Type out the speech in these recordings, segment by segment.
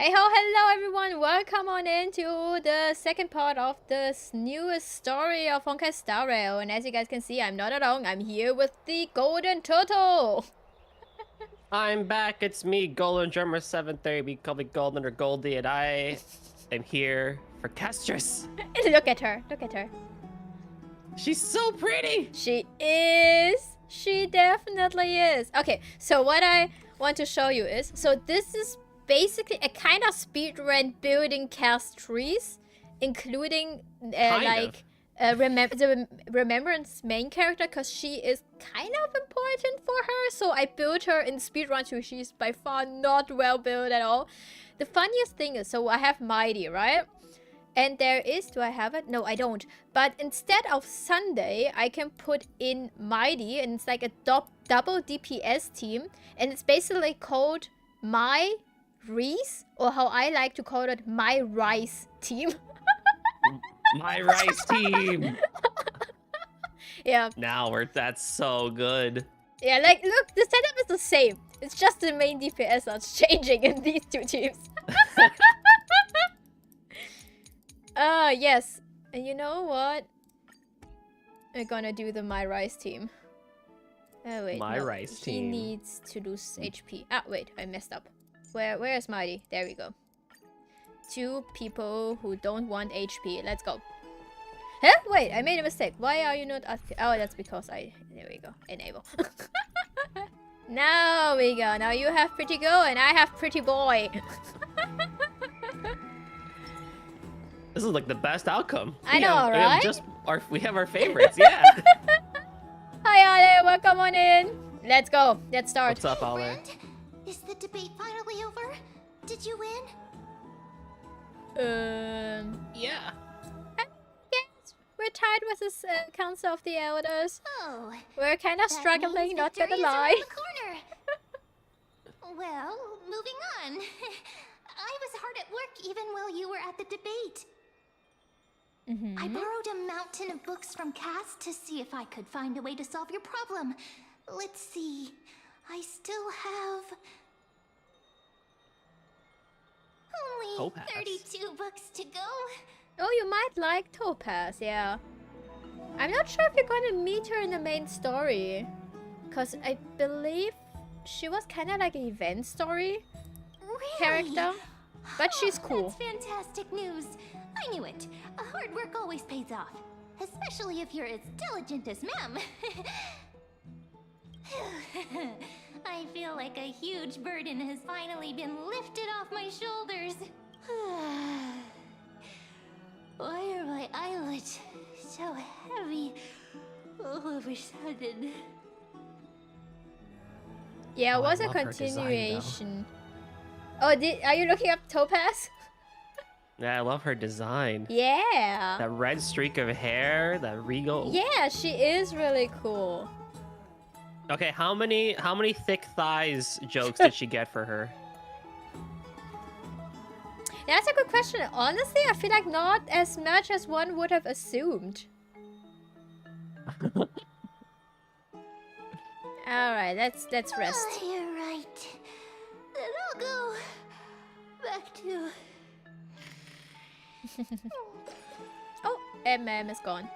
Hey ho, hello everyone, welcome on into the second part of this newest story of Honkai Star Rail. And as you guys can see, I'm not alone, I'm here with the golden turtle. I'm back, it's me, Golden Drummer 730, we call me Golden or Goldy, and I am here for Castress. Look at her, look at her. She's so pretty! She is, she definitely is. Okay, so what I want to show you is, so this is basically a kind of speedrun building cast trees, including the Remembrance main character, because she is kind of important for her. So I built her in speedrun too. She's by far not well built at all. The funniest thing is, so I have Mighty, right? And there is, do I have it? No, I don't. But instead of Sunday, I can put in Mighty, and it's like a double DPS team, and it's basically called My Reese, or how I like to call it, My Rice Team. My Rice Team! Yeah. That's so good. Yeah, like, look, the setup is the same. It's just the main DPS that's changing in these two teams. Yes. And you know what? We're gonna do the My Rice Team. Oh, wait. My Rice Team. He needs to lose HP. Ah, wait, I messed up. Where is Mighty? There we go. Two people who don't want HP. Let's go. Huh? Wait, I made a mistake. Why are you not asking? Oh, that's because there we go. Enable. Now we go. Now you have pretty girl and I have pretty boy. This is like the best outcome. I know, right? We have our favorites, yeah. Hi, Ale. Welcome on in. Let's go. Let's start. What's up, Ale? Is the debate finally over? Did you win? Yeah. Yes, we're tied with this Council of the Elders. Oh, We're kind of struggling, not gonna lie. Well, moving on. I was hard at work even while you were at the debate. I borrowed a mountain of books from Cass to see if I could find a way to solve your problem. Let's see. I still have only Topaz. 32 books to go. Oh, you might like Topaz, yeah. I'm not sure if you're gonna meet her in the main story. Because I believe she was kind of like an event story character. But she's cool. That's fantastic news. I knew it. Hard work always pays off. Especially if you're as diligent as ma'am. I feel like a huge burden has finally been lifted off my shoulders. Why are my eyelids so heavy all of a sudden? Yeah, it was a I love her design, continuation. Are you looking up Topaz? Yeah, I love her design. Yeah. That red streak of hair, that regal. Yeah, she is really cool. Okay, how many thick thighs jokes did she get for her? That's a good question. Honestly, I feel like not as much as one would have assumed. Alright, let's rest. You're right. Then I'll go back to... Oh, and Mem is gone.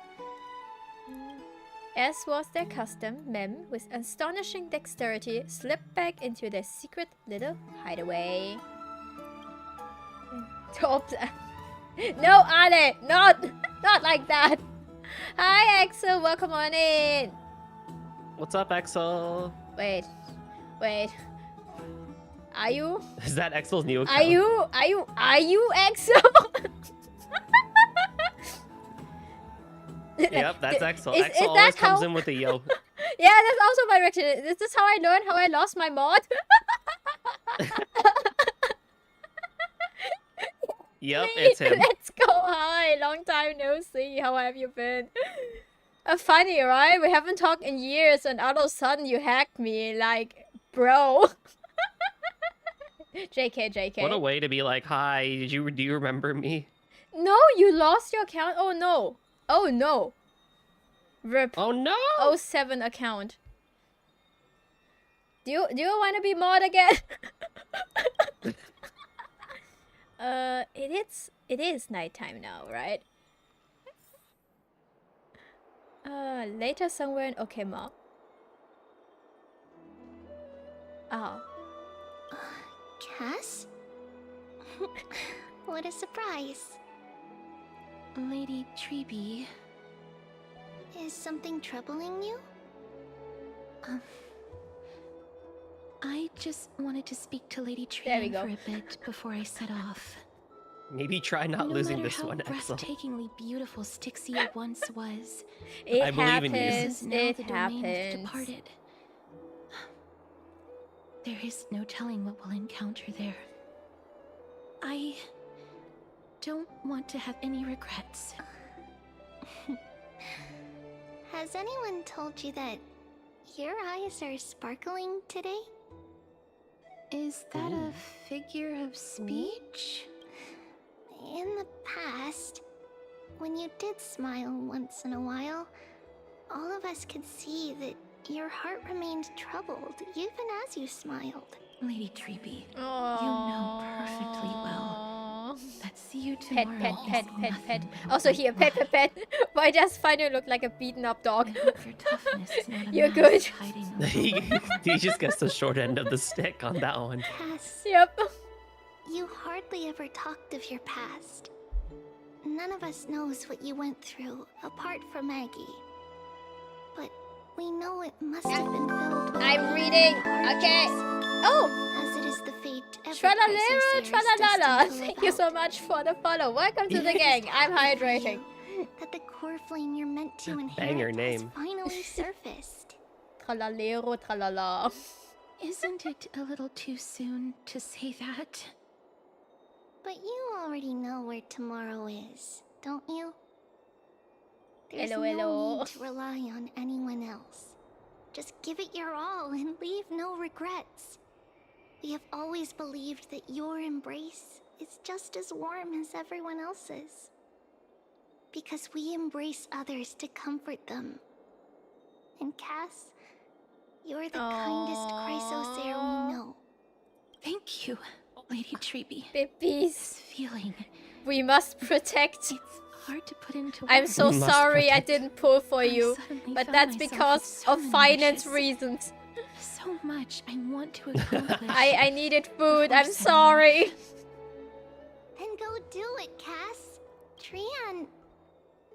As was their custom, Mem, with astonishing dexterity, slipped back into their secret little hideaway. Oops. No, Ale! Not like that! Hi, Axel! Welcome on in! What's up, Axel? Wait. Are you? Is that Axel's new account? Are you Axel? Yep, that's Axel. Is Axel that always comes how- in with a yo. Yeah, that's also my reaction. Is this how I learned how I lost my mod? Yep, it's him. Let's go. Hi, long time no see. How have you been? Funny, right? We haven't talked in years, and all of a sudden you hacked me, like, bro. JK. What a way to be like, hi, do you remember me? No, you lost your account. Oh no. Oh no. Rip. Oh no! 07 account. Do you want to be mod again? It is nighttime now, right? Later somewhere in Okema. Oh. Cass? What a surprise. Lady Treeby. Is something troubling you? I just wanted to speak to Lady There we Treeby go. for a bit before I set off. Maybe try not no losing matter this how one, Axel. breathtakingly beautiful Styxia once was, It I believe in you. happens. now It the domain is happens. departed. There is no telling what we'll encounter there. I don't want to have any regrets. Has anyone told you that your eyes are sparkling today? Is that a figure of speech? In the past, when you did smile once in a while, all of us could see that your heart remained troubled even as you smiled. Lady Treeby, Aww. you know perfectly well that see you Pet, tomorrow pet, is pet, pet, pet. nothing but Also my here, pet, blood. pet, pet. Why does finally look like a beaten up I dog? hope your toughness is not a You're mask good. hiding a he, little. he just gets the short end of the stick on that one. Cass, Yep. you hardly ever talked of your past. None of us knows what you went through, apart from Maggie. But we know it must have been filled with I'm pain reading. and Okay. hardships, Oh, as it is the fate every tralalero, Chryso seer is tralalala. destined to Thank live you so out. much for the follow. Welcome to the Just gang. I'm happy for hydrating. you That the core flame you're meant to Banger inherit has name. finally surfaced. Tralalero, tralala. Isn't it a little too soon to say that? But you already know where tomorrow is, don't you? There's Hello, no hello. need to rely on anyone else. Just give it your all and leave no regrets. We have always believed that your embrace is just as warm as everyone else's. Because we embrace others to comfort them. And Cass, you're the kindest Chrysosaur we know. Thank you, Lady Treeby. Babies, This feeling, we must protect. it's hard to put into words. I'm so Must sorry I protect. didn't pull for I you. suddenly But found that's myself because with so of many finance wishes. reasons. So much I want to accomplish. I needed food. Before I'm setting sorry. Then go do it, Cass. Trian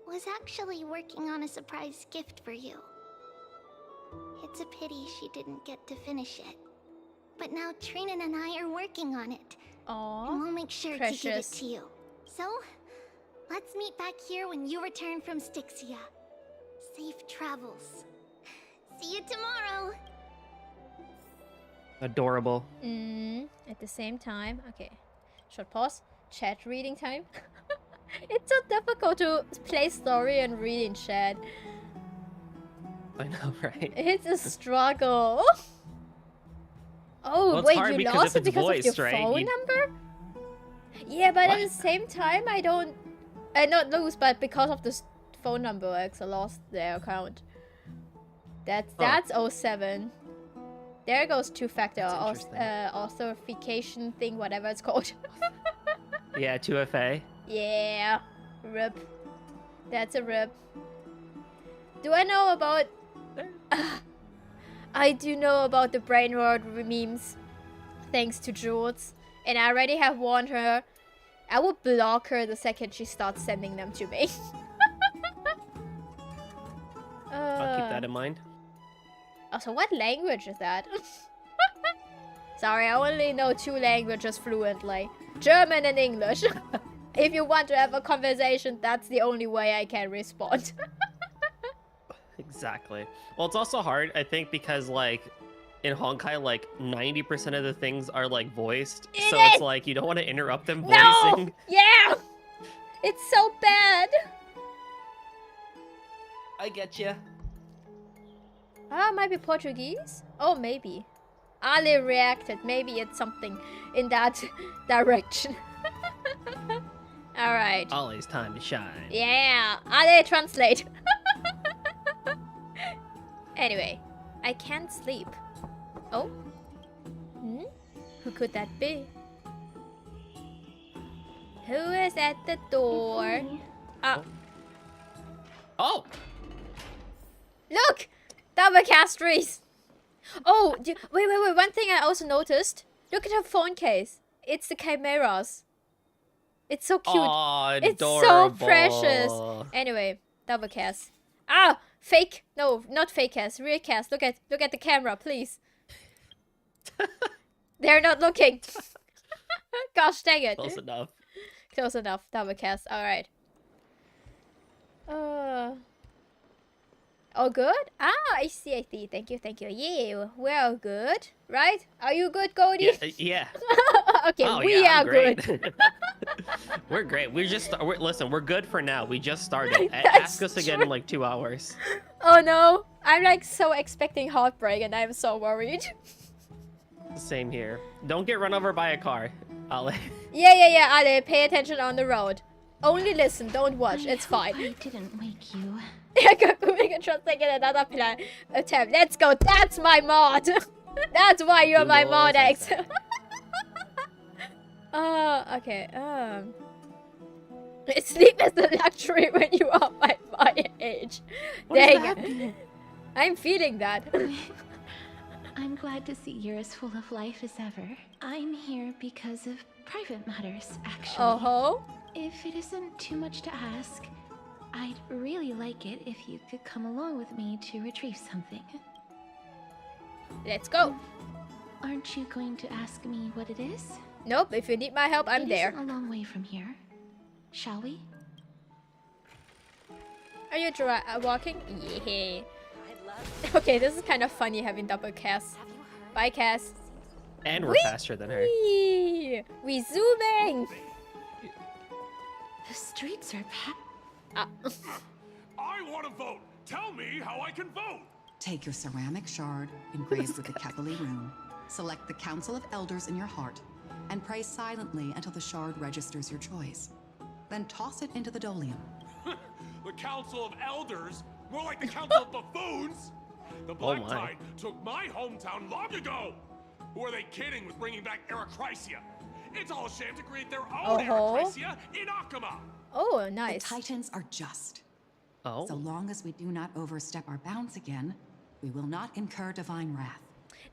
was actually working on a surprise gift for you. It's a pity she didn't get to finish it. But now Trinan and I are working on it. And Aww. we'll make sure to give it Precious. to you. So, let's meet back here when you return from Styxia. Safe travels. See you tomorrow. Adorable. At the same time, okay. Short pause. Chat reading time. It's so difficult to play story and read in chat. I know, right? It's a struggle. Oh, Well, it's wait, hard you because lost if it it's because voiced, of your right, phone you- number? Yeah, but at What? the same time, I don't... I not lose, but because of the phone number, I lost their account. That's 07. There goes two-factor That's interesting. authentication thing, whatever it's called. Yeah, 2FA. Yeah, rip. That's a rip. Do I know about... I do know about the brain rot memes, thanks to Jules. And I already have warned her. I will block her the second she starts sending them to me. I'll keep that in mind. Also, what language is that? Sorry, I only know 2 languages fluently. German and English. If you want to have a conversation, that's the only way I can respond. Exactly. Well, it's also hard, I think, because, like, in Honkai, like, 90% of the things are, like, voiced. It So is! it's like, you don't want to interrupt them No! voicing. Yeah! It's so bad! I get you. Ah, might be Portuguese? Oh, maybe. Ali reacted. Maybe it's something in that direction. Alright. Always time to shine. Yeah! Ali, translate! Anyway, I can't sleep. Oh? Hmm? Who could that be? Who is at the door? It's me. Oh, Oh! look! Double castries! Oh, wait. One thing I also noticed. Look at her phone case. It's the chimeras. It's so cute. Aw, It's so adorable. precious. Anyway, double cast. Ah, fake. No, not fake cast. Real cast. Look at the camera, please. They're not looking. Gosh dang it. Close enough. Close enough. Double cast. All right. All good? Ah, I see. Thank you. Yeah, we're all good, right? Are you good, Goldy? Yeah. Okay, Oh, we yeah, are I'm great. good. We're great. Listen, we're good for now. We just started. That's Ask us again true. in like 2 hours. Oh no, I'm like so expecting heartbreak, and I'm so worried. Same here. Don't get run over by a car. Yeah, Ale, pay attention on the road. Only listen, don't watch. It's fine. I didn't wake you. We can try taking another plan attempt. Let's go. That's my mod. That's why you're my mod ex. Okay. Sleep is a luxury when you are my age. Dang it. I'm feeling that. I'm glad to see you're as full of life as ever. I'm here because of private matters, actually. Oh-ho. If it isn't too much to ask, I'd really like it if you could come along with me to retrieve something. Let's go. Aren't you going to ask me what it is? Nope, if you need my help, I'm there. It isn't a long way from here. Shall we? Are you walking? Yeah. Okay, this is kind of funny having double Cass. Bye, Cass. And we're Whee! faster than her. We zooming. The streets are packed. I want to vote. Tell me how I can vote. Take your ceramic shard engraved with the Kepali rune. Select the Council of Elders in your heart and pray silently until the shard registers your choice. Then toss it into the Dolium. The Council of Elders? More like the Council of Buffoons? The Black my. Tide took my hometown long ago. Who are they kidding with bringing back Eracrycia? It's all a sham to create their own Eracrycia in Akama. Oh, The nice. Titans are just. Oh. So long as we do not overstep our bounds again, we will not incur divine wrath.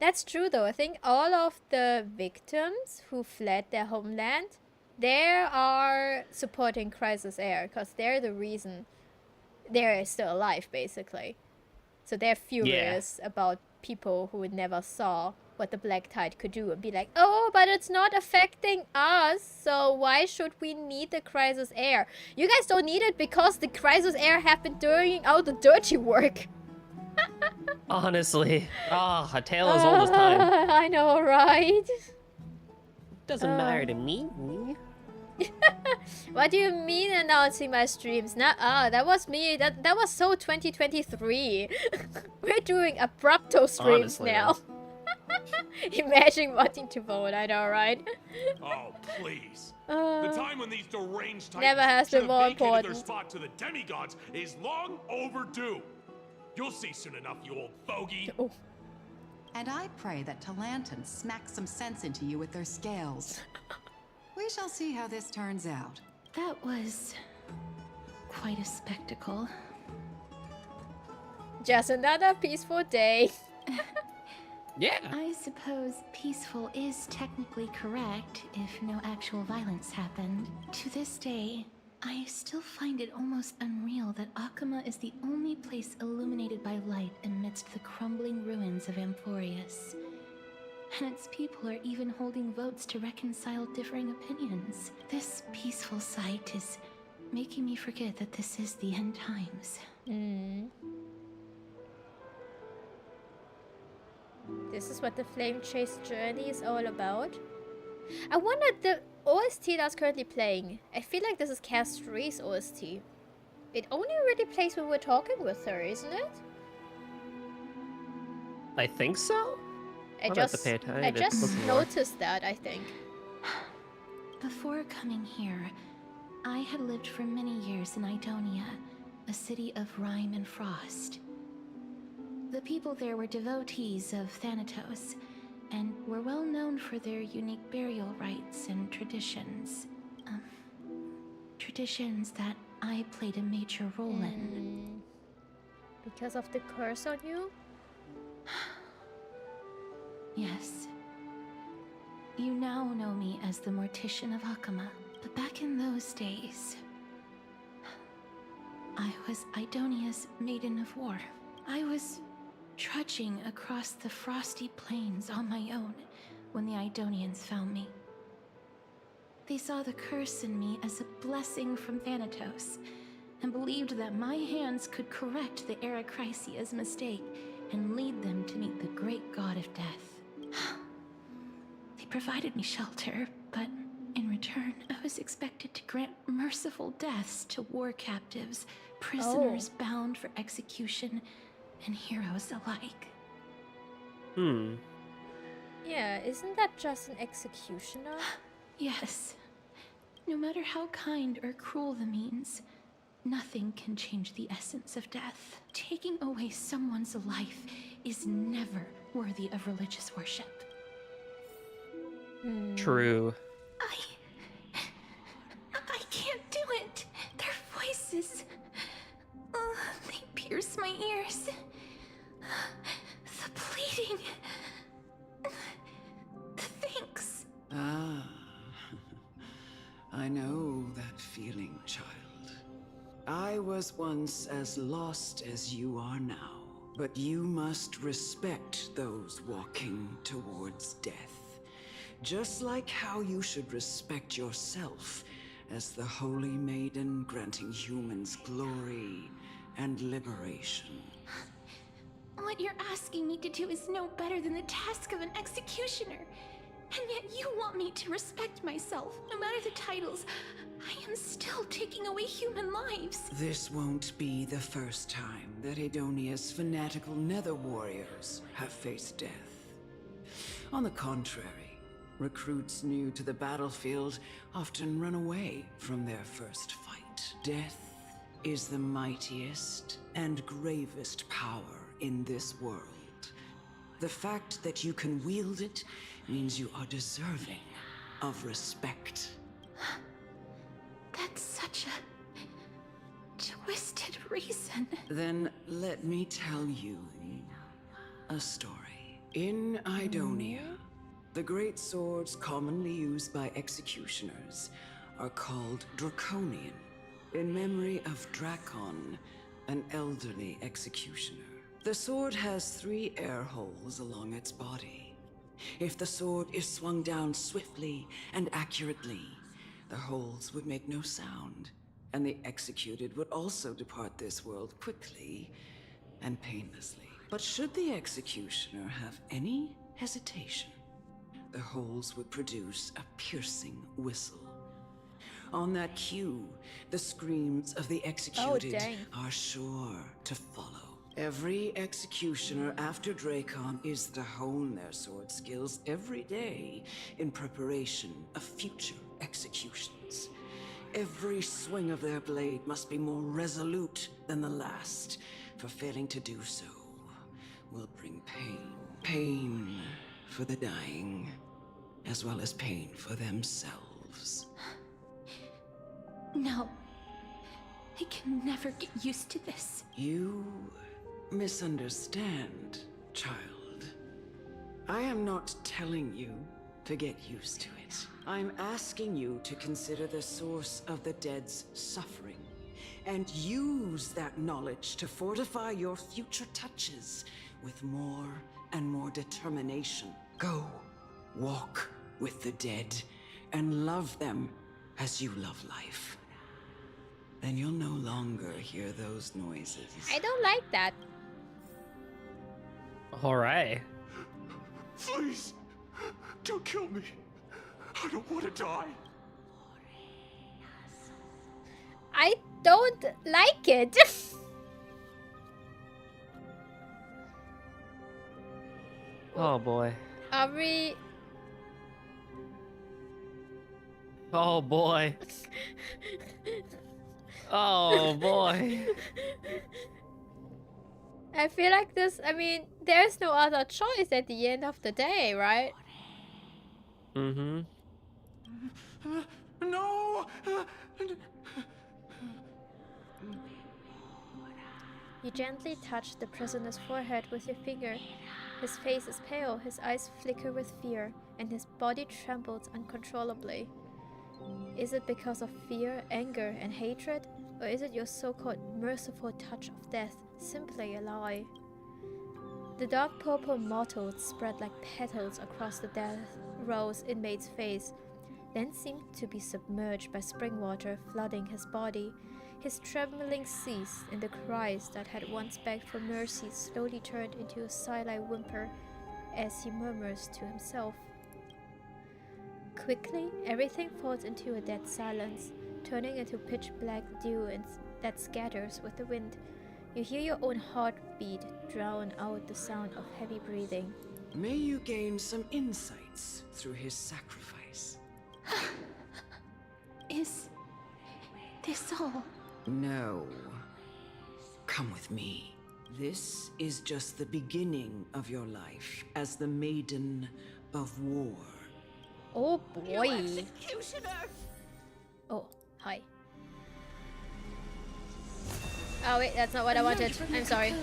That's true, though. I think all of the victims who fled their homeland, they are supporting Crisis Air because they're the reason they're still alive, basically. So they're furious about people who never saw what the Black Tide could do and be like, oh, but it's not affecting us, so why should we need the Crisis Air? You guys don't need it because the Crisis Air have been doing all the dirty work. Honestly. Ah, a tale as old as time. I know, right? Doesn't matter to me. What do you mean announcing my streams? That was me. That was so 2023. We're doing abrupto streams Honestly, now. Imagine wanting to vote, I know, right? Oh, please. The time when these deranged Titans Never has should been have more vacated their important. spot to the demigods is long overdue. You'll see soon enough, you old bogey. Oh. And I pray that Talanton smacks some sense into you with their scales. We shall see how this turns out. That was quite a spectacle. Just another peaceful day. Yeah. I suppose peaceful is technically correct if no actual violence happened. To this day, I still find it almost unreal that Akama is the only place illuminated by light amidst the crumbling ruins of Amphorius. And its people are even holding votes to reconcile differing opinions. This peaceful sight is making me forget that this is the end times. This is what the Flame Chase journey is all about. I wonder the OST that's currently playing. I feel like this is Castri's OST. It only really plays when we're talking with her, isn't it? I think so. I I'll have to just pay attention. I just Listen more. noticed that, I think. Before coming here, I had lived for many years in Idonia, a city of rime and frost. The people there were devotees of Thanatos, and were well known for their unique burial rites and traditions. traditions that I played a major role in. Because of the curse on you? Yes. You now know me as the Mortician of Akama, but back in those days, I was Idonia's Maiden of War. I was trudging across the frosty plains on my own when the Idonians found me. They saw the curse in me as a blessing from Thanatos, and believed that my hands could correct the Eracrisia's mistake and lead them to meet the great god of death. They provided me shelter, but in return, I was expected to grant merciful deaths to war captives, prisoners bound for execution, and heroes alike. Yeah, isn't that just an executioner? Yes. No matter how kind or cruel the means, nothing can change the essence of death. Taking away someone's life is never worthy of religious worship. True. I can't do it. Their voices, they pierce my ears. The pleading. The thanks. Ah, I know that feeling, child. I was once as lost as you are now, but you must respect those walking towards death. Just like how you should respect yourself as the Holy Maiden granting humans glory and liberation. What you're asking me to do is no better than the task of an executioner. And yet you want me to respect myself. No matter the titles, I am still taking away human lives. This won't be the first time that Edonia's fanatical nether warriors have faced death. On the contrary, recruits new to the battlefield often run away from their first fight. Death is the mightiest and gravest power in this world. The fact that you can wield it means you are deserving of respect. That's such a twisted reason. Then let me tell you a story. In Idonia, the great swords commonly used by executioners are called Draconian, in memory of Drakon, an elderly executioner. The sword has 3 air holes along its body. If the sword is swung down swiftly and accurately, the holes would make no sound, and the executed would also depart this world quickly and painlessly. But should the executioner have any hesitation, the holes would produce a piercing whistle. On that cue, the screams of the executed are sure to follow. Every executioner after Drakon is to hone their sword skills every day in preparation of future executions. Every swing of their blade must be more resolute than the last, for failing to do so will bring pain. Pain for the dying, as well as pain for themselves. No. I can never get used to this. You misunderstand, child. I am not telling you to get used to it. I'm asking you to consider the source of the dead's suffering and use that knowledge to fortify your future touches with more and more determination. Go, walk with the dead and love them as you love life. Then you'll no longer hear those noises. I don't like that. All right. Please, don't kill me. I don't want to die. I don't like it. Oh boy. Are we... Oh boy. Oh boy. I feel like this, I mean, there's no other choice at the end of the day, right? Mm-hmm. No! You gently touch the prisoner's forehead with your finger. His face is pale, his eyes flicker with fear, and his body trembles uncontrollably. Is it because of fear, anger, and hatred? Or is it your so-called merciful touch of death simply a lie? The dark purple mottled spread like petals across the death row's inmate's face, then seemed to be submerged by spring water flooding his body. His trembling ceased, and the cries that had once begged for mercy slowly turned into a silent whimper as he murmurs to himself. Quickly, everything falls into a dead silence, turning into pitch black dew that scatters with the wind. You hear your own heartbeat drown out the sound of heavy breathing. May you gain some insights through his sacrifice. Is this all? No. Come with me. This is just the beginning of your life as the Maiden of War. Oh boy. Oh, hi. Oh wait, that's not what I wanted. I'm sorry.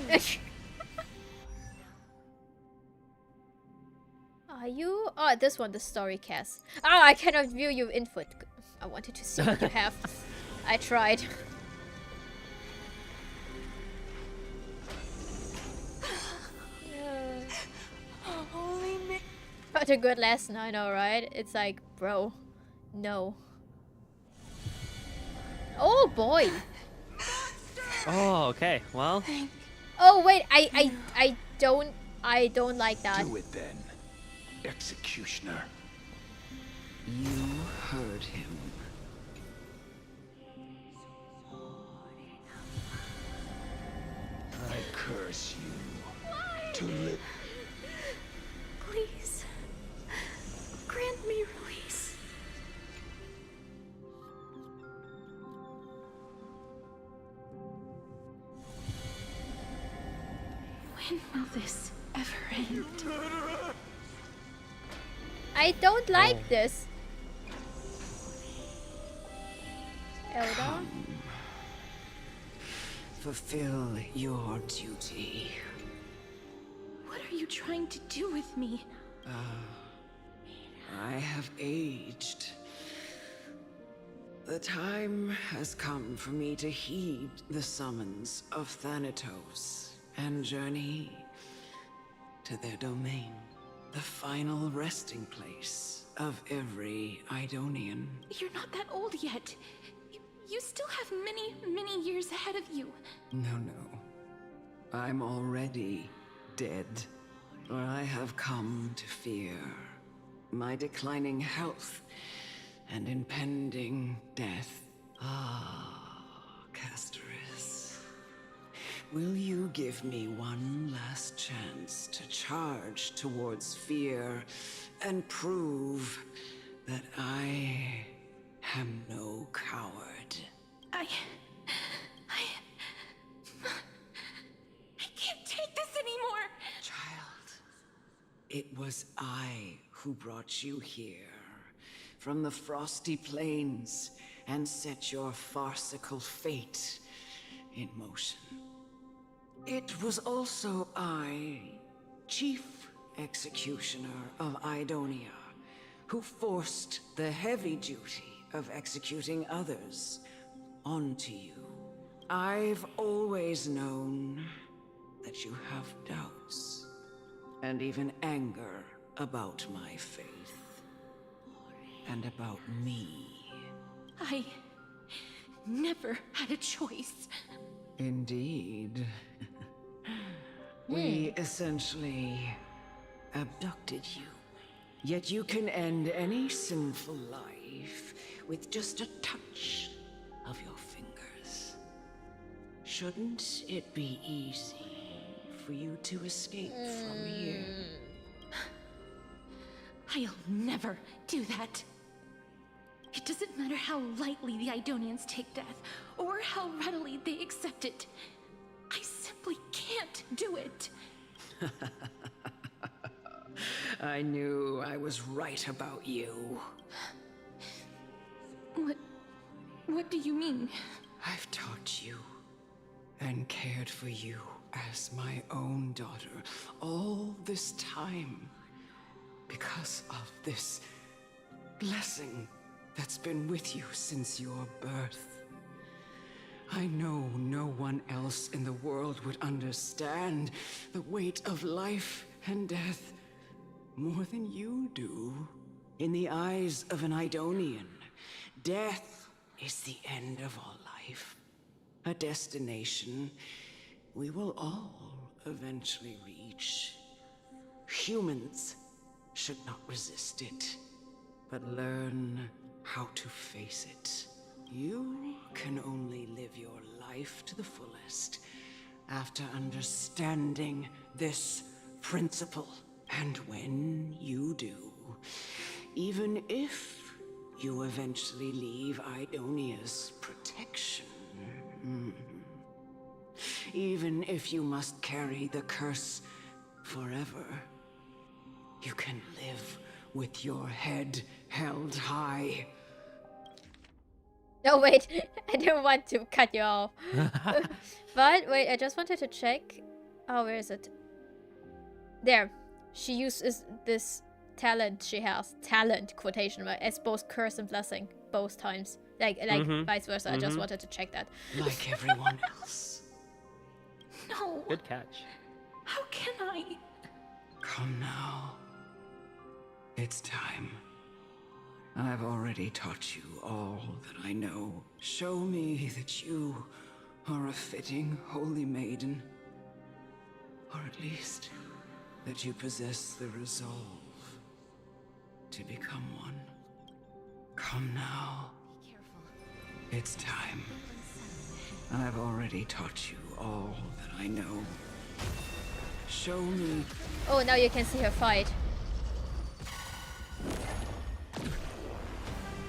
Are you? Oh, this one, the story cast. Oh, I cannot view your input. I wanted to see what you have. I tried. What a good lesson, I know, right? It's like, bro, no. Oh boy. Oh, okay. Well, Oh wait, I don't like that. Do it then, executioner. You heard him. I curse you to live. Please, grant me release. When will this ever end? I don't like this. Elda? Fulfill your duty. What are you trying to do with me? I have aged. The time has come for me to heed the summons of Thanatos and journey to their domain, the final resting place of every Idonian. You're not that old yet. You still have many, many years ahead of you. No. I'm already dead. For I have come to fear my declining health and impending death. Ah, Castorus. Will you give me one last chance to charge towards fear and prove that I am no coward? I can't take this anymore! Child, it was I who brought you here from the frosty plains and set your farcical fate in motion. It was also I, Chief Executioner of Idonia, who forced the heavy duty of executing others onto you. I've always known that you have doubts and even anger about my faith and about me. I never had a choice. Indeed. We essentially abducted you. Yet you can end any sinful life with just a touch of your fingers. Shouldn't it be easy for you to escape from here? I'll never do that. It doesn't matter how lightly the Idonians take death, or how readily they accept it. I simply can't do it. I knew I was right about you. What do you mean? I've taught you and cared for you as my own daughter all this time because of this blessing that's been with you since your birth. I know no one else in the world would understand the weight of life and death more than you do. In the eyes of an Idonian, death is the end of all life. A destination we will all eventually reach. Humans should not resist it, but learn how to face it. You can only live your life to the fullest after understanding this principle. And when you do, even if you eventually leave Idonia's protection, even if you must carry the curse forever, you can live with your head held high. No, wait. I didn't want to cut you off. But, wait, I just wanted to check. Oh, where is it? There. She uses this talent she has. Talent, quotation mark, as both curse and blessing. Both times. Like vice versa. I just wanted to check that. Like everyone else. No. Good catch. How can I? Come now. It's time. I've already taught you all that I know. Show me that you are a fitting holy maiden. Or at least that you possess the resolve to become one. Come now. Be careful. It's time. I've already taught you all that I know. Show me. Oh, now you can see her fight.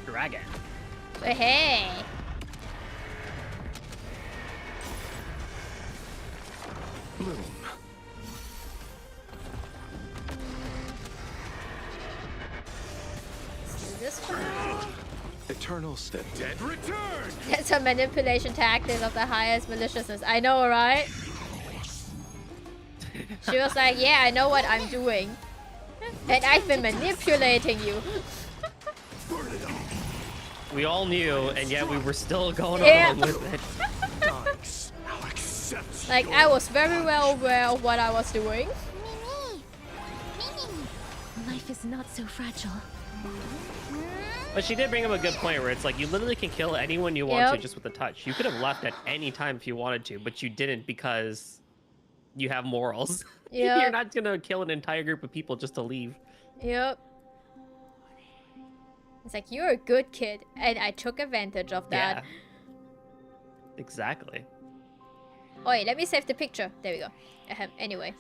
Dragon. But hey. Bloom. Let's do this for now. Eternals, the dead return! That's a manipulation tactic of the highest maliciousness. I know, right? She was like, yeah, I know what I'm doing. And I've been manipulating you. We all knew, and yet we were still going Yeah. along with it. Thanks. I'll accept Like, I was very well aware of what I was doing. Mimi! Mimi! Life is not so fragile. But she did bring up a good point where it's like you literally can kill anyone you want to Yep. just with a touch. You could have left at any time if you wanted to, but you didn't because you have morals. Yep. You're not gonna kill an entire group of people just to leave. Yep. It's like, you're a good kid, and I took advantage of that. Yeah. Exactly. Oh, wait, let me save the picture. There we go. Anyway,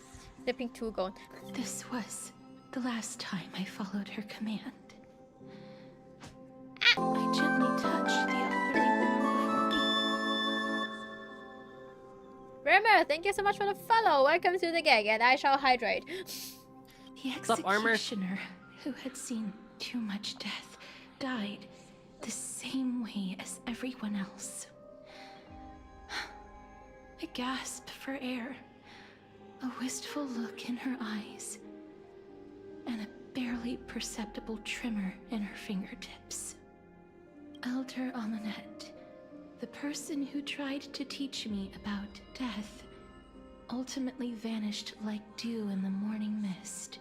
flipping tool gone. This was the last time I followed her command. I gently touched the elderly woman before me. Remember, thank you so much for the follow. Welcome to the gang, and I shall hydrate. The up, Armor? executioner, who had seen too much death, died the same way as everyone else. I gasped for air, a wistful look in her eyes, and a barely perceptible tremor in her fingertips. Elder Amunet, the person who tried to teach me about death, ultimately vanished like dew in the morning mist.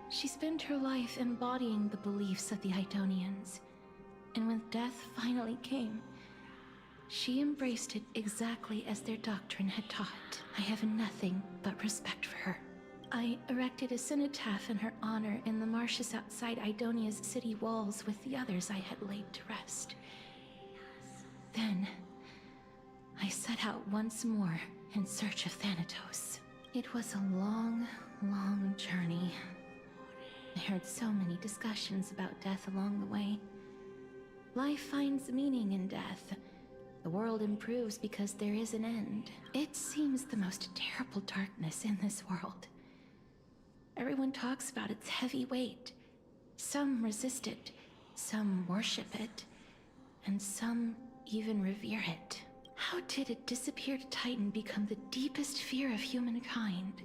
She spent her life embodying the beliefs of the Idonians, and when death finally came, she embraced it exactly as their doctrine had taught. I have nothing but respect for her. I erected a cenotaph in her honor in the marshes outside Idonia's city walls with the others I had laid to rest. Then, I set out once more in search of Thanatos. It was a long, long journey. I heard so many discussions about death along the way. Life finds meaning in death. The world improves because there is an end. It seems the most terrible darkness in this world. Everyone talks about its heavy weight. Some resist it, some worship it. and some even revere it. How did a disappeared titan become the deepest fear of humankind?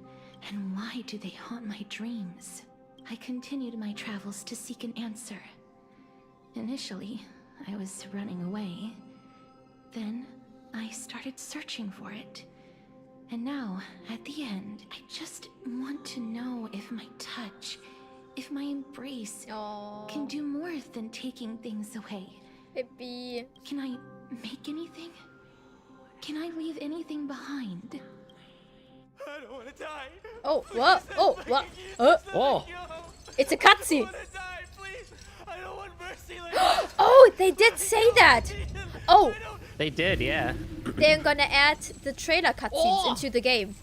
And why do they haunt my dreams? I continued my travels to seek an answer. Initially, I was running away. Then, I started searching for it. And now, at the end, I just want to know if my touch, if my embrace can do more than taking things away. Baby. Can I make anything? Can I leave anything behind? I don't want to die. Oh, what? Oh, what? Oh. It's a cutscene. I don't want to die, please. I don't want mercy like Oh, they did say that. Oh, They did, yeah. they're gonna add the trailer cutscenes into the game.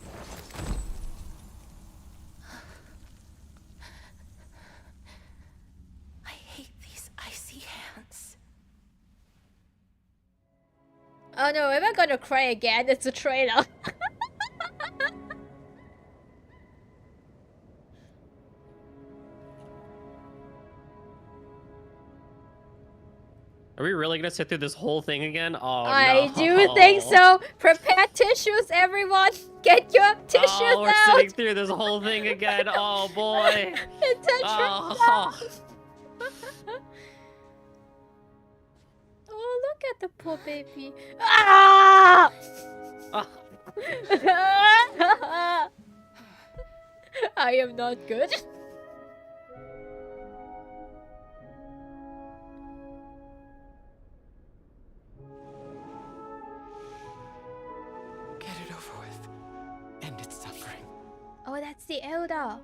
I hate these icy hands. Oh no, am I gonna cry again? It's a trailer. Are we really gonna sit through this whole thing again? Oh, I no. do think so. Prepare tissues, everyone. Get your tissues Oh, we're out. sitting through this whole thing again. Oh, boy. It's a Oh. Oh, look at the poor baby. Ah! Oh. I am not good. Get it over with. End its suffering. Oh, that's the elder.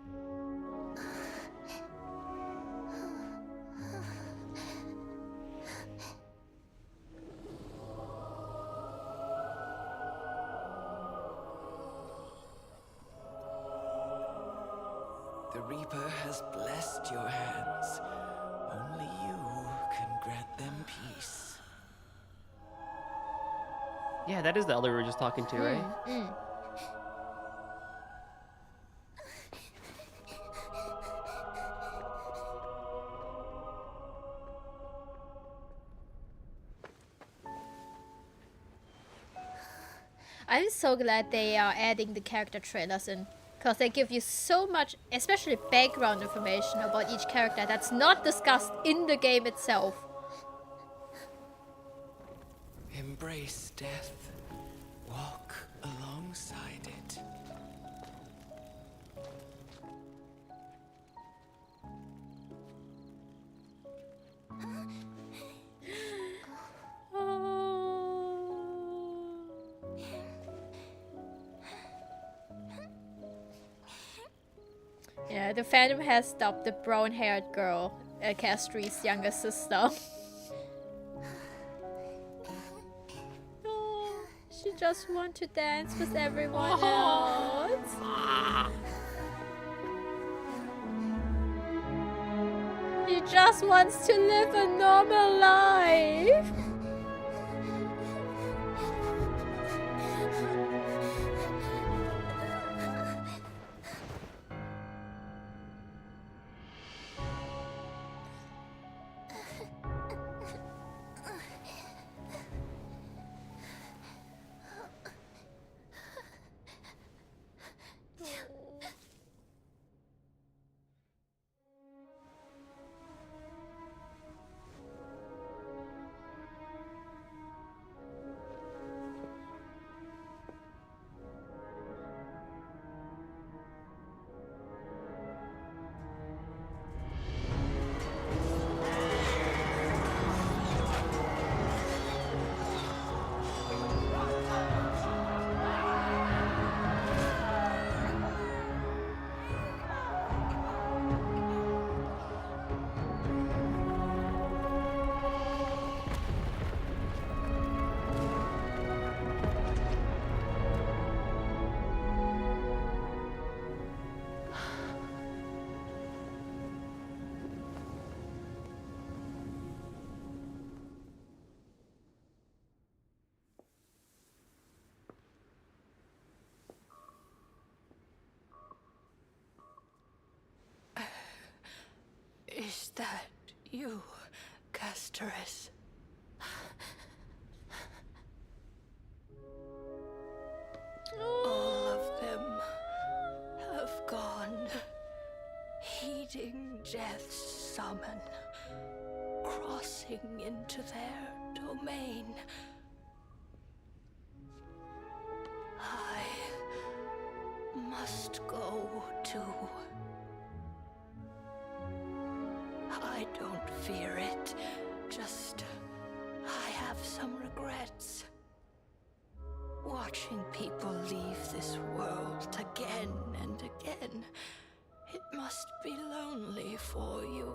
The Reaper has blessed your hands. Only you can grant them peace. Yeah, that is the elder we were just talking to, right? I'm so glad they are adding the character trailers in, because they give you so much, especially background information about each character that's not discussed in the game itself. Embrace death. Walk alongside it. Yeah, the Phantom has stopped the brown-haired girl, Castri's younger sister. Oh, she just wants to dance with everyone else. She just wants to live a normal life. Is that you, Casteress? feeding death's summon, crossing into their domain. I must go too. I don't fear it, just I have some regrets. Watching people leave this world again and again, it must be lonely for you.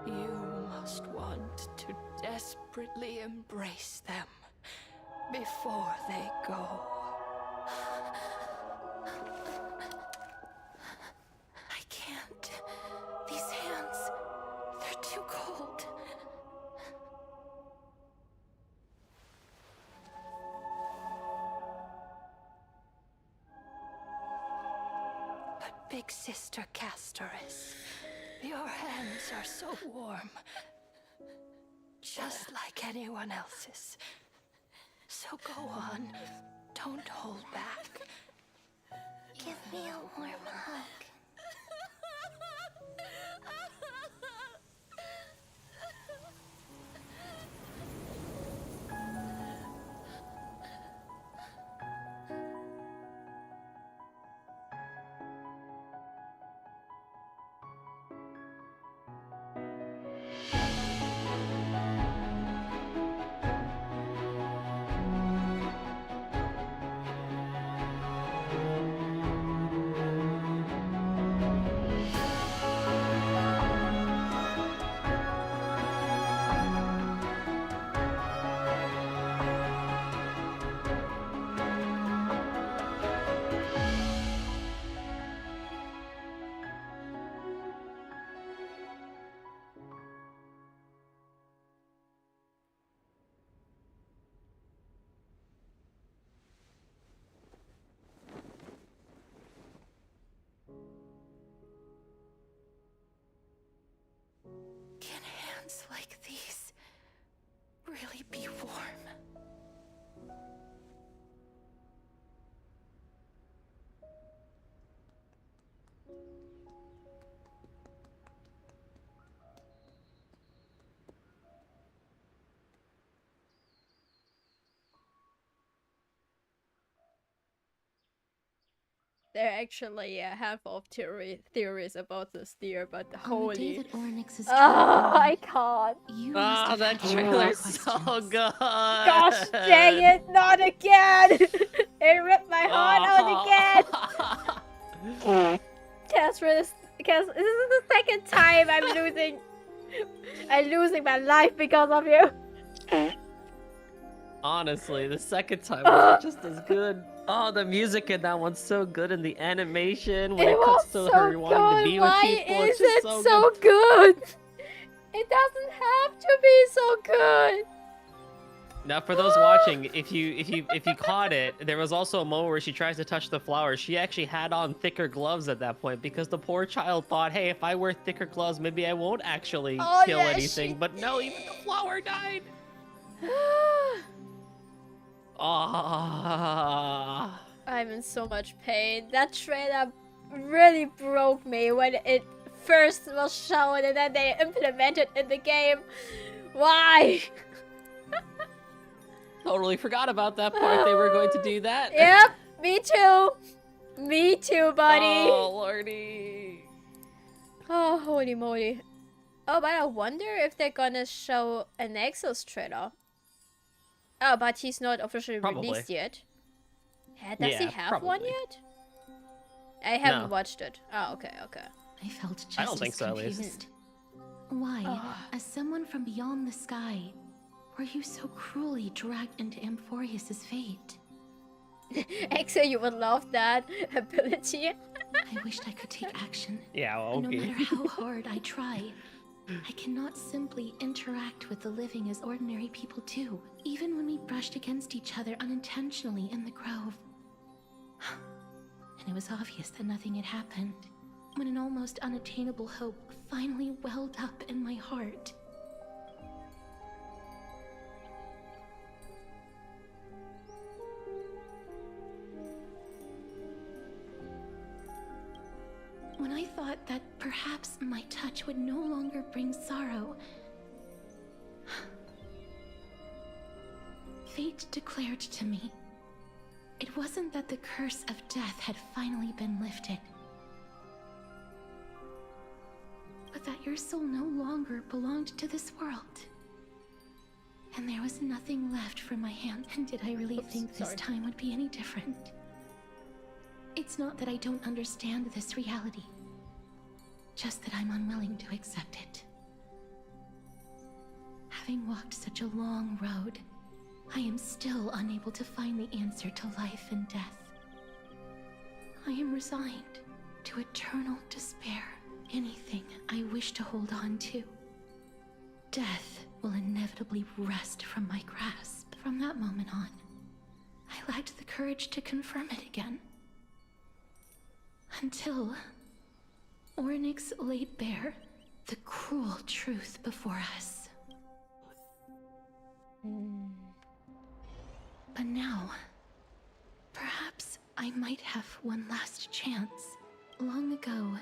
You must want to desperately embrace them before they go. I can't. These hands, they're too cold. But Big Sister Castoris, your hands are so warm. Just like anyone else's. So go on. Don't hold back. Give me a warm hug. Can hands like these really be warm? There are actually a handful of theories about this deer, but On the day holy... that Ornyx is Oh, I triumphant, can't. you must Oh, have that had your trailer's questions. so good. Gosh dang it, not again! It ripped my heart out again! Catherine, this is the second time I'm losing my life because of you. Honestly, the second time was just as good. Oh, the music in that one's so good, and the animation when it cuts to was her so wanting to good. be with Why people, is it's just it so good. good? It doesn't have to be so good. Now, for those watching, if you caught it, there was also a moment where she tries to touch the flower. She actually had on thicker gloves at that point because the poor child thought, "Hey, if I wear thicker gloves, maybe I won't actually kill anything." But no, even the flower died. Ah. I'm in so much pain. That trailer really broke me when it first was shown and then they implemented in the game. Why? Totally forgot about that part. They were going to do that. Yep, me too. Me too, buddy. Oh, lordy. Oh, holy moly. Oh, but I wonder if they're gonna show an Exos trailer. Oh, but he's not officially released yet. Does he have one yet? I haven't watched it. Oh, okay, okay. I felt just I don't think so, at confused. least. Why, as someone from beyond the sky, were you so cruelly dragged into Amphorius's fate? Exo, you would love that ability. I wished I could take action. Yeah, well, No okay. matter how hard I try, I cannot simply interact with the living as ordinary people do, even when we brushed against each other unintentionally in the grove. And it was obvious that nothing had happened, when an almost unattainable hope finally welled up in my heart. when I thought that perhaps my touch would no longer bring sorrow, fate declared to me, it wasn't that the curse of death had finally been lifted, but that your soul no longer belonged to this world. And there was nothing left from my hand. And did I really think this time would be any different? It's not that I don't understand this reality, just that I'm unwilling to accept it. Having walked such a long road, I am still unable to find the answer to life and death. I am resigned to eternal despair. Anything I wish to hold on to, death will inevitably wrest from my grasp. From that moment on, I lacked the courage to confirm it again. Until Ornyx laid bare the cruel truth before us. But now, perhaps I might have one last chance. Long ago,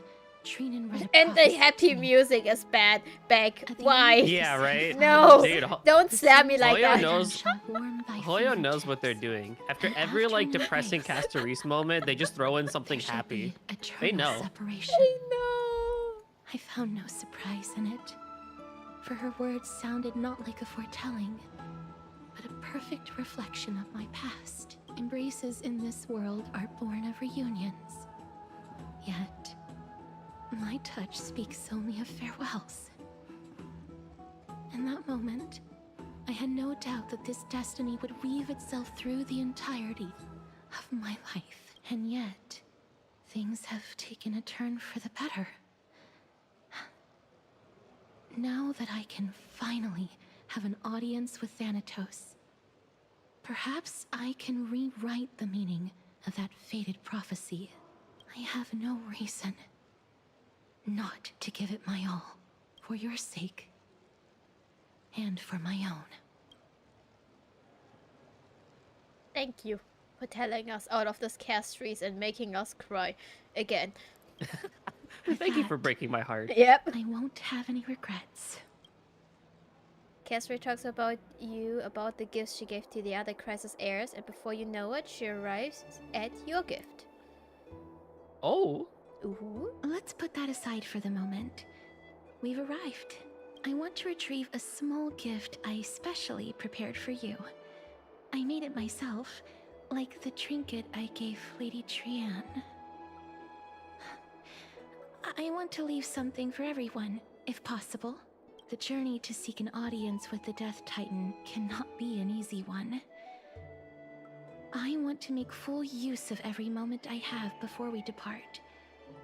Trinan read a And the prophecy happy to me. music is bad. Back. At the Why? end of Yeah, the right? season, No. Dude, Don't slap me like Hoyo that. knows- shall warm thy Hoyo knows what they're fingertips. doing. After And every after like my depressing grace, Castorise moment, they just throw in something there shall happy. be eternal They know. Separation. No. I found no surprise in it, for her words sounded not like a foretelling, but a perfect reflection of my past. Embraces in this world are born of reunions. Yet, my touch speaks only of farewells. In that moment, I had no doubt that this destiny would weave itself through the entirety of my life. And yet, things have taken a turn for the better. Now that I can finally have an audience with Thanatos, perhaps I can rewrite the meaning of that fated prophecy. I have no reason not to give it my all, for your sake, and for my own. Thank you for telling us out of this Castorise and making us cry again. Thank you for breaking my heart. Yep. I won't have any regrets. Castorise talks about you, about the gifts she gave to the other Crisis heirs, and before you know it, she arrives at your gift. Oh. Ooh. Let's put that aside for the moment. We've arrived. I want to retrieve a small gift I specially prepared for you. I made it myself, like the trinket I gave Lady Trian. I want to leave something for everyone, if possible. The journey to seek an audience with the Death Titan cannot be an easy one. I want to make full use of every moment I have before we depart,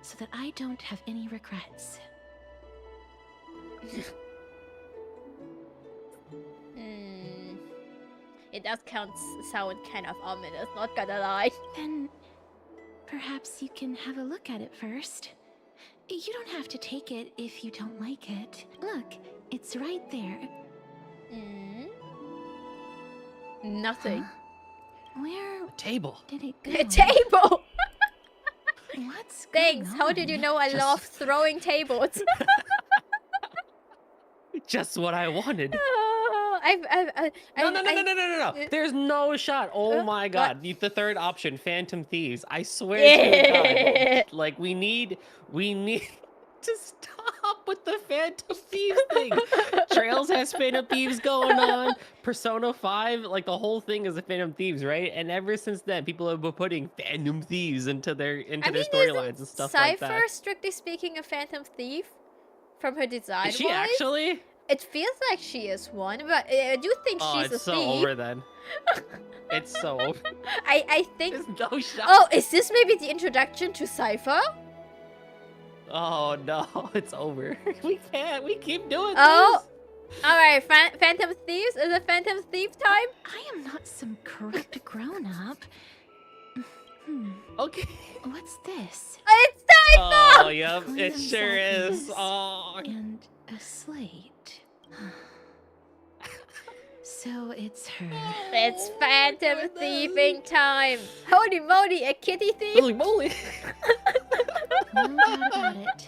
so that I don't have any regrets. It does sound kind of ominous, not gonna lie. Then, perhaps you can have a look at it first. You don't have to take it if you don't like it. Look, it's right there. Nothing. Huh? Where Table. did it go? A table! What's Thanks, going how did you on? know I Just- love throwing tables? Just what I wanted. No. There's no shot. Oh my god. The third option, Phantom Thieves. I swear to God. Like, we need to stop with the Phantom Thieves thing. Trails has Phantom Thieves going on. Persona 5, like the whole thing is a Phantom Thieves, right? And ever since then, people have been putting Phantom Thieves into their storylines and stuff like that. Cypher, strictly speaking, a Phantom Thief? From her design Is she wise? actually? It feels like she is one, but I do think Oh, she's a it's so thief. over then. It's so over. I think... There's no shot. Oh, is this maybe the introduction to Cypher? Oh no, it's over. We can't. We keep doing Oh, this. alright, Phantom Thieves? Is it Phantom Thief time? I am not some corrupt grown-up. Okay. What's this? It's Cypher! Oh, yep, Coin it of sure is. Zephyrs Oh. And a slate. So it's her. It's Phantom Thieving time. Holy moly, a kitty thief? Holy moly. No doubt about it.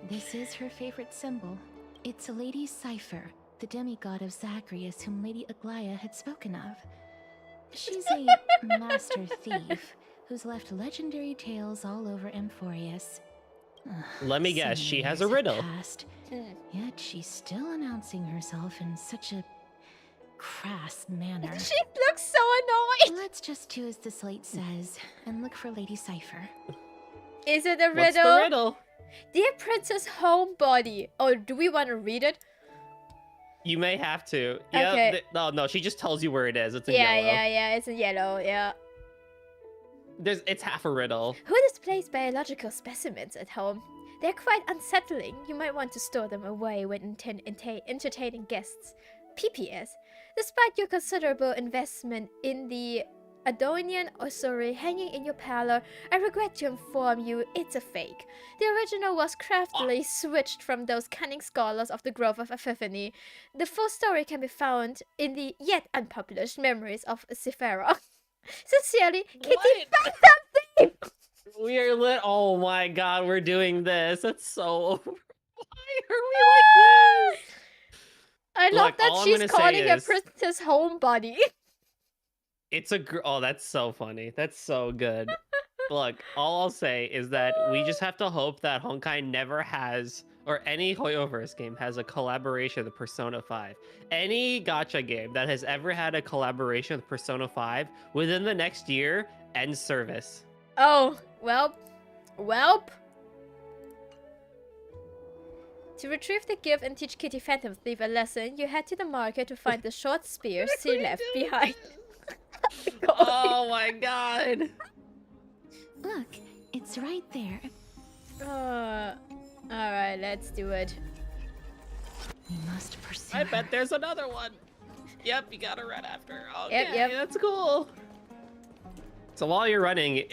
This is her favorite symbol. It's a lady's cipher, the demigod of Zagreus whom Lady Aglaia had spoken of. She's a master thief who's left legendary tales all over Amphorius. Let me guess, she has a riddle. Yet she's still announcing herself in such a crass manner. She looks so annoyed. Let's just do as the slate says and look for Lady Cipher. Is it a riddle? What's the riddle? Dear Princess Homebody. Oh, do we want to read it? You may have to. Okay. Yeah. No, she just tells you where it is. It's in Yeah, yellow. yeah, it's in yellow, yeah. It's half a riddle. Who displays biological specimens at home? They're quite unsettling. You might want to store them away when entertaining guests. PPS. Despite your considerable investment in the Adonian ossuary hanging in your parlor, I regret to inform you it's a fake. The original was craftily switched from those cunning scholars of the Grove of Epiphany. The full story can be found in the yet unpublished Memories of Cythera. Sincerely, Kitty Phantom Thief! We are lit. Oh my god, we're doing this. That's so. Why are we like this? I love Look, that all I'm she's gonna calling say her is- Princess Homebody. It's a oh, that's so funny. That's so good. Look, all I'll say is that we just have to hope that Honkai never has, or any Hoyoverse game has a collaboration with Persona 5. Any gacha game that has ever had a collaboration with Persona 5 within the next year ends service. Oh, welp. To retrieve the gift and teach Kitty Phantom Thief a lesson, you head to the market to find the short spear she left behind. Oh my god. Look, it's right there. Alright, let's do it. We must pursue I her. bet there's another one. Yep, you gotta run after. Okay, Yep. that's cool. So while you're running,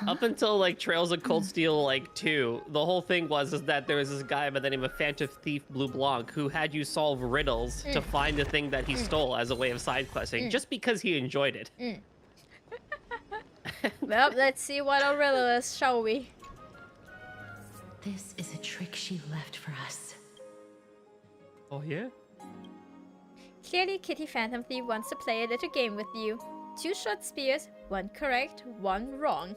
up until like Trails of Cold Steel like 2, the whole thing is that there was this guy by the name of Phantom Thief Blue Blanc who had you solve riddles to find the thing that he stole as a way of side questing, just because he enjoyed it. Well, let's see what our riddle is, shall we? This is a trick she left for us. Oh yeah? Clearly, Kitty Phantom Thief wants to play a little game with you. 2 short spears, 1 correct, 1 wrong.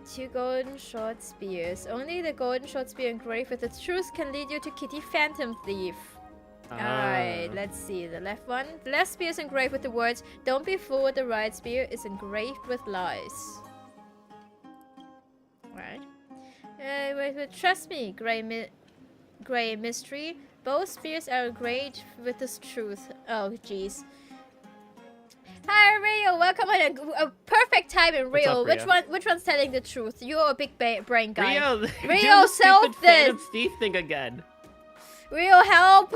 2 golden short spears. Only the golden short spear engraved with the truth can lead you to Kitty Phantom Thief. Alright, let's see. The left one. The left spear is engraved with the words, "Don't be fooled." The right spear is engraved with lies. Right. Wait, trust me, Grey Mystery. Both spears are engraved with this truth. Oh, jeez. Hi, Rio. Welcome on a perfect time in Rio. up, Rio? Which one's telling the truth? You're a big brain guy. Rio, Rio, solve this. Phantom Thief thing again. Rio, help.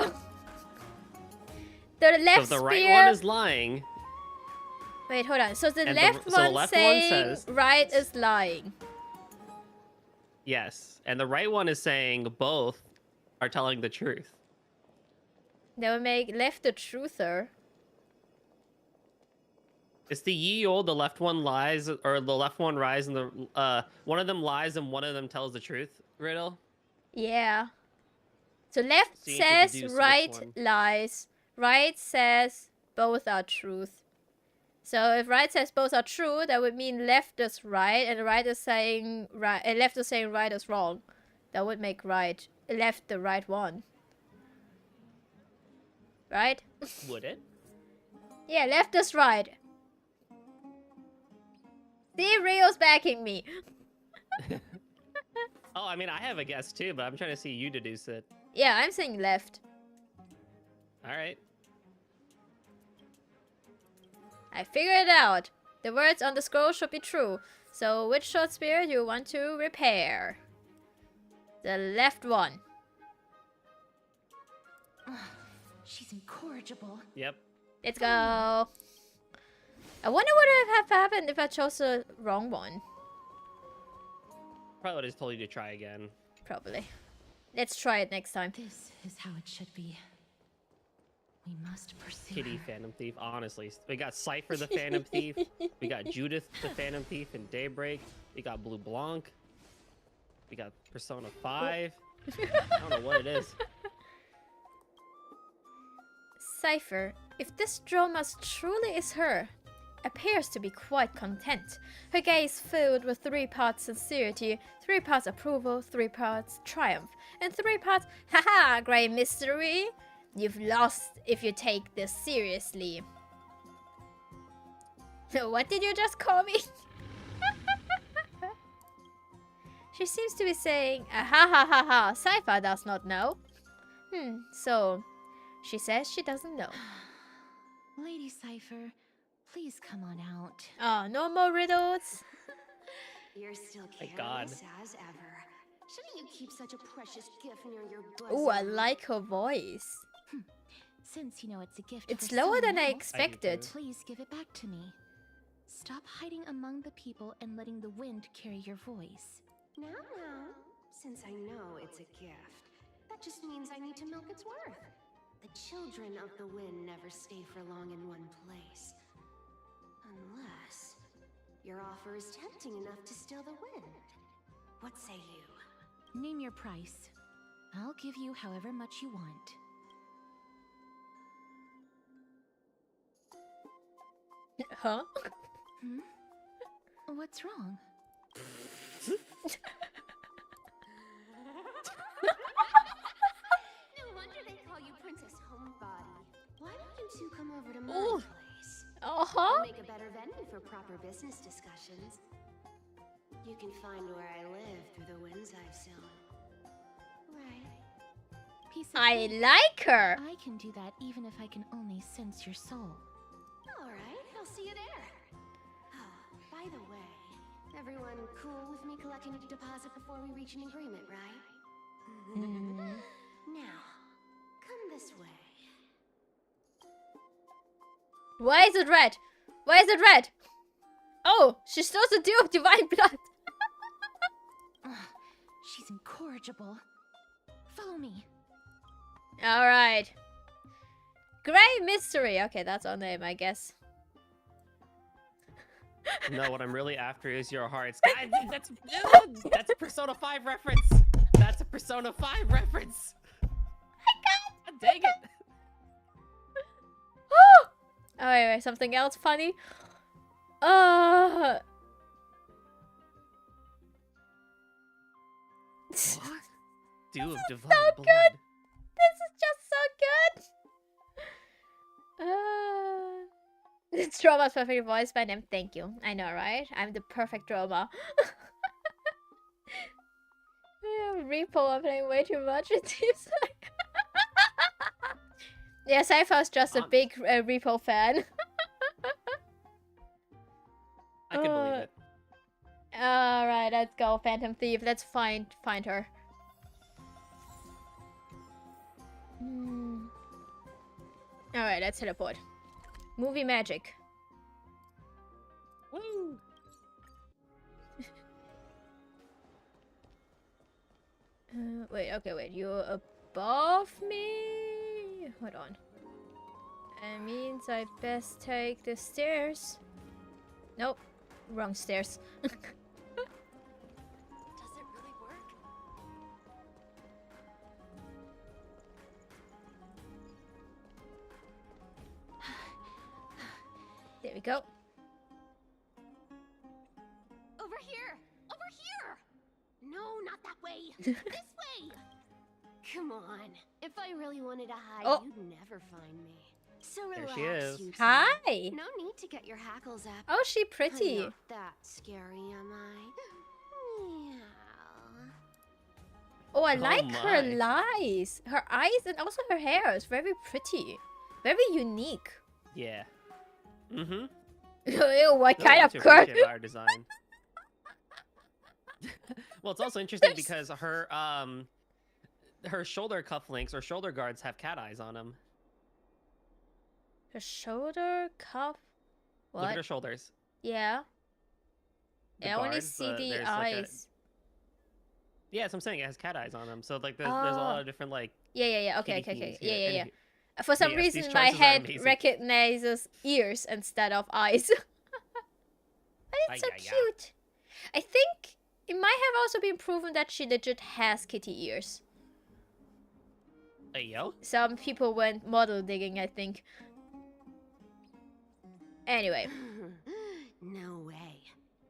The left So the spear. right one is lying. Wait, hold on. So the And left the one left one saying says- right is lying. Yes, and the right one is saying both are telling the truth. That would make left the truther. It's the ye old, the left one lies, or the left one lies, and the one of them lies and one of them tells the truth riddle. Yeah. So left So you need to says deduce which right one. lies. Right says both are truth. So if right says both are true, that would mean left is right, and right is saying right. Left is saying right is wrong. That would make left the right one. Right? Would it? Yeah, left is right. See, Rio's backing me. Oh, I mean, I have a guess too, but I'm trying to see you deduce it. Yeah, I'm saying left. All right. I figured it out. The words on the scroll should be true. So which short spear do you want to repair? The left one. She's incorrigible. Yep. Let's go. I wonder what would have happened if I chose the wrong one. Probably would have just told you to try again. Probably. Let's try it next time. This is how it should be. We must pursue Kitty her. Phantom Thief, honestly. We got Cypher the Phantom Thief. We got Judith the Phantom Thief in Daybreak. We got Blue Blanc. We got Persona 5. I don't know what it is. Cypher, if this Dromas truly is her, appears to be quite content. Her gaze filled with 3 parts sincerity, 3 parts approval, 3 parts triumph, and 3 parts, haha, grey mystery. You've lost if you take this seriously. What did you just call me? She seems to be saying, ha ha ha ha, Cypher does not know. So she says she doesn't know. Lady Cypher, please come on out. Oh, no more riddles. You're still Thank God. careless as ever. Shouldn't you keep such a precious gift near your bosom? Oh, I like her voice. Since you know it's a gift It's for lower than someone I else, expected. please give it back to me. Stop hiding among the people and letting the wind carry your voice. Now, since I know it's a gift, that just means I need to milk its worth. The children of the wind never stay for long in one place. Unless your offer is tempting enough to still the wind. What say you? Name your price. I'll give you however much you want. Huh? What's wrong? No wonder they call you Princess Homebody. Why don't you two come over to my Ooh. place? Uh-huh. I'll make a better venue for proper business discussions. You can find where I live through the winds I've sown. Right. Piece of I cake. like her. I can do that even if I can only sense your soul. Alright, I'll see you there. Oh, by the way, everyone cool with me collecting a deposit before we reach an agreement, right? Now, come this way. Why is it red? Why is it red? Oh, she stole the dew of divine blood. She's incorrigible. Follow me. Alright. Grey Mystery. Okay, that's our name, I guess. No, what I'm really after is your hearts. God, that's a Persona 5 reference. That's a Persona 5 reference. God dang it. Oh, wait, something else funny. Dew of divine so blood. good. This is just so good. It's Droma's perfect voice by name. Thank you. I know, right? I'm the perfect Droma. Repo, I'm playing way too much, it seems like. Yeah, Cypher's just a big Repo fan. I can believe it. Alright, let's go, Phantom Thief. Let's find her. Alright, let's teleport. Movie magic. Woo! Wait, you're above me? Hold on. That means I best take the stairs. Nope, wrong stairs. Does it really work? There we go. Over here! Over here! No, not that way! This way! Come on. If I really wanted to hide, Oh. you'd never find me. So There relax, she is. you two. Hi! No need to get your hackles up. Oh, she I'm pretty. not that scary, am I? Meow. Oh, I Oh like her my. eyes. Her eyes and also her hair is very pretty. Very unique. Yeah. Mm-hmm. Ew, what Really kind need of to curve? appreciate our design. Well, it's also interesting There's- because her shoulder cufflinks or shoulder guards have cat eyes on them. Her shoulder, cuff. Look at her What? shoulders. Yeah. The I only guards, see the there's like a- eyes. Yeah, that's what I'm saying. It has cat eyes on them. So like there's a lot of different like. Yeah. Okay. kitty themes Yeah. here. For some Yes, reason, these my choices are head amazing. recognizes ears instead of eyes. But it's so cute. I think it might have also been proven that she legit has kitty ears. Hey, yo. Some people went model digging, I think. Anyway. No way.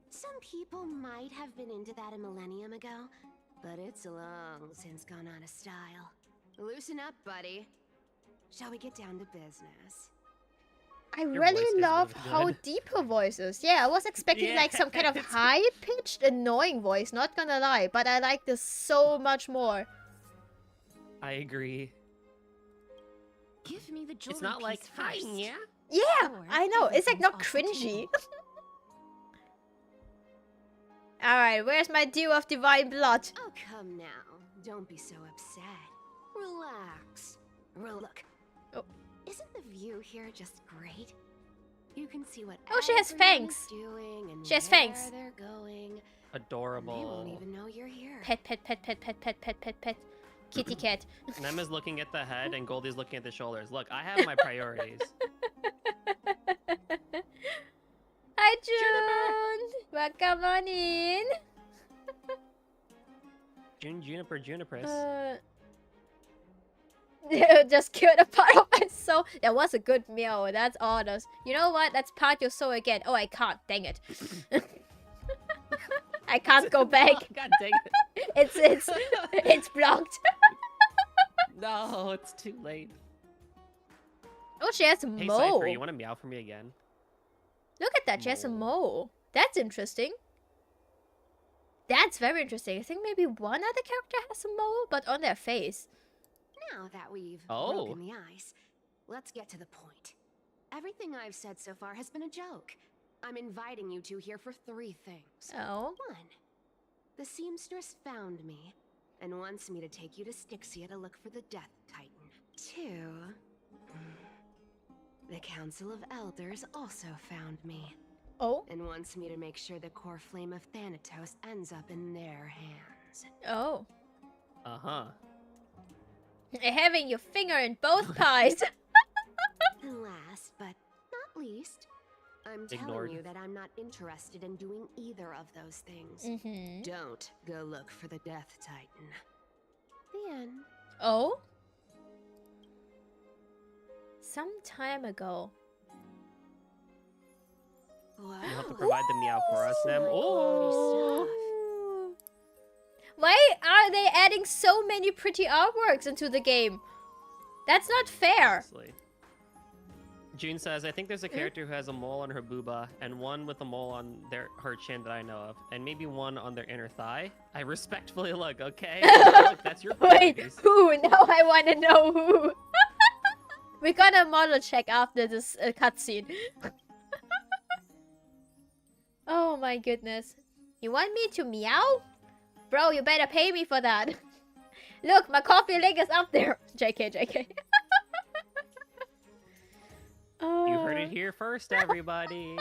Some people might have been into that a millennium ago, but it's long since gone out of style. Loosen up, buddy. Shall we get down to business? I Your voice really is love really how good. deep her voice is. Yeah, I was expecting like some kind of Yes. high-pitched, annoying voice, not gonna lie, but I like this so much more. I agree. Give me the jewelry It's not like, piece hi, first. yeah. Yeah, Or I know. It's like everything's not off the cringy. table. Alright, where's my dew of divine blood? Oh, come now. Don't be so upset. Relax. Look. Oh. Isn't the view here just great? You can see what Oh, she has everyone's fangs. doing and She has where fangs. they're going. They won't Adorable. even know you're here. Pet, pet, pet, pet, pet, pet, pet, pet, pet. Kitty cat. Nem's looking at the head and Goldie's looking at the shoulders. Look, I have my priorities. Hi, June! Welcome on in. Juniperus. Just killed a part of my soul. That was a good meal. That's honest. You know what? Let's part your soul again. Oh, I can't. Dang it. I can't go back. God dang it. It's blocked. No, it's too late. Oh, she has a Hey, mole. Cypher, you want to meow for me again? Look at that. She has a mole. That's interesting. That's very interesting. I think maybe one other character has a mole, but on their face. Now that we've Oh. broken the ice, let's get to the point. Everything I've said so far has been a joke. I'm inviting you two here for 3 things. Oh. 1. The seamstress found me and wants me to take you to Styxia to look for the Death Titan. 2. The Council of Elders also found me Oh. and wants me to make sure the core flame of Thanatos ends up in their hands. Oh. Uh-huh. Having your finger in both pies. And last but not least, I'm Ignored. telling you that I'm not interested in doing either of those things. Mm-hmm. Don't go look for the Death Titan. The end. Oh? Some time ago. Wow. You'll have to provide the meow for us, Nem. Oh. Ooh. Why are they adding so many pretty artworks into the game? That's not fair. Honestly. June says, I think there's a character who has a mole on her booba, and one with a mole on her chin that I know of, and maybe one on their inner thigh. I respectfully look, okay? Look, that's your Wait, priorities. who? Now I want to know who. We're gonna model check after this cutscene. Oh my goodness. You want me to meow? Bro, you better pay me for that. Look, my coffee link is up there. JK, JK. You heard it here first, everybody.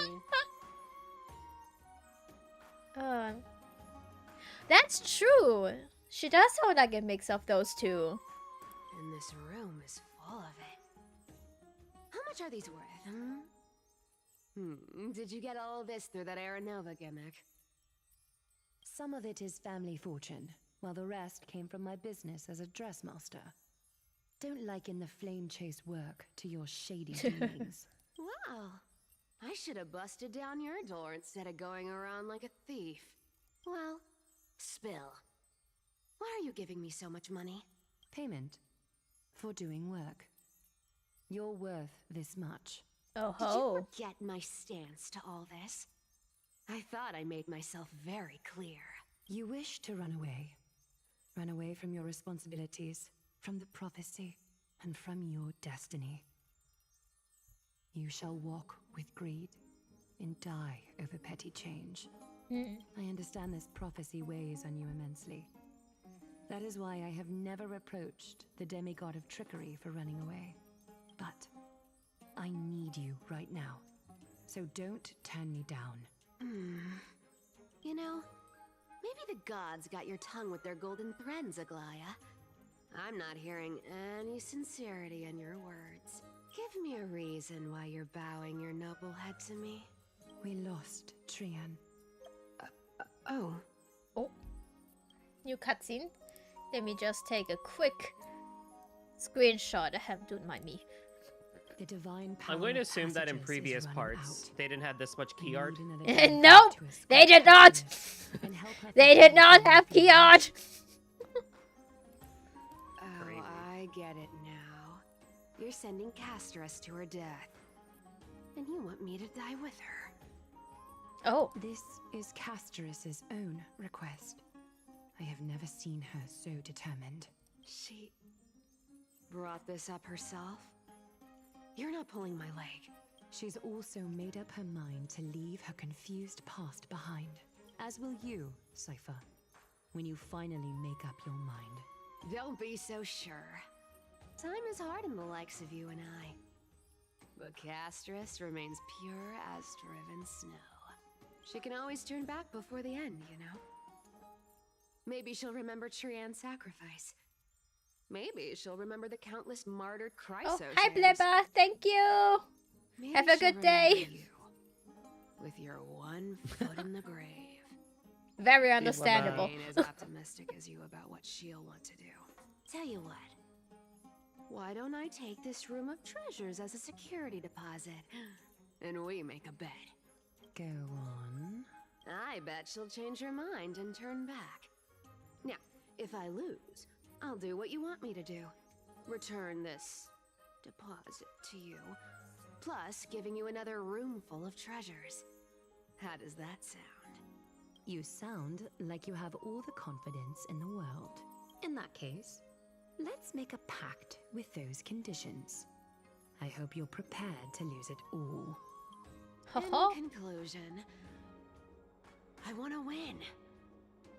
That's true. She does sound like a mix of those two. And this room is full of it. How much are these worth, Did you get all of this through that Aranova gimmick? Some of it is family fortune, while the rest came from my business as a dressmaster. Don't liken the flame chase work to your shady dealings. Wow. I should have busted down your door instead of going around like a thief. Well, spill. Why are you giving me so much money? Payment for doing work. You're worth this much. Oh Did ho. you forget my stance to all this? I thought I made myself very clear. You wish to run away. Run away from your responsibilities, from the prophecy, and from your destiny. You shall walk with greed and die over petty change. I understand this prophecy weighs on you immensely. That is why I have never reproached the demigod of trickery for running away. But I need you right now, so don't turn me down. You know, maybe the gods got your tongue with their golden threads, Aglaya. I'm not hearing any sincerity in your words. Give me a reason why you're bowing your noble head to me. We lost Trian. Oh. Oh. New cutscene. Let me just take a quick screenshot. Don't mind me. The divine power I'm going to assume that in passages previous is running parts, out. they didn't have this much We key art. need another day Nope! to escape They did not! and help her They did prepare not for have the key art! Oh, Crazy. I get it now. You're sending Castress to her death. And you want me to die with her. Oh. This is Castrus's own request. I have never seen her so determined. She brought this up herself? You're not pulling my leg. She's also made up her mind to leave her confused past behind. As will you, Cypher, when you finally make up your mind. Don't be so sure. Time is hard in the likes of you and I. But Castress remains pure as driven snow. She can always turn back before the end, you know? Maybe she'll remember Trian's sacrifice. Maybe she'll remember the countless martyred Chrysos. Oh, hi Blibba, thank you! Maybe Have a she'll good day. remember you, with your one foot in the grave. Very understandable. I ain't as optimistic as you about what she'll want to do. Tell you what. Why don't I take this room of treasures as a security deposit? And we make a bet. Go on. I bet she'll change her mind and turn back. Now, if I lose, I'll do what you want me to do. Return this deposit to you, plus giving you another room full of treasures. How does that sound? You sound like you have all the confidence in the world. In that case, let's make a pact with those conditions. I hope you're prepared to lose it all. In conclusion, I want to win.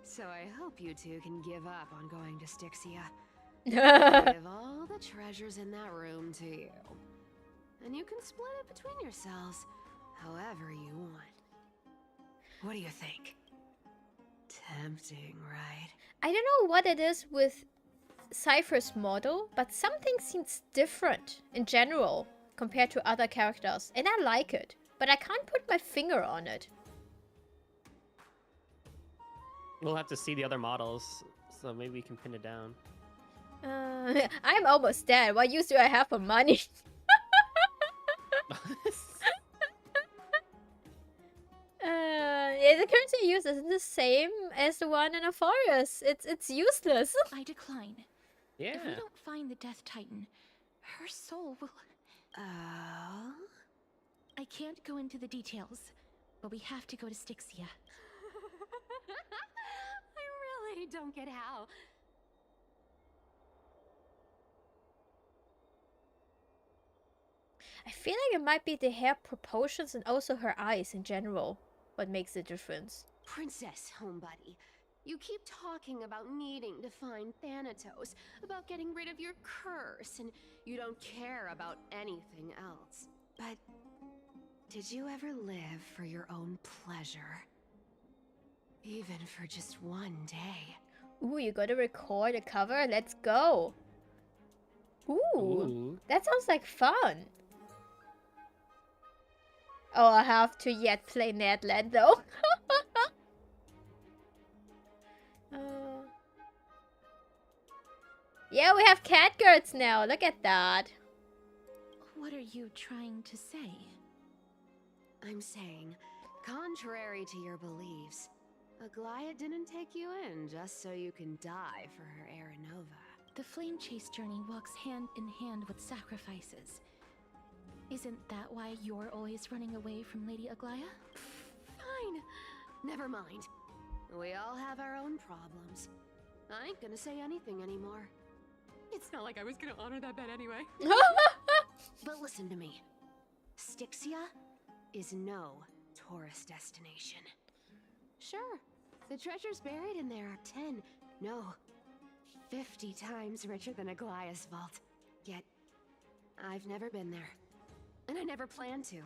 So I hope you two can give up on going to Styxia. Give all the treasures in that room to you. And you can split it between yourselves however you want. What do you think? Tempting, right? I don't know what it is with Cypher's model, but something seems different in general compared to other characters, and I like it, but I can't put my finger on it. We'll have to see the other models, so maybe we can pin it down. I'm almost dead. What use do I have for money? Yeah, the currency I use isn't the same as the one in a forest. It's useless. I decline. Yeah. If we don't find the Death Titan, her soul will... Oh? I can't go into the details, but we have to go to Styxia. I really don't get how. I feel like it might be the hair proportions and also her eyes in general what makes the difference. Princess, homebuddy, you keep talking about needing to find Thanatos, about getting rid of your curse, and you don't care about anything else. But did you ever live for your own pleasure? Even for just one day? Ooh, you gotta record a cover? Let's go! Ooh. That sounds like fun! Oh, I have to yet play Nedland though. Yeah, we have catgirls now. Look at that. What are you trying to say? I'm saying, contrary to your beliefs, Aglaia didn't take you in just so you can die for her Aranova. The flame chase journey walks hand in hand with sacrifices. Isn't that why you're always running away from Lady Aglaia? Fine. Never mind. We all have our own problems. I ain't gonna say anything anymore. It's not like I was gonna honor that bet anyway. But listen to me. Styxia is no tourist destination. Sure, the treasures buried in there are 10, no, 50 times richer than Aglaia's vault. Yet, I've never been there. And I never plan to.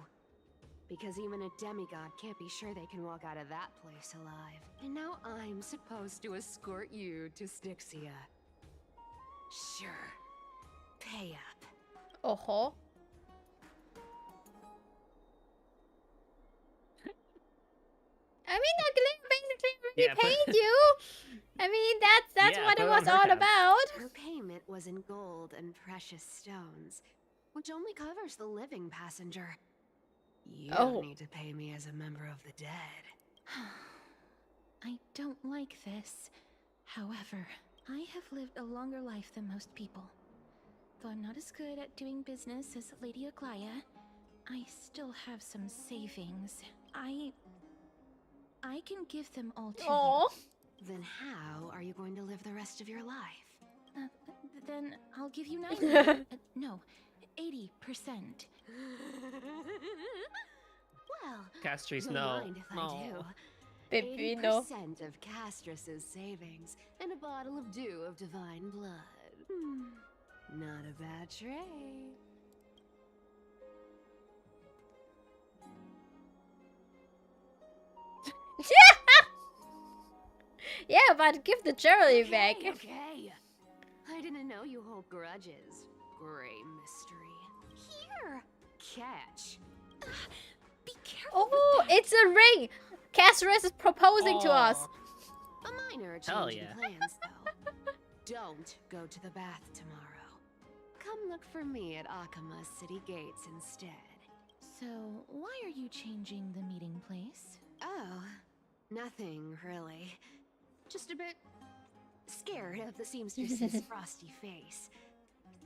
Because even a demigod can't be sure they can walk out of that place alive. And now I'm supposed to escort you to Styxia. Sure. Pay up. Oh-ho. I mean, basically repaid you. I mean, that's what it was all about. Her payment was in gold and precious stones, which only covers the living passenger. You don't need to pay me as a member of the dead. I don't like this. However, I have lived a longer life than most people. Though I'm not as good at doing business as Lady Aglaya, I still have some savings. I can give them all to you. Then how are you going to live the rest of your life? Then I'll give you 90. No, 80%. Well, Castries, don't no. mind if I do. Baby, no. 80% of Castrus's savings and a bottle of dew of divine blood. Not a bad trade. Yeah, but give the jewelry back. Okay. I didn't know you hold grudges. Gray mystery. Here, catch. Be careful. Oh, it's a ring. Castrus is proposing to us. A minor change in plans, though. Don't go to the bath tomorrow. Come look for me at Akama's city gates instead. So, why are you changing the meeting place? Oh, nothing really. Just a bit scared of the seamstress's frosty face.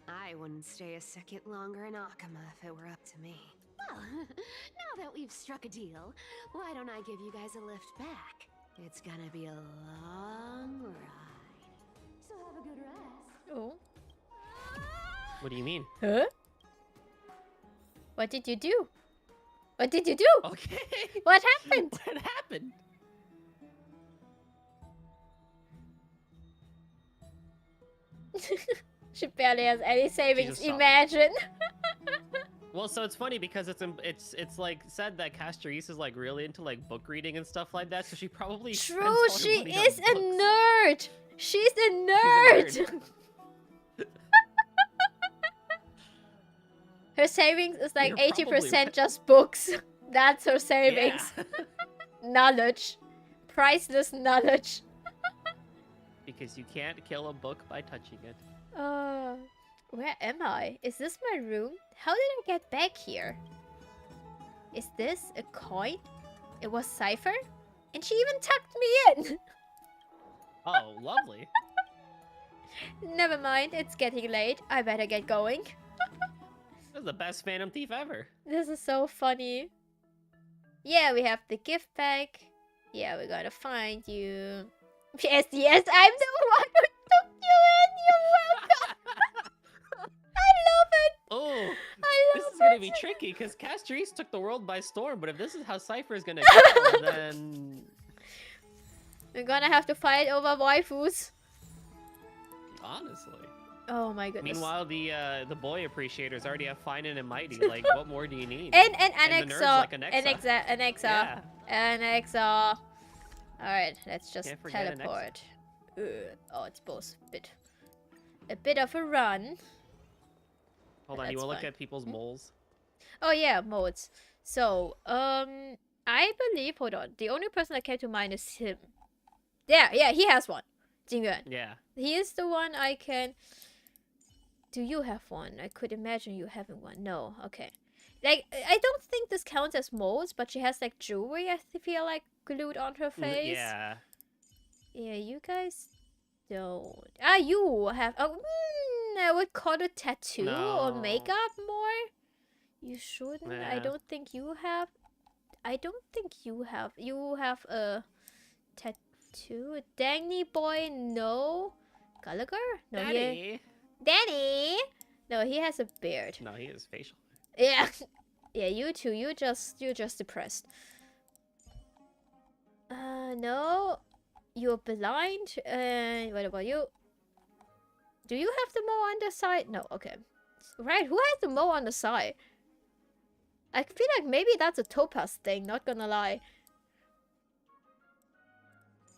I wouldn't stay a second longer in Akama if it were up to me. Well, now that we've struck a deal, why don't I give you guys a lift back? It's gonna be a long ride. So have a good rest. Oh. What do you mean? Huh? What did you do? What did you do? Okay. What happened? What happened? She barely has any savings. Jesus, Imagine. Well, so it's funny because it's like said that Castries is like really into like book reading and stuff like that, so she probably True, spends all her she money on is a books. nerd. She's a nerd. Her savings is like You're probably 80% right. just books. That's her savings. Yeah. Knowledge. Priceless knowledge. Because you can't kill a book by touching it. Where am I? Is this my room? How did I get back here? Is this a coin? It was Cypher? And she even tucked me in! Oh, lovely. Never mind, it's getting late. I better get going. This is the best Phantom Thief ever. This is so funny. Yeah, we have the gift bag. Yeah, we're gonna find you. Yes, yes, I'm the one who took you in. You're welcome. I love it. Oh, I this love is gonna it. be tricky because Castries took the world by storm. But if this is how Cypher is gonna go, then We're gonna have to fight over waifus. honestly. Oh my goodness. Meanwhile, the boy appreciators already have Fine and Mighty. Like, what more do you need? And the nerds Annexa. like Annexa. Annexa. Yeah. Annexa. Alright, let's just Can't forget teleport. Oh, it's both a bit of a run. Hold on, you That's want to look fine. at people's moles? Oh yeah, modes. So, I believe, hold on, the only person that came to mind is him. Yeah, he has one. Jingyuan. Yeah. He is the one I can... Do you have one? I could imagine you having one. No, okay. Like, I don't think this counts as modes, but she has like jewelry, I feel like, glued on her face. Yeah. Yeah, you guys don't. Ah, you have... Oh, I would call it tattoo or No. makeup more. You shouldn't. I Yeah. don't think you have... I don't think you have... You have a tattoo? Danny boy, no. Gallagher? No, Daddy. Danny! No, he has a beard. No, he is facial. Yeah. Yeah, you two, you're just depressed. No. You're blind. What about you? Do you have the mole on the side? No, okay. Right, who has the mole on the side? I feel like maybe that's a Topaz thing, not gonna lie.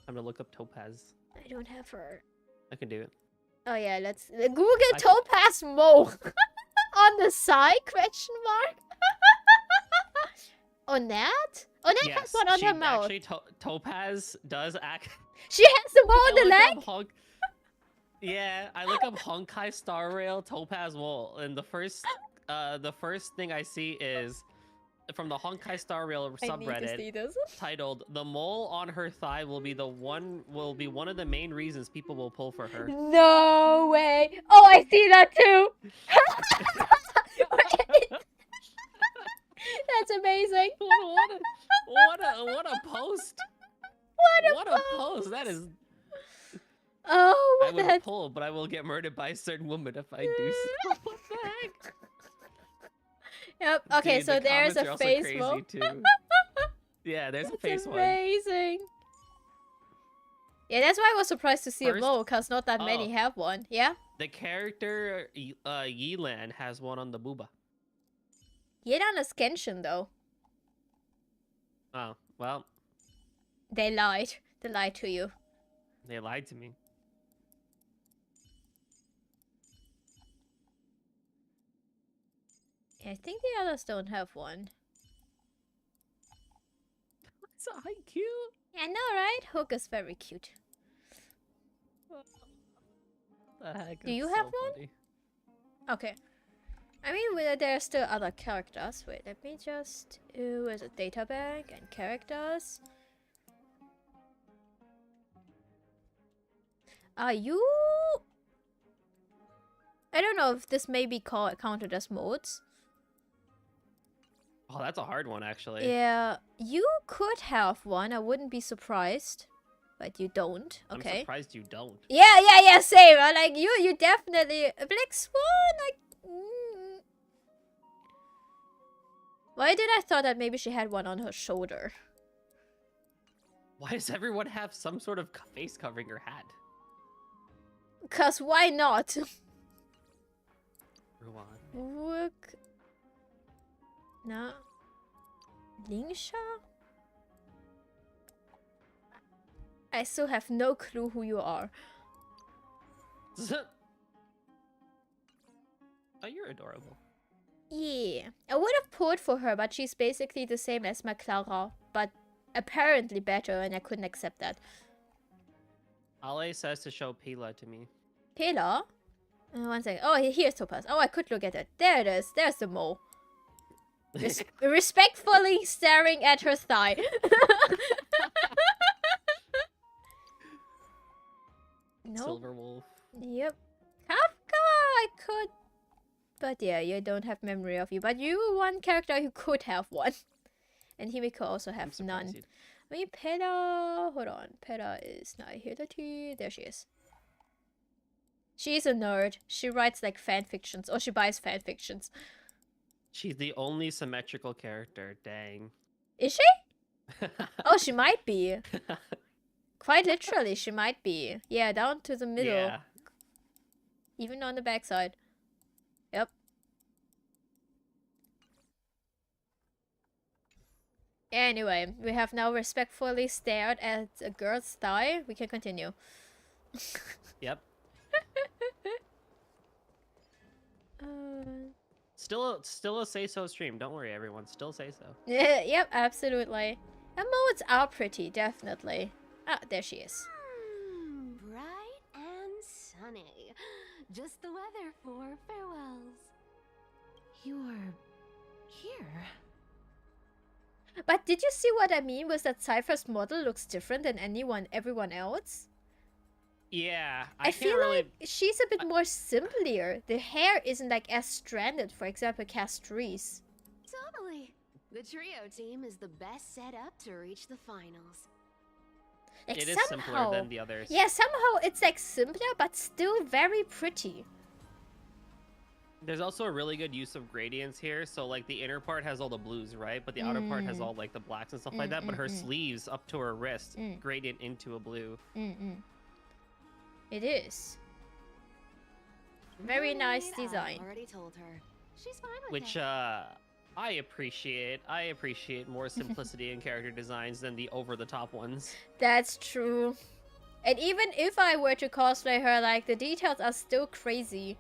I'm gonna look up Topaz. I don't have her. I can do it. Oh yeah, let's Google Topaz Mo on the side? Question mark. Onette? Onette has one on her mouth. Actually, Topaz does act. She has the mole on the leg. Yeah, I look up Honkai Star Rail Topaz Mole, and the first thing I see is from the Honkai Star Rail subreddit titled "The mole on her thigh will be one of the main reasons people will pull for her." No way! Oh, I see that too. That's amazing. What a post! What a post! That is. Oh, what I would pull, but I will get murdered by a certain woman if I do so. What the heck? Yep. Okay, Dude, so the there's comments are a also face crazy one. too. Yeah, there's a face one. Amazing. Yeah, that's why I was surprised to see a First- mole, because not that many have one. Yeah? The character Yelan has one on the booba. Yelan is Genshin, though. Oh, well, They lied. They lied to you. they lied to me. Yeah, I think the others don't have one. So cute. Yeah, I know, right? Hook is very cute. The heck, Do you that's have so one? funny. Okay. I mean, there's still other characters. Wait, let me just... where's a data bank and characters? Are you... I don't know if this may be counted as modes. Oh, that's a hard one, actually. Yeah, you could have one. I wouldn't be surprised. But you don't. Okay. I'm surprised you don't. Yeah, same. Like, you definitely... Black Swan, like... Why did I thought that maybe she had one on her shoulder? Why does everyone have some sort of face covering her hat? Cause why not? Ruan. Rook... No. Lingsha? I still have no clue who you are. Oh, you're adorable. Yeah. I would have pulled for her, but she's basically the same as my Clara. But apparently better, and I couldn't accept that. Ale says to show Pila to me. Pela? One second. Oh, here's Topaz. Oh, I could look at it. There it is. There's the mole. Respectfully staring at her thigh. No. Silver Wolf. Yep. Kafka, I could. But yeah, you don't have memory of you. But you were one character who could have one. And Himiko also have none. I mean, Pela... Hold on. Pela is not here. There she is. She's a nerd. She writes like fanfictions. Or she buys fanfictions. She's the only symmetrical character. Dang. Is she? Oh, she might be. Quite literally, she might be. Yeah, down to the middle. Yeah. Even on the backside. Yep. Anyway, we have now respectfully stared at a girl's thigh. We can continue. Yep. Still a say so stream. Don't worry, everyone. Still say so. Yeah, yep, absolutely. And modes are pretty, definitely. Ah, there she is. Bright and sunny. Just the weather for farewells. You're here. But did you see what I mean with that Cypher's model looks different than everyone else? Yeah, I feel like she's a bit more simpler. The hair isn't like as stranded, for example, Castries. Totally. The trio team is the best set up to reach the finals. Like it is somehow, simpler than the others. Yeah, somehow it's like simpler, but still very pretty. There's also a really good use of gradients here. So like the inner part has all the blues, right? But the outer part has all like the blacks and stuff like that. But her sleeves up to her wrist gradient into a blue. It is. Very nice design. I already told her. She's fine with Which it. I appreciate. I appreciate more simplicity in character designs than the over-the-top ones. That's true. And even if I were to cosplay her, like, the details are still crazy.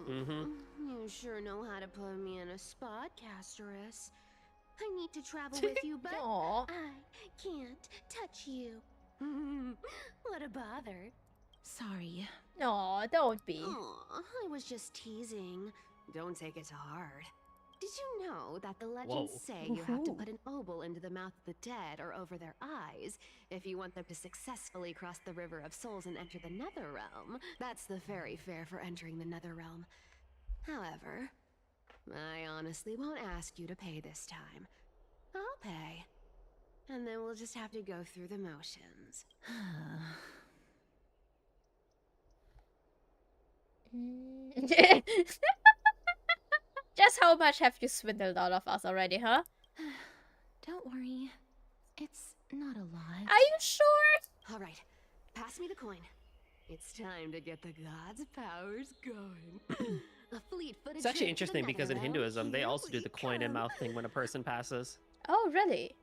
You sure know how to put me in a spot, Casterus. I need to travel with you, but Aww. I can't touch you. What a bother. Sorry. Aw, don't be. Aw, I was just teasing. Don't take it to heart. Did you know that the legends say you have to put an obol into the mouth of the dead or over their eyes if you want them to successfully cross the River of Souls and enter the Nether Realm? That's the fairy fare for entering the Nether Realm. However, I honestly won't ask you to pay this time. I'll pay. And then we'll just have to go through the motions. Just how much have you swindled out of us already, huh? Don't worry. It's not a lot. Are you sure? All right, pass me the coin. It's time to get the gods' powers going. A fleet-footed It's actually trip to the interesting because in Netherrealm. Hinduism, they Here also do we the coin and mouth thing when a person passes. Oh, really?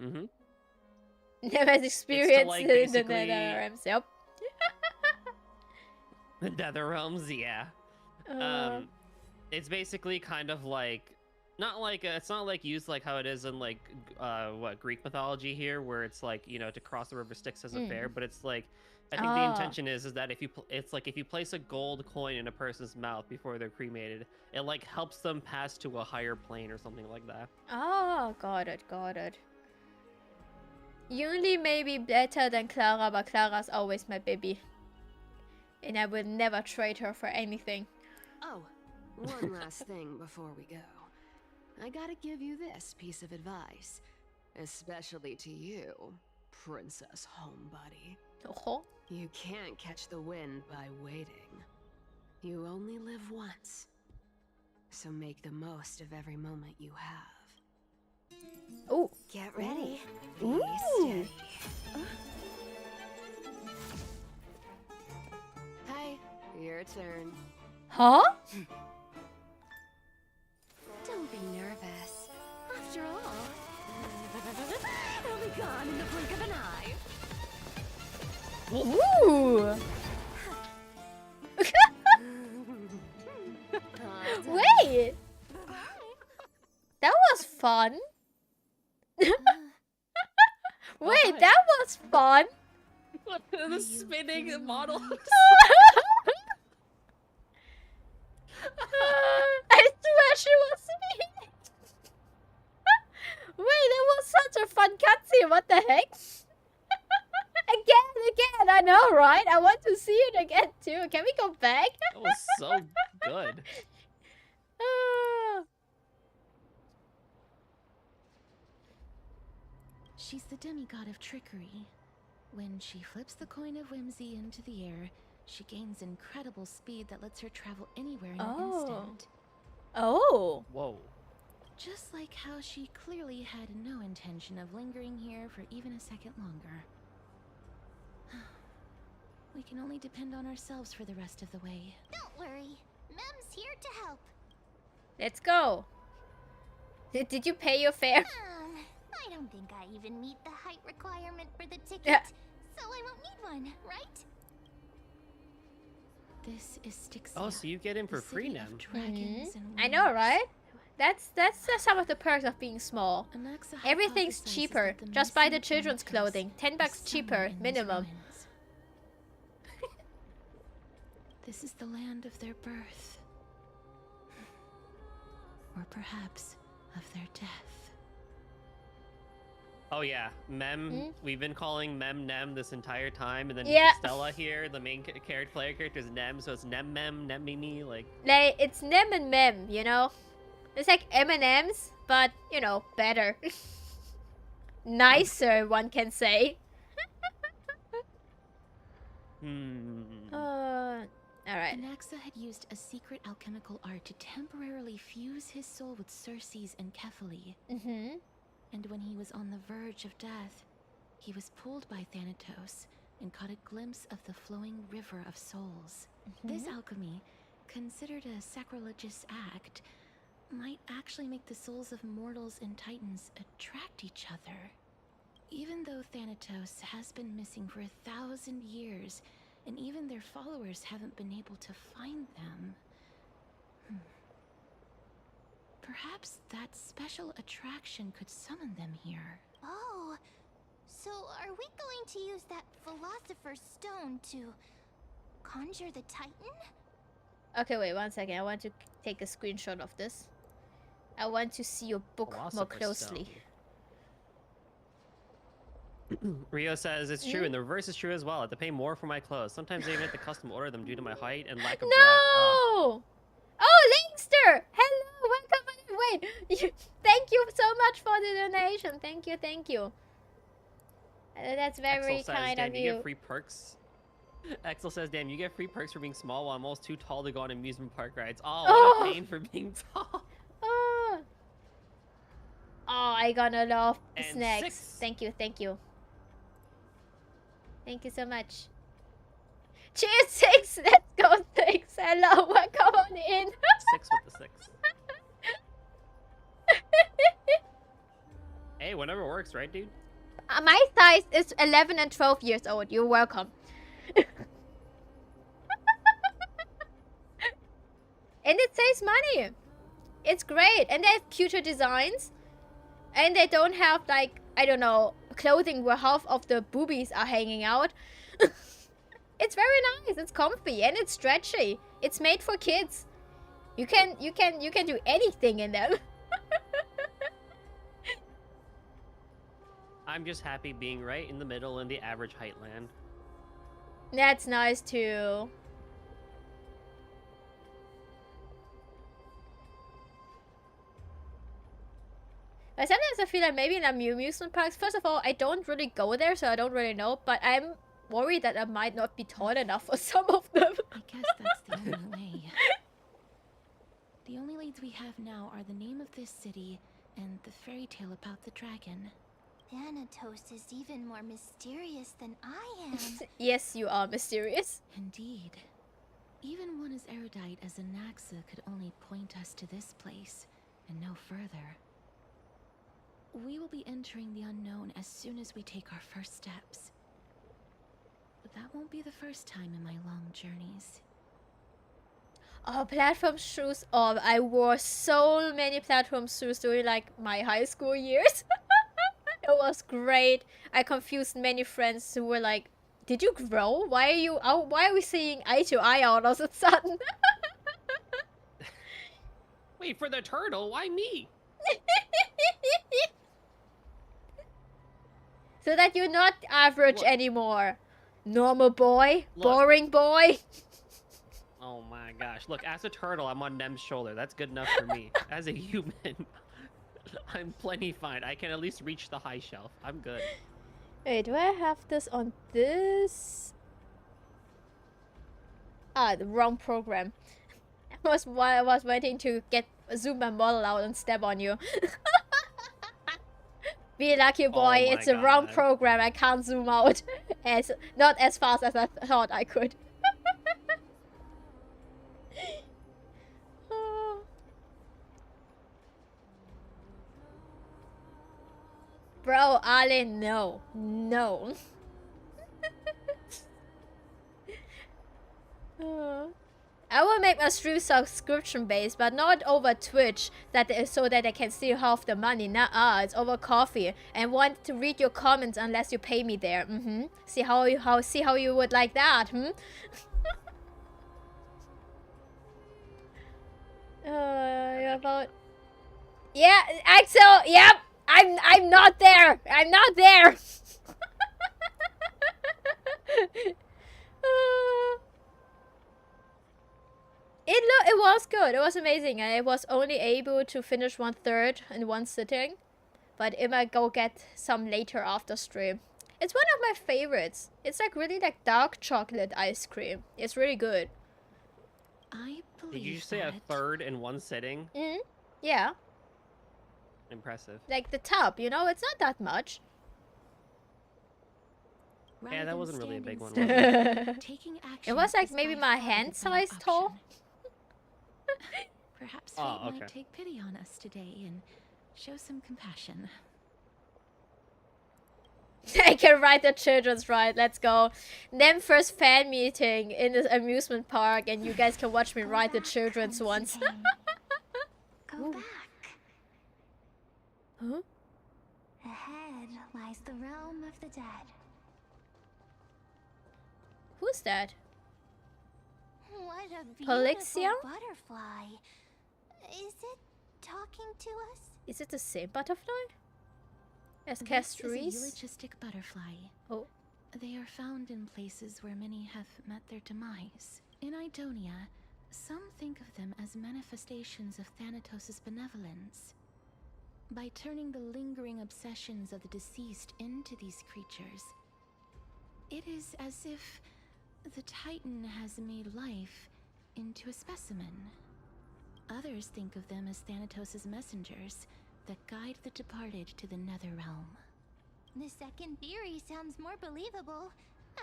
Mm-hmm. Never experienced like, it in the basically- Netherlands. Yep. The Nether Realms, yeah. It's basically kind of like, not like it's not like used like how it is in like Greek mythology here, where it's like, you know, to cross the river Styx as a fair, but it's like, I think the intention is that if you it's like if you place a gold coin in a person's mouth before they're cremated, it like helps them pass to a higher plane or something like that. Oh, got it, got it. Yuli may be better than Clara, but Clara's always my baby. And I will never trade her for anything. Oh, one last thing before we go. I gotta give you this piece of advice. Especially to you, Princess Homebody. Oh. You can't catch the wind by waiting. You only live once. So make the most of every moment you have. Oh. Get ready. Ooh. Be steady. Hi, your turn. Huh? Don't be nervous. After all, it'll be gone in the blink of an eye. Ooh. Wait. That was fun. Wait, that was fun. The spinning model. I swear she was spinning. Wait, that was such a fun cutscene. What the heck? Again, I know, right? I want to see it again too. Can we go back? That was so good. She's the demigod of trickery. When she flips the coin of whimsy into the air, she gains incredible speed that lets her travel anywhere in an instant. Oh. Whoa. Just like how she clearly had no intention of lingering here for even a second longer. We can only depend on ourselves for the rest of the way. Don't worry. Mem's here to help. Let's go. Did you pay your fare? I don't think I even meet the height requirement for the ticket. Yeah. So I won't need one, right? This is Styxia. Oh, so you get in for the free city now. of dragons and I know, wonders. right? That's some of the perks of being small. Anaxa Everything's hypothesizes cheaper. that the Just buy the missing children's Petals clothing. is $10 somewhere cheaper, in these minimum. ruins. This is the land of their birth. Or perhaps of their death. Oh yeah, Mem. We've been calling Mem Nem this entire time, and then Yeah. Stella here, the main player character is Nem, so it's Nem Mem, Nem Mimi, like. Like, it's Nem and Mem, you know? It's like M&M's, but, you know, better. Nicer, one can say. Alright. Anaxa had used a secret alchemical art to temporarily fuse his soul with Circe's and Kephae. And when he was on the verge of death, he was pulled by Thanatos and caught a glimpse of the flowing river of souls. This alchemy, considered a sacrilegious act, might actually make the souls of mortals and titans attract each other. Even though Thanatos has been missing for 1,000 years, and even their followers haven't been able to find them. Perhaps that special attraction could summon them here. Oh, so are we going to use that Philosopher's Stone to conjure the Titan? Okay, wait 1 second. I want to take a screenshot of this. I want to see your book more closely. Rio says it's true, and the reverse is true as well. I have to pay more for my clothes. Sometimes I even have to custom order them due to my height and lack of breath. No! Oh, Linkster! Hello, welcome. Wait, thank you so much for the donation. Thank you, thank you. That's very Axel says, kind damn, of you you. get free perks. Axel says, damn, you get free perks for being small while I'm almost too tall to go on amusement park rides. Oh, what a pain for being tall. Oh, I gonna love And snacks. 6. Thank you, thank you. Thank you so much. Cheers, 6! Let's go, 6! Hello, welcome on in! 6 with the 6. Hey, whatever works, right, dude? My size is 11 and 12 years old. You're welcome. And it saves money. It's great. And they have cuter designs. And they don't have, like, I don't know, clothing where half of the boobies are hanging out. It's very nice. It's comfy and it's stretchy. It's made for kids. You can do anything in them. I'm just happy being right in the middle in the average height land. That's nice too. But sometimes I feel like maybe in amusement parks, first of all, I don't really go there, so I don't really know, but I'm worried that I might not be tall enough for some of them. I guess that's the only way. The only leads we have now are the name of this city and the fairy tale about the dragon. Thanatos is even more mysterious than I am. Yes, you are mysterious. Indeed. Even one as erudite as Anaxa could only point us to this place, and no further. We will be entering the unknown as soon as we take our first steps. But that won't be the first time in my long journeys. Oh, platform shoes. Oh, I wore so many platform shoes during like my high school years. It was great. I confused many friends who were like, "Did you grow? Why are we seeing eye to eye all of a sudden?" Wait, for the turtle? Why me? So that you're not average anymore. Normal boy, boring boy. Oh my gosh. Look, as a turtle, I'm on Nem's shoulder. That's good enough for me. As a human, I'm plenty fine. I can at least reach the high shelf. I'm good. Wait, do I have this on this? Ah, the wrong program. I was waiting to zoom my model out and step on you. Be lucky, boy. It's the wrong program. I can't zoom out not as fast as I thought I could. Bro, Ali, no. No. I will make my stream subscription based, but not over Twitch, so that I can steal half the money. Nuh-uh, it's over coffee. And want to read your comments unless you pay me there. See how you would like that, about... Yeah, Axel, yep! I'm not there! I'm not there! It was good. It was amazing, and I was only able to finish 1/3 in one sitting. But I might go get some later after stream. It's one of my favorites. It's like really like dark chocolate ice cream. It's really good. I believe. Did you say a third in one sitting? Yeah. Impressive. Like the tub, you know, it's not that much. Yeah, that wasn't really a big one. Taking action It was like maybe my hand size tall. Perhaps fate might take pity on us today and show some compassion. I can write the children's right. Let's go. Then first fan meeting in the amusement park, and you guys can watch me write the children's ones. Go back. Huh? Ahead lies the realm of the dead. Who's that? What a beautiful Polixia? butterfly. Is it talking to us? Is it the same butterfly as This Castries? is a eulogistic butterfly. Oh. They are found in places where many have met their demise. In Idonia, some think of them as manifestations of Thanatos' benevolence. By turning the lingering obsessions of the deceased into these creatures, it is as if the Titan has made life into a specimen. Others think of them as Thanatos' messengers that guide the departed to the nether realm. The second theory sounds more believable.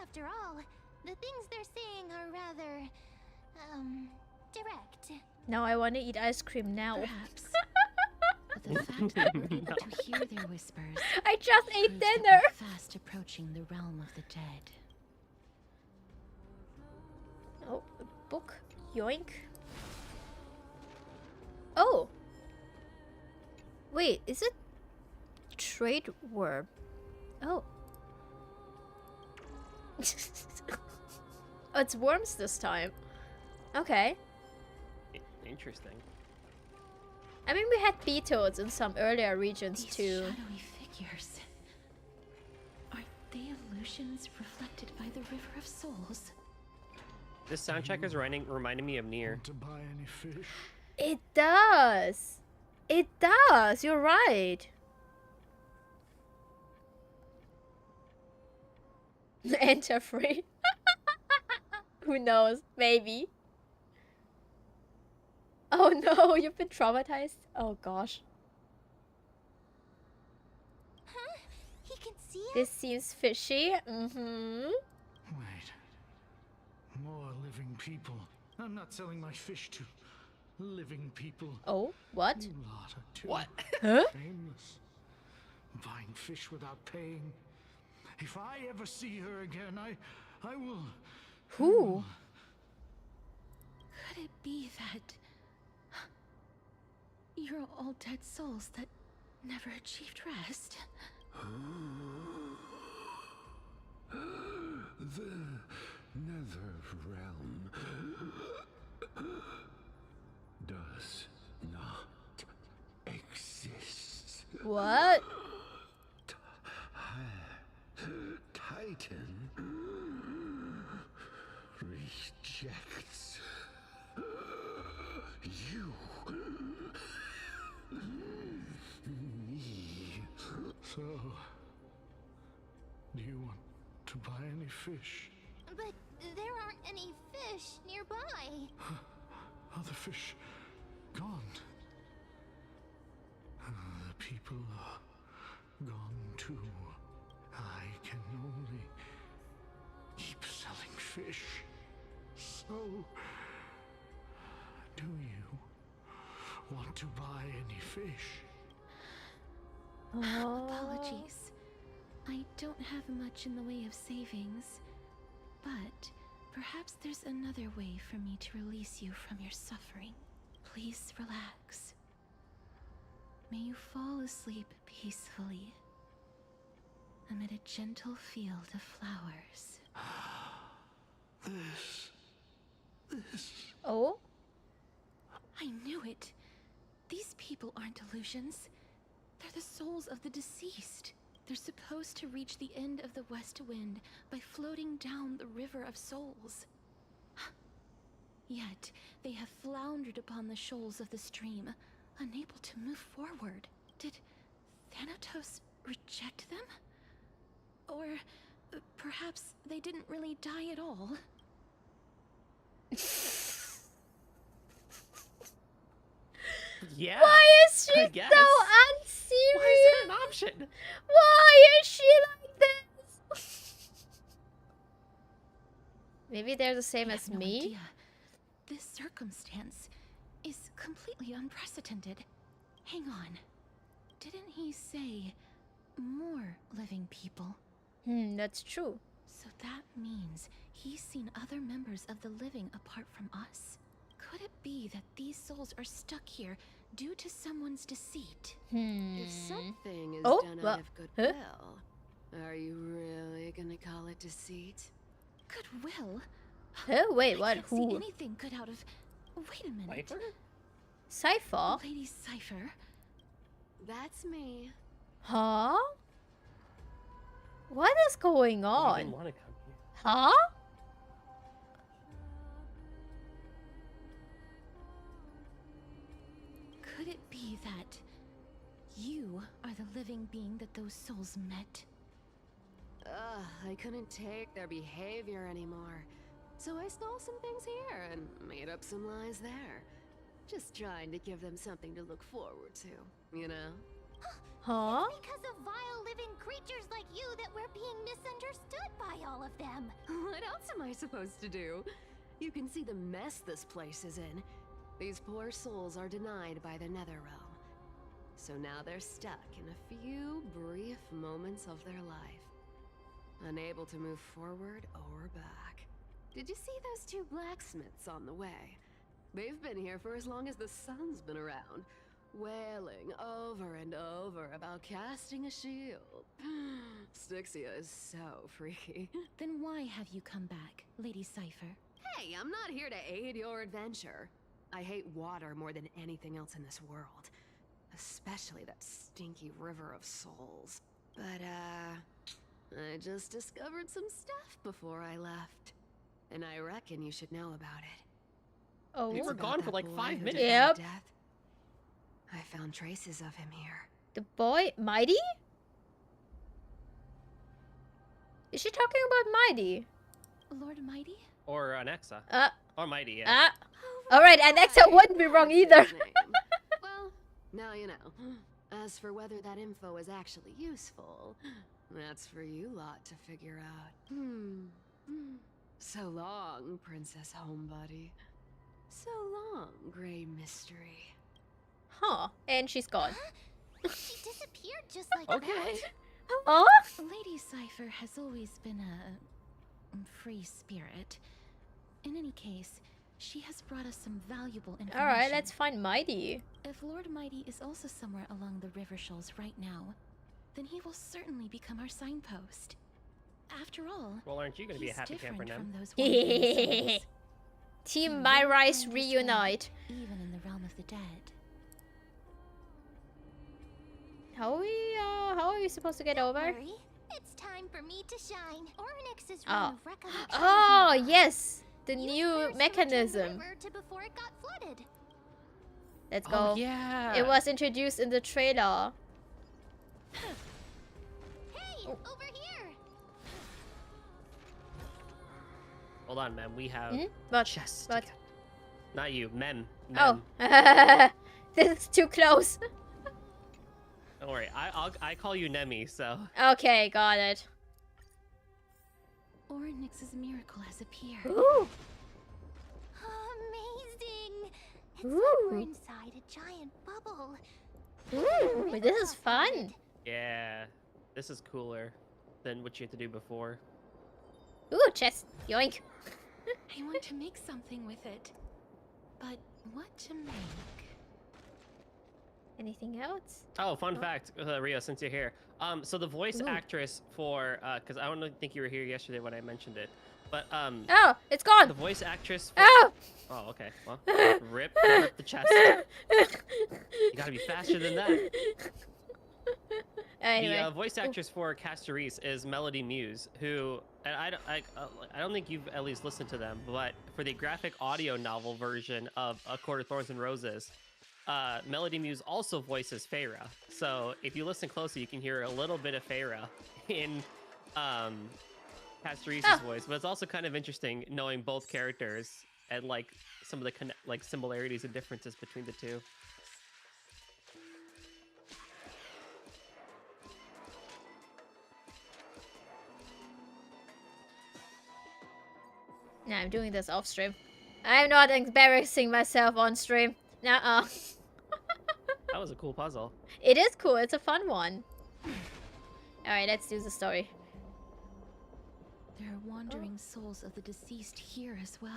After all, the things they're saying are rather, direct. Now I want to eat ice cream now. Perhaps. But the fact that we're able to hear their whispers I just ate proves that dinner. we're fast approaching the realm of the dead. Oh, a book. Yoink. Oh. Wait, is it trade worm? Oh. Oh, it's worms this time. Okay. Interesting. I mean, we had beetles in some earlier regions These too. shadowy figures. Are they illusions reflected by the River of Souls? This soundtrack is reminding me of Nier. Want to buy any fish? It does. It does. You're right. Enter free. Who knows? Maybe. Oh no, you've been traumatized? Oh gosh. Huh? He can see us? This seems fishy. Mm-hmm. Wait. More living people. I'm not selling my fish to living people. Oh, what? You lot are too What? Huh? shameless. Buying fish without paying. If I ever see her again, I will. Who? Could it be that you're all dead souls that never achieved rest? The nether realm does not exist. What? Titan rejects you. Me. So, do you want to buy any fish? But there aren't any fish nearby. Other fish gone. The people are gone too. I can only keep selling fish. So, do you want to buy any fish? Oh. Apologies. I don't have much in the way of savings, but perhaps there's another way for me to release you from your suffering. Please relax. May you fall asleep peacefully amid a gentle field of flowers. This. Oh? I knew it. These people aren't illusions. They're the souls of the deceased. They're supposed to reach the end of the West Wind by floating down the River of Souls. Yet, they have floundered upon the shoals of the stream, unable to move forward. Did Thanatos reject them? Or perhaps they didn't really die at all? Yeah. Why is she I so guess. unserious? Why is it an option? Why is she like this? Maybe they're the same I as have no me? idea. This circumstance is completely unprecedented. Hang on. Didn't he say more living people? That's true. So that means he's seen other members of the living apart from us? Could it be that these souls are stuck here due to someone's deceit? If something is done out of goodwill, are you really gonna call it deceit? Goodwill? Wait, what? I can't see Who? anything good out of... Wait a minute. Cypher? Lady Cypher? That's me. Huh? What is going on? didn't want to come here. Huh? Could it be that you are the living being that those souls met? Ugh, I couldn't take their behavior anymore. So I stole some things here and made up some lies there. Just trying to give them something to look forward to, you know? Huh? It's because of vile living creatures like you that we're being misunderstood by all of them. What else am I supposed to do? You can see the mess this place is in. These poor souls are denied by the Netherrealm. So now they're stuck in a few brief moments of their life. Unable to move forward or back. Did you see those two blacksmiths on the way? They've been here for as long as the sun's been around, wailing over and over about casting a shield. Styxia is so freaky. Then why have you come back, Lady Cypher? Hey, I'm not here to aid your adventure. I hate water more than anything else in this world. Especially that stinky river of souls. But, I just discovered some stuff before I left. And I reckon you should know about it. Oh, We were gone for like 5 minutes. Yep. Death. I found traces of him here. The boy, Mighty? Is she talking about Mighty? Lord Mighty? Or Anexa. Or Mighty, yeah. Alright, Anexa wouldn't be wrong either. Well, now you know. As for whether that info is actually useful, that's for you lot to figure out. So long, Princess Homebody. So long, Grey Mystery. Huh. And she's gone. She disappeared just like Okay. that. Oh? Lady Cypher has always been a free spirit. In any case, she has brought us some valuable information. Alright, let's find Mighty. If Lord Mighty is also somewhere along the river shoals right now, then he will certainly become our signpost. After all, Well, aren't you going to be a he's happy camper different now? from those wandering souls. Team My Rise reunite. Even in the realm of the dead. How are we supposed to get over? Worry. It's time for me to shine. Ornix's Oh. Room of Recollection. Oh, yes. The Use new curse to mechanism. return the river to before it got flooded. Let's Oh, go. yeah. It was introduced in the trailer. Hey, over here. Hold on, man. We have What? chests. What? Not you, men. Oh. This is too close. Don't worry. I call you Nemi, so. Okay, got it. Ornix's miracle has appeared. Ooh. Amazing. It's like we're Ooh. inside a giant bubble. Ooh, this is fun. Yeah. This is cooler than what you had to do before. Ooh, chest. Yoink. I want to make something with it. But what to make? Anything else? Oh, fun fact, Rio, since you're here. So the voice actress for, because I don't think you were here yesterday when I mentioned it, but Oh, it's gone. the voice actress. For, Oh. Oh, okay. Well, rip the chest. You gotta be faster than that. Anyway. The voice actress for Castorise is Melody Muse, who, and I don't think you've at least listened to them, but for the graphic audio novel version of A Court of Thorns and Roses, Melody Muse also voices Feyre. So if you listen closely, you can hear a little bit of Feyre in Castorise's voice. But it's also kind of interesting knowing both characters and like some of the similarities and differences between the two. Nah, I'm doing this off stream. I'm not embarrassing myself on stream. Nuh-uh. That was a cool puzzle. It is cool. It's a fun one. Alright, let's do the story. There are wandering souls of the deceased here as well.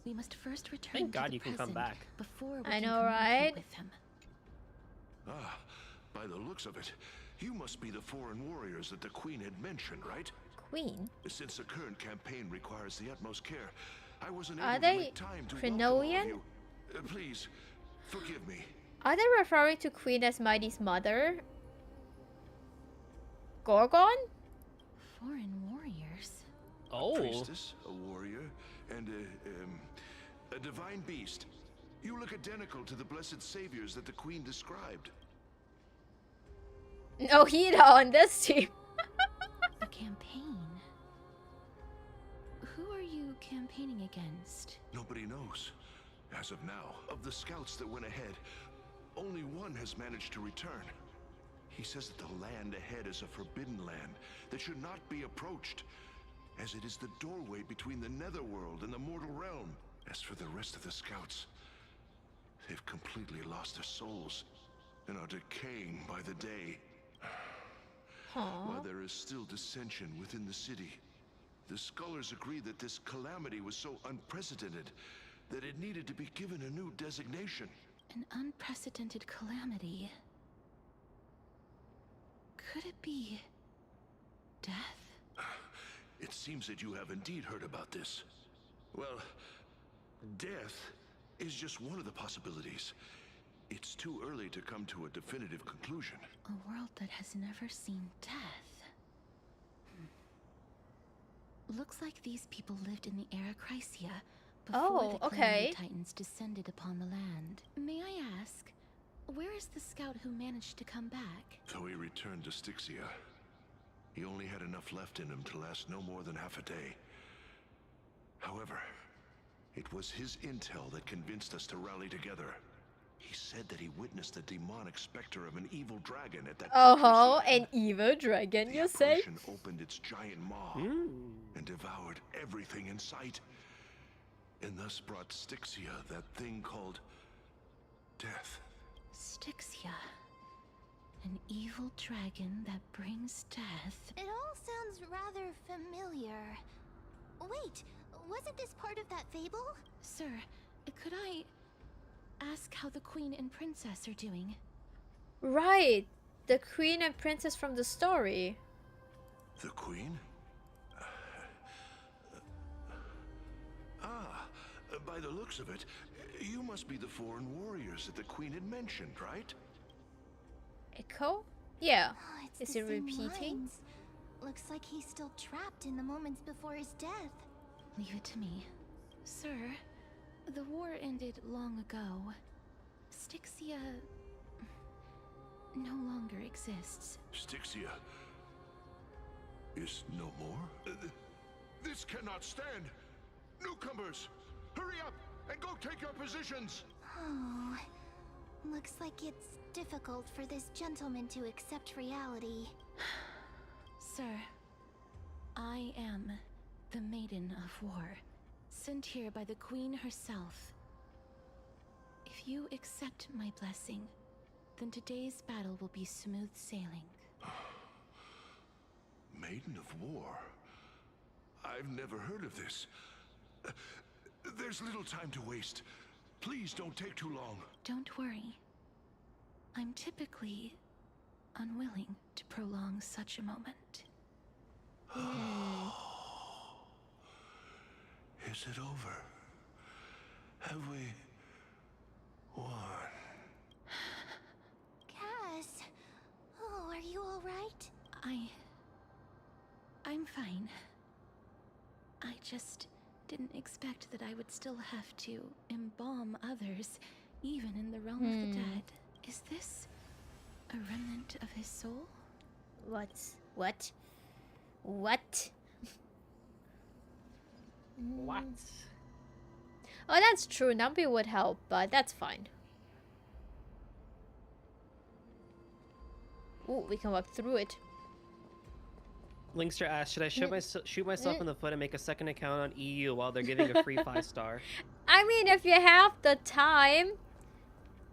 We must first return Thank to God the you can present come back. before we I can know, communicate right? with him. Ah, by the looks of it, you must be the foreign warriors that the Queen had mentioned, right? Queen? Since the current campaign requires the utmost care, I wasn't Are able they to make time to welcome all of Krinoian? you. Please, forgive me. Are they referring to Queen as Mighty's mother? Gorgon? Foreign warriors? Oh. A priestess, a warrior, and a divine beast. You look identical to the blessed saviors that the Queen described. No Hida on this team. A campaign? Who are you campaigning against? Nobody knows. As of now, of the scouts that went ahead, only one has managed to return. He says that the land ahead is a forbidden land that should not be approached, as it is the doorway between the netherworld and the mortal realm. As for the rest of the scouts, they've completely lost their souls and are decaying by the day. While there is still dissension within the city, the scholars agree that this calamity was so unprecedented that it needed to be given a new designation. An unprecedented calamity. Could it be death? It seems that you have indeed heard about this. Well, death is just one of the possibilities. It's too early to come to a definitive conclusion. A world that has never seen death. Looks like these people lived in the era Chrysia before the Calamity Titans descended upon the land. May I ask, where is the scout who managed to come back? So he returned to Styxia. He only had enough left in him to last no more than half a day. However, it was his intel that convinced us to rally together. He said that he witnessed the demonic specter of an evil dragon at that An evil dragon, you say? The apparition opened its giant maw and devoured everything in sight, and thus brought Styxia that thing called death. Styxia. An evil dragon that brings death. It all sounds rather familiar. Wait, wasn't this part of that fable? Sir, could I ask how the Queen and Princess are doing? Right. The Queen and Princess from the story. The Queen? By the looks of it, you must be the foreign warriors that the Queen had mentioned, right? Echo? Yeah. Oh, it's Is the it same repeating? lines. Looks like he's still trapped in the moments before his death. Leave it to me. Sir, the war ended long ago. Styxia no longer exists. Styxia is no more? This cannot stand! Newcomers, hurry up and go take your positions! Oh, looks like it's difficult for this gentleman to accept reality. Sir, I am the Maiden of War, sent here by the Queen herself. If you accept my blessing, then today's battle will be smooth sailing. Maiden of War? I've never heard of this. There's little time to waste. Please don't take too long. Don't worry. I'm typically unwilling to prolong such a moment. Is it over? Have we won? Cass, oh, are you all right? I'm fine. I just didn't expect that I would still have to embalm others, even in the realm of the dead. Is this a remnant of his soul? What? What? Oh, that's true. Nambi would help, but that's fine. Ooh, we can walk through it. Linkster asked, should I shoot myself in the foot and make a second account on EU while they're giving a free 5-star? I mean, if you have the time,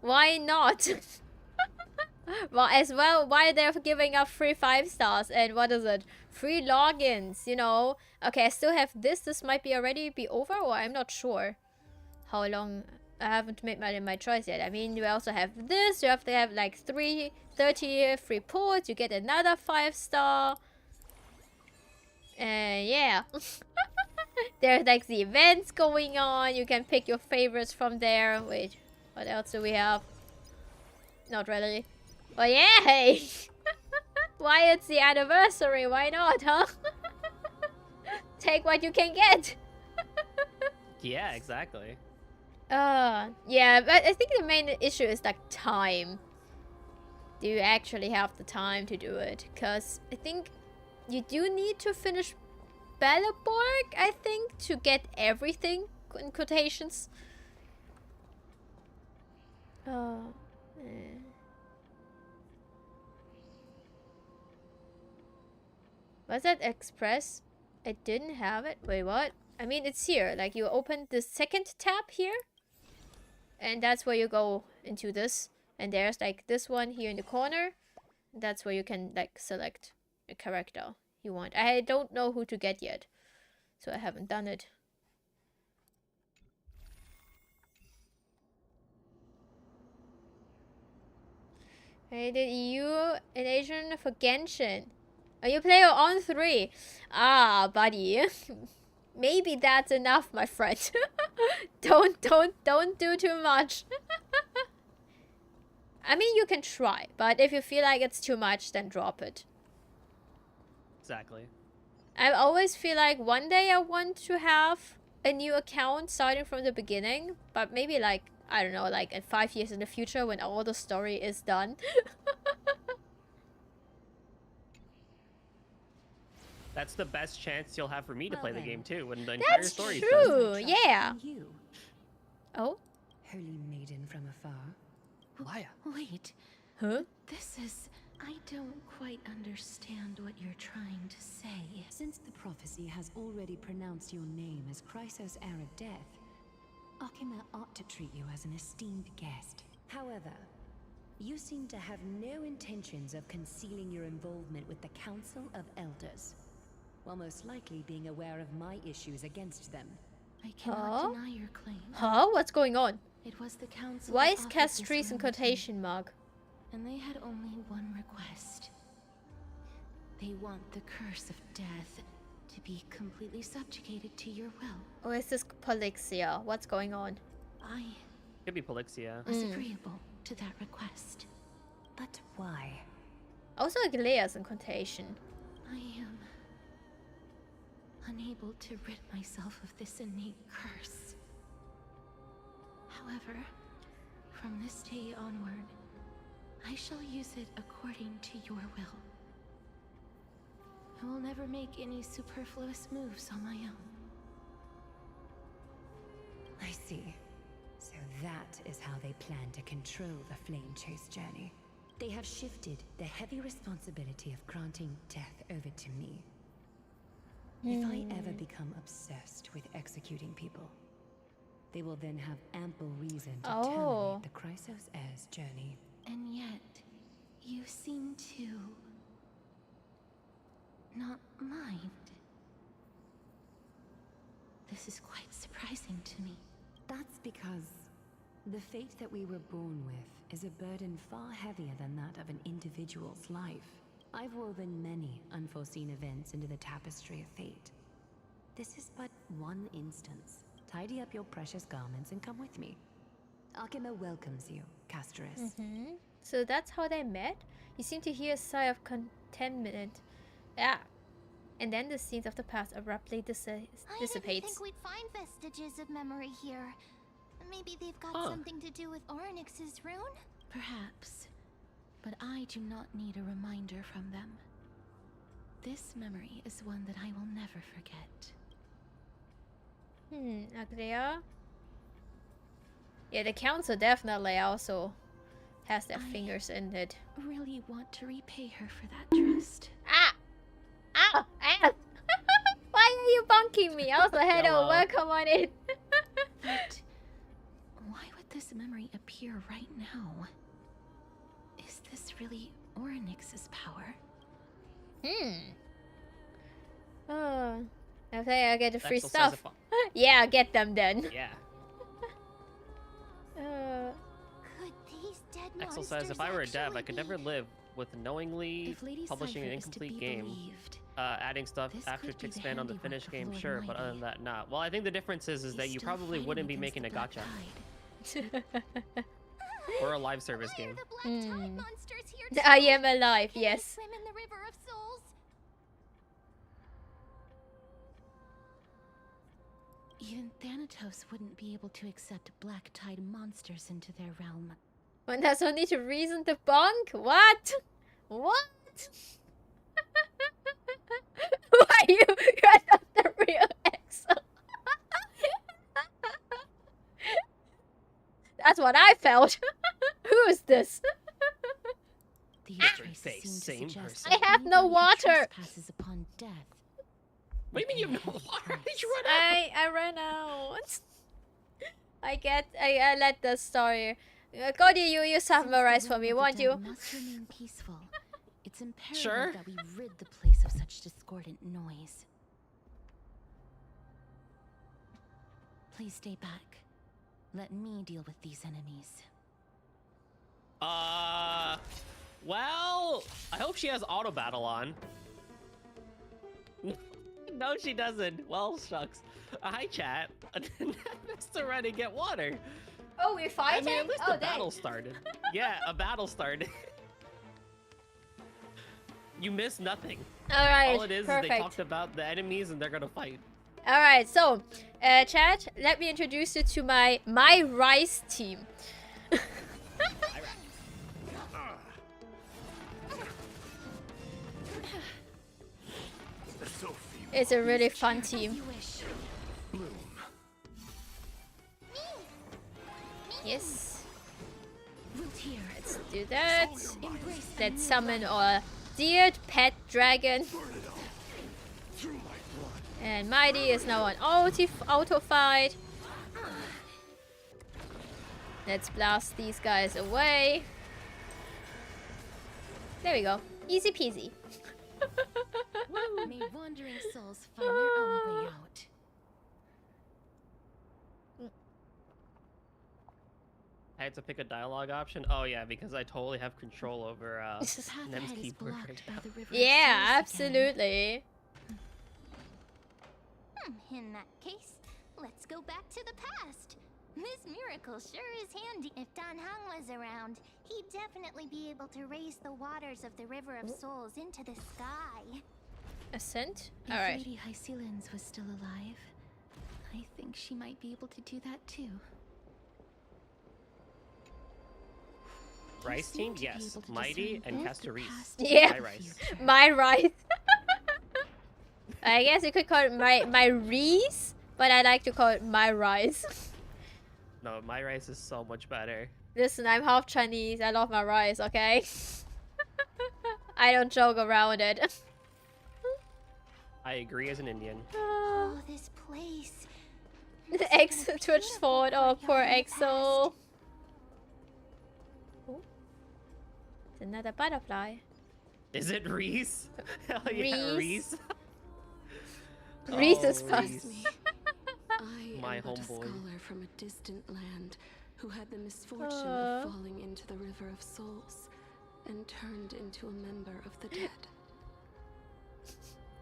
why not? Well, as well, why they're giving up free 5 stars and what is it? Free logins, you know? Okay, I still have this. This might be already be over, or I'm not sure how long. I haven't made my choice yet. I mean, you also have this. You have to have like 30 free ports. You get another 5 star. And yeah. There's like the events going on. You can pick your favorites from there. Wait, what else do we have? Not really. Oh yay! Why it's the anniversary? Why not, huh? Take what you can get. Yeah, exactly. Yeah, but I think the main issue is like time. Do you actually have the time to do it? Because I think you do need to finish Belleborg, I think, to get everything in quotations. Was that Express? I didn't have it. Wait, what? I mean, it's here. Like, you open the second tab here. And that's where you go into this. And there's, like, this one here in the corner. That's where you can, like, select a character you want. I don't know who to get yet. So I haven't done it. Rated EU in Asian for Genshin. Oh, you play on 3. Ah, buddy. Maybe that's enough, my friend. Don't do too much. I mean, you can try, but if you feel like it's too much, then drop it. Exactly. I always feel like one day I want to have a new account starting from the beginning, but maybe like, I don't know, like in 5 years in the future when all the story is done. That's the best chance you'll have for me to play the game too, when the entire story is done. That's true, yeah. Oh? Holy maiden from afar. Liar. Wait. Huh? This is... I don't quite understand what you're trying to say. Since the prophecy has already pronounced your name as Chrysos, heir of death, Akima ought to treat you as an esteemed guest. However, you seem to have no intentions of concealing your involvement with the Council of Elders, while most likely being aware of my issues against them. I cannot deny your claim. Huh? What's going on? It was the council. Why is Castries in quotation mark? And they had only one request. They want the curse of death to be completely subjugated to your will. Or is this Polixia? What's going on? I Could be Polixia. was agreeable to that request. But why? Also, Aglaea's in quotation. I am unable to rid myself of this innate curse. However, from this day onward, I shall use it according to your will. I will never make any superfluous moves on my own. I see. So that is how they plan to control the Flame Chase journey. They have shifted the heavy responsibility of granting death over to me. If I ever become obsessed with executing people, they will then have ample reason to terminate the Chrysos heir's journey. And yet, you seem to not mind. This is quite surprising to me. That's because the fate that we were born with is a burden far heavier than that of an individual's life. I've woven many unforeseen events into the tapestry of fate. This is but one instance. Tidy up your precious garments and come with me. Akima welcomes you, Castris. So that's how they met? You seem to hear a sigh of contentment. Yeah. And then the scenes of the past abruptly dissipates. I didn't think we'd find vestiges of memory here. Maybe they've got something to do with Orynyx's rune? Perhaps. But I do not need a reminder from them. This memory is one that I will never forget. Aglaea? Yeah, the council definitely also has their fingers in it. Really want to repay her for that trust. Ow! Ass! Why are you bonking me? Also, hello, welcome on in. But why would this memory appear right now? Is this really Orynyx's power. Oh. Okay, I get the free Exo says stuff. Yeah, get them then. Yeah. Could these dead Exo monsters says, if I were a dev, actually I could never live with knowingly If Lady publishing an Cypher is to incomplete be game. believed, Adding stuff this after could to be the expand on the handiwork finished of game, Lord sure, but other than Mighty. that, not. Well, I think the difference is that He's you still probably fighting wouldn't be against making a the Black gacha. Tide. Or a live service Why are game. the Black Tide monsters here too? I am alive, Can yes. they swim in the River of Souls? Even Thanatos wouldn't be able to accept Black Tide monsters into their realm. When there's only to reason to bonk? What? What? Why you're not the real EXO? That's what I felt. Who is this? These Different traces face, seem same to suggest person. that I have no anybody who water. trespasses upon death. What do you mean you have no Pay water? price. Did you run out? I ran out. I let the story. Goldy, you summarize for me, won't you? Must remain peaceful. It's imperative Sure. that we rid the place of such discordant noise. Please stay back. Let me deal with these enemies. Well, I hope she has auto battle on. No, she doesn't. Well, shucks. Hi, chat. Mr. Ready, get water. Oh, we're I fighting? mean, at least Oh, a battle started. Yeah, a battle started. You missed nothing. Alright, All it is they talked about the enemies and they're gonna fight. Alright, so, chat, let me introduce you to my Rice team. It's a really fun team. Yes. Let's do that. Let's summon our deared pet dragon. And Mighty is now on auto fight. Let's blast these guys away. There we go. Easy peasy. May wandering souls find their own way out. I had to pick a dialogue option. Oh yeah, because I totally have control over The path Nem's ahead is keyboard blocked right by now. the river of Yeah, souls absolutely. In that case, let's go back to the past. This miracle sure is handy. If Dan Hang was around, he'd definitely be able to raise the waters of the River of Souls into the sky. Ascent? If Alright. Lady Hycelens was still alive, I think she might be able to do that too. Rice team, yes. Mighty and Castorise. Yeah. My Rice. My Rice. I guess you could call it my Reese, but I like to call it my Rice. No, my Rice is so much better. Listen, I'm half Chinese. I love my rice, okay? I don't joke around it. I agree as an Indian. Oh, this place. Exo Twitch forward. Oh, poor Exo. Oh. It's another butterfly. Is it Reese? Hell yeah, Reese. Reese is Oh, fun. Reese. I My am but a homeboy. scholar from a distant land who had the misfortune of falling into the River of Souls and turned into a member of the dead.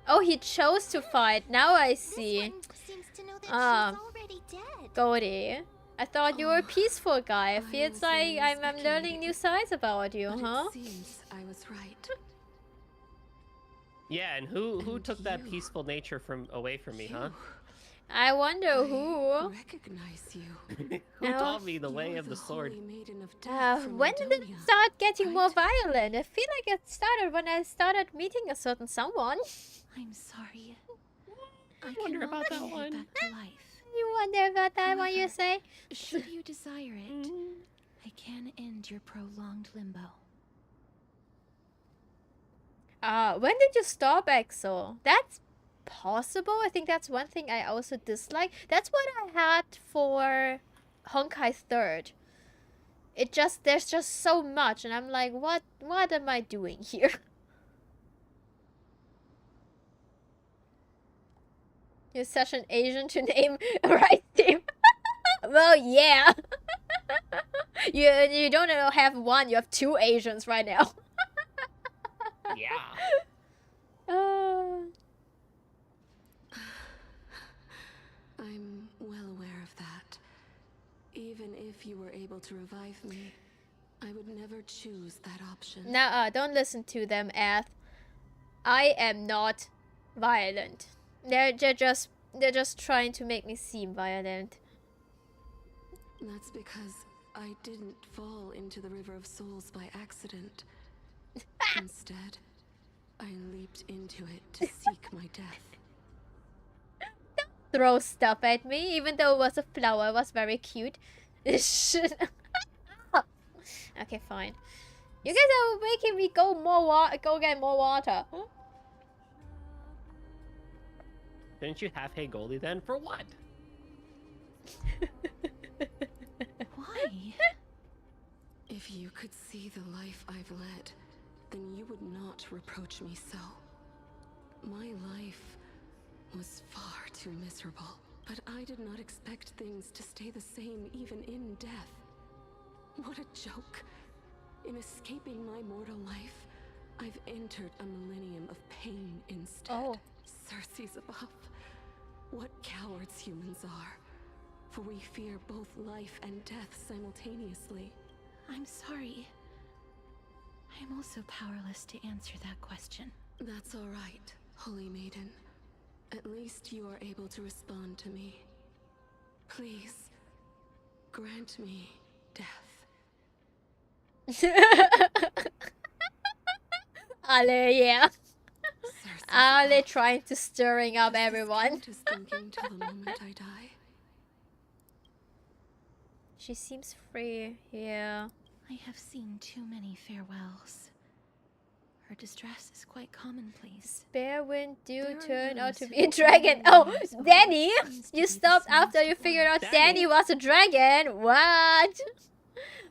Oh, he chose to fight. Now I see. Seems to know that she's already dead. Goldy. I thought you were a peaceful guy. It I feels was like I'm speculating, learning new sides about you, But huh? it seems I was right. Yeah, and who And took that you. peaceful nature from away from me, huh? I wonder who. I recognize you. Who No. taught me the way You're of the sword? Holy Maiden of Death from When did it Idonia. start getting more right? violent? I feel like it started when I started meeting a certain someone. I'm sorry. I wonder cannot about that bring you one. back to life. You wonder about that one, you However, say? Should you desire it, I can end your prolonged limbo. When did you stop, Exo? That's possible. I think that's one thing I also dislike. That's what I had for Honkai 3rd. there's just so much, and I'm like, what am I doing here? You're such an Asian to name a right team. Well, yeah. you don't have one, you have 2 Asians right now. Yeah. I'm well aware of that. Even if you were able to revive me, I would never choose that option. Nah, don't listen to them, Ath. I am not violent. They're just trying to make me seem violent. That's because I didn't fall into the River of Souls by accident. Instead, I leaped into it to seek my death. Throw stuff at me, even though it was a flower. It was very cute. Okay, fine. You guys are making me go get more water. Didn't you have Hey Goldy then? For what? Why? If you could see the life I've led, then you would not reproach me so. My life was far too miserable, but I did not expect things to stay the same even in death. What a joke. In escaping my mortal life, I've entered a millennium of pain instead. Oh. Circe's above. What cowards humans are. For we fear both life and death simultaneously. I'm sorry. I'm also powerless to answer that question. That's all right, Holy Maiden. At least you are able to respond to me. Please, grant me death. Ale, yeah. Ale trying to stirring up everyone. Just thinking till the moment I die. She seems free, yeah. I have seen too many farewells. Her distress is quite commonplace. Spare wind do turn out to be a dragon. Oh, Danny! You stopped after you figured out Danny was a dragon. What?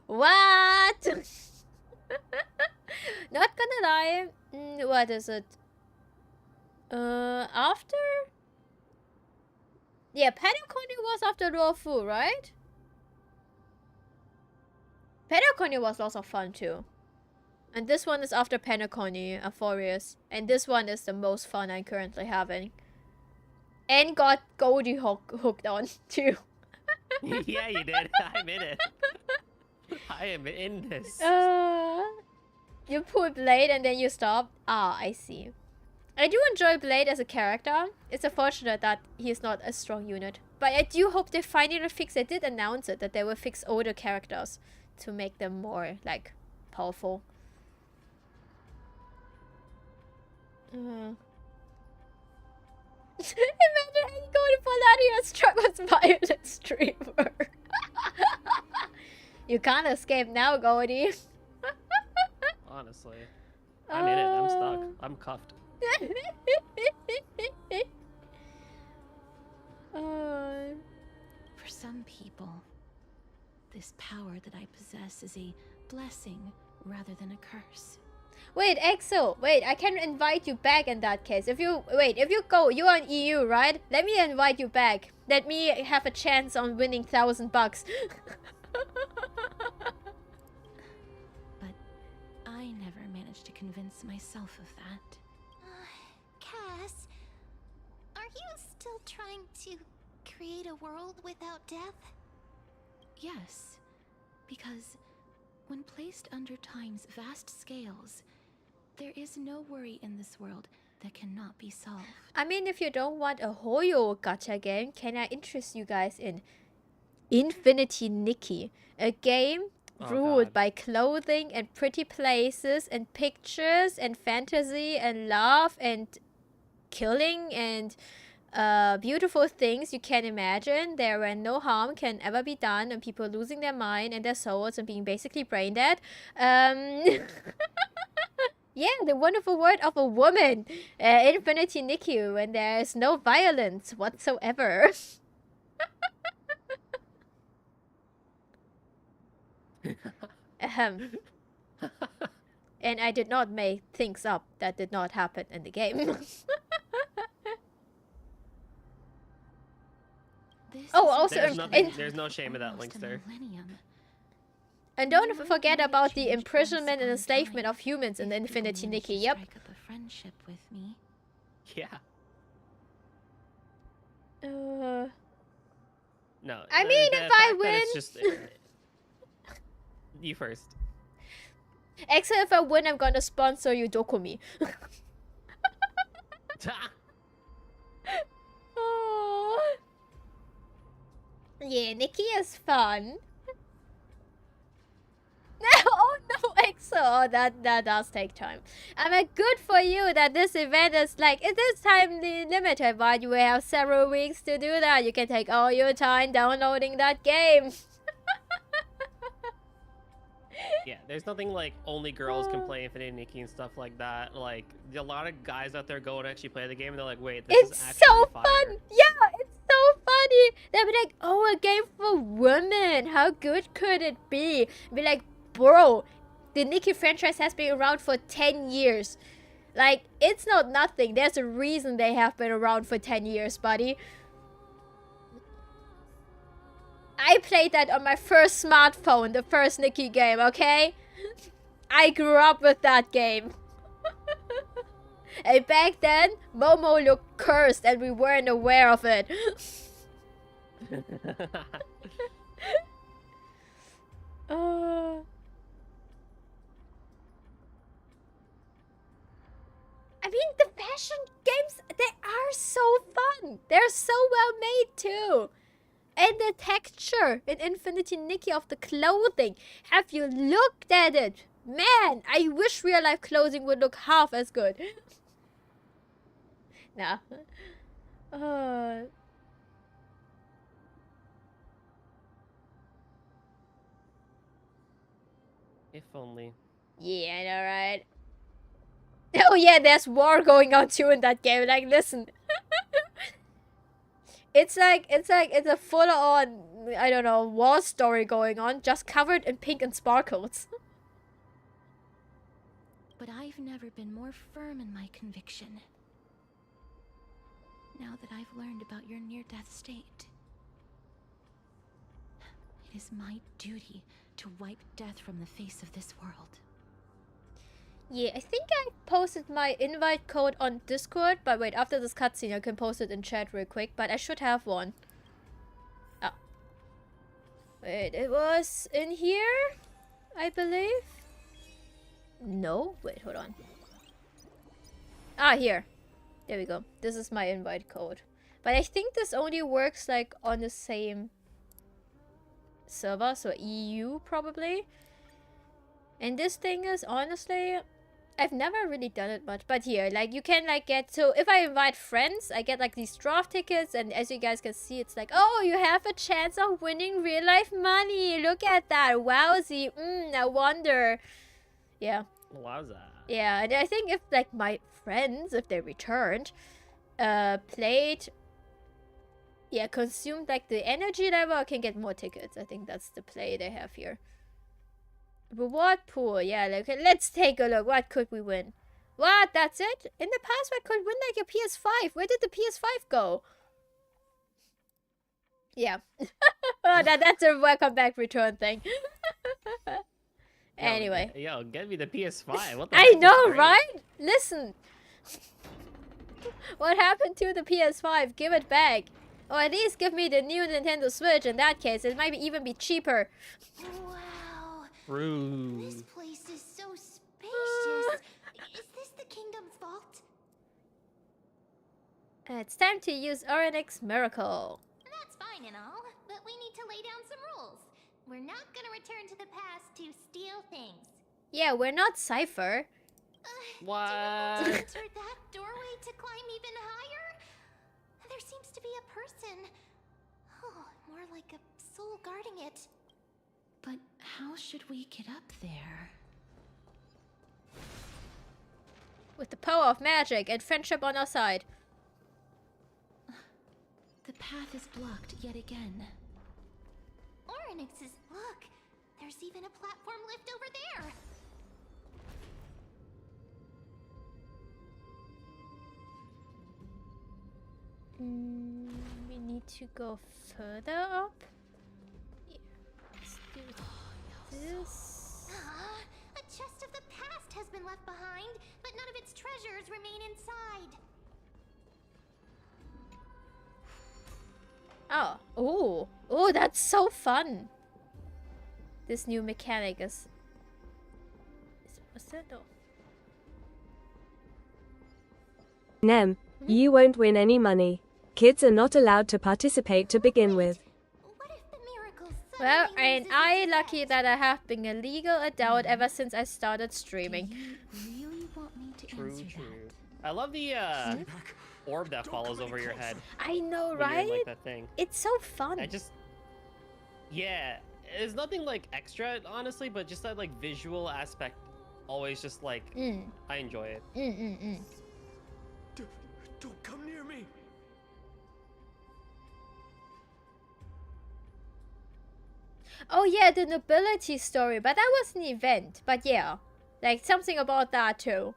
What? Not gonna lie. What is it? After? Yeah, Penacony was after Raw Fu, right? Penacony was lots of fun too. And this one is after Penacony, Euphorius. And this one is the most fun I'm currently having. And got Goldy hooked on too. Yeah, you did. I'm in it. I am in this. You pulled Blade and then you stopped. Ah, I see. I do enjoy Blade as a character. It's unfortunate that he's not a strong unit. But I do hope they finally fix it. They did announce it, that they will fix older characters to make them more, like, powerful. Imagine how you go to Palladium and struck with Violet Streamer. You can't escape now, Goldy. Honestly. I'm in it. I'm stuck. I'm cuffed. For some people, this power that I possess is a blessing rather than a curse. Wait, Exo, wait, I can invite you back in that case. If you go, you're on EU, right? Let me invite you back. Let me have a chance on winning $1,000. But I never managed to convince myself of that. Cass, are you still trying to create a world without death? Yes, because when placed under time's vast scales, there is no worry in this world that cannot be solved. I mean, if you don't want a Hoyo gacha game, can I interest you guys in Infinity Nikki? A game ruled by clothing and pretty places and pictures and fantasy and love and killing and beautiful things you can imagine, there where no harm can ever be done and people losing their mind and their souls and being basically brain dead. Yeah, the wonderful world of a woman. Infinity Nikki, when there's no violence whatsoever. Ahem. And I did not make things up that did not happen in the game. Oh, also, there's no shame in that, Linkster. And don't forget about the imprisonment and enslavement of humans in the Infinity Nikki. Yep. Yeah. No. I mean, if I win, it's just you first. Except if I win, I'm gonna sponsor you, Dokumi. Oh. Yeah, Nikki is fun. Oh no, EXO! Oh, that does take time. I mean, good for you that this event is like, it is time limited, but you have several weeks to do that. You can take all your time downloading that game. Yeah, there's nothing like only girls can play Infinity Nikki and stuff like that. Like, a lot of guys out there go and actually play the game and they're like, wait, this is actually so fire. fun! Yeah, it's so funny! They'll be like, oh, a game for women! How good could it be? Be like, bro, the Nikki franchise has been around for 10 years. Like, it's not nothing. There's a reason they have been around for 10 years, buddy. I played that on my first smartphone, the first Nikki game, okay? I grew up with that game. And back then, Momo looked cursed and we weren't aware of it. I mean, the fashion games, they are so fun. They're so well made too. And the texture in Infinity Nikki of the clothing. Have you looked at it? Man, I wish real life clothing would look half as good. Nah. If only. Yeah, I know, right? Oh yeah, there's war going on too in that game. Like, listen. It's a full-on, I don't know, war story going on, just covered in pink and sparkles. But I've never been more firm in my conviction. Now that I've learned about your near-death state, it is my duty to wipe death from the face of this world. Yeah, I think I posted my invite code on Discord, but wait, after this cutscene I can post it in chat real quick, but I should have one. Oh. Wait, it was in here, I believe? No? Wait, hold on. Ah, here. There we go. This is my invite code. But I think this only works like on the same server, so EU probably. And this thing is honestly, I've never really done it much, but here, like, you can, like, get, so if I invite friends, I get, like, these draft tickets, and as you guys can see, it's like, oh, you have a chance of winning real-life money, look at that, wowzy, I wonder, yeah. Wowza. Yeah, and I think if, like, my friends, if they returned, played, yeah, consumed, like, the energy level, I can get more tickets, I think that's the play they have here. Reward pool, yeah, okay, let's take a look. What could we win? What? That's it? In the past, I could win like a PS5. Where did the PS5 go? Yeah. Oh, that's a welcome back return thing. Anyway. Yo, get me the PS5. What the I know, great. right? Listen. What happened to the PS5? Give it back. Or at least give me the new Nintendo Switch. In that case, it might even be cheaper. Wow. True. This place is so spacious. Is this the kingdom's vault? It's time to use Orenix Miracle. That's fine and all, but we need to lay down some rules. We're not gonna return to the past to steal things. Yeah, we're not Cypher. What? Do you want to enter that doorway to climb even higher? There seems to be a person. Oh, more like a soul guarding it. But how should we get up there? With the power of magic and friendship on our side. The path is blocked yet again. Orynyx's, look. There's There's even a platform lift over there. We need to go further up. Yeah, let's do this. A chest of the past has been left behind, but none of its treasures remain inside. Oh, that's so fun. This new mechanic is what's that though? Nem, you won't win any money. Kids are not allowed to participate to begin with. Well, ain't I lucky that I have been a legal adult ever since I started streaming. Really want me to True, answer true. I love the orb that follows over your head. I know, when you're in, right? like that thing. It's so fun. Yeah, there's nothing like extra, honestly, but just that like visual aspect, always just like I enjoy it. Don't come near me. Oh yeah, the nobility story, but that was an event. But yeah, like something about that too.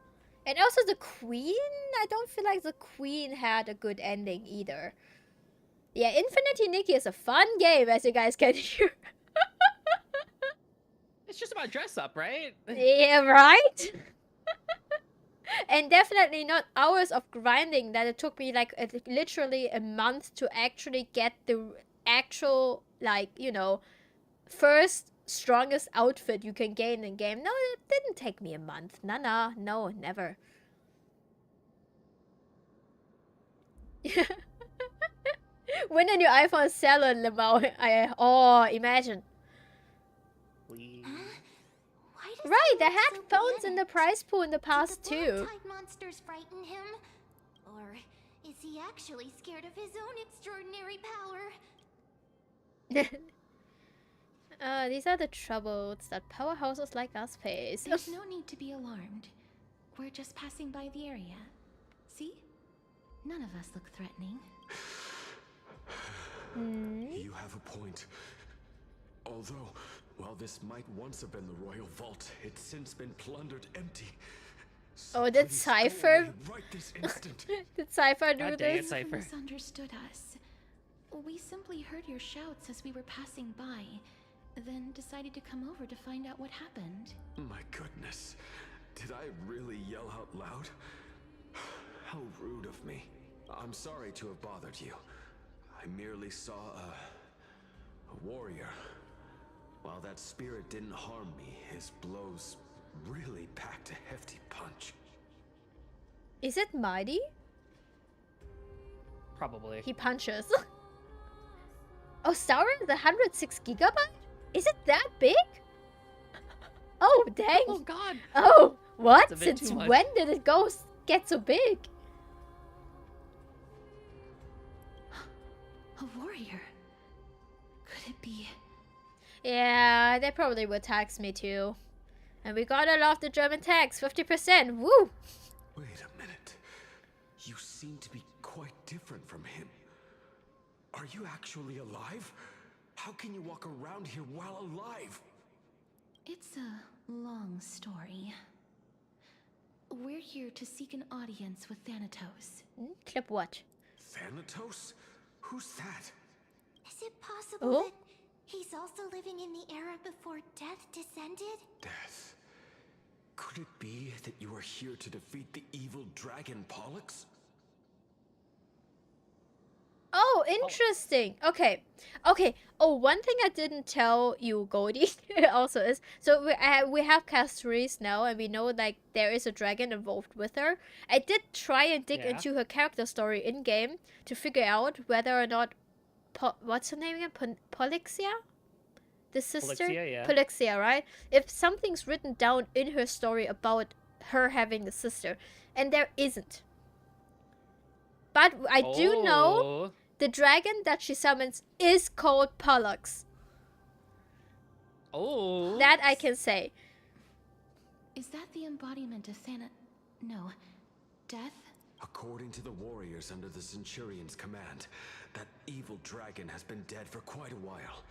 And also the queen, I don't feel like the queen had a good ending either. Yeah, Infinity Nikki is a fun game, as you guys can hear. It's just about dress up, right? Yeah, right? And definitely not hours of grinding that it took me like literally a month to actually get the actual, like, you know, first strongest outfit you can gain in game. No, it didn't take me a month. No, never. When a new iPhone seller, Lemao, imagine. Right, they had phones in the prize pool in the past too. Tide monsters frighten him? Or is he actually scared of his own extraordinary power? These are the troubles that powerhouses like us face. There's no need to be alarmed. We're just passing by the area. See? None of us look threatening. You have a point. Although, while this might once have been the royal vault, it's since been plundered empty. So did Cypher? Right this instant. Did Cypher do this? You misunderstood us. We simply heard your shouts as we were passing by, then decided to come over to find out what happened. My goodness. Did I really yell out loud? How rude of me. I'm sorry to have bothered you. I merely saw a warrior. While that spirit didn't harm me, his blows really packed a hefty punch. Is it mighty? Probably. He punches. Oh, Sauron, the 106 gigabyte? Is it that big? Oh, dang. Oh, God. Oh, what? Since Since when did it get so big? A warrior? Could it be? Yeah, they probably would tax me too. And we gotta love the German tax, 50%, woo! Wait a minute. You seem to be quite different from him. Are you actually alive? How can you walk around here while alive? It's a long story. We're here to seek an audience with Thanatos. Clip what? Thanatos? Who's that? Is it possible that he's also living in the era before death descended? Death? Could it be that you are here to defeat the evil dragon Pollux? Oh, interesting. Okay. Oh, one thing I didn't tell you, Goldy, also is, so we have Castries now, and we know like there is a dragon involved with her. I did try and dig into her character story in game to figure out whether or not, what's her name again? Polyxia? The sister? Polyxia, yeah. Polyxia, right? If something's written down in her story about her having a sister, and there isn't. But I do know the dragon that she summons is called Pollux. Oh. That I can say. Is that the embodiment of No. Death? According to the warriors under the Centurion's command, that evil dragon has been dead for quite a while.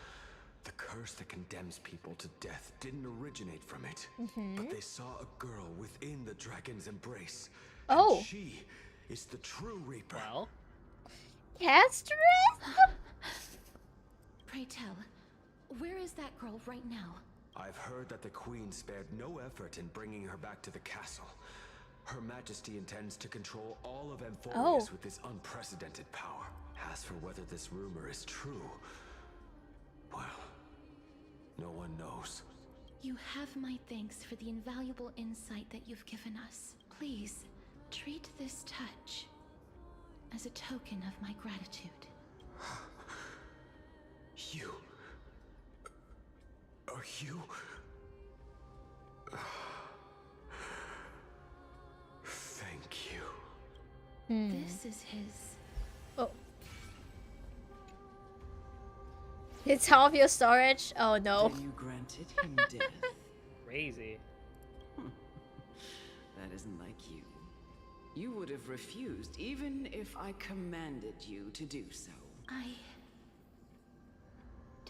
The curse that condemns people to death didn't originate from it, but they saw a girl within the dragon's embrace. Oh. And she is the true Reaper. Well, Castress? Pray tell, where is that girl right now? I've heard that the Queen spared no effort in bringing her back to the castle. Her Majesty intends to control all of Amphorius with this unprecedented power. As for whether this rumor is true, well, no one knows. You have my thanks for the invaluable insight that you've given us. Please, treat this touch as a token of my gratitude. You... Are you... Thank you. This is his... Oh. It's half your storage? Oh no. Then you granted him death. crazy. That isn't like you. You would have refused even if I commanded you to do so. I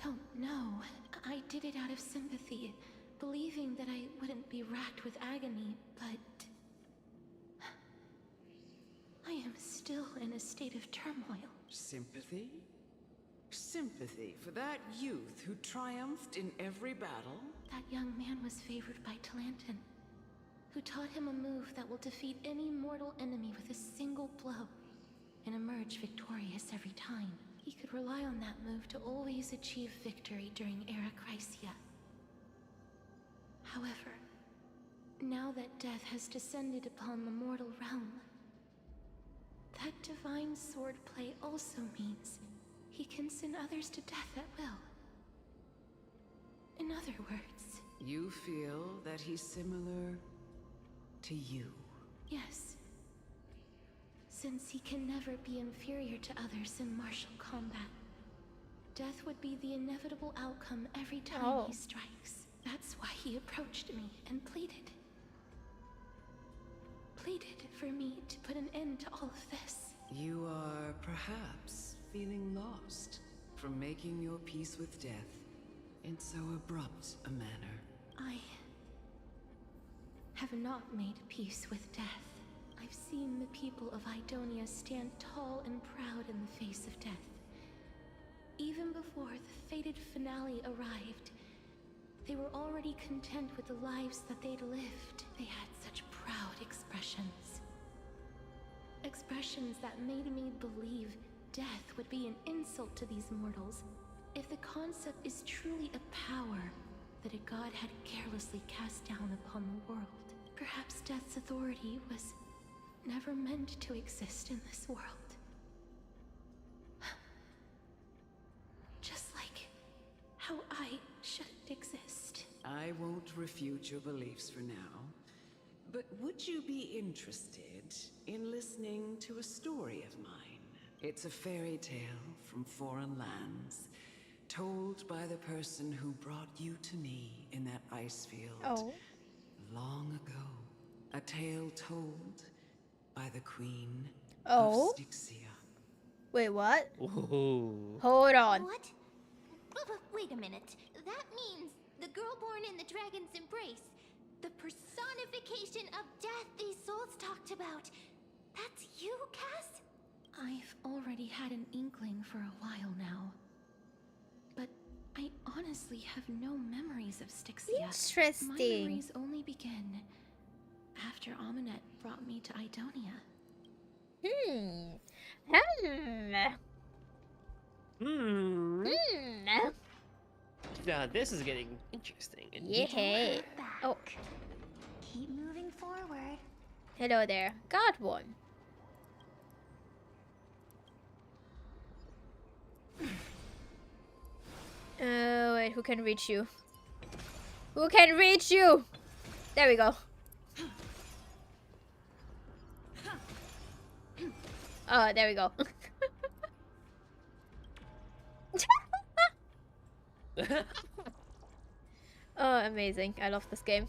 don't know. I did it out of sympathy, believing that I wouldn't be racked with agony, but I am still in a state of turmoil. Sympathy? Sympathy for that youth who triumphed in every battle? That young man was favored by Talantin, who taught him a move that will defeat any mortal enemy with a single blow and emerge victorious every time. He could rely on that move to always achieve victory during Era Chrysia. However, now that death has descended upon the mortal realm, that divine swordplay also means he can send others to death at will. In other words... You feel that he's similar to you? Yes. Since he can never be inferior to others in martial combat, death would be the inevitable outcome every time he strikes. That's why he approached me and pleaded. Pleaded for me to put an end to all of this. You are perhaps feeling lost from making your peace with death in so abrupt a manner. I have not made peace with death. I've seen the people of Idonia stand tall and proud in the face of death. Even before the fated finale arrived, they were already content with the lives that they'd lived. They had such proud expressions. Expressions that made me believe death would be an insult to these mortals if the concept is truly a power that a god had carelessly cast down upon the world. Perhaps death's authority was never meant to exist in this world. Just like how I shouldn't exist. I won't refute your beliefs for now, but would you be interested in listening to a story of mine? It's a fairy tale from foreign lands, told by the person who brought you to me in that ice field long ago. A tale told by the Queen of Styxia. Wait, what? Ooh. Hold on. What? Wait a minute. That means the girl born in the dragon's embrace, the personification of death these souls talked about. That's you, Cass? I've already had an inkling for a while now. But I honestly have no memories of Styxia. Interesting. My memories only begin after Aminet brought me to Idonia. Now this is getting interesting. Yeah. Oh. Keep moving forward. Hello there. Got one. Oh, wait, who can reach you? Who can reach you? There we go. Oh, there we go. Oh, amazing. I love this game.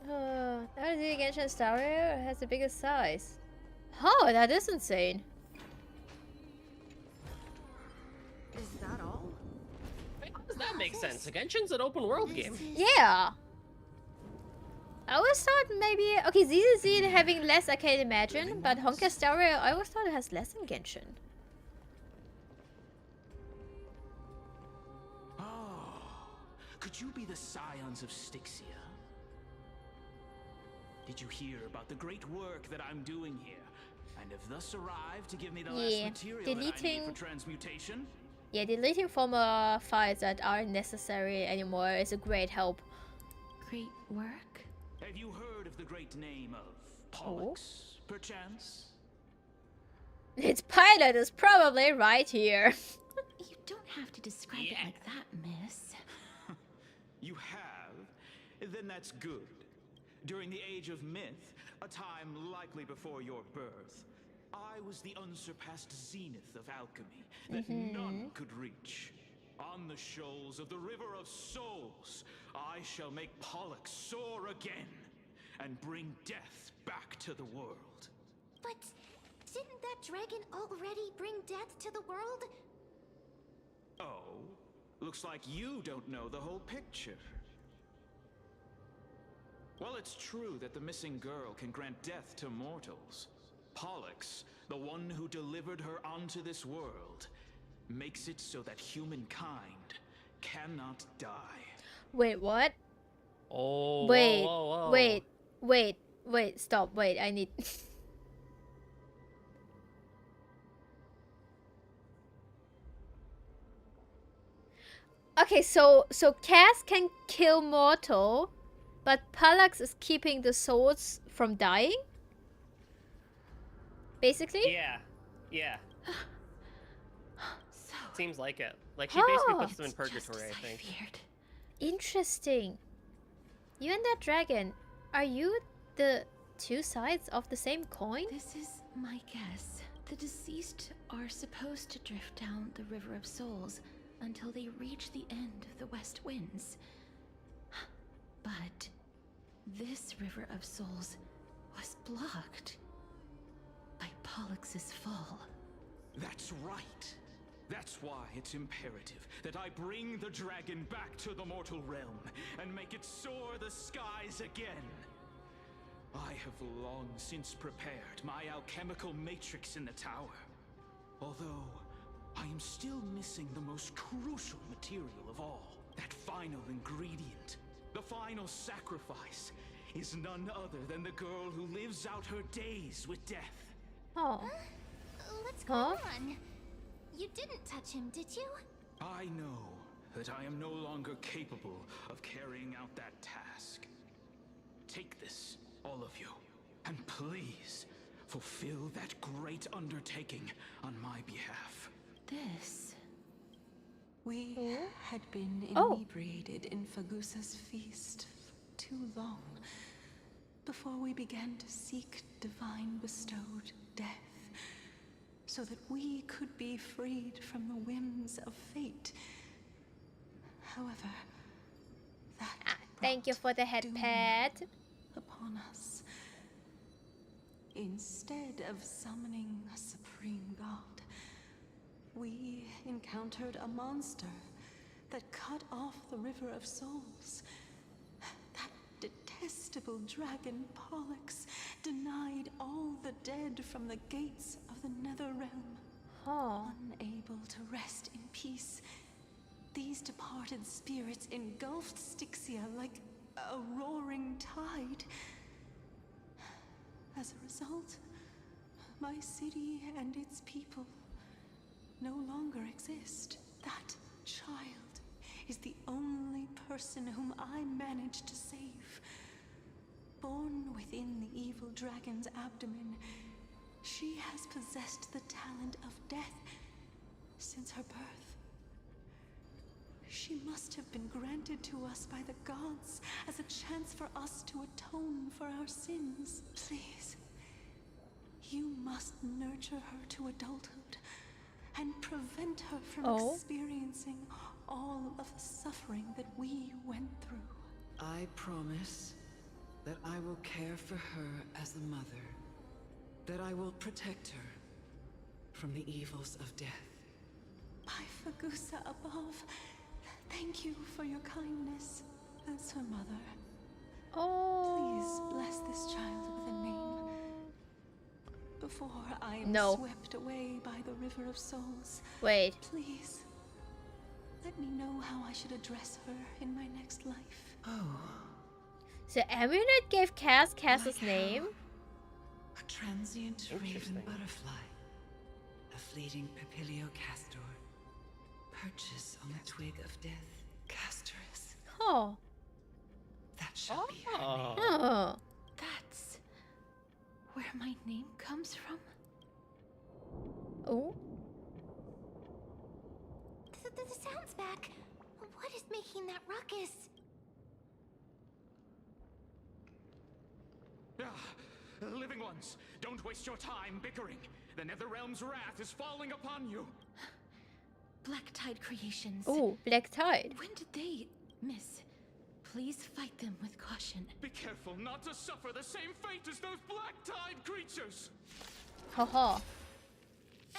Oh, that is the Genshin Star Rail has the biggest size. Oh, that is insane. Is that all? That makes sense. Genshin's an open world game. Yeah. I always thought maybe... Okay, ZZZ having less I can imagine, but Honkai Star Rail, I always thought it has less in Genshin. Could you be the scions of Styxia? Did you hear about the great work that I'm doing here? And have thus arrived to give me the last material that I need for transmutation? Yeah, deleting former files that aren't necessary anymore is a great help. Great work? Have you heard of the great name of Pollux, perchance? Its pilot is probably right here. You don't have to describe it like that, miss. You have? Then that's good. During the age of myth, a time likely before your birth, I was the unsurpassed zenith of alchemy that none could reach. On the shoals of the River of Souls, I shall make Pollux soar again and bring death back to the world. But didn't that dragon already bring death to the world? Oh? Looks like you don't know the whole picture. Well, it's true that the missing girl can grant death to mortals. Pollux, the one who delivered her onto this world, makes it so that humankind cannot die. Wait, what? Oh, wait, whoa. wait, stop, wait, I need... Okay, so Cass can kill mortal, but Pollux is keeping the souls from dying? Basically? Yeah. Seems like it. Like, she basically puts them in purgatory, I think. Interesting. You and that dragon, are you the two sides of the same coin? This is my guess. The deceased are supposed to drift down the River of Souls until they reach the end of the West Winds. But this River of Souls was blocked by Pollux's fall. That's right. That's why it's imperative that I bring the dragon back to the mortal realm and make it soar the skies again. I have long since prepared my alchemical matrix in the tower. Although, I am still missing the most crucial material of all. That final ingredient, the final sacrifice, is none other than the girl who lives out her days with death. Oh. What's going on? You didn't touch him, did you? I know that I am no longer capable of carrying out that task. Take this, all of you, and please fulfill that great undertaking on my behalf. This... We had been inebriated in Fagusa's feast for too long before we began to seek divine bestowed death, so that we could be freed from the whims of fate. However, that thank you for the head pad upon us. Instead of summoning a supreme god, we encountered a monster that cut off the River of Souls. That detestable dragon Pollux denied all the dead from the gates of the Nether Realm. Unable to rest in peace, these departed spirits engulfed Styxia like a roaring tide. As a result, my city and its people no longer exist. That child is the only person whom I managed to save. Born within the evil dragon's abdomen, she has possessed the talent of death since her birth. She must have been granted to us by the gods as a chance for us to atone for our sins. Please, you must nurture her to adulthood and prevent her from experiencing all of the suffering that we went through. I promise that I will care for her as a mother, that I will protect her from the evils of death. By Fagusa above, Thank you for your kindness as her mother. Oh. Please bless this child with a name before I am No. swept away by the river of souls. Wait. Please let me know how I should address her in my next life. Oh. The amulet gave Cass's name? A transient raven butterfly. A fleeting papilio castor. Perches on the twig of death. Castorus. Oh. That shall be her name. Oh. That's where my name comes from? Oh. The sound's back. What is making that ruckus? Living ones, don't waste your time bickering. The Netherrealm's wrath is falling upon you. Black Tide Creations. Oh, Black Tide. When did they miss? Please fight them with caution. Be careful not to suffer the same fate as those Black Tide creatures. Haha.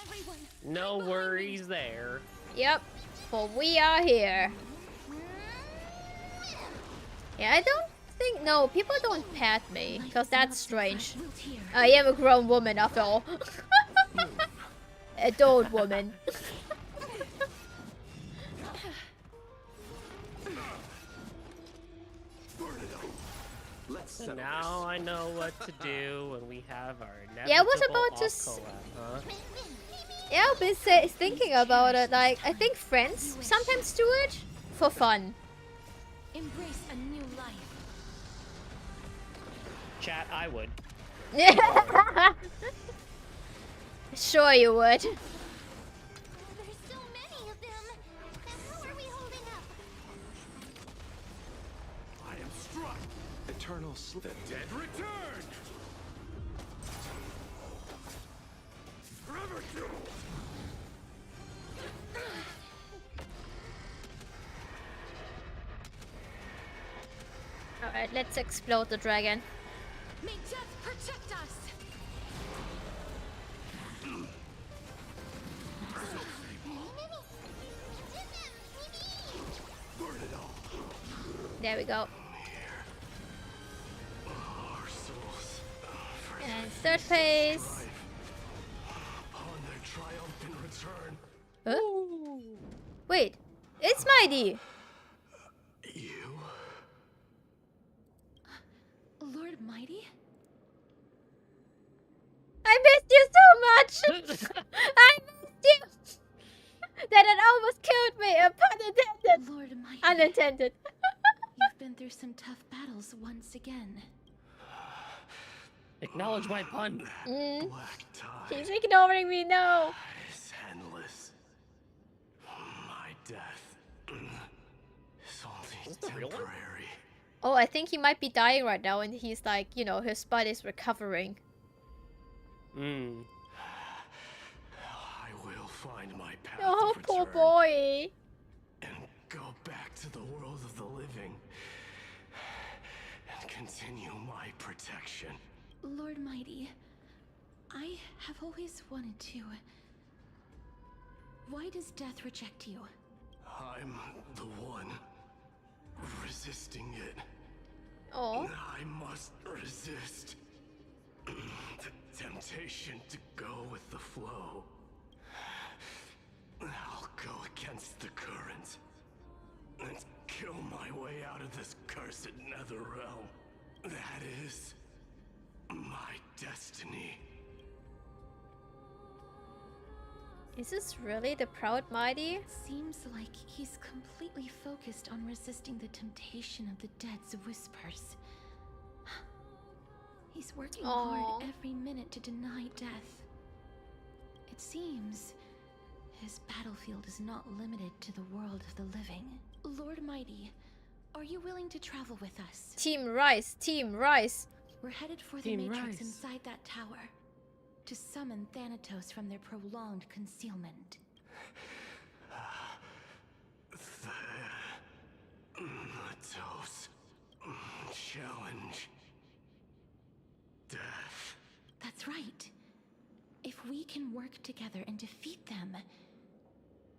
Everyone. No worries there. Yep. For we are here. Yeah, I don't think. No, people don't pat me. Because that's strange. I am a grown woman after all. Adult woman. So now I know what to do when we have our Yeah, I was about to Yeah, I've been thinking about it. Like, I think friends sometimes do it for fun. Embrace a new life. Chat, I would. Sure you would. There's so many of them. How are we holding up? I am struck. Eternal sleep. The dead return. Forever doomed. Alright, let's explode the dragon. May death protect us. There we go. And third phase. Huh? Wait, it's Mighty. Lord Mighty? I missed you so much. I missed you. That it almost killed me. Pun intended. Lord Mighty. Unintended. You've been through some tough battles once again. Acknowledge my pun. Black Tide He's ignoring me, no. is endless. My death is only temporary. Oh, I think he might be dying right now, and he's like, you know, his body's recovering. I will find my path Oh, of poor return boy. and go back to the world of the living and continue my protection. Lord Mighty, I have always wanted to. Why does death reject you? I'm the one resisting it. Oh. I must resist the temptation to go with the flow. I'll go against the current and kill my way out of this cursed Netherrealm. That is my destiny. Is this really the proud Mighty? Seems like he's completely focused on resisting the temptation of the dead's whispers. He's working hard every minute to deny death. It seems his battlefield is not limited to the world of the living. Lord Mighty, are you willing to travel with us? Team Rice, Team Rice. We're headed for the Team Matrix Rice. inside that tower to summon Thanatos from their prolonged concealment. Thanatos. Challenge. Death. That's right. If we can work together and defeat them,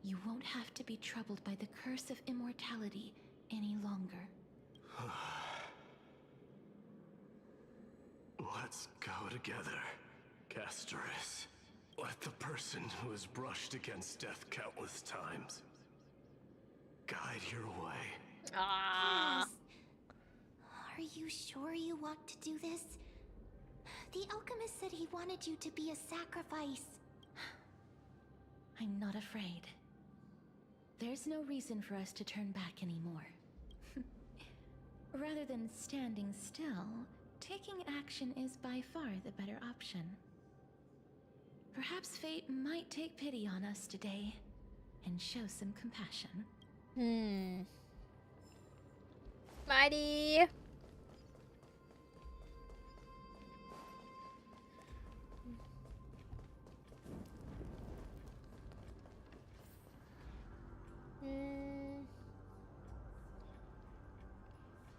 you won't have to be troubled by the curse of immortality any longer. Let's go together, Castoris. Let the person who has brushed against death countless times guide your way. Ah. Are you sure you want to do this? The alchemist said he wanted you to be a sacrifice. I'm not afraid. There's no reason for us to turn back anymore. Rather than standing still, taking action is by far the better option. Perhaps fate might take pity on us today and show some compassion. Mighty.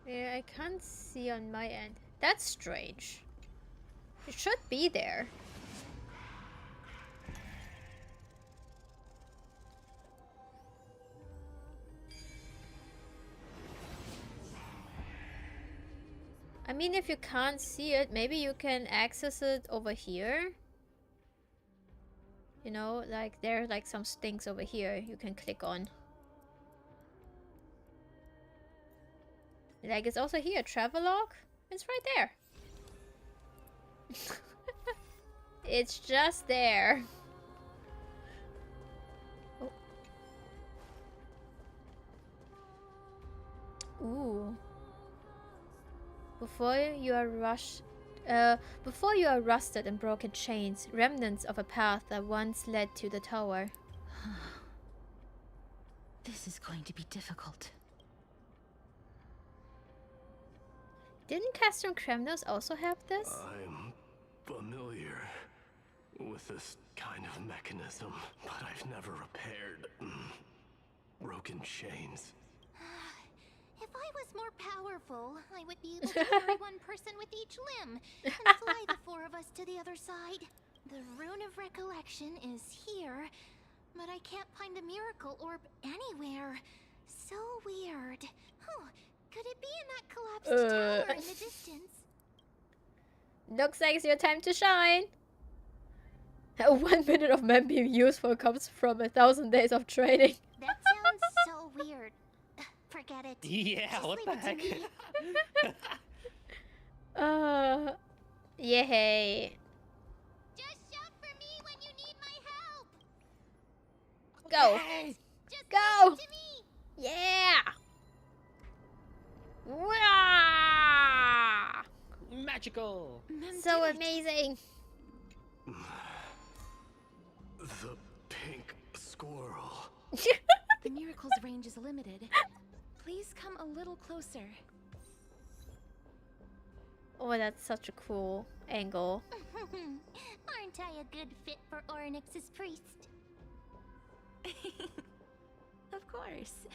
Yeah, I can't see on my end. That's strange. It should be there. I mean, if you can't see it, maybe you can access it over here. You know, like there are like some things over here you can click on. Like it's also here, travelogue. It's right there. It's just there. Oh. Ooh. Before you are rusted and broken chains, remnants of a path that once led to the tower. This is going to be difficult. Didn't Castor and Kremnos also have this? I'm familiar with this kind of mechanism, but I've never repaired broken chains. If I was more powerful, I would be able to carry one person with each limb and fly the four of us to the other side. The Rune of Recollection is here, but I can't find a miracle orb anywhere. So weird. Huh. Could it be in that collapsed tower in the distance? Looks like it's your time to shine. 1 minute of man being useful comes from 1,000 days of training. That sounds so weird. Forget it. Yeah, Just what leave the it to heck? me. Yay. Just shout for me when you need my help. Go. Just Go. to me. Yeah. Wah! Magical. So amazing. The pink squirrel. The miracle's range is limited. Please come a little closer. Oh, that's such a cool angle. Aren't I a good fit for Orynyx's priest? Of course.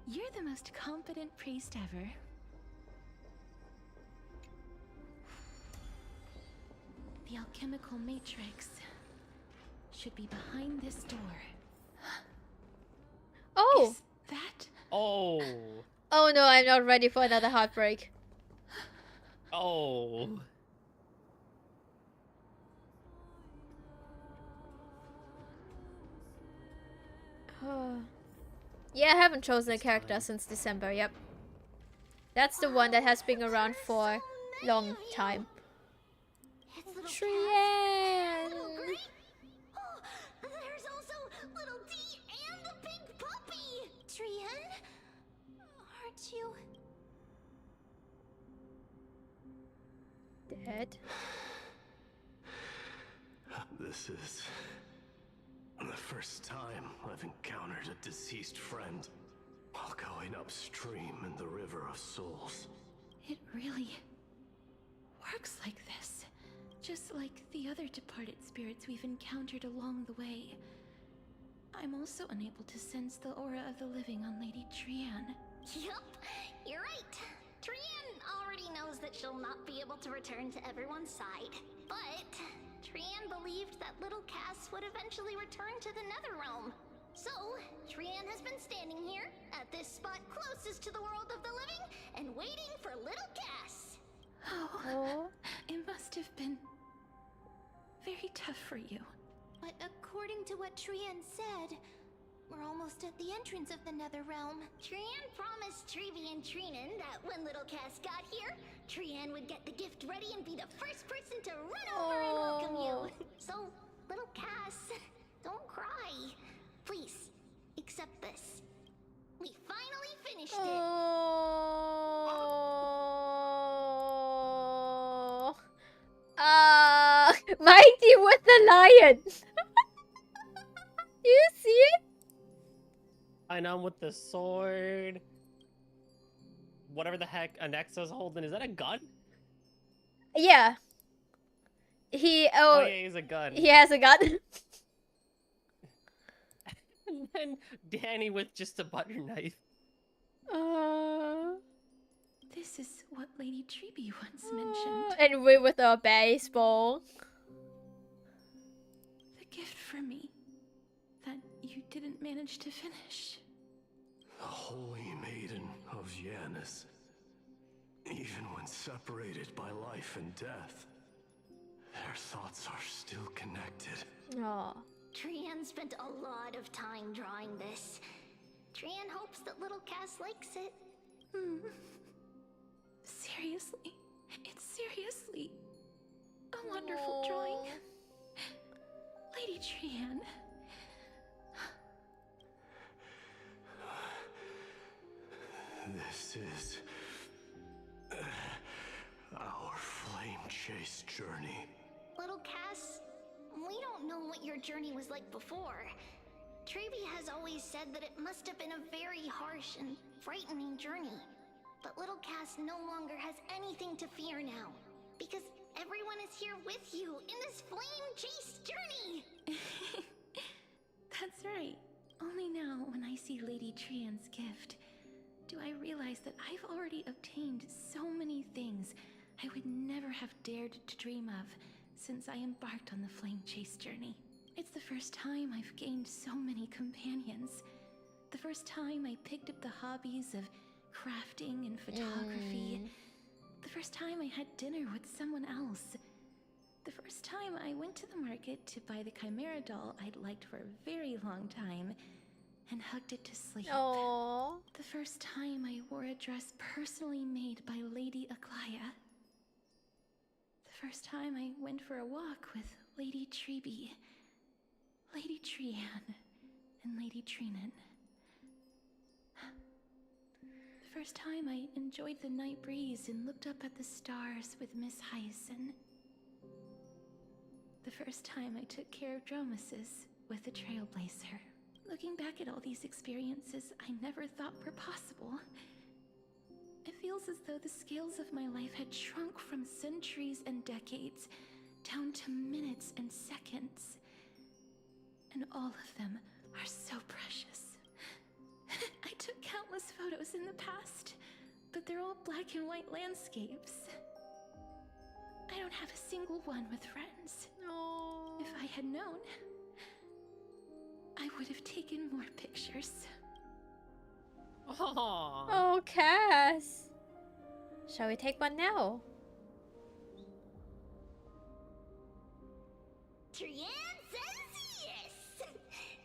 You're the most competent priest ever. The alchemical matrix should be behind this door. Oh! Is that? Oh. Oh no, I'm not ready for another heartbreak. Oh. Yeah, I haven't chosen a character since December, yep. That's the one that has been around for a long time. Trian! Oh, there's also little D and the pink puppy! Trian? Aren't you... Dead? This is the first time I've encountered a deceased friend while going upstream in the River of Souls. It really works like this. Just like the other departed spirits we've encountered along the way. I'm also unable to sense the aura of the living on Lady Trian. Yup, you're right. Trian already knows that she'll not be able to return to everyone's side. But Trian believed that little Cass would eventually return to the Netherrealm. So, Trian has been standing here, at this spot closest to the world of the living, and waiting for little Cass. Oh, it must have been very tough for you. But according to what Trian said, we're almost at the entrance of the Netherrealm. Trian promised Trevi and Trinan that when little Cass got here, Trian would get the gift ready and be the first person to run over and welcome you. So, little Cass, don't cry. Please, accept this. We finally finished it. Mighty with the lion. You see it? I know, with the sword. Whatever the heck Anexa's holding. Is that a gun? Yeah. Oh yeah, he's a gun. He has a gun. And then Danny with just a butter knife. This is what Lady Treeby once mentioned. And we with a baseball. The gift for me that you didn't manage to finish. The Holy Maiden of Janus. Even when separated by life and death, their thoughts are still connected. Aww. Trian spent a lot of time drawing this. Trian hopes that little Cass likes it. Seriously, it's seriously a wonderful drawing. Lady Trian. This is our flame chase journey. Little Cass, we don't know what your journey was like before. Trevi has always said that it must have been a very harsh and frightening journey. But little Cass no longer has anything to fear now, because everyone is here with you in this flame chase journey! That's right. Only now, when I see Lady Trian's gift, do I realize that I've already obtained so many things I would never have dared to dream of since I embarked on the flame chase journey. It's the first time I've gained so many companions. The first time I picked up the hobbies of crafting and photography. The first time I had dinner with someone else. The first time I went to the market to buy the Chimera doll I'd liked for a very long time and hugged it to sleep. Aww. The first time I wore a dress personally made by Lady Aglaya. The first time I went for a walk with Lady Treeby, Lady Trian, and Lady Trinan. The first time I enjoyed the night breeze and looked up at the stars with Miss Hyacin. The first time I took care of Dromasis with the Trailblazer. Looking back at all these experiences I never thought were possible, it feels as though the scales of my life had shrunk from centuries and decades down to minutes and seconds. And all of them are so precious. I took countless photos in the past, but they're all black and white landscapes. I don't have a single one with friends. Aww. If I had known, I would have taken more pictures. Aww. Oh, Cass. Shall we take one now? Trian says yes!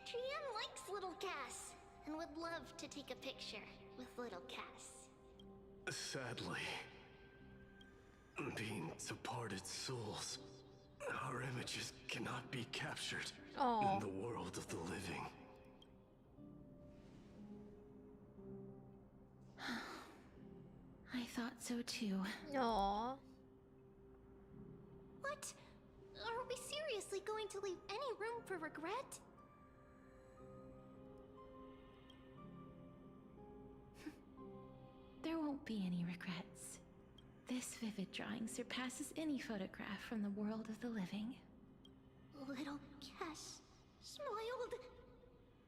Trian likes little Cass and would love to take a picture with little Cass. Sadly, being departed souls, our images cannot be captured in the world of the living. I thought so too. Aww. What? Are we seriously going to leave any room for regret? There won't be any regrets. This vivid drawing surpasses any photograph from the world of the living. Little Cass smiled.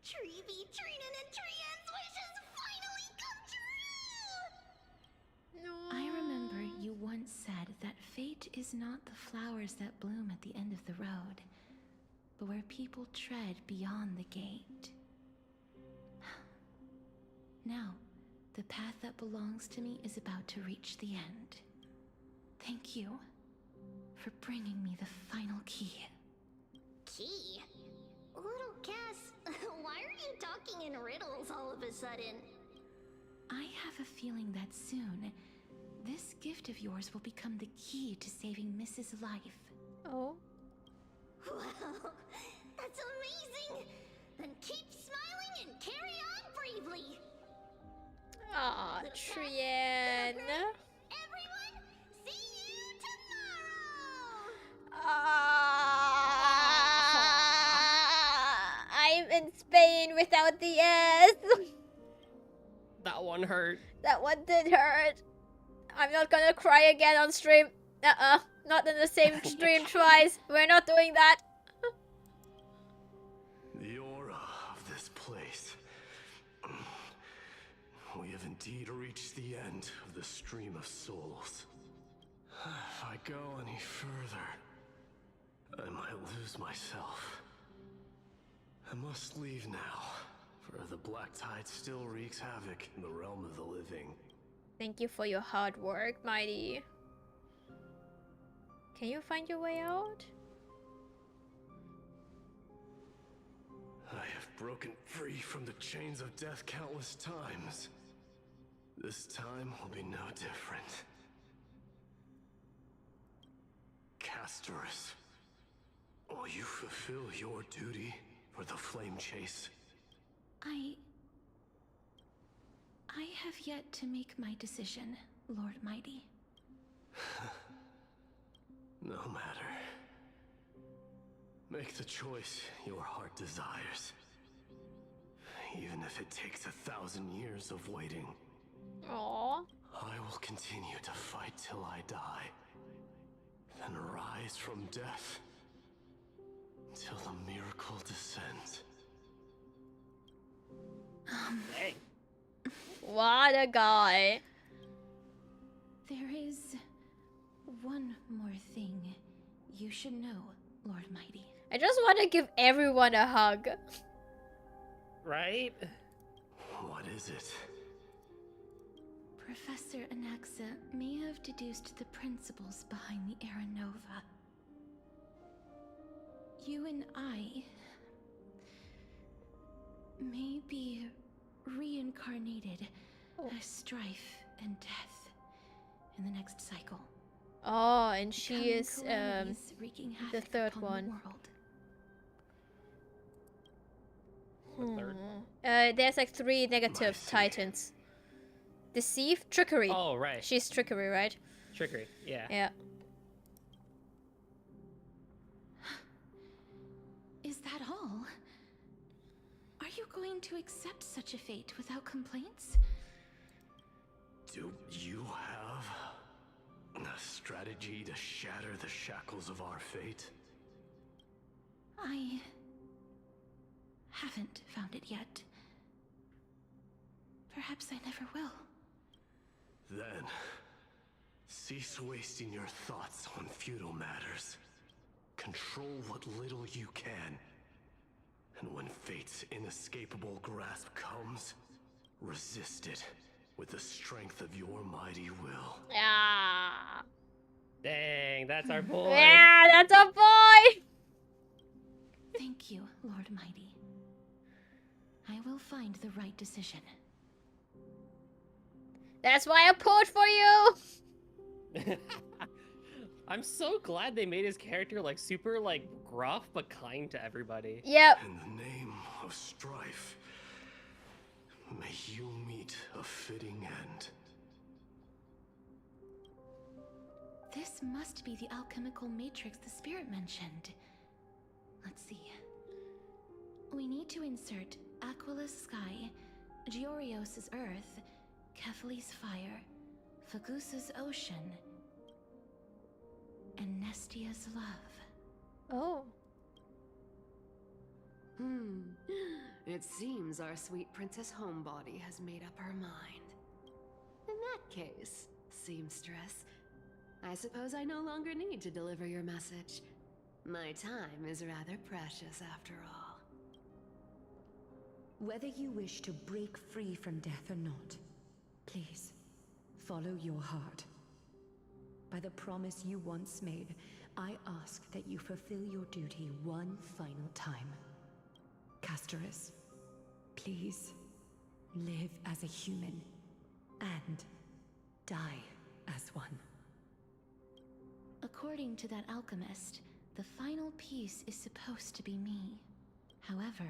Trevi, Trinan, and Trian's wishes finally come true! I remember you once said that fate is not the flowers that bloom at the end of the road, but where people tread beyond the gate. Now, the path that belongs to me is about to reach the end. Thank you for bringing me the final key. Key? Little Cass, why are you talking in riddles all of a sudden? I have a feeling that soon, this gift of yours will become the key to saving Mrs. Life. Oh? Wow, that's amazing! Then keep smiling and carry on bravely! Aw, Trian. Everyone, see you tomorrow! I'm in Spain without the S. That one hurt. That one did hurt. I'm not gonna cry again on stream. Not in the same stream twice. We're not doing that. The aura of this place. We have indeed reached the end of the stream of souls. If I go any further, I might lose myself. I must leave now, for the black tide still wreaks havoc in the realm of the living. Thank you for your hard work, Mighty. Can you find your way out? I have broken free from the chains of death countless times. This time will be no different. Castorus, will you fulfill your duty for the flame chase? I have yet to make my decision, Lord Mighty. No matter. Make the choice your heart desires. Even if it takes 1,000 years of waiting. Aww. I will continue to fight till I die. Then rise from death. Till the miracle descends. Dang. What a guy. There is one more thing you should know, Lord Mighty. I just want to give everyone a hug. Right? What is it? Professor Anaxa may have deduced the principles behind the Era Nova. You and I may be reincarnated as strife and death in the next cycle. Oh, and she Becoming is calamities wreaking the havoc third upon one. the world. There's like 3 negative titans. Deceive, trickery. Oh, right. She's trickery, right? Trickery, yeah. Yeah. Is that all? Are you going to accept such a fate without complaints? Do you have a strategy to shatter the shackles of our fate? I haven't found it yet. Perhaps I never will. Then, cease wasting your thoughts on futile matters. Control what little you can. And when fate's inescapable grasp comes, resist it with the strength of your mighty will. Yeah. Dang, that's our boy. Yeah, that's our boy. Thank you, Lord Mighty. I will find the right decision. That's why I pulled for you. I'm so glad they made his character like super like gruff but kind to everybody. Yep. In the name of strife, may you meet a fitting end. This must be the alchemical matrix the spirit mentioned. Let's see. We need to insert Aquila's sky, Georios' earth, Kephali's fire, Fagusa's ocean, and Nestia's love. Oh. It seems our sweet Princess Homebody has made up her mind. In that case, seamstress, I suppose I no longer need to deliver your message. My time is rather precious after all. Whether you wish to break free from death or not, please, follow your heart. By the promise you once made, I ask that you fulfill your duty one final time. Castorus, please, live as a human, and die as one. According to that alchemist, the final piece is supposed to be me. However,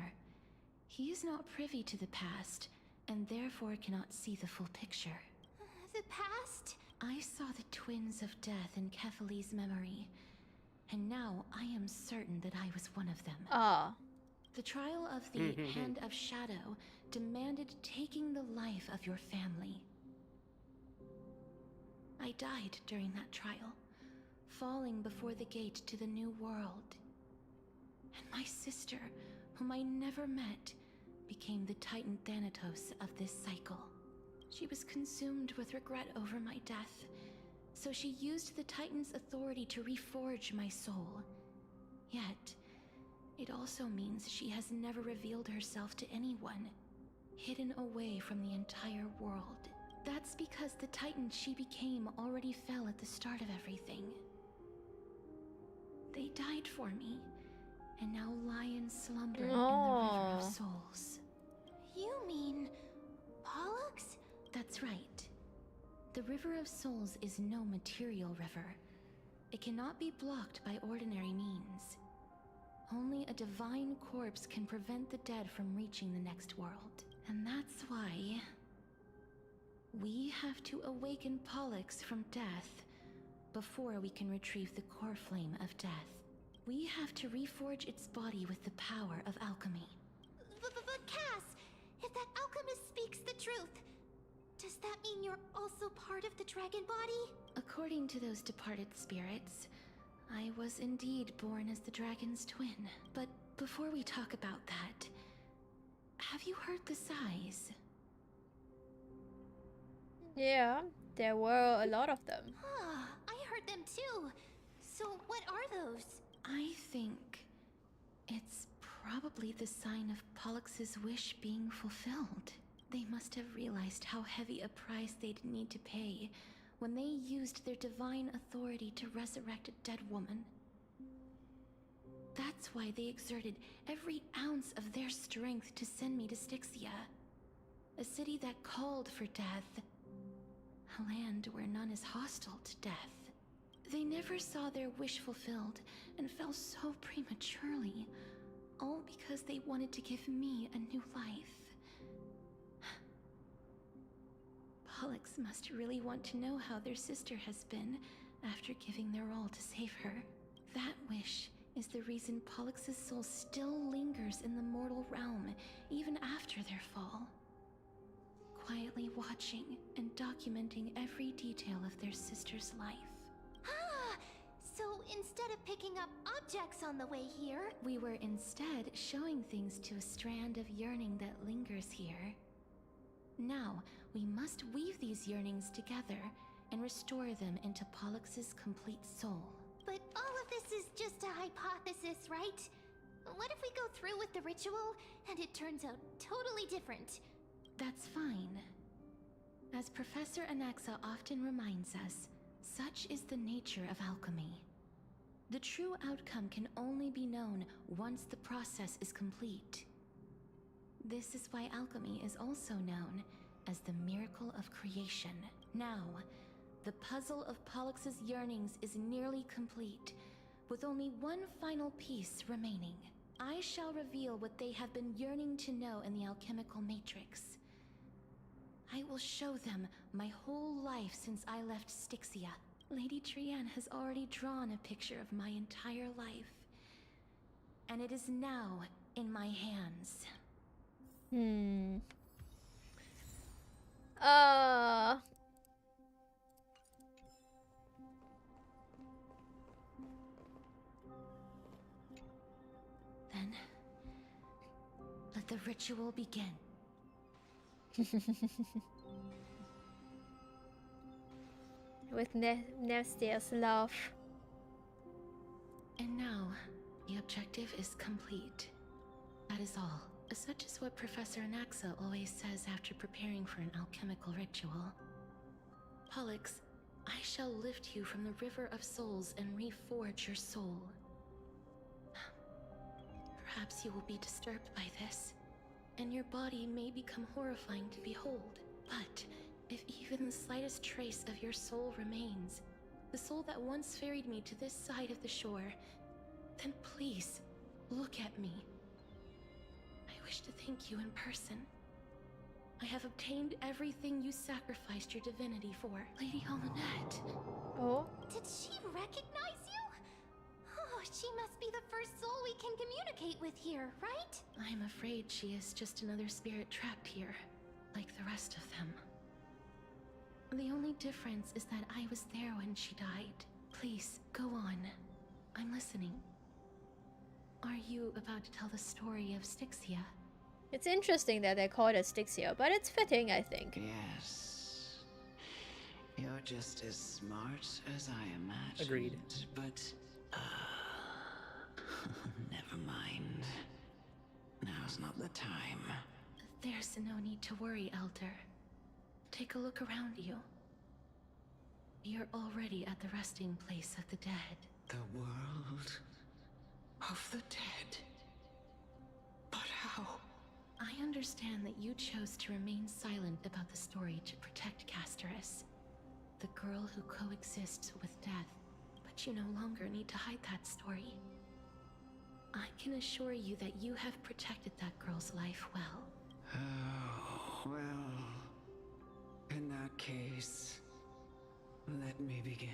he is not privy to the past, and therefore cannot see the full picture. The past? I saw the twins of death in Kefali's memory, and now I am certain that I was one of them. Ah. The trial of the Hand of Shadow demanded taking the life of your family. I died during that trial, falling before the gate to the new world. And my sister, whom I never met, became the Titan Thanatos of this cycle. She was consumed with regret over my death, so she used the Titan's authority to reforge my soul. Yet, it also means she has never revealed herself to anyone, hidden away from the entire world. That's because the Titan she became already fell at the start of everything. They died for me, and now lie in slumber in the River of Souls. You mean Pollux? That's right. The River of Souls is no material river. It cannot be blocked by ordinary means. Only a divine corpse can prevent the dead from reaching the next world. And that's why we have to awaken Pollux from death before we can retrieve the core flame of death. We have to reforge its body with the power of alchemy. But Cass, if that alchemist speaks the truth, does that mean you're also part of the dragon body? According to those departed spirits, I was indeed born as the dragon's twin. But before we talk about that, have you heard the sighs? Yeah, there were a lot of them. I heard them too. So what are those? I think it's probably the sign of Pollux's wish being fulfilled. They must have realized how heavy a price they'd need to pay when they used their divine authority to resurrect a dead woman. That's why they exerted every ounce of their strength to send me to Styxia, a city that called for death, a land where none is hostile to death. They never saw their wish fulfilled and fell so prematurely, all because they wanted to give me a new life. Pollux must really want to know how their sister has been after giving their all to save her. That wish is the reason Pollux's soul still lingers in the mortal realm even after their fall, quietly watching and documenting every detail of their sister's life. So instead of picking up objects on the way here, we were instead showing things to a strand of yearning that lingers here. Now, we must weave these yearnings together and restore them into Pollux's complete soul. But all of this is just a hypothesis, right? What if we go through with the ritual and it turns out totally different? That's fine. As Professor Anaxa often reminds us, such is the nature of alchemy. The true outcome can only be known once the process is complete. This is why alchemy is also known as the miracle of creation. Now, the puzzle of Pollux's yearnings is nearly complete, with only one final piece remaining. I shall reveal what they have been yearning to know in the alchemical matrix. I will show them my whole life since I left Styxia. Lady Trianne has already drawn a picture of my entire life, and it is now in my hands. Then, let the ritual begin. With Nestia's love. And now, the objective is complete. That is all. Such is what Professor Anaxa always says after preparing for an alchemical ritual. Pollux, I shall lift you from the river of souls and reforge your soul. Perhaps you will be disturbed by this, and your body may become horrifying to behold. But if even the slightest trace of your soul remains, the soul that once ferried me to this side of the shore, then please, look at me. I wish to thank you in person. I have obtained everything you sacrificed your divinity for, Lady Almanette. Oh? Did she recognize you? Oh, she must be the first soul we can communicate with here, right? I'm afraid she is just another spirit trapped here, like the rest of them. The only difference is that I was there when she died. Please, go on. I'm listening. Are you about to tell the story of Styxia? It's interesting that they call it Styxia, but it's fitting, I think. Yes. You're just as smart as I imagined. Agreed. But, never mind. Now's not the time. There's no need to worry, Elder. Take a look around you. You're already at the resting place of the dead. The world of the dead? But how? I understand that you chose to remain silent about the story to protect Casterus, the girl who coexists with death, but you no longer need to hide that story. I can assure you that you have protected that girl's life well. Oh, well, in that case, let me begin.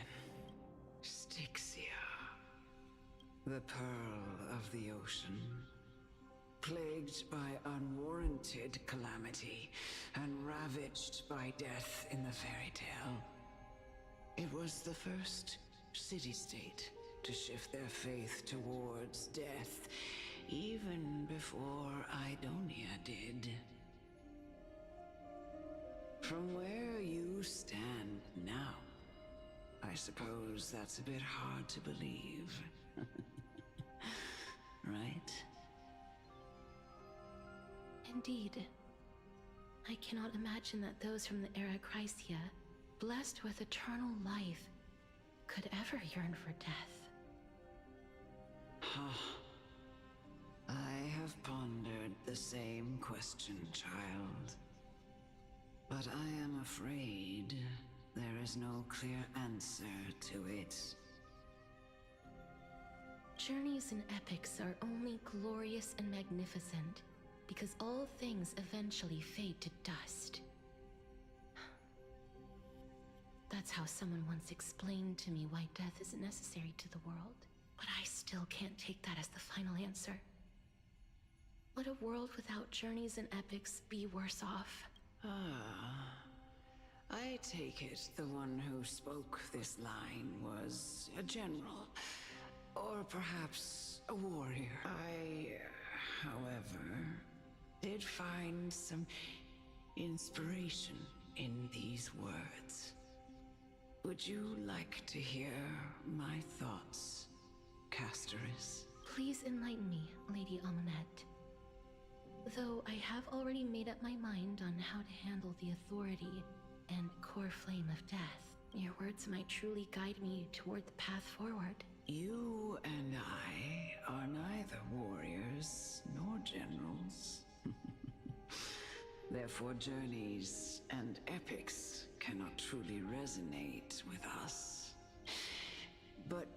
Styxia, the pearl of the ocean, plagued by unwarranted calamity and ravaged by death in the fairy tale. It was the first city-state to shift their faith towards death, even before Idonia did. From where you stand now, I suppose that's a bit hard to believe. Right? Indeed. I cannot imagine that those from the era Chrysia, blessed with eternal life, could ever yearn for death. I have pondered the same question, child. But I am afraid there is no clear answer to it. Journeys and epics are only glorious and magnificent because all things eventually fade to dust. That's how someone once explained to me why death is necessary to the world. But I still can't take that as the final answer. Would a world without journeys and epics be worse off? I take it the one who spoke this line was a general, or perhaps a warrior. I, however, did find some inspiration in these words. Would you like to hear my thoughts, Casterus? Please enlighten me, Lady Almanette. Though I have already made up my mind on how to handle the authority and core flame of death, your words might truly guide me toward the path forward. You and I are neither warriors nor generals. Therefore, journeys and epics cannot truly resonate with us. But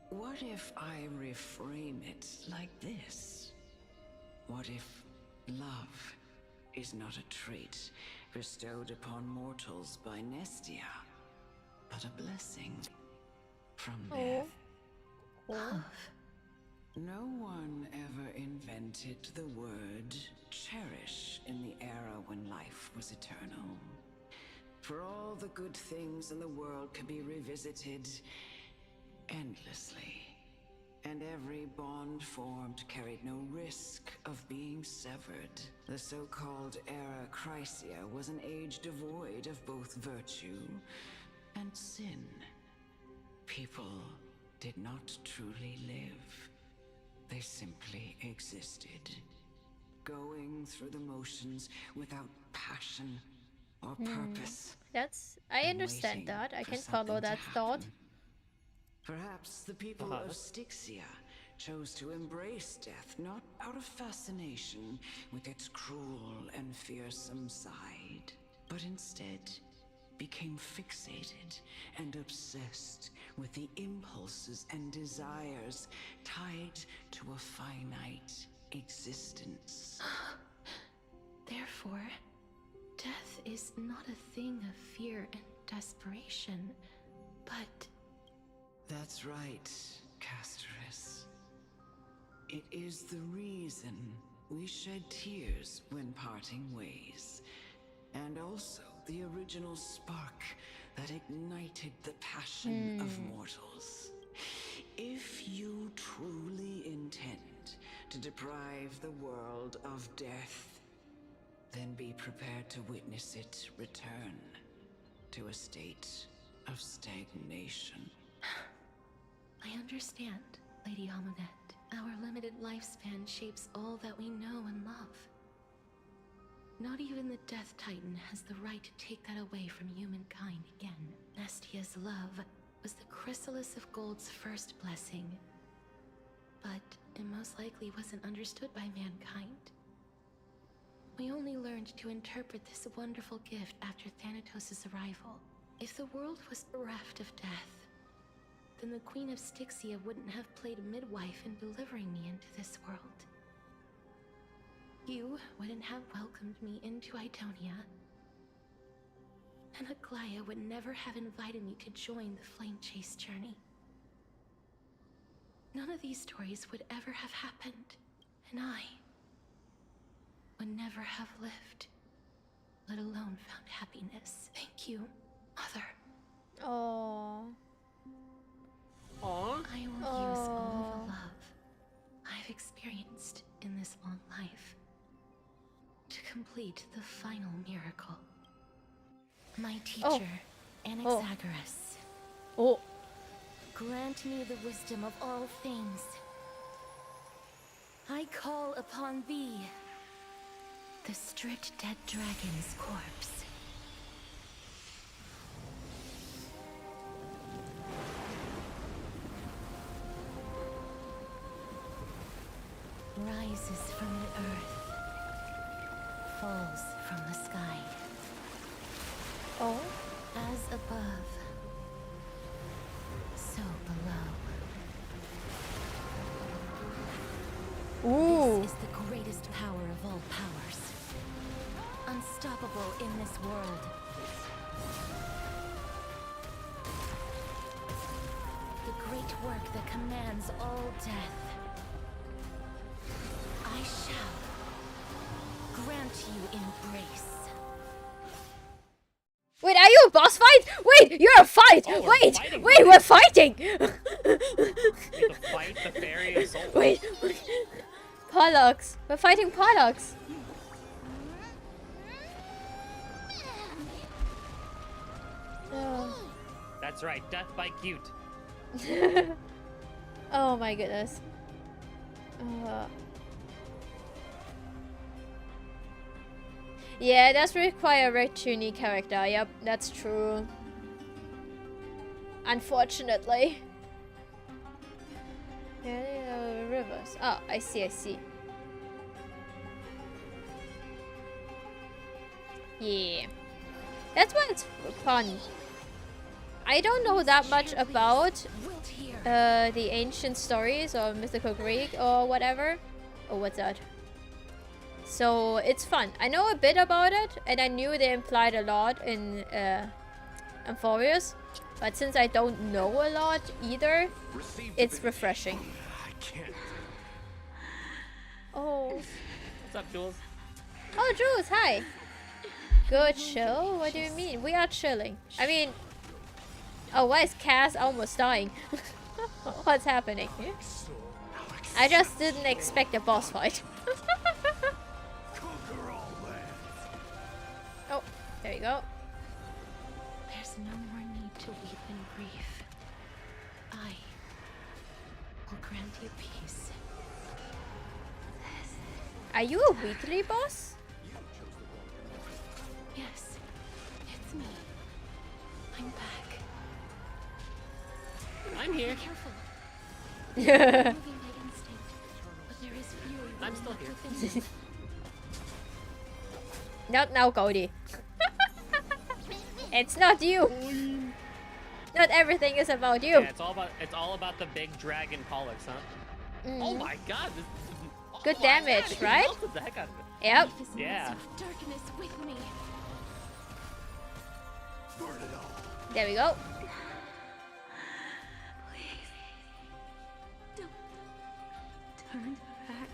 what if I reframe it like this? What if love is not a trait bestowed upon mortals by Nestia, but a blessing from death? Love? No one ever invented the word cherish in the era when life was eternal. For all the good things in the world could be revisited endlessly, and every bond formed carried no risk of being severed. The so-called era Chrysia was an age devoid of both virtue and sin. People did not truly live. They simply existed. going through the motions without passion or purpose. I understand that. I can follow that thought. Perhaps the people of Styxia chose to embrace death not out of fascination with its cruel and fearsome side, but instead became fixated and obsessed with the impulses and desires tied to a finite existence. Therefore, death is not a thing of fear and desperation, but... That's right, Casterus. It is the reason we shed tears when parting ways, and also the original spark that ignited the passion of mortals. If you truly intend to deprive the world of death, then be prepared to witness it return to a state of stagnation. I understand, Lady Amunet. Our limited lifespan shapes all that we know and love. Not even the Death Titan has the right to take that away from humankind again. Nestia's love was the chrysalis of Gold's first blessing, but it most likely wasn't understood by mankind. We only learned to interpret this wonderful gift after Thanatos' arrival. If the world was bereft of death, then the Queen of Styxia wouldn't have played midwife in delivering me into this world. You wouldn't have welcomed me into Idonia, and Aglaya would never have invited me to join the Flame Chase journey. None of these stories would ever have happened, and I would never have lived, let alone found happiness. Thank you, Mother. Oh. I will use all the love I've experienced in this long life to complete the final miracle. My teacher, Anaxagoras. Grant me the wisdom of all things. I call upon thee, the stripped dead dragon's corpse. Rises from the earth, falls from the sky. As above, so below. This is the greatest power of all powers. Unstoppable in this world. The great work that commands all death. I shall grant you embrace. Wait, are you a boss fight? Wait, you're a fight! Wait, we're fighting! The fight, the fairy assault. Wait. Pollux. We're fighting Pollux. That's right, death by cute. Oh my goodness. Yeah, that's require a red tunic character. Yep, that's true. Unfortunately. Rivers. Oh, I see. Yeah. That's why it's fun. I don't know that much about the ancient stories or mythical Greek or whatever. Oh, what's that? So it's fun. I know a bit about it, and I knew they implied a lot in Amphorius, but since I don't know a lot either, it's refreshing. Oh. What's up, Jules? Oh, Jules, hi. Good chill? What do you mean? We are chilling. I mean, oh, why is Cass almost dying? What's happening? I just didn't expect a boss fight. Oh, there you go. There's no more need to weep in grief. I will grant you peace. Are you a weekly boss? Yes, it's me. I'm back. I'm here. Be careful. Yeah. Moving by instinct, but there is fury. I'm still here. Within me. Not now, Goldy. It's not you. Not everything is about you. Yeah, it's all about the big dragon Pollux, huh? Oh my god, this Good damage, right? The heck out of it. Yep. Yeah. Darkness with me. There we go. Please, don't turn back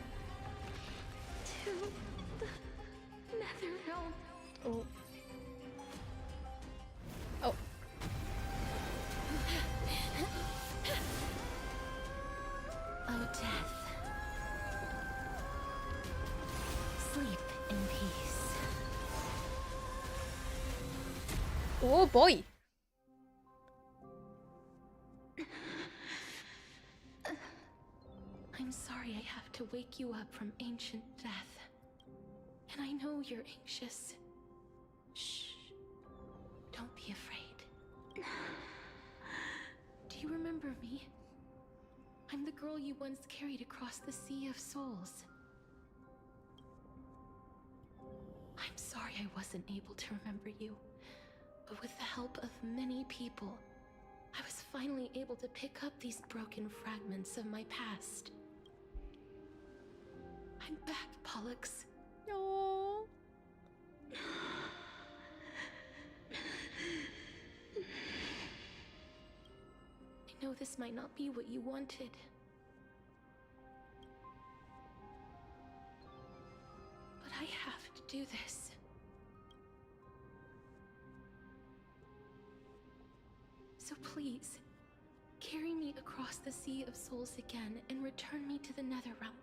to the nether realm. Oh. Oh. Oh, death. Sleep in peace. Oh boy. I'm sorry I have to wake you up from ancient death. And I know you're anxious. Shh. Don't be afraid. Do you remember me? I'm the girl you once carried across the Sea of Souls. I'm sorry I wasn't able to remember you, but with the help of many people, I was finally able to pick up these broken fragments of my past. I'm back, Pollux. No. I know this might not be what you wanted. But I have to do this. So please, carry me across the Sea of Souls again and return me to the Netherrealm,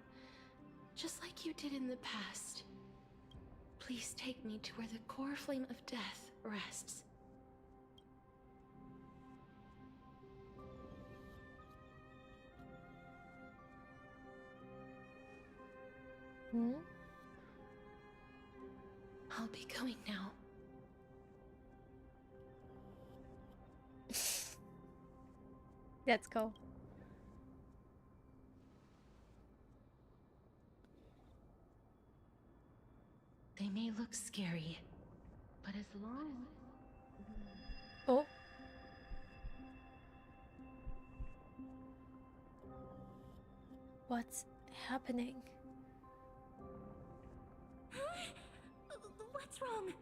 just like you did in the past. Please take me to where the core flame of death rests. I'll be going now. Let's go. They may look scary, but as long Oh. What's happening? What's wrong?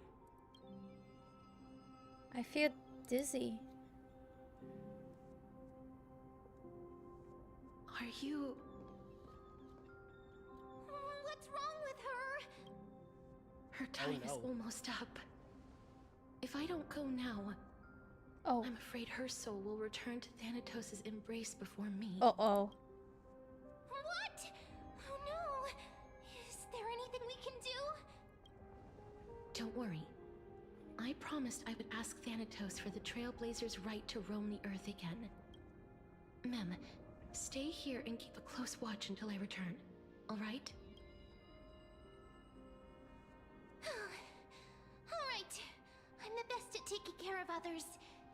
I feel dizzy. Are you... What's wrong with her? Her time is almost up. If I don't go now, I'm afraid her soul will return to Thanatos' embrace before me. Uh-oh. What? Oh no! Is there anything we can do? Don't worry. I promised I would ask Thanatos for the Trailblazers' right to roam the Earth again. Mem, stay here and keep a close watch until I return, alright? Alright. I'm the best at taking care of others.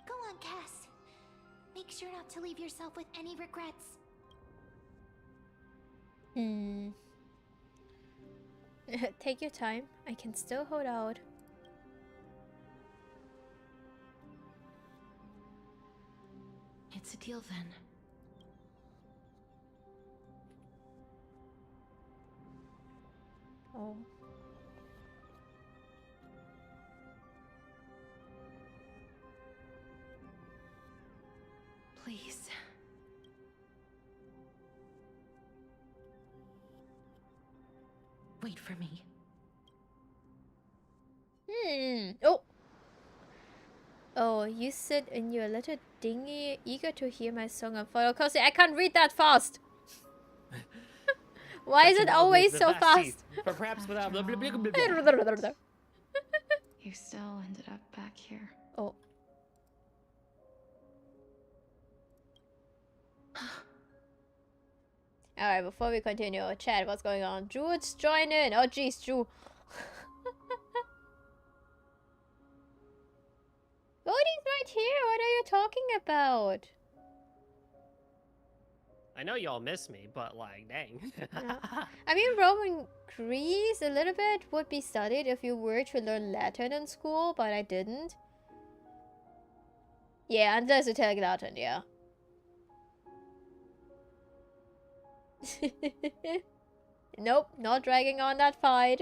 Go on, Cass. Make sure not to leave yourself with any regrets. Take your time. I can still hold out. It's a deal then. Oh. Please. Wait for me. Oh. Oh, you sit in your little dinghy, eager to hear my song and follow closely. I can't read that fast. Why is it always so fast? Perhaps without blah, blah, blah, blah, blah. You still ended up back here. Oh. Alright, before we continue, chat, what's going on? Druids, join in! Oh jeez, Drew. Goldy's right here, what are you talking about? I know y'all miss me, but like, dang. I mean, Roman Greece a little bit would be studied if you were to learn Latin in school, but I didn't. Yeah, unless you take Latin, yeah. Nope, not dragging on that fight.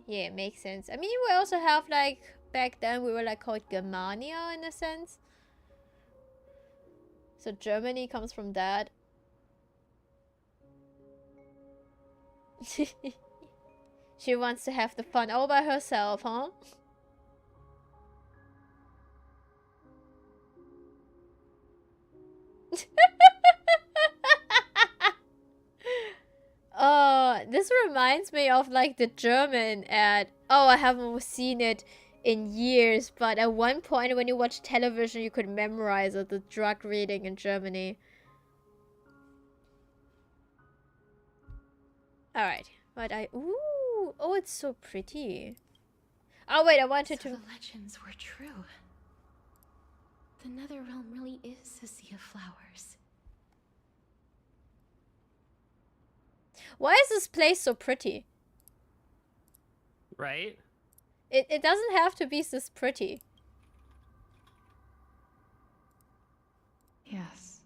Yeah, makes sense. I mean, we also have like, back then we were like called Germania in a sense. So Germany comes from that. She wants to have the fun all by herself, huh? This reminds me of like the German ad. Oh, I haven't seen it in years, but at one point when you watch television, you could memorize it, the drug reading in Germany. Alright, but ooh, oh, it's so pretty. Oh wait, I wanted to... the legends were true. The Nether Realm really is a sea of flowers. Why is this place so pretty? Right? It doesn't have to be this pretty. Yes.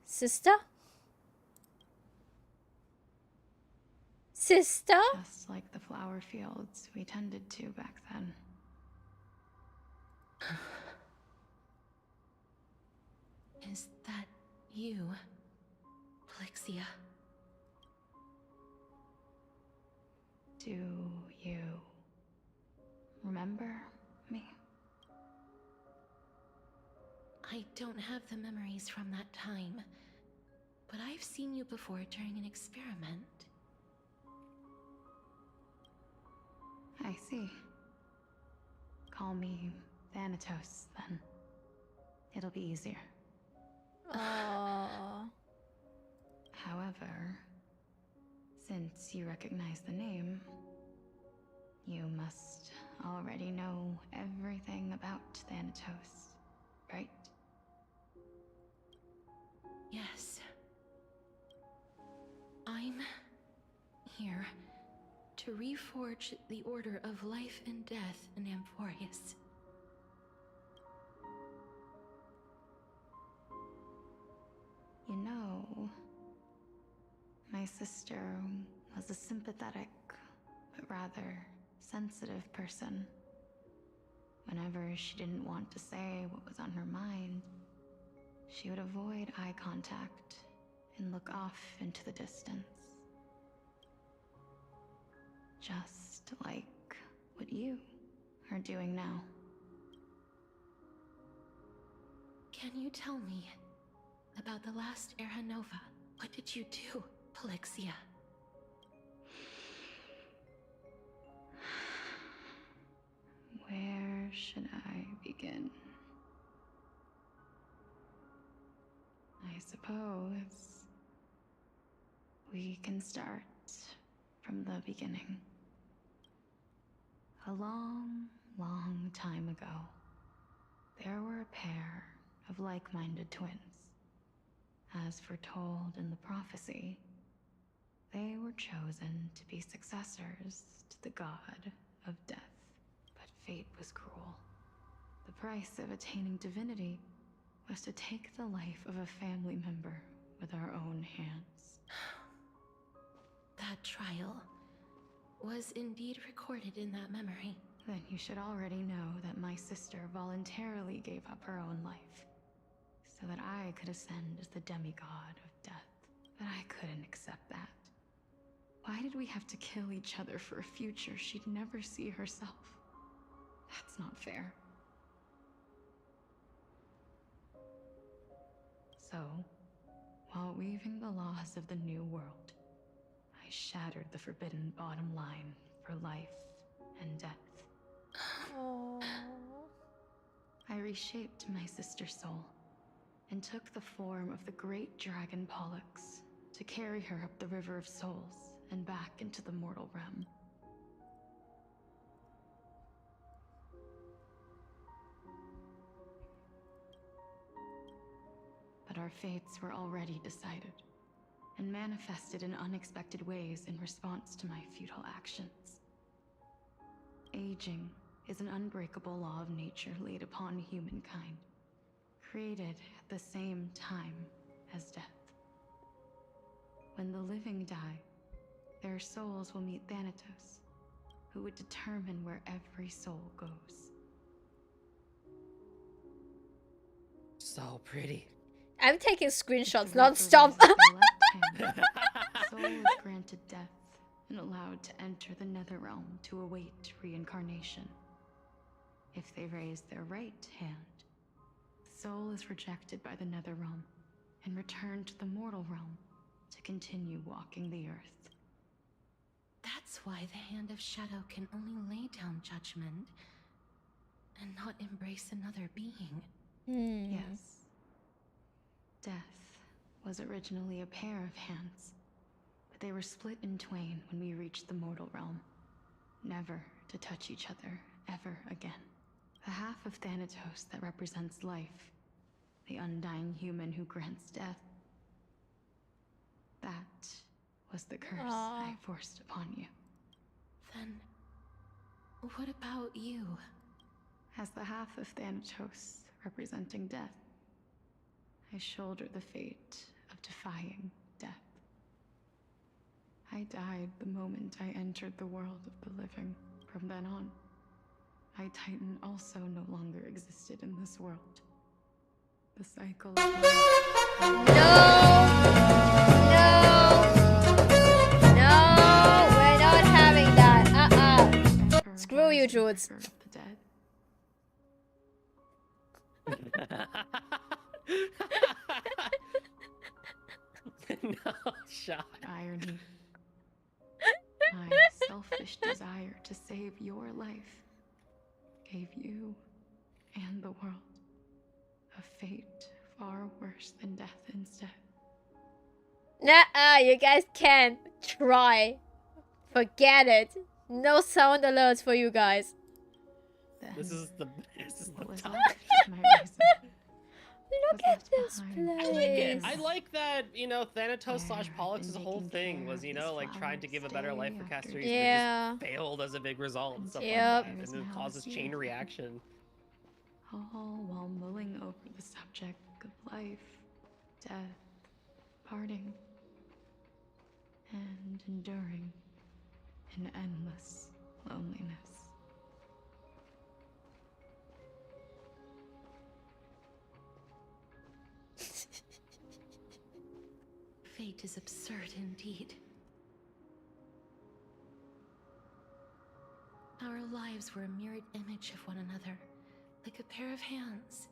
Sister? Sister? Just like the flower fields we tended to back then. Is that you, Plixia? Do you remember me? I don't have the memories from that time, but I've seen you before during an experiment. I see. Call me Thanatos, then. It'll be easier. Aww. However, since you recognize the name, you must already know everything about Thanatos, right? Yes. I'm here to reforge the order of life and death in Amphorius. You know, my sister was a sympathetic, but rather sensitive person. Whenever she didn't want to say what was on her mind, she would avoid eye contact and look off into the distance. Just like what you are doing now. Can you tell me about the last Era Nova? What did you do, Plixia? Where should I begin? I suppose we can start from the beginning. A long, long time ago, there were a pair of like-minded twins. As foretold in the prophecy, they were chosen to be successors to the god of death. But fate was cruel. The price of attaining divinity was to take the life of a family member with our own hands. That trial was indeed recorded in that memory. Then you should already know that my sister voluntarily gave up her own life so that I could ascend as the demigod of death. But I couldn't accept that. Why did we have to kill each other for a future she'd never see herself? That's not fair. So, while weaving the laws of the new world, I shattered the forbidden bottom line for life and death. Oh. I reshaped my sister's soul and took the form of the great dragon Pollux to carry her up the River of Souls and back into the mortal realm. But our fates were already decided and manifested in unexpected ways in response to my futile actions. Aging is an unbreakable law of nature laid upon humankind, created at the same time as death. When the living die, their souls will meet Thanatos, who would determine where every soul goes. So pretty. I'm taking screenshots non-stop. Soul is granted death and allowed to enter the Netherrealm to await reincarnation. If they raise their right hand, the soul is rejected by the Netherrealm and returned to the mortal realm to continue walking the earth. That's why the Hand of Shadow can only lay down judgment and not embrace another being. Yes. Death was originally a pair of hands, but they were split in twain when we reached the mortal realm, never to touch each other ever again. The half of Thanatos that represents life, the undying human who grants death, that was the curse I forced upon you. Then, what about you? As the half of Thanatos representing death, I shoulder the fate of defying death. I died the moment I entered the world of the living. From then on, my Titan also no longer existed in this world. The cycle of life. No, we're not having that. Screw you, Jules. No shot. Irony. My selfish desire to save your life gave you and the world a fate far worse than death instead. Nuh-uh, you guys can't try. Forget it. No sound alerts for you guys. This is the top. Look at this place. I like that, you know, Thanatos / Pollux' whole thing was, you know, like trying to give a better life for Castries, Yeah. but it just failed as a big result and stuff like that. And it causes chain reaction. All while mulling over the subject of life, death, parting, and enduring an endless loneliness. Fate is absurd indeed. Our lives were a mirrored image of one another, like a pair of hands.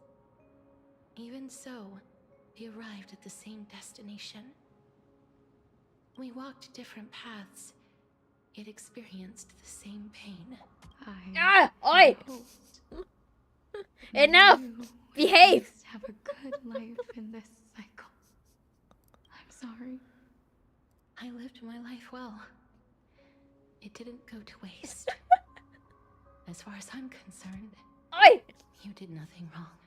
Even so, we arrived at the same destination. We walked different paths, yet experienced the same pain. Oi! Enough! Behave! Have a good life in this cycle. I'm sorry. I lived my life well. It didn't go to waste. As far as I'm concerned, Oi! You did nothing wrong.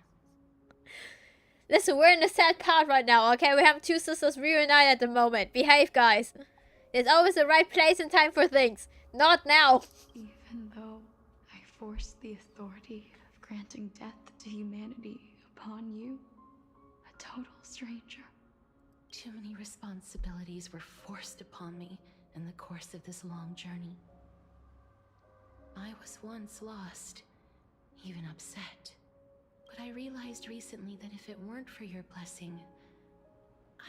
Listen, we're in the sad part right now, okay? We have two sisters reunited at the moment. Behave, guys. There's always the right place and time for things. Not now. Even though I forced the authority of granting death to humanity upon you, a total stranger. Too many responsibilities were forced upon me in the course of this long journey. I was once lost, even upset. But I realized recently that if it weren't for your blessing,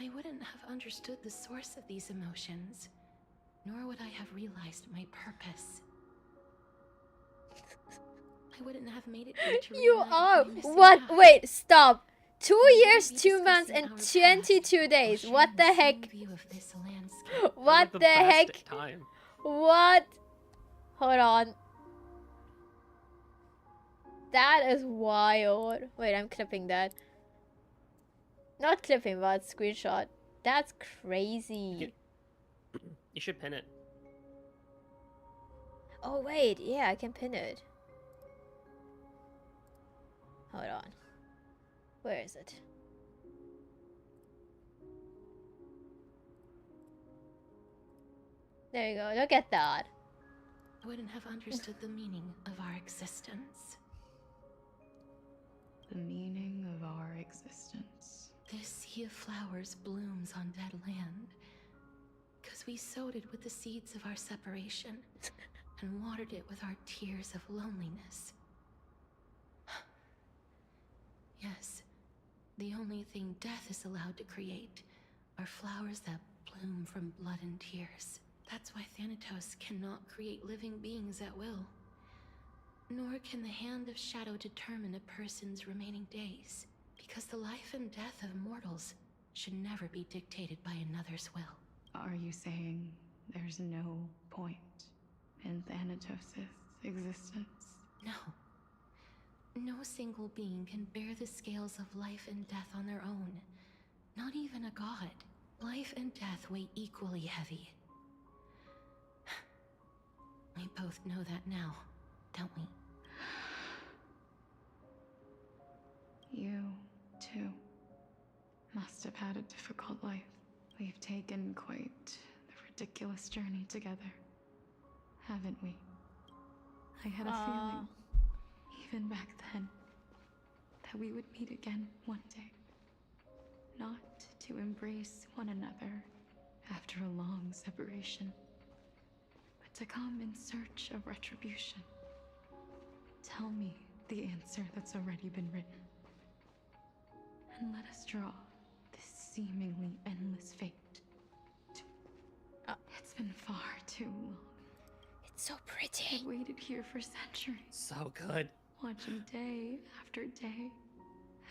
I wouldn't have understood the source of these emotions, nor would I have realized my purpose. I wouldn't have made it here to You reunite are. with my missing What? half. Wait, stop. 2 years, 2 months, and 22 days. What the heck? What the heck? What? Hold on. That is wild. Wait, I'm clipping that. Not clipping, but screenshot. That's crazy. You should pin it. Oh wait, yeah, I can pin it. Hold on. Where is it? There you go. Look at that. I wouldn't have understood the meaning of our existence. The meaning of our existence. This sea of flowers blooms on dead land, because we sowed it with the seeds of our separation and watered it with our tears of loneliness. Yes, the only thing death is allowed to create are flowers that bloom from blood and tears. That's why Thanatos cannot create living beings at will. Nor can the hand of shadow determine a person's remaining days, because the life and death of mortals should never be dictated by another's will. Are you saying there's no point in Thanatos' existence? No. No single being can bear the scales of life and death on their own. Not even a god. Life and death weigh equally heavy. We both know that now, don't we? You, too, must have had a difficult life. We've taken quite the ridiculous journey together, haven't we? I had a feeling, even back then, that we would meet again one day. Not to embrace one another after a long separation, but to come in search of retribution. Tell me the answer that's already been written, and let us draw this seemingly endless fate. It's been far too long. It's so pretty. I've waited here for centuries. So good. Watching day after day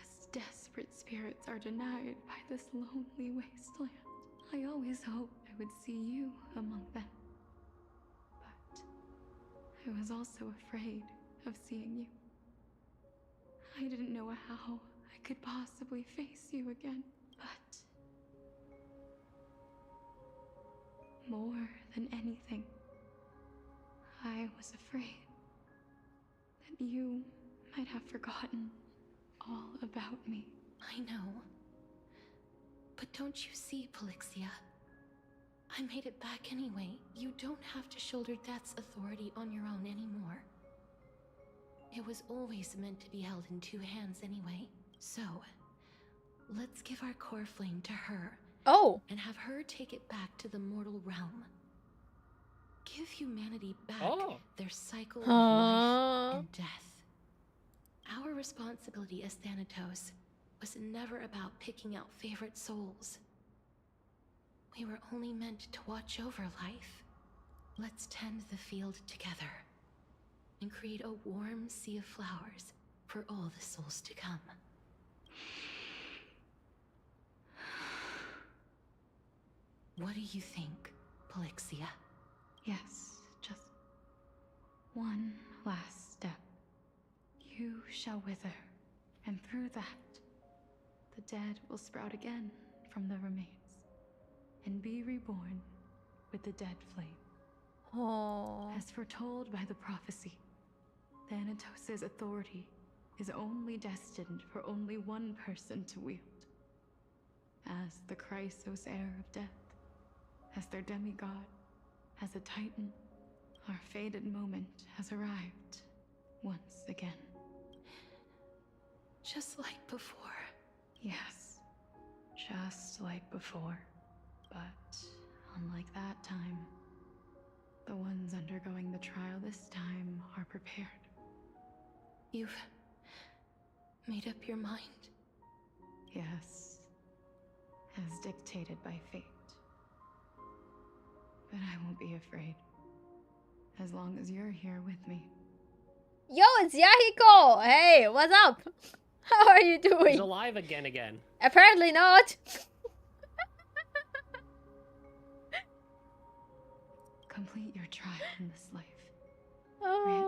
as desperate spirits are denied by this lonely wasteland. I always hoped I would see you among them. But I was also afraid of seeing you. I didn't know how I could possibly face you again. But more than anything, I was afraid that you might have forgotten all about me. I know. But don't you see, Polixia? I made it back anyway. You don't have to shoulder death's authority on your own anymore. It was always meant to be held in two hands anyway. So, let's give our core flame to her. Oh! And have her take it back to the mortal realm. Give humanity back their cycle of life and death. Our responsibility as Thanatos was never about picking out favorite souls. We were only meant to watch over life. Let's tend the field together and create a warm sea of flowers for all the souls to come. What do you think, Polixia? Yes, just one last step. You shall wither, and through that, the dead will sprout again from the remains, and be reborn with the dead flame. Oh. As foretold by the prophecy, Thanatos' authority is only destined for only one person to wield. As the Chrysos heir of death, as their demigod, as a titan, our fated moment has arrived once again. Just like before. Yes, just like before. But unlike that time, the ones undergoing the trial this time are prepared. You've made up your mind? Yes, as dictated by fate. But I won't be afraid, as long as you're here with me. Yo, it's Yahiko! Hey, what's up? How are you doing? He's alive again. Apparently not. Complete your trial in this life,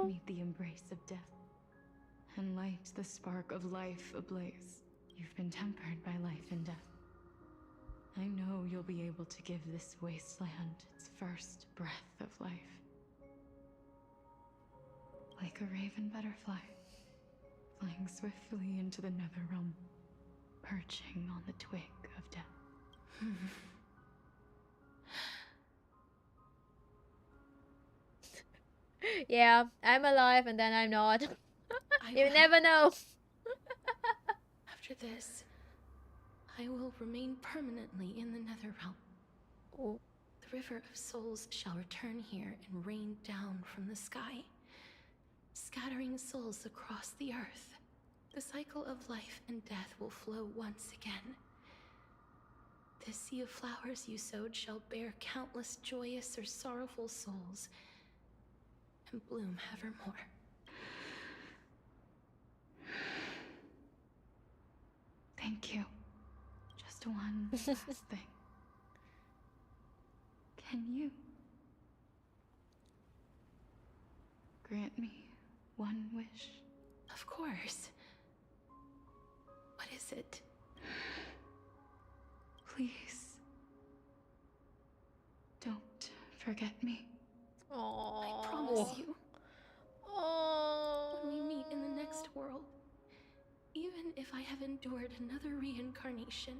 meet the embrace of death and light the spark of life ablaze. You've been tempered by life and death. I know you'll be able to give this wasteland its first breath of life. Like a raven butterfly, flying swiftly into the Netherrealm, perching on the twig of death. Yeah, I'm alive and then I'm not. You never know. After this, I will remain permanently in the Netherrealm. Oh. The River of Souls shall return here and rain down from the sky, scattering souls across the earth. The cycle of life and death will flow once again. This sea of flowers you sowed shall bear countless joyous or sorrowful souls, and bloom evermore. Thank you. Just one last thing. Can you grant me one wish? Of course. What is it? Please, don't forget me. I promise you. When we meet in the next world, even if I have endured another reincarnation,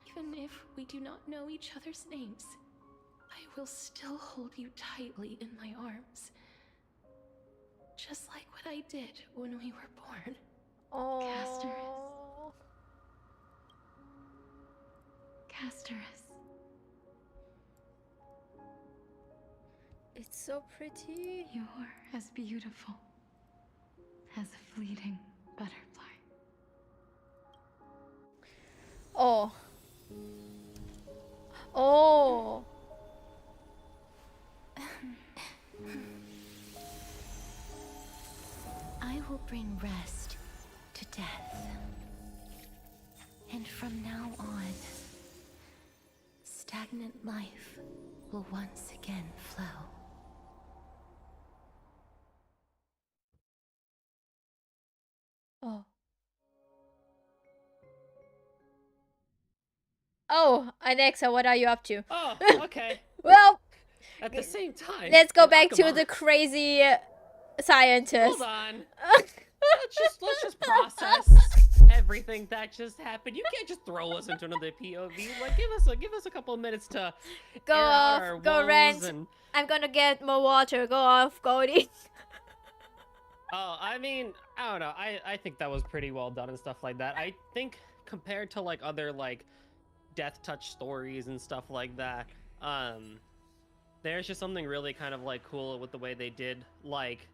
even if we do not know each other's names, I will still hold you tightly in my arms. Just like what I did when we were born. Casterus. Casterus. It's so pretty. You're as beautiful as a fleeting butterfly. Oh. Oh. I will bring rest to death. And from now on, stagnant life will once again flow. Oh. Oh, Alexa, what are you up to? Oh, okay. Well, at the same time, let's go back to the crazy scientist. Hold on. let's just process everything that just happened. You can't just throw us into another POV. Like, give us a couple of minutes to go air off, our go woes rant. and... I'm gonna get more water. Go off, Goldy. Oh, I mean, I don't know. I think that was pretty well done and stuff like that. I think compared to like other like death touch stories and stuff like that, there's just something really kind of like cool with the way they did, like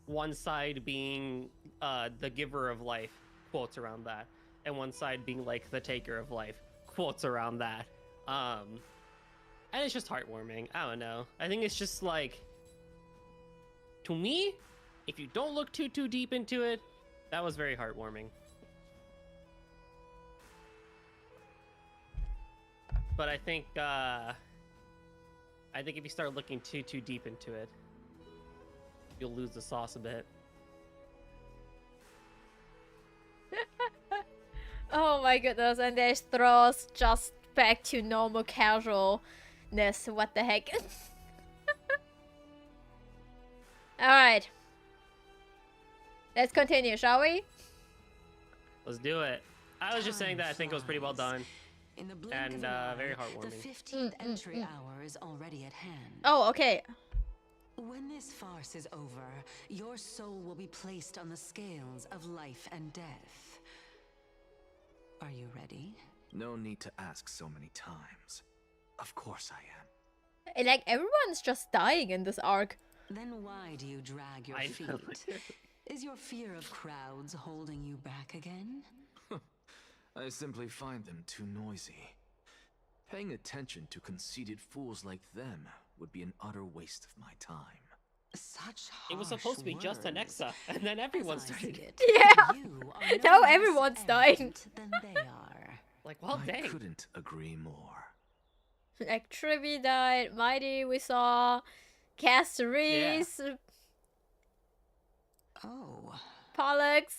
one side being the giver of life, quotes around that, and one side being like the taker of life, quotes around that. And it's just heartwarming. I don't know. I think it's just like, to me, if you don't look too deep into it, that was very heartwarming. But I think if you start looking too deep into it, you'll lose the sauce a bit. Oh my goodness, and they throw us just back to normal casualness. What the heck? Alright. Let's continue, shall we? Let's do it. I was just saying that I think it was pretty well done. In the blink and of an eye, very heartwarming. The 15th entry hour is already at hand. Oh, okay. When this farce is over, your soul will be placed on the scales of life and death. Are you ready? No need to ask so many times. Of course I am. Like, everyone's just dying in this arc. Then why do you drag your feet? Is your fear of crowds holding you back again? I simply find them too noisy. Paying attention to conceited fools like them would be an utter waste of my time. Such it was supposed to be just an Exa, and then everyone started it. Yeah. Now everyone's dying. Than they are. Like, well, dang. I couldn't agree more. Like, Trivi died, Mighty we saw, Caceres. Oh. Pollux.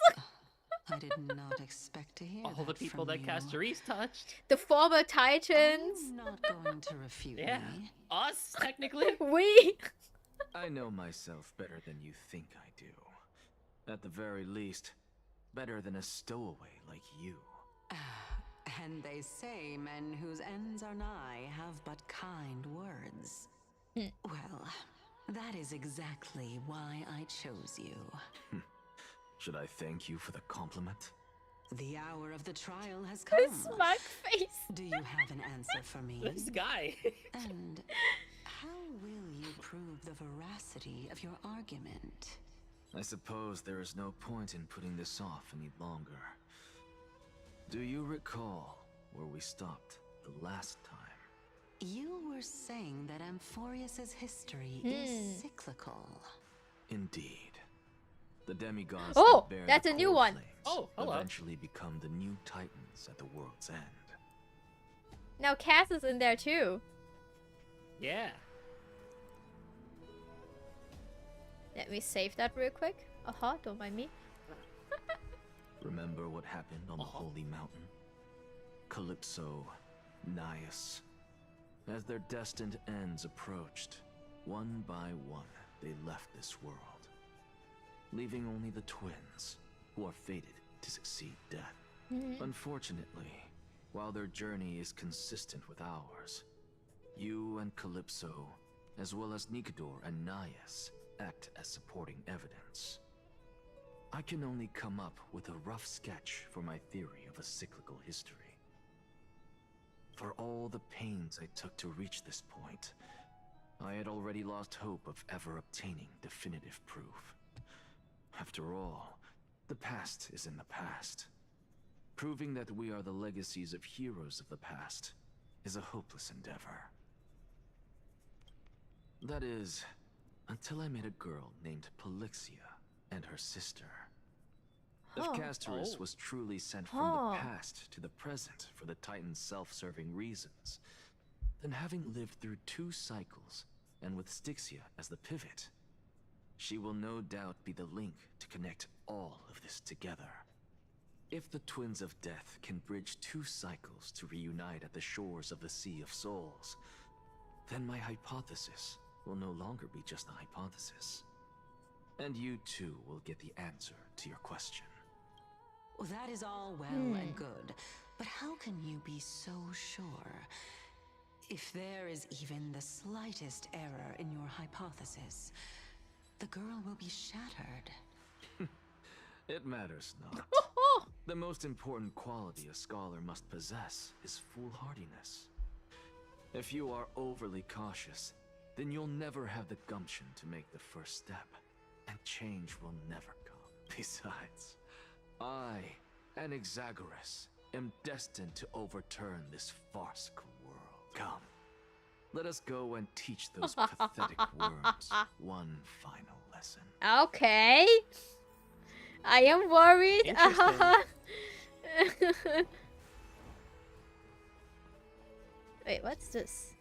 I did not expect to hear All the people that Castorise touched. The former Titans. I'm not going to refute Yeah. me. Us, technically. We. I know myself better than you think I do. At the very least, better than a stowaway like you. And they say men whose ends are nigh have but kind words. Well, that is exactly why I chose you. Should I thank you for the compliment? The hour of the trial has come. Smug face. Do you have an answer for me? This guy. And how will you prove the veracity of your argument? I suppose there is no point in putting this off any longer. Do you recall where we stopped the last time? You were saying that Amphorius's history is cyclical. Indeed. The demigods Oh, that bear that's the a new core one. flames Oh, hello. eventually become the new titans at the world's end. Now Cass is in there too. Yeah. Let me save that real quick. Don't mind me. Remember what happened on the Holy Mountain? Calypso, Naias. As their destined ends approached, one by one, they left this world, leaving only the twins, who are fated to succeed death. Unfortunately, while their journey is consistent with ours, you and Calypso, as well as Nicodor and Naias, act as supporting evidence. I can only come up with a rough sketch for my theory of a cyclical history. For all the pains I took to reach this point, I had already lost hope of ever obtaining definitive proof. After all, the past is in the past. Proving that we are the legacies of heroes of the past is a hopeless endeavor. That is, until I met a girl named Polixia and her sister. If Castoris was truly sent from the past to the present for the Titan's self-serving reasons, then having lived through 2 cycles, and with Styxia as the pivot, she will no doubt be the link to connect all of this together. If the Twins of Death can bridge 2 cycles to reunite at the shores of the Sea of Souls, then my hypothesis will no longer be just a hypothesis. And you too will get the answer to your question. Well, that is all well and good, but how can you be so sure? If there is even the slightest error in your hypothesis, the girl will be shattered. It matters not. The most important quality a scholar must possess is foolhardiness. If you are overly cautious, then you'll never have the gumption to make the first step, and change will never come. Besides, I, an Exagoras, am destined to overturn this farcical world. Come, let us go and teach those pathetic worms one final lesson. Okay. I am worried. Wait, what's this?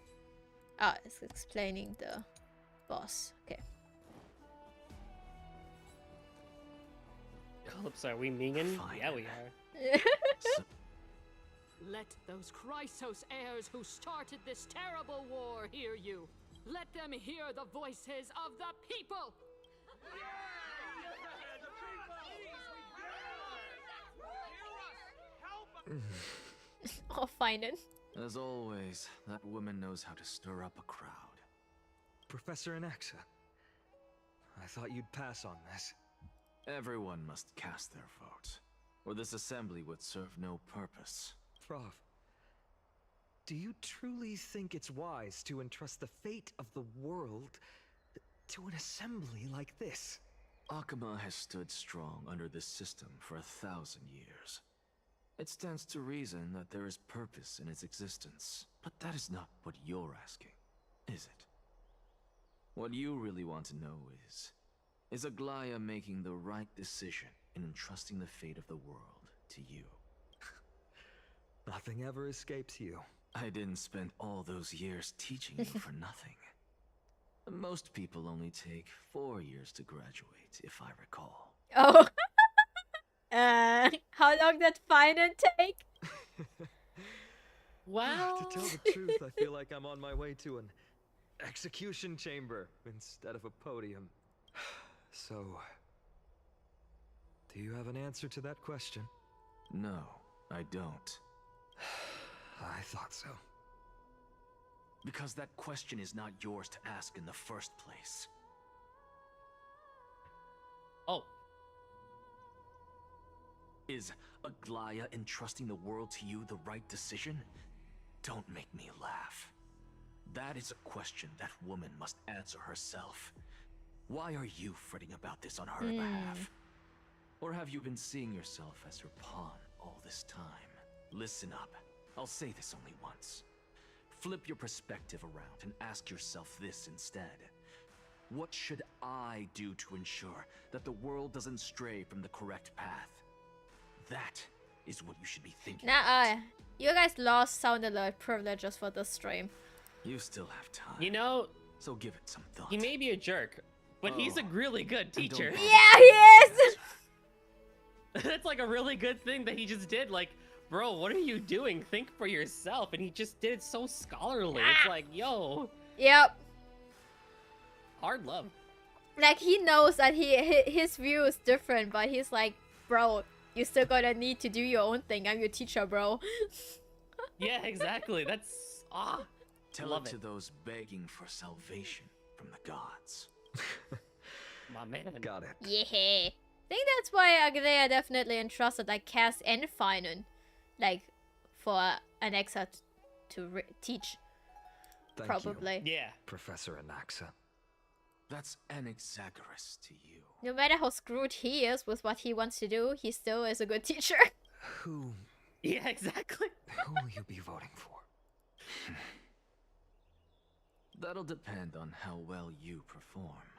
Ah, it's explaining the boss. Okay. Calypso, are we minging? Yeah, we are. Let those Chrysos heirs who started this terrible war hear you. Let them hear the voices of the people. I'll find it. As always, that woman knows how to stir up a crowd. Professor Anaxa, I thought you'd pass on this. Everyone must cast their vote, or this assembly would serve no purpose. Prof, do you truly think it's wise to entrust the fate of the world to an assembly like this? Akama has stood strong under this system for 1,000 years. It stands to reason that there is purpose in its existence. But that is not what you're asking, is it? What you really want to know is Aglaya making the right decision in entrusting the fate of the world to you? Nothing ever escapes you. I didn't spend all those years teaching you for nothing. Most people only take 4 years to graduate, if I recall. Oh. How long did Finan take? Wow. To tell the truth, I feel like I'm on my way to an execution chamber instead of a podium. So, do you have an answer to that question? No, I don't. I thought so. Because that question is not yours to ask in the first place. Oh. Is Aglaya entrusting the world to you the right decision? Don't make me laugh. That is a question that woman must answer herself. Why are you fretting about this on her behalf? Or have you been seeing yourself as her pawn all this time? Listen up. I'll say this only once. Flip your perspective around and ask yourself this instead. What should I do to ensure that the world doesn't stray from the correct path? That is what you should be thinking. Nah, you guys lost sound alert privileges for this stream. You still have time. You know, so give it some thought. He may be a jerk, but he's a really good teacher. Yeah, he is! That's like a really good thing that he just did. Like, bro, what are you doing? Think for yourself. And he just did it so scholarly. It's like, yo. Yep. Hard love. Like, he knows that his view is different, but he's like, bro, you still gonna need to do your own thing. I'm your teacher, bro. Yeah, exactly. That's Tell it to those begging for salvation from the gods. My man. Got it. Yeah. I think that's why Aglaya definitely entrusted like Cass and Finan, like for Anaxa to teach. Thank probably. You, yeah. Professor Anaxa. That's Anaxagoras to you. No matter how screwed he is with what he wants to do, he still is a good teacher. Who? Yeah, exactly. Who will you be voting for? That'll depend on how well you perform.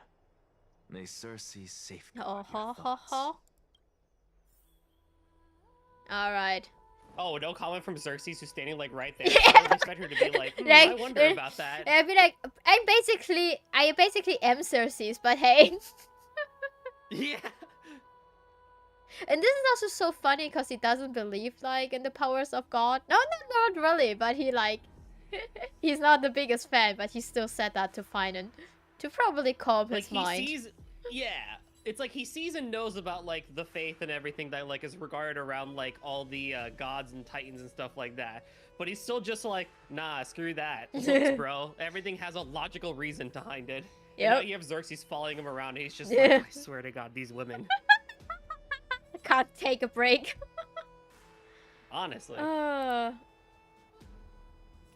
May Cersei safeguard Oh, your ho, ho, thoughts. ho. Alright. Oh, no comment from Xerxes who's standing like right there. I would expect her to be like, I wonder about that. I'd be like, I basically am Cersei's, but hey. Yeah. And this is also so funny because he doesn't believe like in the powers of God. No, not really, but he like he's not the biggest fan, but he still said that to Finan to probably calm his mind. Sees, yeah. It's like he sees and knows about like the faith and everything that like is regarded around like all the gods and titans and stuff like that. But he's still just like, nah, screw that. Looks, bro. Everything has a logical reason behind it. Yep. Now you have Xerxes following him around and he's just like, I swear to God, these women. I can't take a break. Honestly. The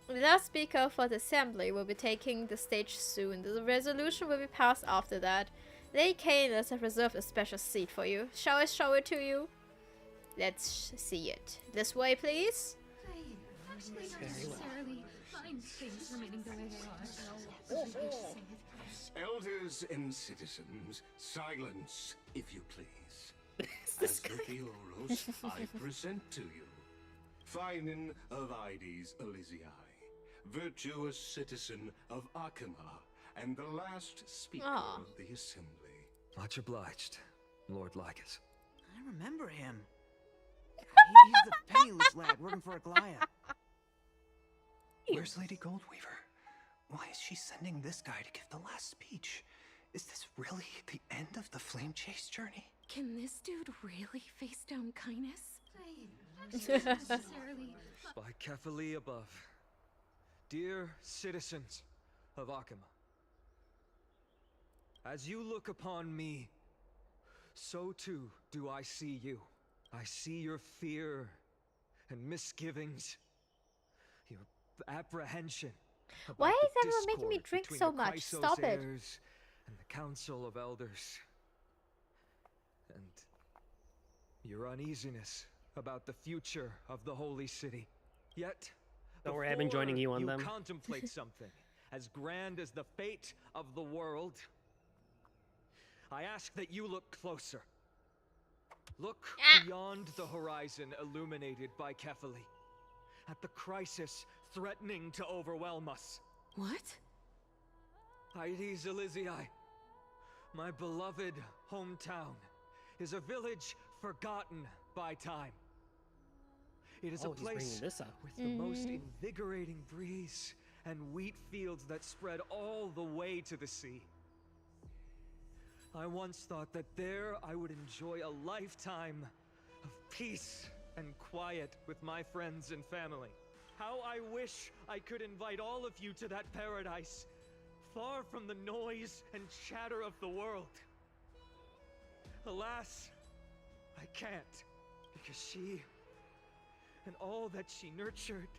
last speaker for the assembly will be taking the stage soon. The resolution will be passed after that. Lady Canis have reserved a special seat for you. Shall I show it to you? Let's see it. This way, please. I actually don't necessarily find things remaining the way they are. Elders and citizens, silence, if you please. As the Theoros, I present to you Finan of Ides Elysiae, virtuous citizen of Akima, and the last speaker of the assembly. Much obliged, Lord Lycus. I remember him. He's the penniless lad working for Aglaya. Where's Lady Goldweaver? Why is she sending this guy to give the last speech? Is this really the end of the flame chase journey? Can this dude really face down Canis? I actually don't necessarily. By Kefali above, dear citizens of Akima, as you look upon me, so too do I see you. I see your fear and misgivings, your apprehension. Why about is the everyone making me discord drink between so the much? Chrysos Stop it. heirs and the Council of Elders. And your uneasiness about the future of the Holy City. Yet, Don't worry, I've been joining you on them. contemplate something as grand as the fate of the world, I ask that you look closer. Look beyond the horizon illuminated by Kefali, at the crisis threatening to overwhelm us. What? Heidi's Elysiae, my beloved hometown, is a village forgotten by time. It is a place with the most invigorating breeze and wheat fields that spread all the way to the sea. I once thought that there I would enjoy a lifetime of peace and quiet with my friends and family. How I wish I could invite all of you to that paradise, far from the noise and chatter of the world. Alas, I can't, because she and all that she nurtured,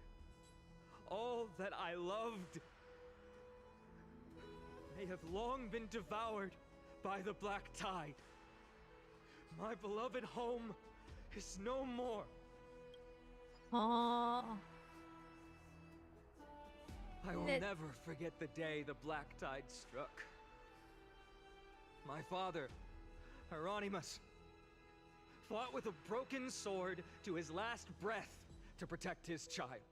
all that I loved, may have long been devoured by the black tide. My beloved home is no more. Oh. I will never forget the day the black tide struck. My father, Hieronymus, fought with a broken sword to his last breath to protect his child.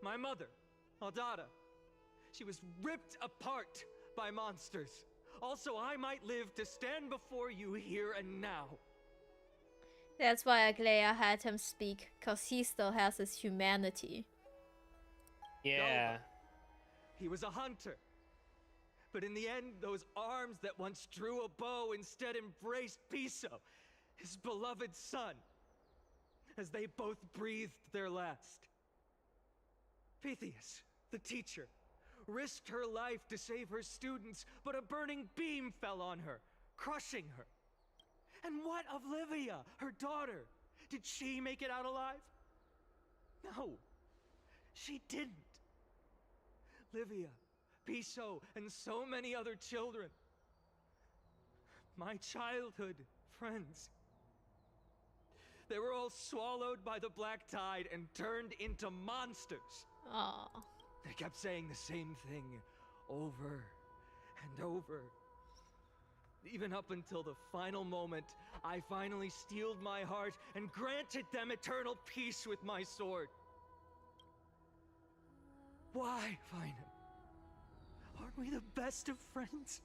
My mother, Aldada, she was ripped apart by monsters. Also, I might live to stand before you here and now. That's why Aglaya had him speak, because he still has his humanity. Yeah. He was a hunter. But in the end, those arms that once drew a bow instead embraced Piso, his beloved son, as they both breathed their last. Pythias, the teacher, risked her life to save her students, but a burning beam fell on her, crushing her. And what of Livia, her daughter? Did she make it out alive? No, she didn't. Livia, Piso, and so many other children. My childhood friends. They were all swallowed by the black tide and turned into monsters. Aww. They kept saying the same thing over and over. Even up until the final moment, I finally steeled my heart and granted them eternal peace with my sword. Why, Fina? Aren't we the best of friends?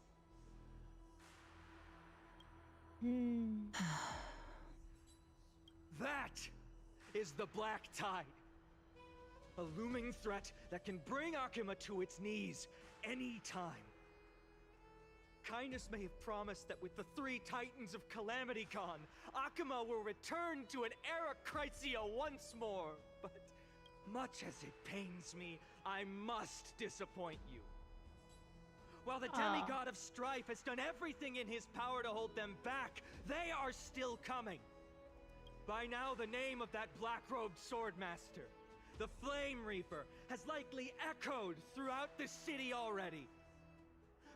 That is the black tide. A looming threat that can bring Akuma to its knees any time. Kindness may have promised that with the 3 Titans of Calamity Con, Akuma will return to an era Chrysia once more. But much as it pains me, I must disappoint you. While the demigod of strife has done everything in his power to hold them back, they are still coming. By now, the name of that black-robed swordmaster, the Flame Reaper, has likely echoed throughout the city already.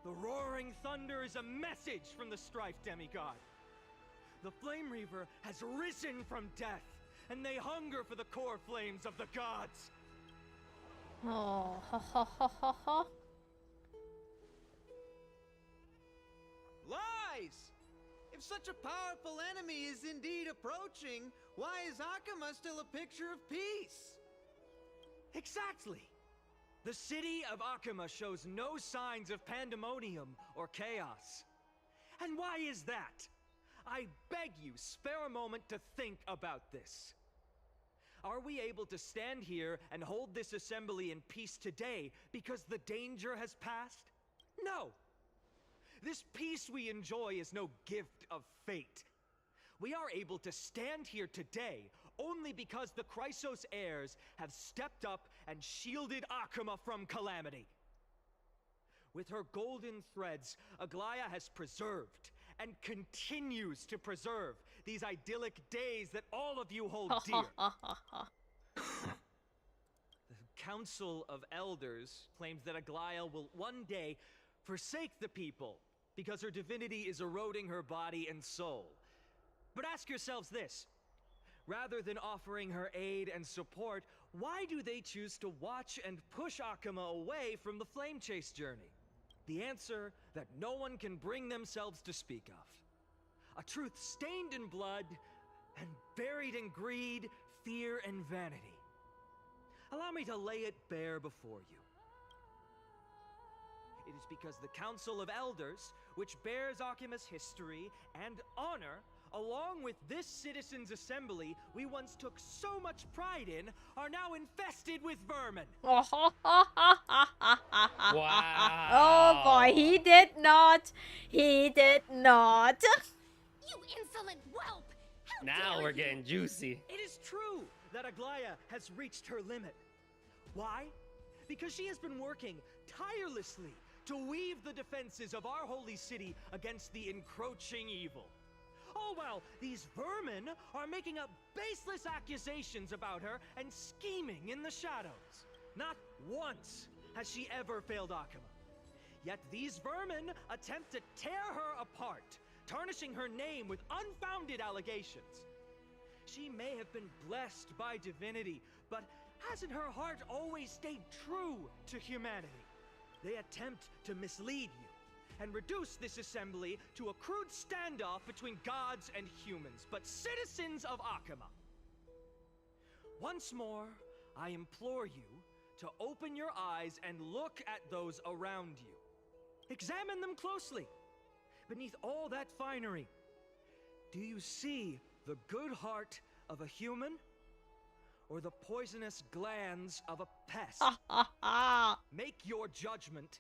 The roaring thunder is a message from the strife demigod. The Flame Reaper has risen from death, and they hunger for the core flames of the gods. Oh, ha ha ha ha ha. Lies! If such a powerful enemy is indeed approaching, why is Akuma still a picture of peace? Exactly! The city of Akuma shows no signs of pandemonium or chaos. And why is that? I beg you, spare a moment to think about this. Are we able to stand here and hold this assembly in peace today because the danger has passed? No! This peace we enjoy is no gift of fate. We are able to stand here today only because the Chrysos heirs have stepped up and shielded Akuma from calamity. With her golden threads, Aglaya has preserved and continues to preserve these idyllic days that all of you hold dear. The Council of Elders claims that Aglaya will one day forsake the people because her divinity is eroding her body and soul. But ask yourselves this. Rather than offering her aid and support, why do they choose to watch and push Akuma away from the Flame Chase journey? The answer that no one can bring themselves to speak of. A truth stained in blood and buried in greed, fear, and vanity. Allow me to lay it bare before you. It is because the Council of Elders, which bears Akima's history and honor, along with this citizens' assembly we once took so much pride in, are now infested with vermin. Wow. Oh boy, he did not. He did not. You insolent whelp! How Now dare we're you? getting juicy. It is true that Aglaya has reached her limit. Why? Because she has been working tirelessly to weave the defenses of our holy city against the encroaching evil. All while these vermin are making up baseless accusations about her and scheming in the shadows. Not once has she ever failed Akuma. Yet these vermin attempt to tear her apart, tarnishing her name with unfounded allegations. She may have been blessed by divinity, but hasn't her heart always stayed true to humanity? They attempt to mislead you and reduce this assembly to a crude standoff between gods and humans, but citizens of Akuma. Once more, I implore you to open your eyes and look at those around you. Examine them closely. Beneath all that finery, do you see the good heart of a human or the poisonous glands of a pest? Make your judgment,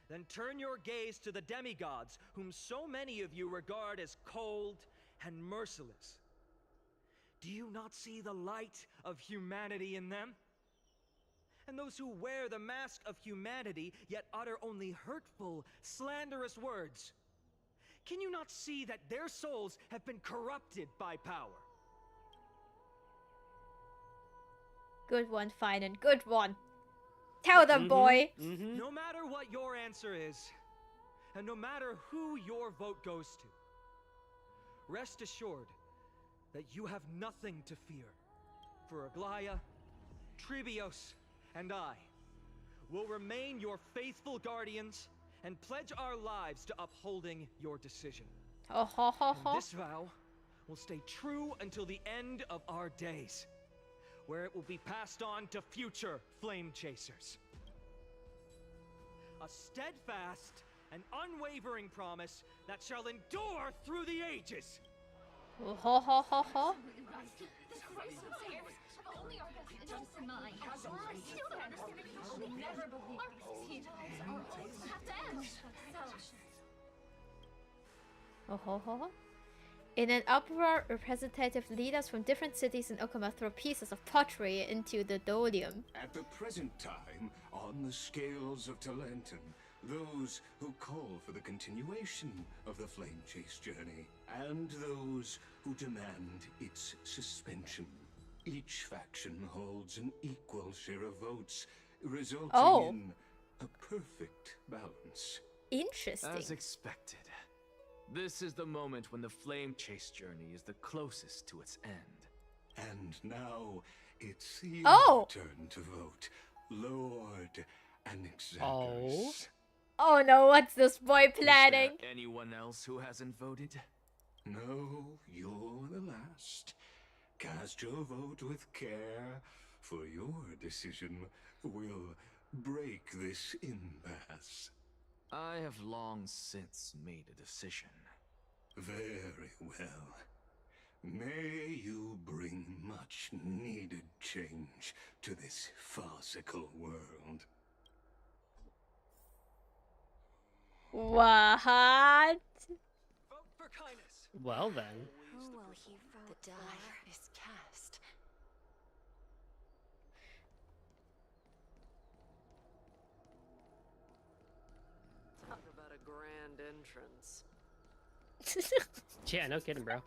then turn your gaze to the demigods whom so many of you regard as cold and merciless. Do you not see the light of humanity in them? And those who wear the mask of humanity yet utter only hurtful, slanderous words. Can you not see that their souls have been corrupted by power? Good one, Finan. Good one. Tell them, boy. No matter what your answer is, and no matter who your vote goes to, rest assured that you have nothing to fear. For Aglaya, Trebios, and I will remain your faithful guardians and pledge our lives to upholding your decision. And this vow will stay true until the end of our days, where it will be passed on to future flame chasers. A steadfast and unwavering promise that shall endure through the ages. In an uproar, representative leaders from different cities in Okuma throw pieces of pottery into the dolium. At the present time, on the scales of Talenton, those who call for the continuation of the Flame Chase journey, and those who demand its suspension. Each faction holds an equal share of votes, resulting in a perfect balance. Interesting. As expected. This is the moment when the Flame Chase journey is the closest to its end. And now it's your turn to vote, Lord Anexagorus. Oh no, what's this boy planning? Is there anyone else who hasn't voted? No, you're the last. Cast your vote with care, for your decision will break this impasse. I have long since made a decision. Very well. May you bring much needed change to this farcical world. What? Vote for kindness. Well then. Who will he vote for? The die is cast. Talk about a grand entrance. Yeah, no kidding, bro.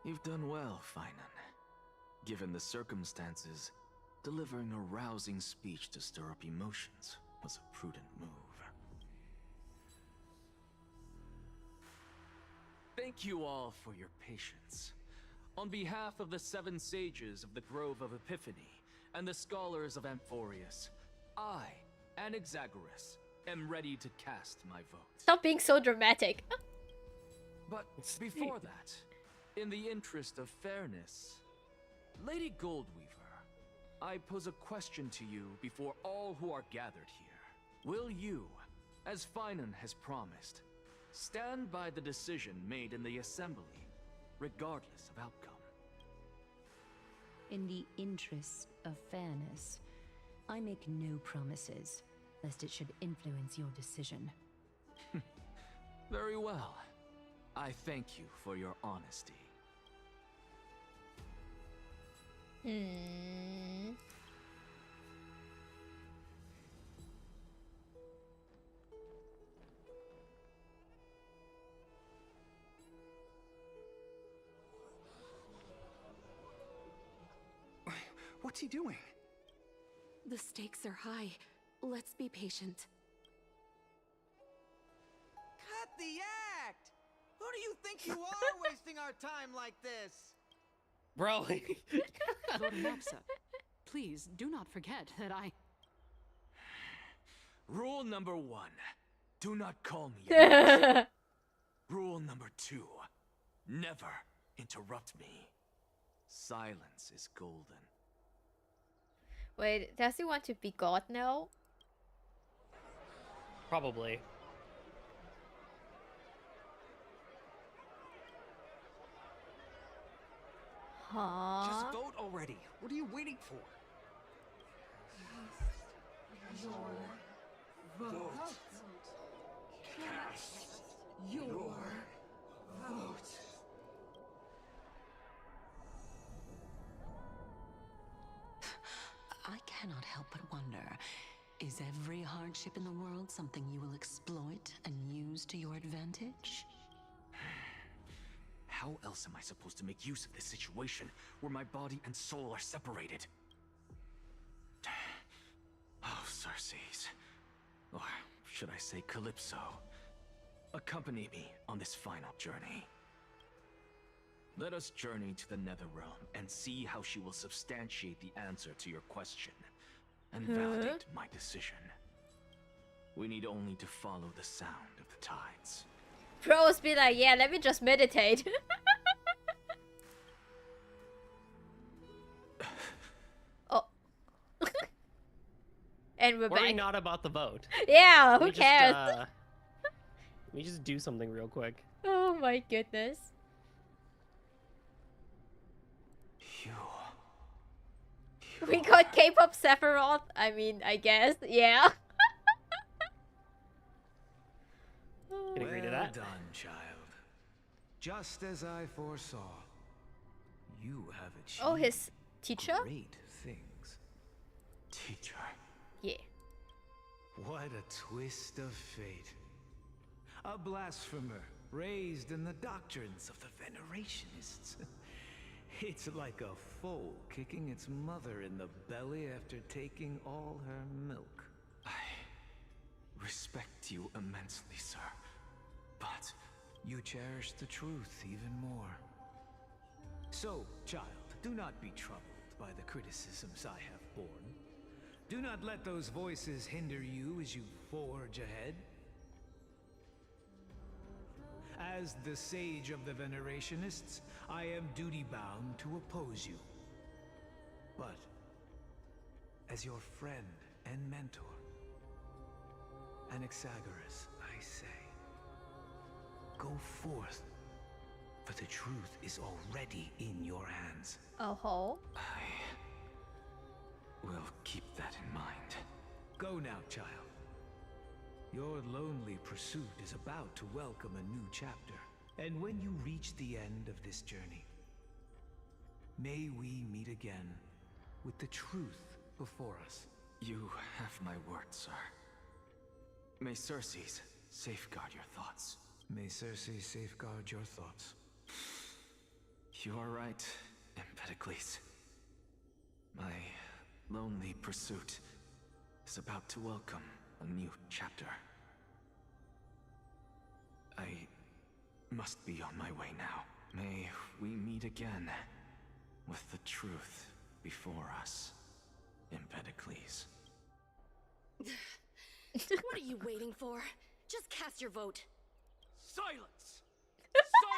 You've done well, Finan. Given the circumstances, delivering a rousing speech to stir up emotions was a prudent move. Thank you all for your patience. On behalf of the 7 sages of the Grove of Epiphany and the scholars of Amphorius, I, Anexagorus, am ready to cast my vote. Stop being so dramatic. But before that, In the interest of fairness, Lady Goldweaver, I pose a question to you before all who are gathered here. Will you, as Finan has promised, stand by the decision made in the Assembly, regardless of outcome? In the interest of fairness, I make no promises, lest it should influence your decision. Very well. I thank you for your honesty. What's he doing? The stakes are high. Let's be patient. Cut the act! Who do you think you are wasting our time like this? Bro. Lord Moxa, please do not forget that I... Rule number 1. Do not call me your Rule number 2. Never interrupt me. Silence is golden. Wait, does he want to be God now? Probably. Huh? Just vote already. What are you waiting for? Your vote. Cast your vote. I cannot help but wonder, is every hardship in the world something you will exploit and use to your advantage? How else am I supposed to make use of this situation where my body and soul are separated? Oh, Circes. Or should I say Calypso? Accompany me on this final journey. Let us journey to the Netherrealm and see how she will substantiate the answer to your question and validate my decision. We need only to follow the sound of the tides. Pros be like, yeah, let me just meditate. Oh. And we're Worry back. not about the vote. Yeah, who Let cares? me just do something real quick. Oh my goodness. We got K-pop Sephiroth. I mean, I guess, yeah. Can agree to that. Well done, child. Just as I foresaw, you have achieved Oh, his teacher? great things. Teacher. Yeah. What a twist of fate. A blasphemer raised in the doctrines of the Venerationists. It's like a foal kicking its mother in the belly after taking all her milk. I respect you immensely, sir. But you cherish the truth even more. So, child, do not be troubled by the criticisms I have borne. Do not let those voices hinder you as you forge ahead. As the sage of the Venerationists, I am duty-bound to oppose you. But, as your friend and mentor, Anaxagoras, I say, go forth, for the truth is already in your hands. Oh-ho. will keep that in mind. Go now, child. Your lonely pursuit is about to welcome a new chapter. And when you reach the end of this journey, may we meet again with the truth before us. You have my word, sir. May Circes safeguard your thoughts. May Circes safeguard your thoughts. You are right, Empedocles. My lonely pursuit is about to welcome a new chapter. I must be on my way now. May we meet again with the truth before us, Empedocles. What are you waiting for? Just cast your vote. Silence!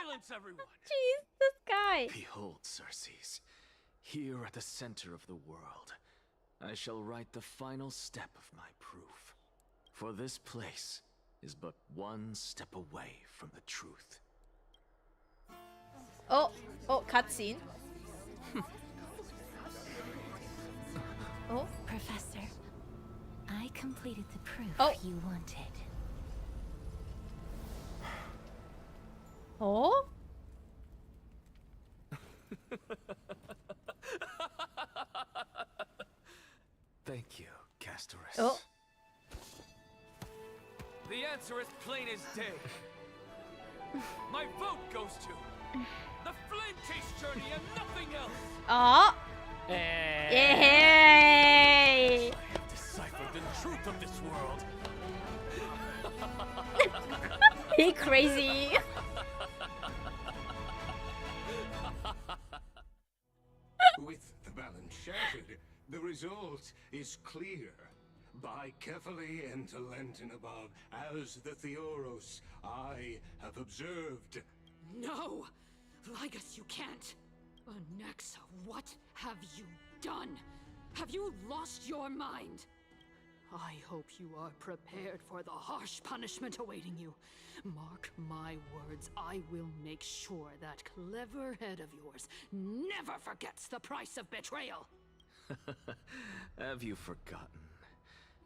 Silence, everyone! Jeez, this guy. Behold, Circes, here at the center of the world, I shall write the final step of my proof. For this place is but one step away from the truth. Oh, cutscene. Oh, Professor, I completed the proof you wanted. Oh? Thank you, Castorus. Oh. The answer is plain as day. My vote goes to the Flame Chase Journey and nothing else. Oh. Hey. Yay! I have deciphered the truth of this world. He crazy. With the balance shattered, the result is clear. Buy carefully and to Lenten above, as the Theoros I have observed. No! Ligus, you can't! Anaxa, what have you done? Have you lost your mind? I hope you are prepared for the harsh punishment awaiting you. Mark my words, I will make sure that clever head of yours never forgets the price of betrayal. Have you forgotten?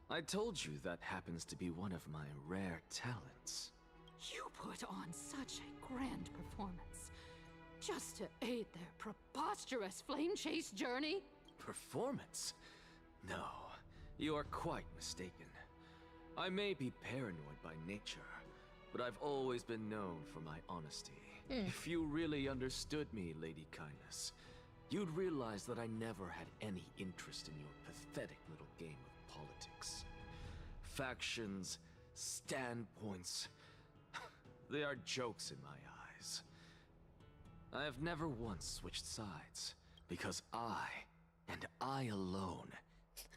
I told you that happens to be one of my rare talents. You put on such a grand performance just to aid their preposterous flame chase journey. Performance? No, you are quite mistaken. I may be paranoid by nature, but I've always been known for my honesty. If you really understood me, Lady Kindness, you'd realize that I never had any interest in your pathetic little game of politics. Factions, standpoints, they are jokes in my eyes. I have never once switched sides, because I, and I alone,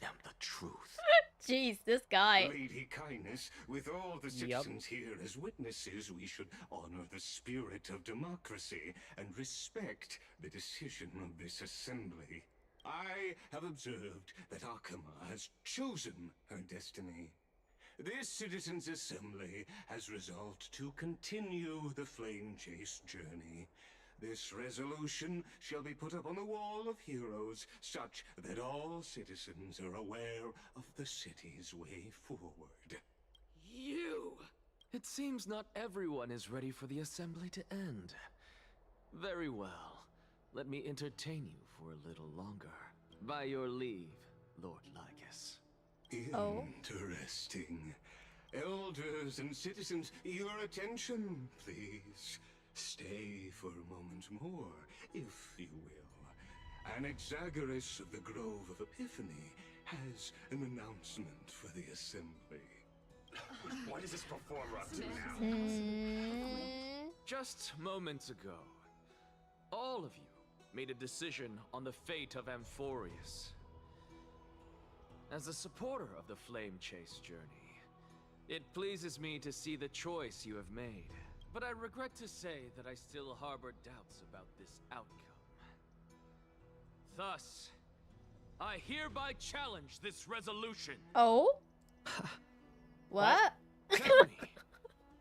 am the truth. Jeez, this guy. Lady Kindness, with all the citizens here as witnesses, we should honor the spirit of democracy and respect the decision of this assembly. I have observed that Akama has chosen her destiny. This citizens' assembly has resolved to continue the flame chase journey. This resolution shall be put up on the Wall of Heroes, such that all citizens are aware of the city's way forward. You! It seems not everyone is ready for the assembly to end. Very well. Let me entertain you for a little longer. By your leave, Lord Lycus. Interesting. Elders and citizens, your attention, please. Stay for a moment more, if you will. Anaxagoras of the Grove of Epiphany has an announcement for the assembly. What is this performer up to now? Just moments ago, all of you made a decision on the fate of Amphorius. As a supporter of the Flame Chase journey, it pleases me to see the choice you have made. But I regret to say that I still harbor doubts about this outcome. Thus, I hereby challenge this resolution. Oh? What? Tell me,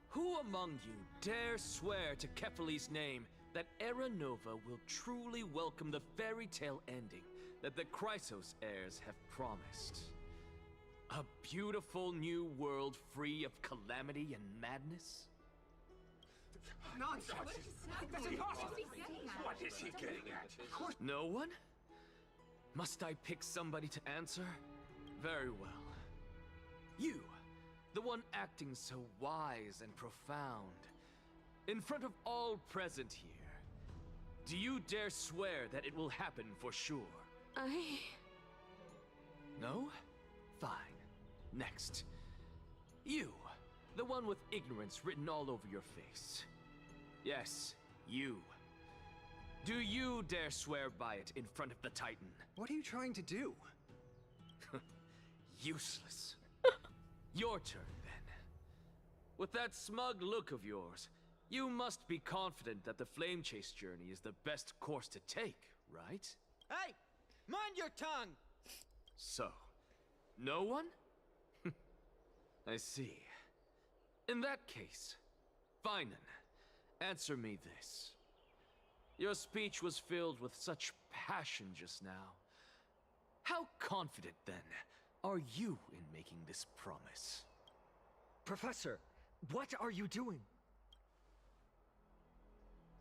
who among you dare swear to Kephales's name that Era Nova will truly welcome the fairy tale ending that the Chrysos heirs have promised? A beautiful new world free of calamity and madness? Nonsense! That's impossible! What is he getting at? No one? Must I pick somebody to answer? Very well. You, the one acting so wise and profound. In front of all present here, do you dare swear that it will happen for sure? No? Fine. Next. You, the one with ignorance written all over your face. Yes, you. Do you dare swear by it in front of the Titan? What are you trying to do? Useless. Your turn, then. With that smug look of yours, You must be confident that the flame chase journey is the best course to take, right? Hey! Mind your tongue! So, no one? I see. In that case, Finan, answer me this. Your speech was filled with such passion just now. How confident, then, are you in making this promise? Professor, what are you doing?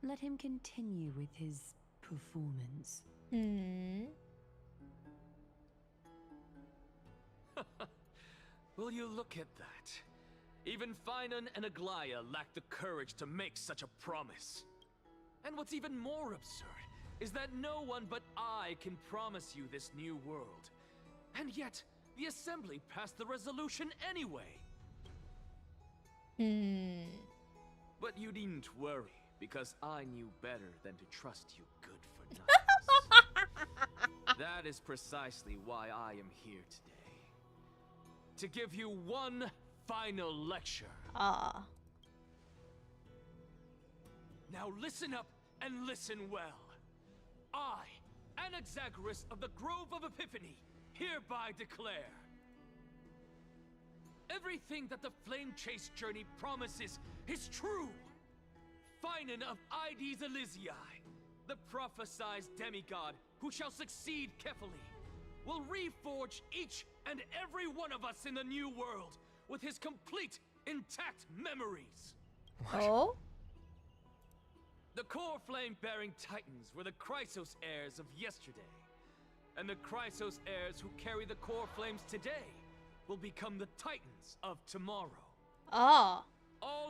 Let him continue with his performance. Will you look at that? Even Finan and Aglaya lack the courage to make such a promise. And what's even more absurd is that no one but I can promise you this new world. And yet, the Assembly passed the resolution anyway. But you needn't worry, because I knew better than to trust you good for nothing. That is precisely why I am here today. To give you one final lecture. Now listen up and listen well. I, Anaxagoras of the Grove of Epiphany, hereby declare everything that the Flame Chase journey promises is true. Finan of Ides Elysiae, the prophesized demigod who shall succeed Kefali, will reforge each and every one of us in the new world with his complete, intact memories. Oh? The core flame-bearing titans were the Chrysos heirs of yesterday, and the Chrysos heirs who carry the core flames today will become the titans of tomorrow. All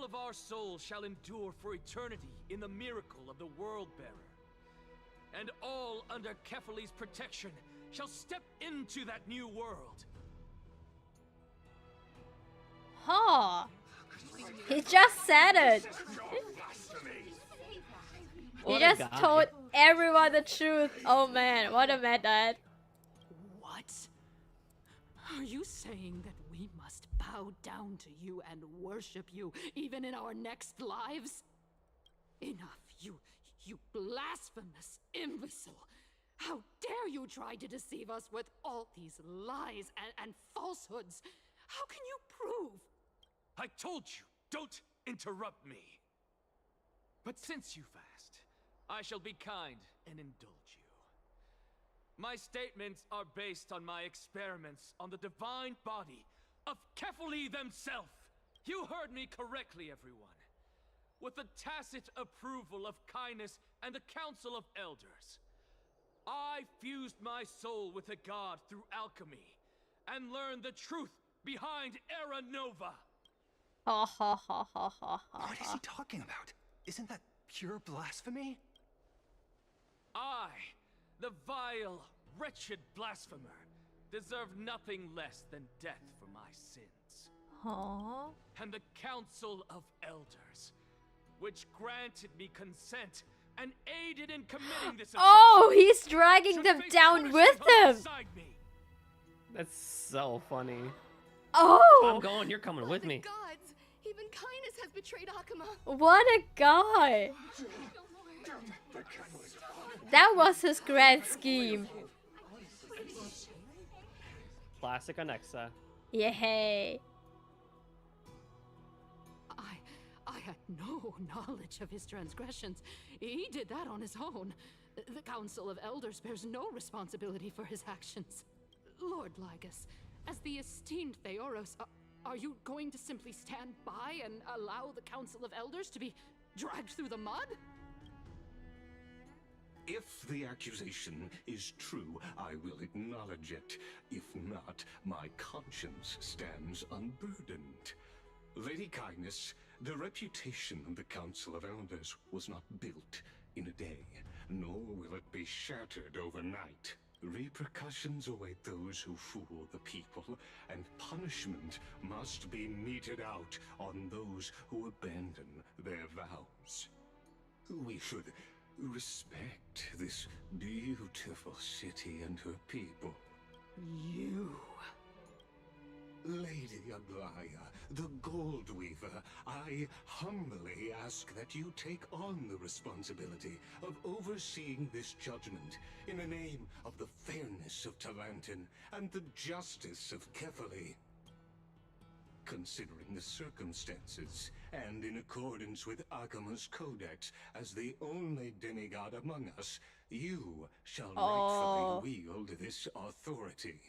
of our souls shall endure for eternity in the miracle of the World-Bearer, and all under Kefali's protection shall step into that new world. He just said it. He just told everyone the truth. Oh man, what a mad dad. What? Are you saying that we must bow down to you and worship you even in our next lives? Enough, you blasphemous imbecile! How dare you try to deceive us with all these lies and falsehoods? How can you prove? I told you, don't interrupt me. But since you've asked, I shall be kind and indulge you. My statements are based on my experiments on the divine body of Kefali themselves. You heard me correctly, everyone. With the tacit approval of Kindness and the Council of Elders, I fused my soul with a god through alchemy and learned the truth behind Era Nova. What is he talking about? Isn't that pure blasphemy? I, the vile, wretched blasphemer, deserve nothing less than death for my sins. And the Council of Elders, which granted me consent and aided in committing this Oh, he's dragging them down with him. That's so funny. Oh! I'm going, you're coming with me. Gods, even Kindness has betrayed Akuma. What a guy! That was his grand scheme. Classic Anexa. Yay! I had no knowledge of his transgressions. He did that on his own. The Council of Elders bears no responsibility for his actions. Lord Lygus, as the esteemed Theoros, are you going to simply stand by and allow the Council of Elders to be dragged through the mud? If the accusation is true, I will acknowledge it. If not, my conscience stands unburdened. Lady Kindness, the reputation of the Council of Elders was not built in a day, nor will it be shattered overnight. Repercussions await those who fool the people, and punishment must be meted out on those who abandon their vows. We should respect this beautiful city and her people. You... Lady Aglaya, the Gold Weaver, I humbly ask that you take on the responsibility of overseeing this judgment in the name of the fairness of Talantin and the justice of Kefali. Considering the circumstances, and in accordance with Akima's codex as the only demigod among us, you shall rightfully wield this authority.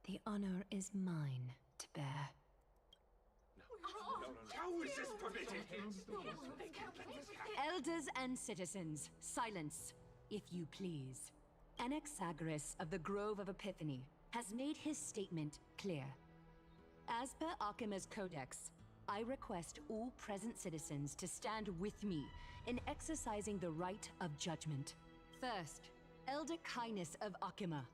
The honor is mine to bear. How is this permitted? Elders and citizens, silence, if you please. Anaxagoras of the Grove of Epiphany has made his statement clear. As per Akima's codex, I request all present citizens to stand with me in exercising the right of judgment. First, Elder Kindness of Akima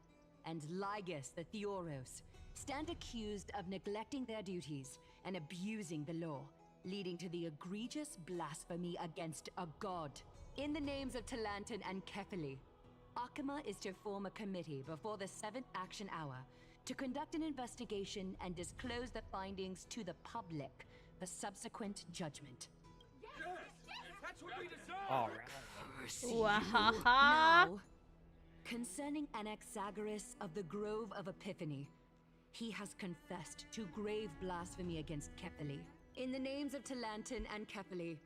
and Ligus the Theoros stand accused of neglecting their duties and abusing the law, leading to the egregious blasphemy against a god. In the names of Talantin and Kefali, Akima is to form a committee before the 7th action hour to conduct an investigation and disclose the findings to the public for subsequent judgment. That's what we deserve! Alright. Now, concerning Anaxagoras of the Grove of Epiphany, he has confessed to grave blasphemy against Kefali. In the names of Talantin and Kefali,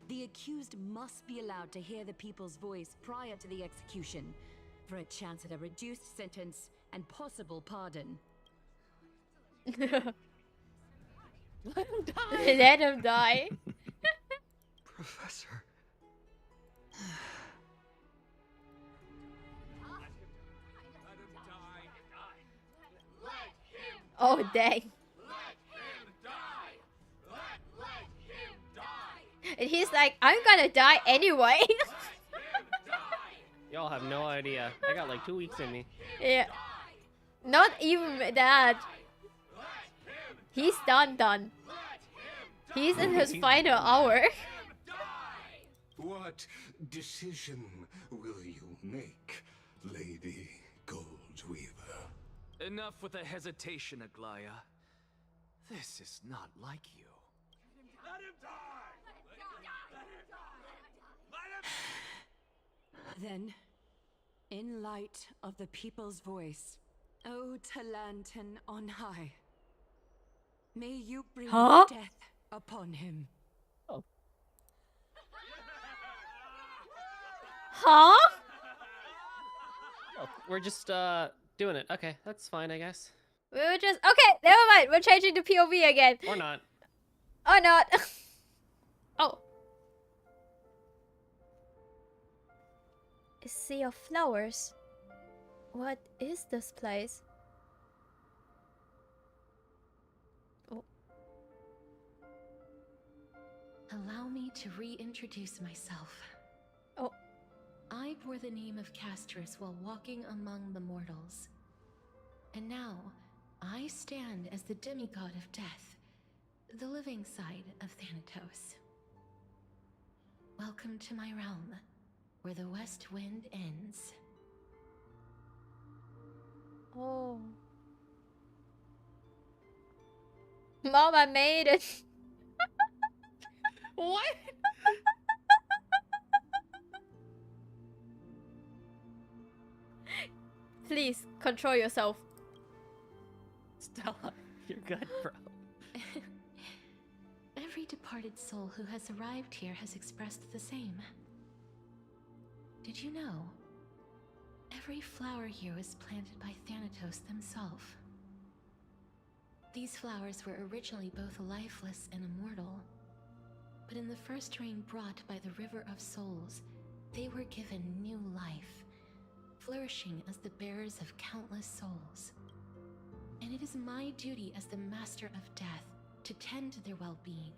the accused must be allowed to hear the people's voice prior to the execution, for a chance at a reduced sentence and possible pardon. Let him die. Let him die. Professor. Oh dang. And he's like, I'm gonna die anyway. Y'all have no idea. I got like 2 weeks in me. Yeah. Not even that. He's done. He's in his final hour. What decision will you make, Lady Goldweaver? Enough with the hesitation, Aglaya. This is not like you. Let him die! Then, in light of the people's voice, O Talantin on high, may you bring death upon him. Oh. Huh? Oh, we're just doing it. Okay, that's fine, I guess. We were just never mind. We're changing the POV again. Or not. Or not. Oh. A sea of flowers. What is this place? Oh. Allow me to reintroduce myself. Oh. I bore the name of Castrus while walking among the mortals. And now, I stand as the demigod of death, the living side of Thanatos. Welcome to my realm, where the west wind ends. Oh. Mom, I made it. What? Please, control yourself. Stella, you're good, bro. Every departed soul who has arrived here has expressed the same. Did you know? Every flower here was planted by Thanatos themselves. These flowers were originally both lifeless and immortal, but in the first rain brought by the River of Souls, they were given new life, flourishing as the bearers of countless souls. And it is my duty as the Master of Death to tend to their well-being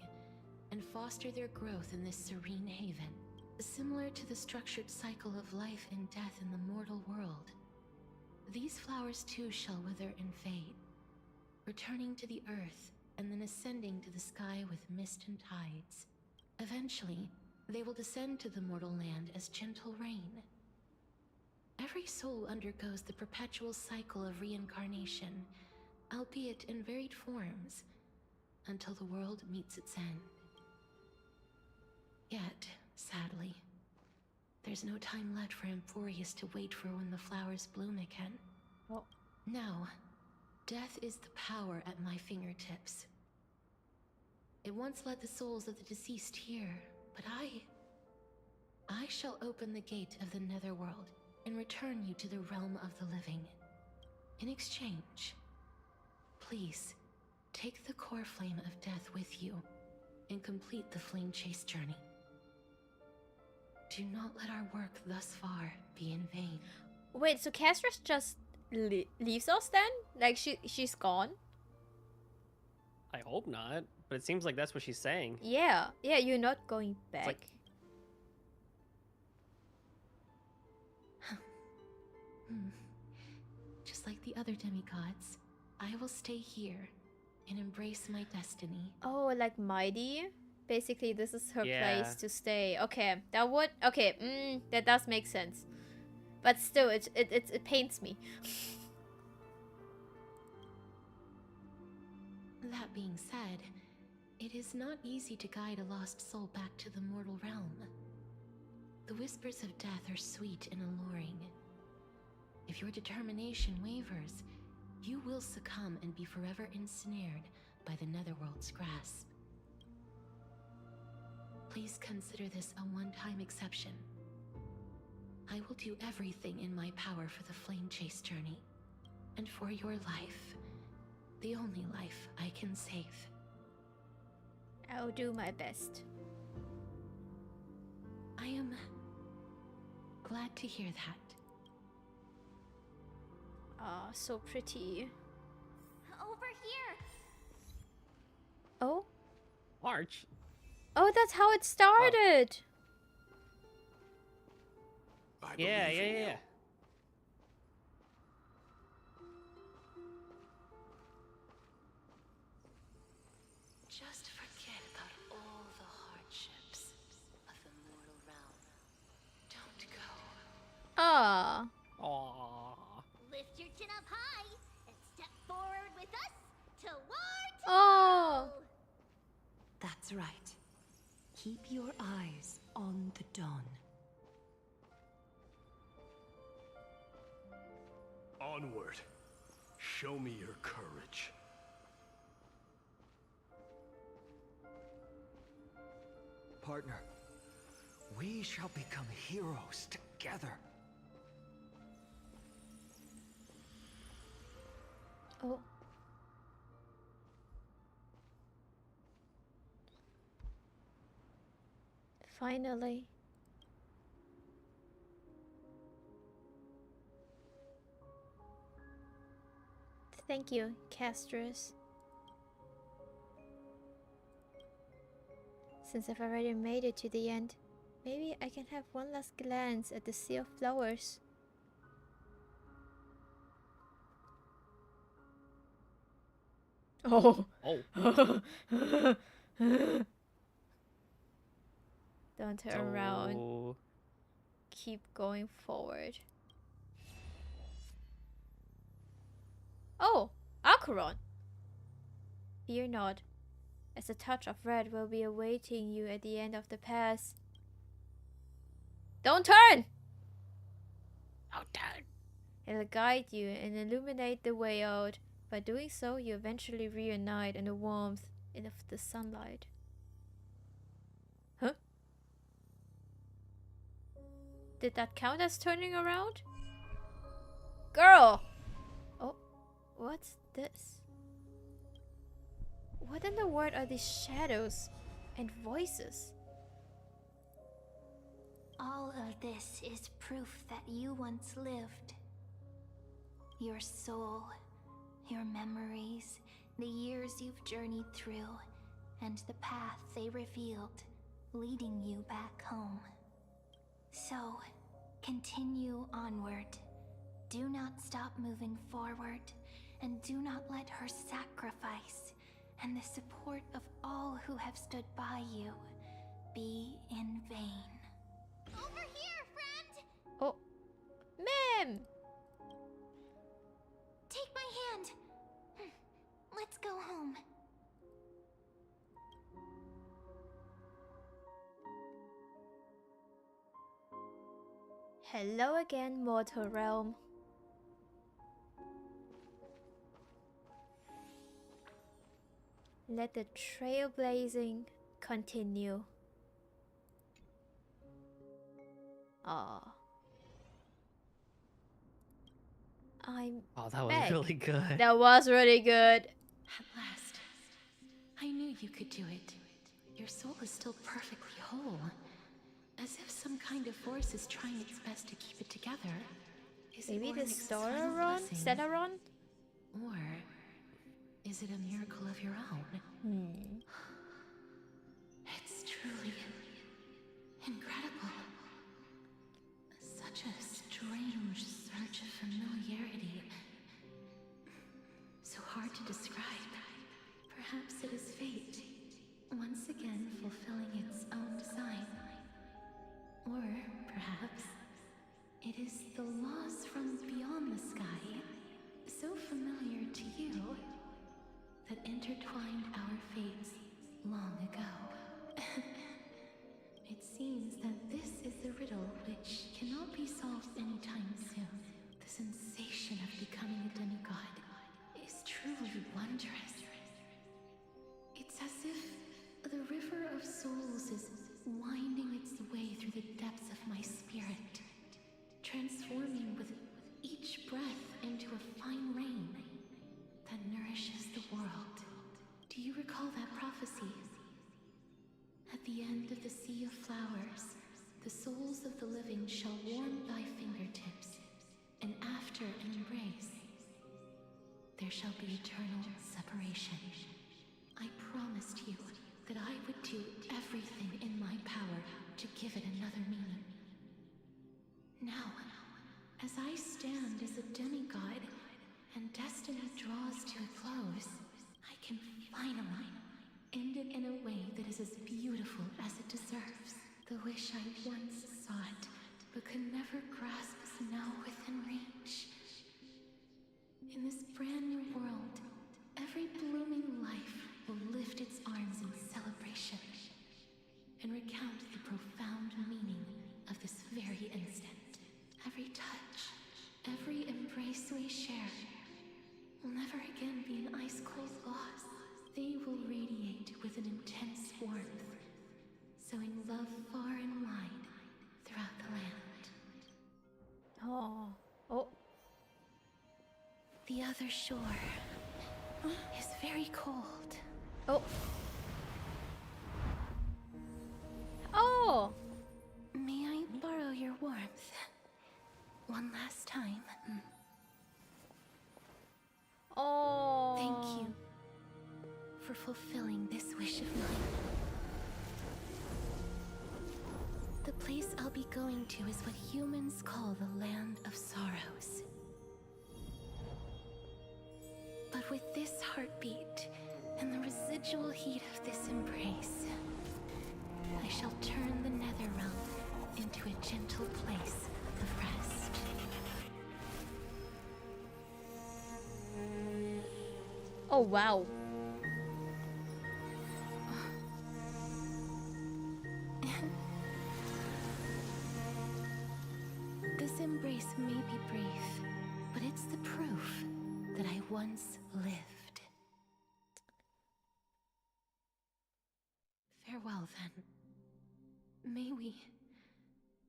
and foster their growth in this serene haven, similar to the structured cycle of life and death in the mortal world. These flowers too shall wither and fade, returning to the earth and then ascending to the sky with mist and tides. Eventually, they will descend to the mortal land as gentle rain. Every soul undergoes the perpetual cycle of reincarnation, albeit in varied forms, until the world meets its end. Yet, sadly, there's no time left for Emphorius to wait for when the flowers bloom again. Oh. No, death is the power at my fingertips. It once led the souls of the deceased here, but I shall open the gate of the Netherworld and return you to the realm of the living. In exchange, please, take the core flame of death with you and complete the flame chase journey. Do not let our work thus far be in vain. Wait, so Castris just leaves us then? Like she's gone? I hope not, but it seems like that's what she's saying. Yeah, you're not going back. Like... Just like the other demigods, I will stay here and embrace my destiny. Oh, like Mighty? Basically, this is her place to stay. Okay, that does make sense. But still, it pains me. That being said, it is not easy to guide a lost soul back to the mortal realm. The whispers of death are sweet and alluring. If your determination wavers, you will succumb and be forever ensnared by the Netherworld's grasp. Please consider this a one-time exception. I will do everything in my power for the flame chase journey, and for your life, the only life I can save. I'll do my best. I am glad to hear that. Ah, so pretty. Over here. Oh? March? Oh, that's how it started. Yeah. Just forget about all the hardships of the mortal realm. Don't go. Ah. Aww. Lift your chin up high and step forward with us toward Oh. That's right. Keep your eyes on the dawn. Onward. Show me your courage. Partner, we shall become heroes together. Oh. Finally. Thank you, Castris. Since I've already made it to the end, maybe I can have one last glance at the sea of flowers. Oh. Don't turn around. Keep going forward. Oh, Acheron. Fear not, as a touch of red will be awaiting you at the end of the path. Don't turn! Don't turn. It'll guide you and illuminate the way out. By doing so, you eventually reunite in the warmth of the sunlight. Huh? Did that count as turning around? Girl! Oh, what's this? What in the world are these shadows and voices? All of this is proof that you once lived. Your soul, your memories, the years you've journeyed through, and the path they revealed, leading you back home. So, continue onward. Do not stop moving forward, and do not let her sacrifice and the support of all who have stood by you be in vain. Over here, friend! Oh, ma'am! Take my hand. Hello again, mortal realm. Let the trailblazing continue. Oh, Oh, that was back. really good. That was really good. At last. I knew you could do it. Your soul is still perfectly whole. As if some kind of force is trying its best to keep it together. Is it Maybe the Ornyx's final Sauron? blessing? Celeron? Or is it a miracle of your own? It's truly incredible. Such a strange surge of familiarity. So hard to describe. Perhaps it is fate, once again fulfilling its own design. Or perhaps it is the laws from beyond the sky, so familiar to you, that intertwined our fates long ago. It seems that this is the riddle which cannot be solved anytime soon. The sensation of becoming a demigod is truly wondrous. It's as if the river of souls is winding its way through the depths of my spirit, transforming with each breath into a fine rain that nourishes the world. Do you recall that prophecy? At the end of the sea of flowers, the souls of the living shall warm thy fingertips, and after an embrace, there shall be eternal separation. I promised you that I would do everything in my power to give it another meaning. Now, as I stand as a demigod, and destiny draws to a close, I can finally end it in a way that is as beautiful as it deserves. The wish I once sought, but could never grasp, is now within reach. In this brand new world, every blooming life will lift its arms in celebration and recount the profound meaning of this very instant. Every touch, every embrace we share will never again be an ice-cold loss. They will radiate with an intense warmth, sowing love far and wide throughout the land. Oh. The other shore is very cold. Oh! May I borrow your warmth? One last time. Oh. Thank you for fulfilling this wish of mine. The place I'll be going to is what humans call the Land of Sorrows. But with this heartbeat and the residual heat of this embrace, I shall turn the Netherrealm into a gentle place of rest. Oh, wow. This embrace may be brief, but it's the proof that I once lived. Farewell, then. May we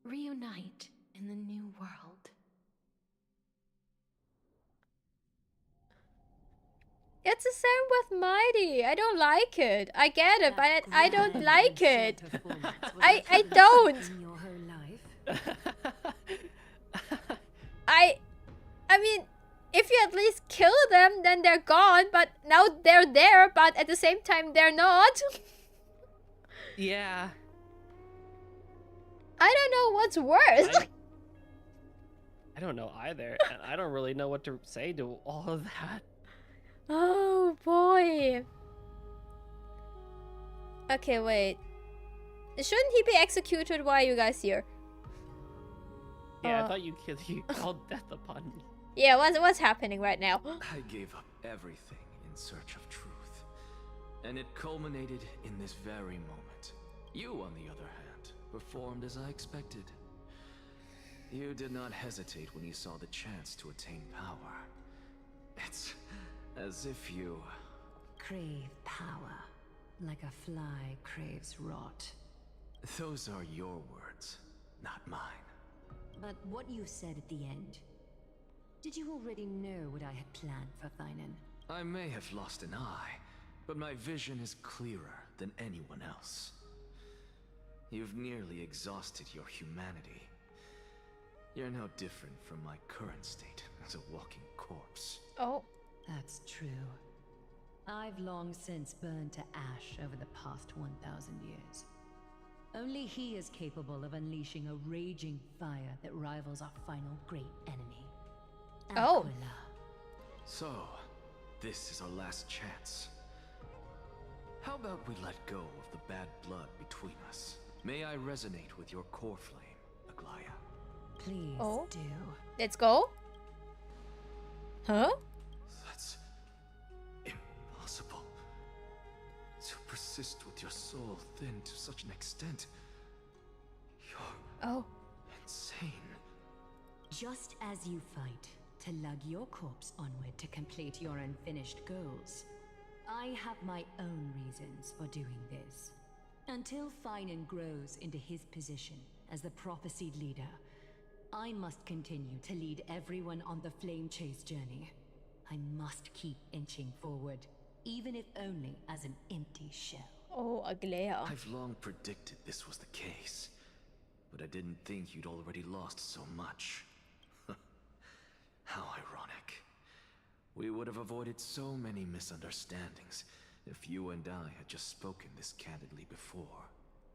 reunite in the new world. It's the same with Mighty. I don't like it. I get it, but I don't like it. I don't. I mean, if you at least kill them, then they're gone. But now they're there, but at the same time they're not. Yeah. I don't know what's worse. I don't know either. And I don't really know what to say to all of that. Oh boy. Okay, wait. Shouldn't he be executed? Why are you guys here? Yeah, I thought you called death upon me. Yeah, what's happening right now? I gave up everything in search of truth. And it culminated in this very moment. You, on the other hand, performed as I expected. You did not hesitate when you saw the chance to attain power. It's as if you... Crave power, like a fly craves rot. Those are your words, not mine. But what you said at the end, did you already know what I had planned for Thynon? I may have lost an eye, but my vision is clearer than anyone else. You've nearly exhausted your humanity. You're no different from my current state as a walking corpse. Oh. That's true. I've long since burned to ash over the past 1,000 years. Only he is capable of unleashing a raging fire that rivals our final great enemy. Oh. Aquila. So, this is our last chance. How about we let go of the bad blood between us? May I resonate with your core flame, Aglaya? Please do. Let's go. Huh? That's impossible. To persist with your soul thinned to such an extent. You're insane. Just as you fight to lug your corpse onward to complete your unfinished goals, I have my own reasons for doing this. Until Thynon grows into his position as the prophesied leader, I must continue to lead everyone on the flame chase journey. I must keep inching forward, even if only as an empty shell. Oh, Aglaya. I've long predicted this was the case, but I didn't think you'd already lost so much. How ironic. We would have avoided so many misunderstandings if you and I had just spoken this candidly before.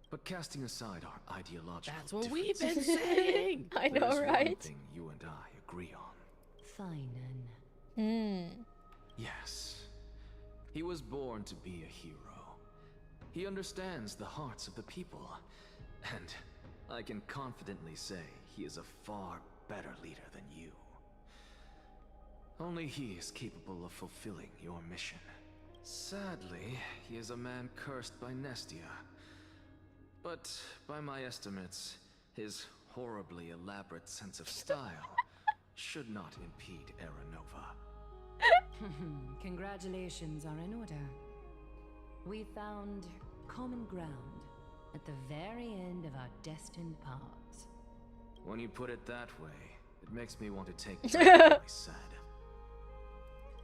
But casting aside our ideological That's what we've been differences, saying! I know, there's right? one thing you and I agree on. Thynon. Yes. He was born to be a hero. He understands the hearts of the people. And I can confidently say he is a far better leader than you. Only he is capable of fulfilling your mission. Sadly, he is a man cursed by Nestia. But by my estimates, his horribly elaborate sense of style should not impede Aranova. Congratulations are in order. We found common ground at the very end of our destined paths. When you put it that way, it makes me want to take back what I said.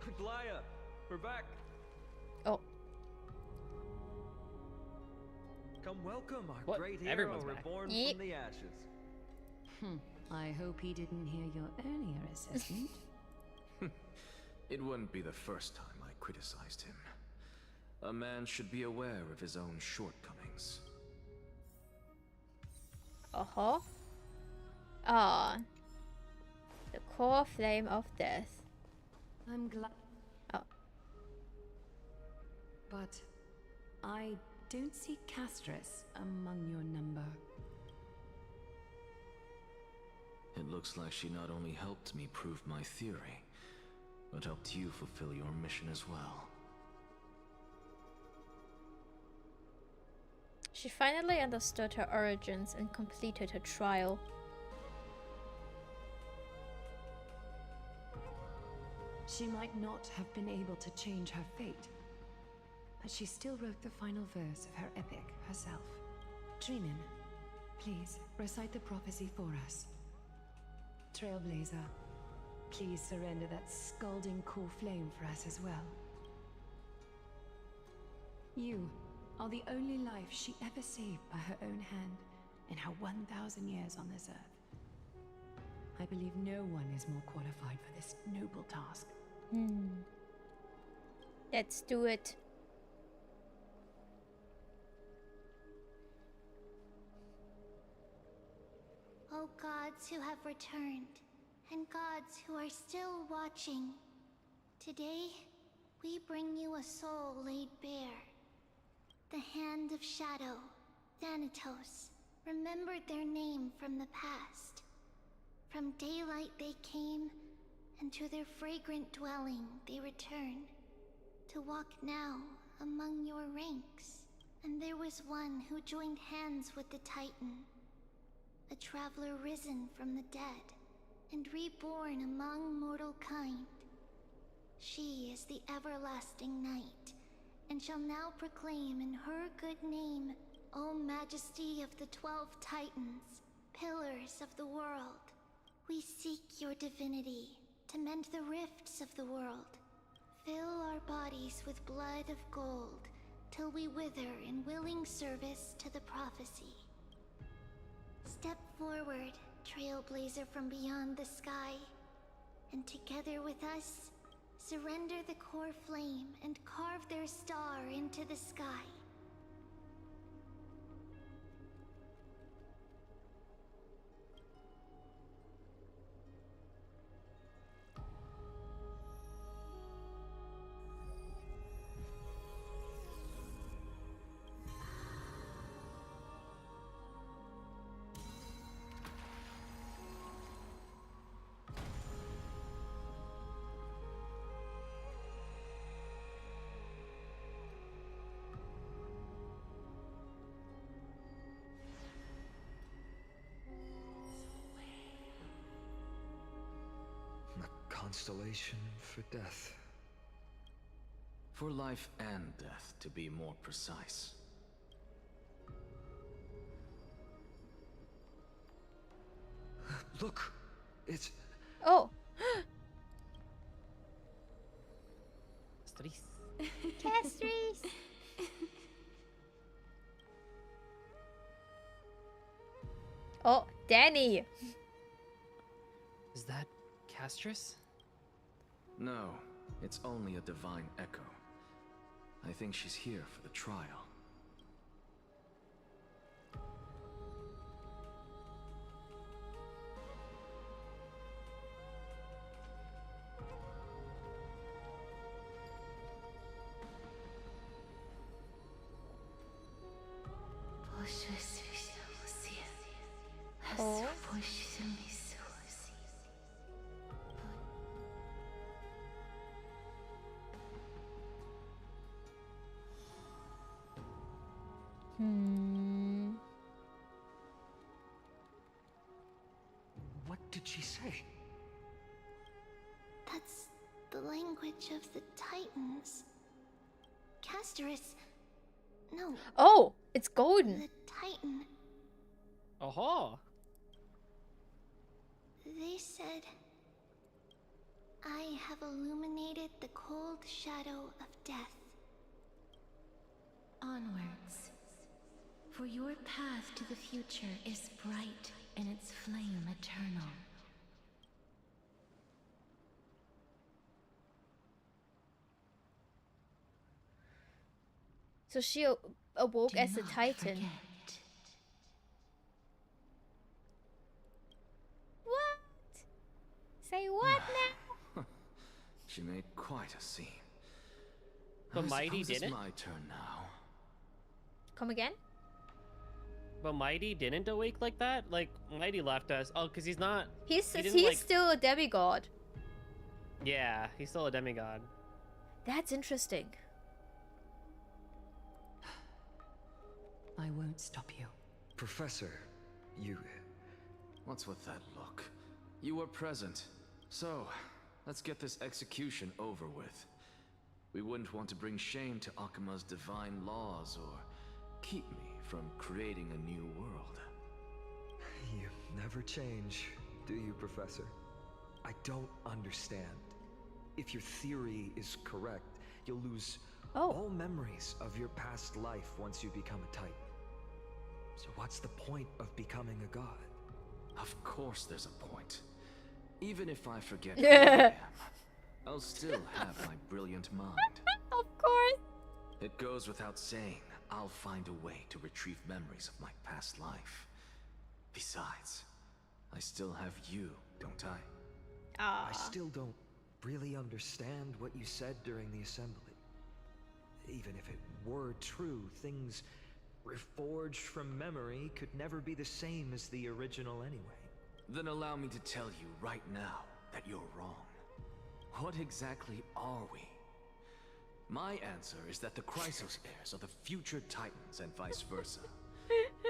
Aglaya, we're back. Oh. Come welcome our What? great hero Everyone's back. reborn Yeet. from the ashes. I hope he didn't hear your earlier assessment. It wouldn't be the first time I criticized him. A man should be aware of his own shortcomings. Uh-huh. Ah. The core flame of death. I'm glad. Oh. But I don't see Castris among your number. It looks like she not only helped me prove my theory, but helped you fulfill your mission as well. She finally understood her origins and completed her trial. She might not have been able to change her fate, but she still wrote the final verse of her epic herself. Trinan, please recite the prophecy for us. Trailblazer, please surrender that scalding core flame for us as well. You are the only life she ever saved by her own hand in her 1,000 years on this earth. I believe no one is more qualified for this noble task. Let's do it. O gods who have returned, and gods who are still watching, today we bring you a soul laid bare. The Hand of Shadow, Thanatos, remembered their name from the past. From daylight they came, and to their fragrant dwelling they return, to walk now among your ranks. And there was one who joined hands with the Titan, a traveler risen from the dead and reborn among mortal kind. She is the everlasting night, and shall now proclaim in her good name, O Majesty of the 12 Titans, pillars of the world. We seek your divinity to mend the rifts of the world. Fill our bodies with blood of gold, till we wither in willing service to the prophecy. Step forward, trailblazer from beyond the sky, and together with us, surrender the core flame and carve their star into the sky. Constellation for death. For life and death, to be more precise. Look, it's... Oh! Castries! Oh, Danny! Is that Castris? No, it's only a divine echo. I think she's here for the trial. Oh. What did she say? That's the language of the Titans. Casterus. No. Oh, it's golden. The Titan. Oh. They said, I have illuminated the cold shadow of death. Onwards. For your path to the future is bright and its flame eternal. So she awoke Do as a not Titan. forget. What? Say what now? She made quite a scene. But I Mighty suppose it's didn't? my turn now. Come again? But Mighty didn't awake like that? Like, Mighty left us. Oh, because he's not... He's he didn't, like... still a demigod. Yeah, he's still a demigod. That's interesting. I won't stop you. Professor, you... What's with that look? You were present. So, let's get this execution over with. We wouldn't want to bring shame to Akima's divine laws or keep me from creating a new world. You never change, do you, Professor? I don't understand. If your theory is correct, you'll lose all memories of your past life once you become a Titan. So what's the point of becoming a god? Of course there's a point. Even if I forget who I am, I'll still have my brilliant mind. Of course. It goes without saying, I'll find a way to retrieve memories of my past life. Besides, I still have you, don't I? I still don't really understand what you said during the assembly. Even if it were true, things reforged from memory could never be the same as the original anyway. Then allow me to tell you right now that you're wrong. What exactly are we? My answer is that the Chrysos heirs are the future Titans and vice versa.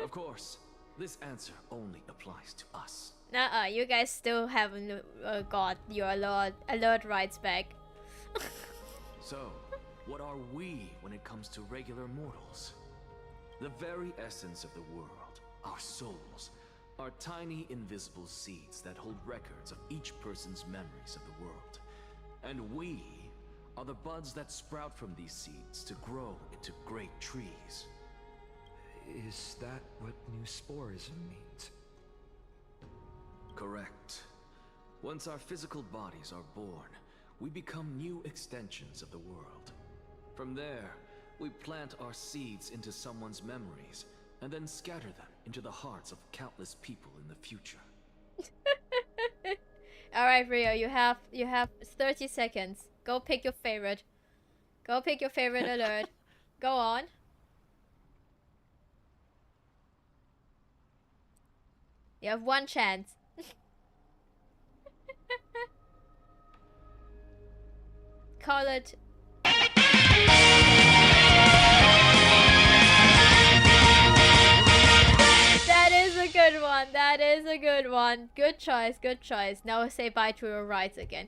Of course, This answer only applies to us. Nuh-uh, you guys still haven't got your alert rights back. So, what are we when it comes to regular mortals? The very essence of the world, our souls, are tiny invisible seeds that hold records of each person's memories of the world. And we are the buds that sprout from these seeds to grow into great trees. Is that what new sporism means? Correct. Once our physical bodies are born, we become new extensions of the world. From there, we plant our seeds into someone's memories, and then scatter them into the hearts of countless people in the future. Alright, Rio, you have 30 seconds. Go pick your favorite. Go pick your favorite alert. Go on. You have one chance. Call it. That is a good one. That is a good one. Good choice. Good choice. Now say bye to your rights again.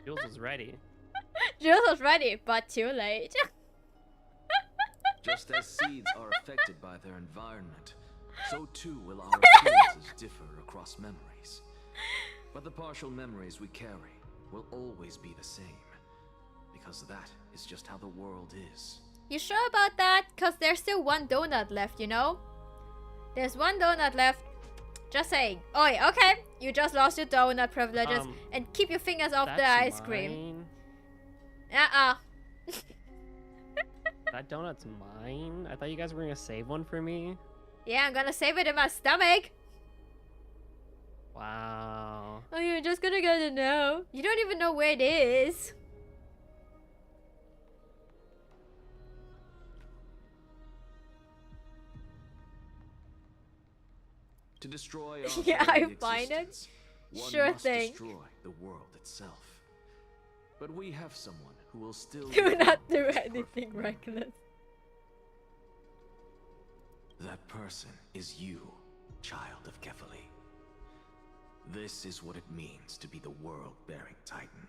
Jules was ready. Jules was ready, but too late. Just as seeds are affected by their environment, so too will our appearances differ across memories. But the partial memories we carry will always be the same, because that is just how the world is. You sure about that? Cause there's still one donut left, you know? There's one donut left. Just saying. Oi, okay. You just lost your donut privileges and keep your fingers off the ice cream. That donut's mine? I thought you guys were gonna save one for me. Yeah, I'm gonna save it in my stomach. Wow. Oh, you're just gonna get to know. You don't even know where it is. To destroy our Yeah, I very find it. existence, one Sure must thing. destroy the world itself. But we have someone who will still Do not do anything reckless. That person is you, child of Kefali. This is what it means to be the world-bearing Titan.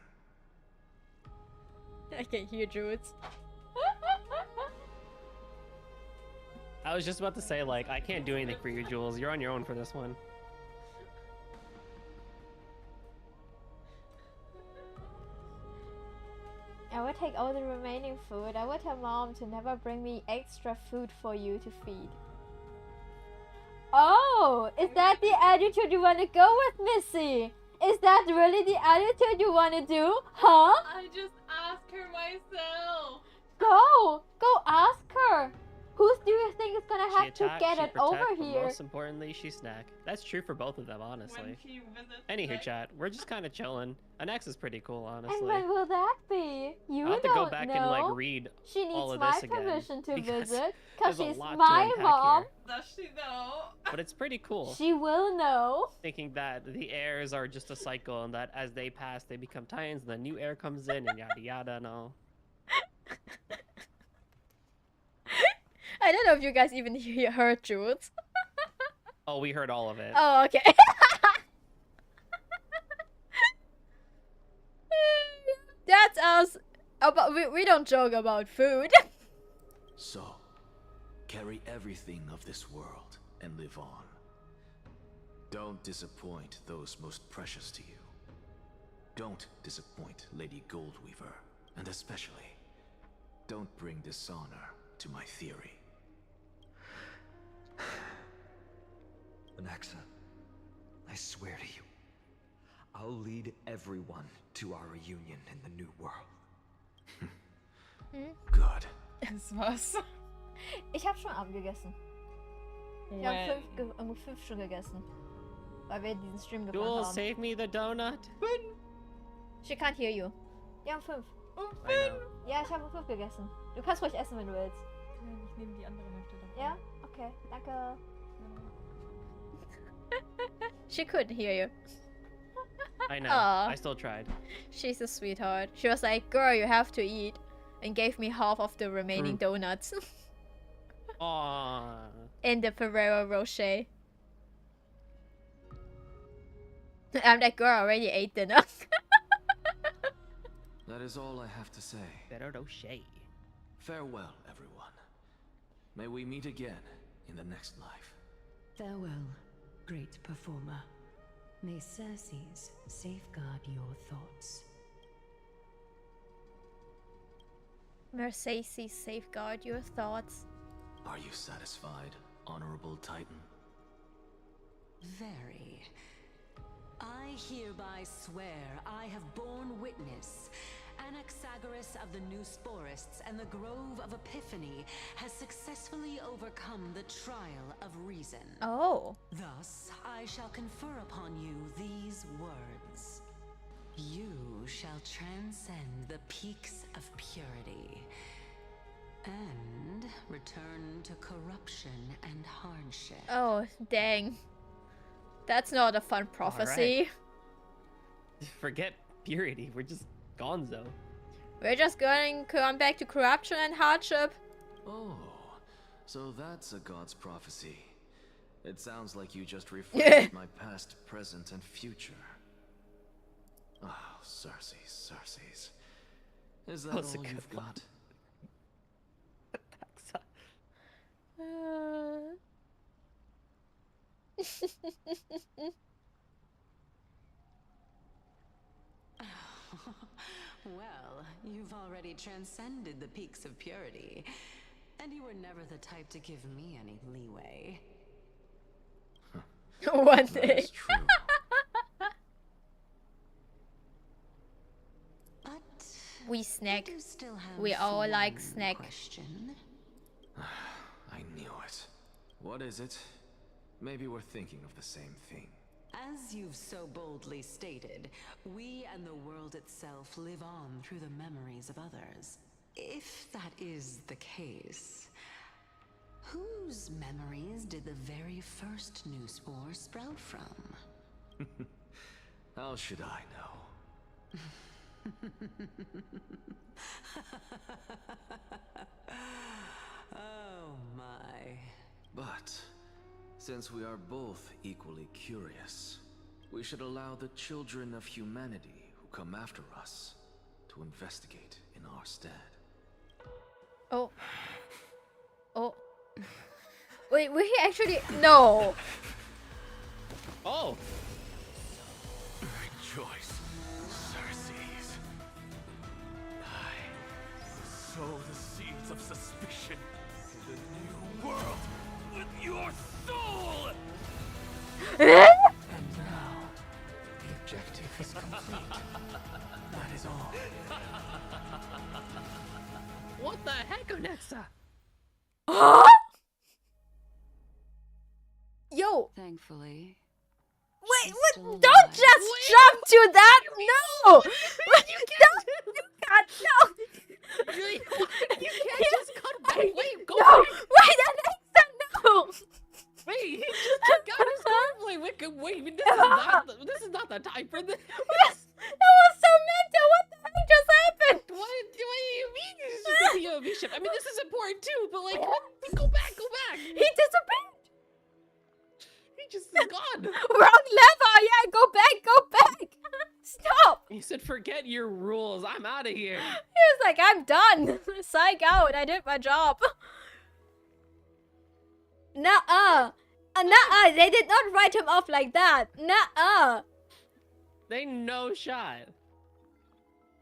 I can hear Jules. I was just about to say, like, I can't do anything for you, Jules. You're on your own for this one. I would take all the remaining food. I would tell Mom to never bring me extra food for you to feed. Oh, is that the attitude you want to go with, Missy? Is that really the attitude you want to do? Huh? I just asked her myself. Go ask her. Who do you think is gonna She have to attack, get she it protect, over but here? most importantly, she snack. That's true for both of them, honestly. When she visits Anywho, chat, we're just kind of chilling. An X is pretty cool, honestly. And when will that be? You I'll have to don't go back know. and like read She needs all of my this again. permission to because visit, cause there's a she's lot to my unpack mom. here. Does she know? But it's pretty cool. She will know. Thinking that the heirs are just a cycle and that as they pass, they become titans, and the new heir comes in and yada yada and all. I don't know if you guys even heard Jules. Oh, we heard all of it. Oh, okay. That's us. About we don't joke about food. So, carry everything of this world and live on. Don't disappoint those most precious to you. Don't disappoint Lady Goldweaver, and especially, don't bring dishonor to my theory. Alexa, I swear to you, I'll lead everyone to our reunion in the new world. Good. Was? Ich habe schon Abend gegessen. Ich habe um 5 schon gegessen. Weil wir diesen Stream gemacht Jules, haben. save me the donut. She can't hear you. Ja, um 5. Ja, ich habe um 5 gegessen. Du kannst ruhig essen, wenn du willst. Ich nehme die andere Hälfte davon. Ja? Okay, danke. She couldn't hear you. I know. Aw. I still tried. She's a sweetheart. She was like, girl, you have to eat. and gave me half of the remaining donuts. Aww. And the Ferrero Rocher. I'm that girl already ate dinner. That is all I have to say. Ferrero Rocher. Farewell, everyone. May we meet again in the next life. Farewell, great performer. May Circes safeguard your thoughts. Mercedes, safeguard your thoughts. Are you satisfied, Honorable Titan? Very. I hereby swear I have borne witness. Anaxagoras of the New Sporists and the Grove of Epiphany has successfully overcome the trial of reason. Oh. Thus, I shall confer upon you these words. You shall transcend the peaks of purity and return to corruption and hardship. Oh, dang. That's not a fun prophecy. Right. Forget purity. We're just gonzo. We're just going to come back to corruption and hardship. Oh, so that's a god's prophecy. It sounds like you just reflected my past, present, and future. Oh, Circes. Is that That's all you've got? Well, you've already transcended the peaks of purity, and you were never the type to give me any leeway. One day. That's true. But we snack. I do still have We all like one snack. question. I knew it. What is it? Maybe we're thinking of the same thing. As you've so boldly stated, we and the world itself live on through the memories of others. If that is the case, whose memories did the very first new spore sprout from? How should I know? Oh my. But since we are both equally curious, we should allow the children of humanity who come after us to investigate in our stead. Oh. Oh. Wait, we actually... No. Oh. Rejoice, Circes. I sow the seeds of suspicion in the new world with your soul! And now, the objective is complete. That is all. What the heck, Onexa? Yo. Thankfully. Wait, what? Don't just jump to that! No! You can't! No! You can't just cut back! Wait, go no! back! Wait, Alexa, no! Wait, he just took out his gun! Wait, this is not the time for this! Yes! That was so mental! What the heck just happened? What do you mean this is just a POV shift? I mean, this is important too, but like, go back! He disappeared! He just is gone! Wrong lever! Yeah, go back! Stop! He said, forget your rules, I'm out of here! He was like, I'm done! Psych out, I did my job. Nuh-uh! Nuh-uh! They did not write him off like that! Nuh-uh! They no shot.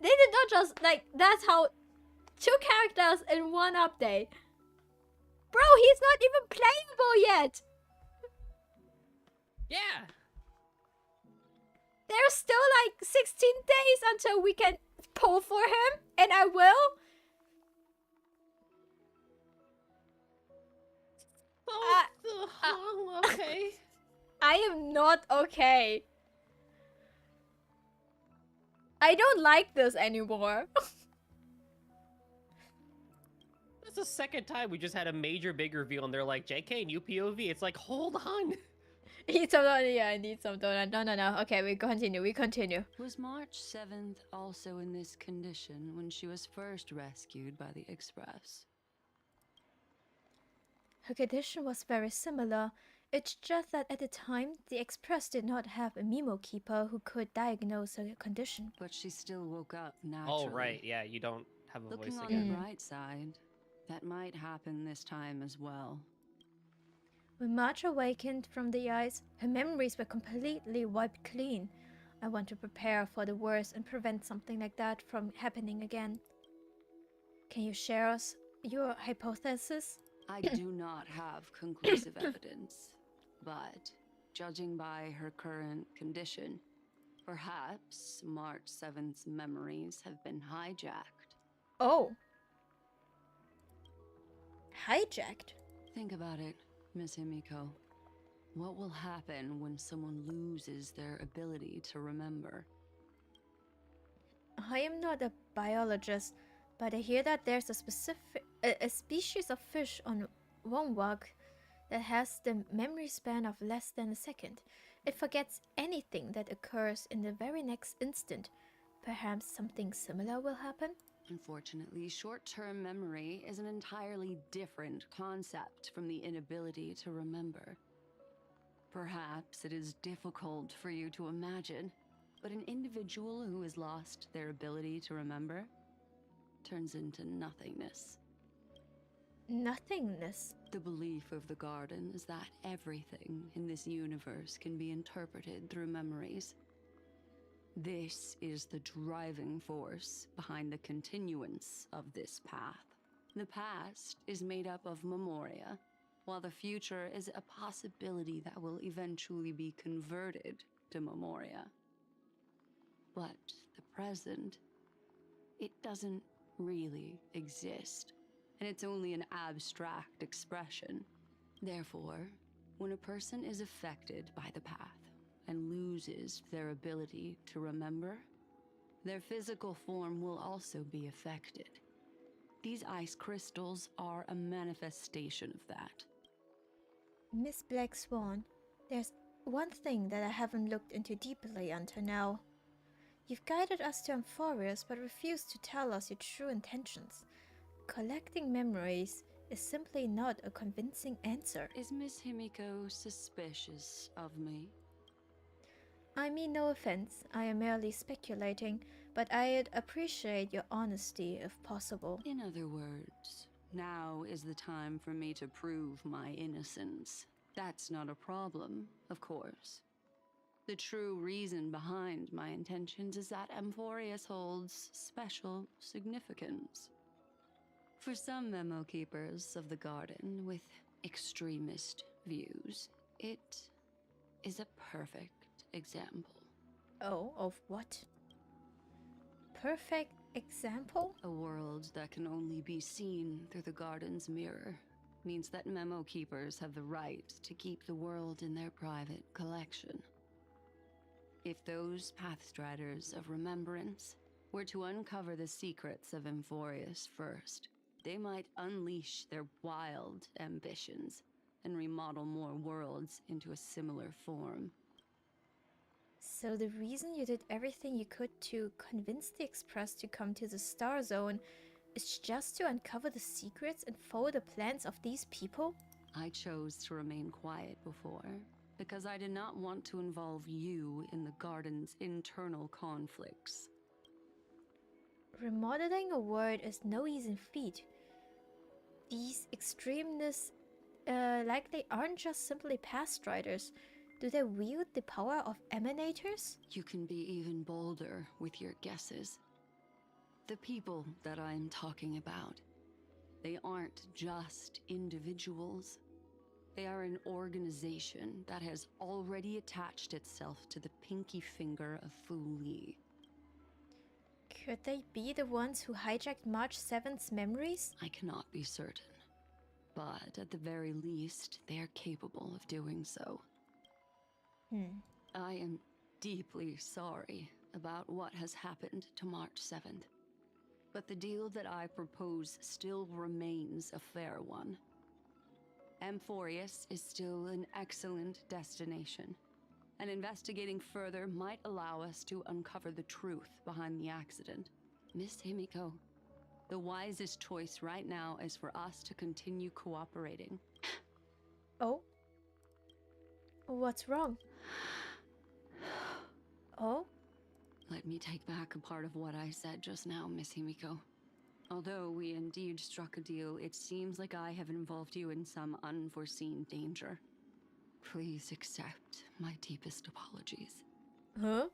They did not just, like, that's how... 2 characters in 1 update. Bro, he's not even playable yet! Yeah! There's still like 16 days until we can pull for him, and I will. Okay. I am not okay. I don't like this anymore. That's the second time we just had a major big reveal and they're like, JK, new POV. It's like, hold on. Eat some donut. Yeah, I need some donut. No. Okay, we continue. Was March 7th also in this condition when she was first rescued by the Express? Her condition was very similar. It's just that at the time, the Express did not have a memo keeper who could diagnose her condition. But she still woke up naturally. Oh, right. Yeah, you don't have a Looking voice on again. the bright side, that might happen this time as well. When March awakened from the ice, her memories were completely wiped clean. I want to prepare for the worst and prevent something like that from happening again. Can you share us your hypothesis? I do not have conclusive evidence, but judging by her current condition, perhaps March 7th's memories have been hijacked. Oh. Hijacked? Think about it, Miss Himiko. What will happen when someone loses their ability to remember? I am not a biologist, but I hear that there's a species of fish on Wonwag that has the memory span of less than a second. It forgets anything that occurs in the very next instant. Perhaps something similar will happen? Unfortunately, short-term memory is an entirely different concept from the inability to remember. Perhaps it is difficult for you to imagine, but an individual who has lost their ability to remember turns into nothingness. Nothingness? The belief of the Garden is that everything in this universe can be interpreted through memories. This is the driving force behind the continuance of this path. The past is made up of memoria, while the future is a possibility that will eventually be converted to memoria. But the present, it doesn't really exist, and it's only an abstract expression. Therefore, when a person is affected by the path and loses their ability to remember, their physical form will also be affected. These ice crystals are a manifestation of that. Miss Black Swan, there's one thing that I haven't looked into deeply until now. You've guided us to Amphorius, but refused to tell us your true intentions. Collecting memories is simply not a convincing answer. Is Miss Himiko suspicious of me? I mean no offense, I am merely speculating, but I'd appreciate your honesty if possible. In other words, now is the time for me to prove my innocence. That's not a problem, of course. The true reason behind my intentions is that Amphorius holds special significance. For some memo keepers of the Garden with extremist views, it is a perfect example. Oh, of what? Perfect example? A world that can only be seen through the Garden's mirror means that memo keepers have the right to keep the world in their private collection. If those Pathstriders of Remembrance were to uncover the secrets of Amphorius first, they might unleash their wild ambitions and remodel more worlds into a similar form. So the reason you did everything you could to convince the Express to come to the Star Zone is just to uncover the secrets and follow the plans of these people? I chose to remain quiet before, because I did not want to involve you in the Garden's internal conflicts. Remodeling a world is no easy feat. These extremists likely aren't just simply Pathstriders. Do they wield the power of emanators? You can be even bolder with your guesses. The people that I'm talking about, they aren't just individuals. They are an organization that has already attached itself to the pinky finger of Fu Li. Could they be the ones who hijacked March 7th's memories? I cannot be certain, but at the very least, they are capable of doing so. I am deeply sorry about what has happened to March 7th, but the deal that I propose still remains a fair one. Amphorius is still an excellent destination, and investigating further might allow us to uncover the truth behind the accident. Miss Himiko, the wisest choice right now is for us to continue cooperating. Oh? What's wrong? Oh? Let me take back a part of what I said just now, Miss Himiko. Although we indeed struck a deal, it seems like I have involved you in some unforeseen danger. Please accept my deepest apologies. Huh?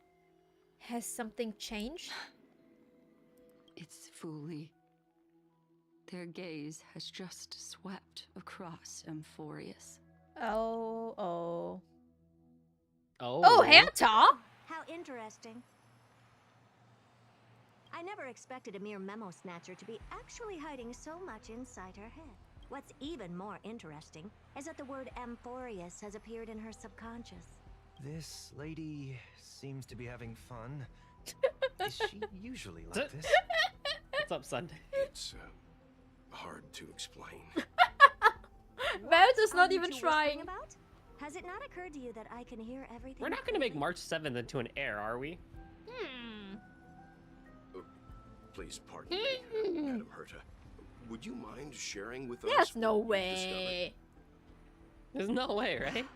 Has something changed? It's Fuli. Their gaze has just swept across Amphorius. Oh, oh. Oh. Oh, Hanta! How interesting. I never expected a mere memo snatcher to be actually hiding so much inside her head. What's even more interesting is that the word Amphorius has appeared in her subconscious. This lady seems to be having fun. Is she usually like this? What's up, Sunday? It's hard to explain. Meredith's not Are you even two trying. whispering about? Has it not occurred to you that I can hear everything? We're not going to make March 7th into an heir, are we? Please pardon me, Madam Herta. Would you mind sharing with us? There's no what you've discovered? way. There's no way, right?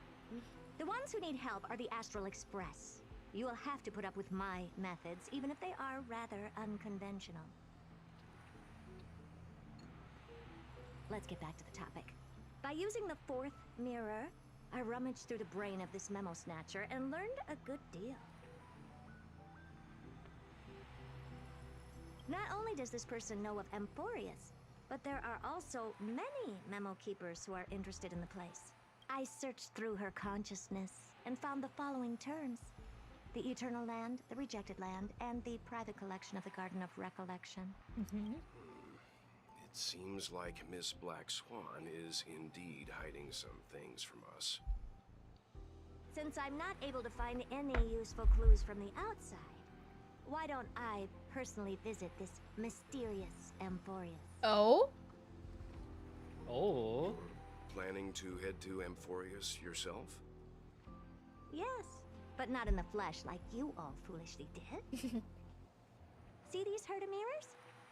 The ones who need help are the Astral Express. You will have to put up with my methods, even if they are rather unconventional. Let's get back to the topic. By using the fourth mirror, I rummaged through the brain of this memo snatcher and learned a good deal. Not only does this person know of Amphorius, but there are also many memo keepers who are interested in the place. I searched through her consciousness and found the following terms: the Eternal Land, the Rejected Land, and the private collection of the Garden of Recollection. It seems like Miss Black Swan is indeed hiding some things from us. Since I'm not able to find any useful clues from the outside, why don't I personally visit this mysterious Amphorius? Oh? Oh. Planning to head to Amphorius yourself? Yes, but not in the flesh like you all foolishly did. See these Herta mirrors?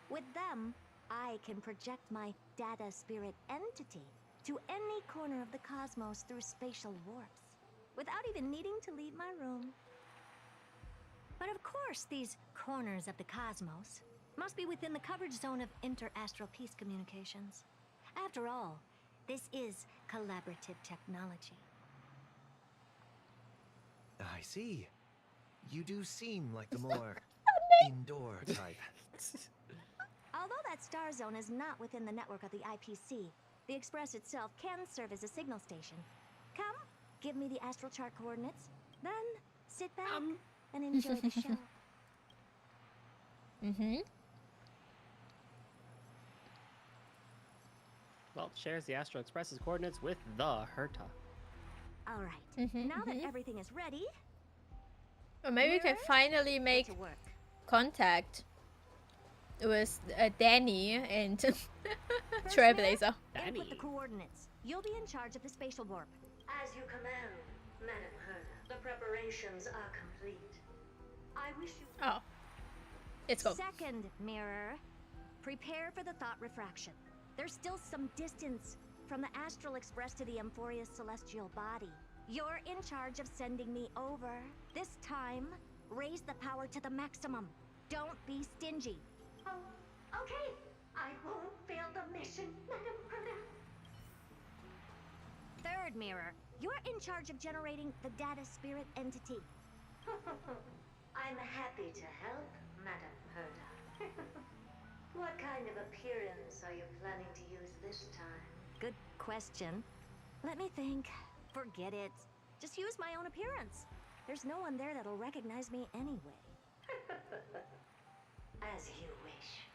With them, I can project my data spirit entity to any corner of the cosmos through spatial warps, without even needing to leave my room. But of course, these corners of the cosmos must be within the coverage zone of inter-astral peace communications. After all, this is collaborative technology. I see. You do seem like the more indoor type. Although that star zone is not within the network of the IPC, the Express itself can serve as a signal station. Come, give me the astral chart coordinates, then sit back and enjoy the show. Well, shares the Astro Express's coordinates with the Herta. All right. Now that everything is ready, Or maybe we can finally make to work. contact with Danny and Trailblazer. Input the coordinates. You'll be in charge of the spatial warp. As you command, Madam Herta. The preparations are complete. I wish you... Oh. Let's go. Second mirror, prepare for the thought refraction. There's still some distance from the Astral Express to the Amphorius celestial body. You're in charge of sending me over. This time, raise the power to the maximum. Don't be stingy. Oh, okay. I won't fail the mission, Madam Herta. Third mirror, you're in charge of generating the data spirit entity. I'm happy to help, Madam Herta. What kind of appearance are you planning to use this time? Good question. Let me think. Forget it. Just use my own appearance. There's no one there that'll recognize me anyway. As you wish.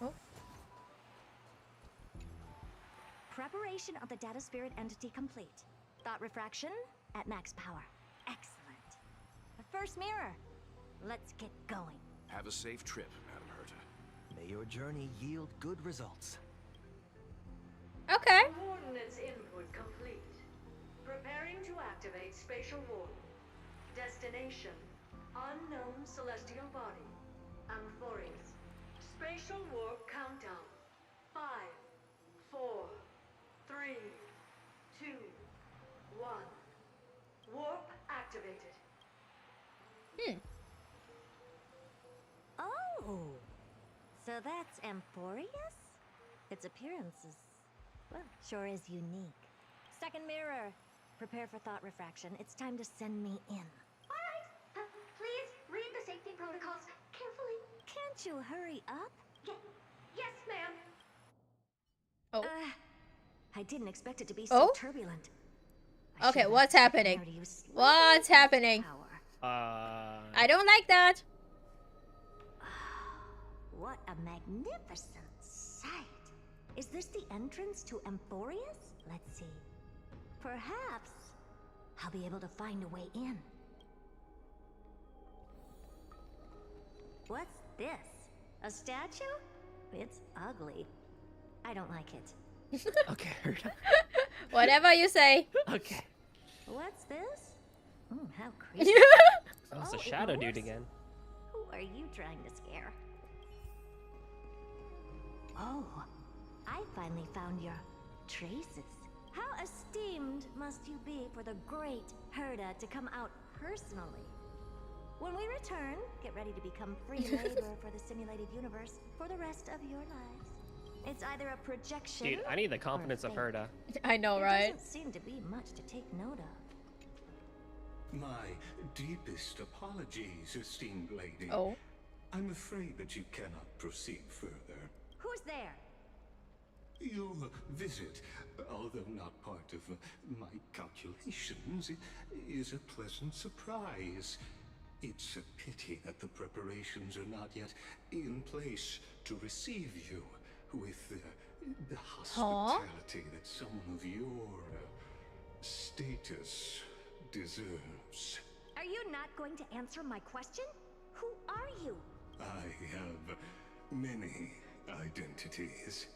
Oh. Preparation of the data spirit entity complete. Thought refraction at max power. Excellent. The first mirror. Let's get going. Have a safe trip, Madam Herta. May your journey yield good results. Okay. input complete. Preparing to activate spatial warp. Destination, unknown celestial body. Amphorius. Spatial warp countdown. 5, 4, 3, 2, 1. Warp activated. Oh! So that's Amphorius? Its appearance is, well, sure is unique. Second mirror. Prepare for thought refraction. It's time to send me in. Alright, please read the safety protocols carefully. Can't you hurry up? Yes, ma'am. Oh. I didn't expect it to be so turbulent. Okay, what's happening? What's happening? I don't like that. What a magnificent sight. Is this the entrance to Amphorius? Let's see. Perhaps I'll be able to find a way in. What's this? A statue? It's ugly. I don't like it. Okay. Whatever you say. Okay. What's this? How creepy. Oh, it's a shadow dude again. Who are you trying to scare? Oh, I finally found your traces. How esteemed must you be for the great Herda to come out personally? When we return, get ready to become free labor for the simulated universe for the rest of your lives. It's either a projection. Dude, I need the confidence of Herda. I know, right? There doesn't seem to be much to take note of. My deepest apologies, esteemed lady. Oh. I'm afraid that you cannot proceed further. Who's there? Your visit, although not part of my calculations, is a pleasant surprise. It's a pity that the preparations are not yet in place to receive you with the hospitality that someone of your status deserves. Are you not going to answer my question? Who are you? I have many identities,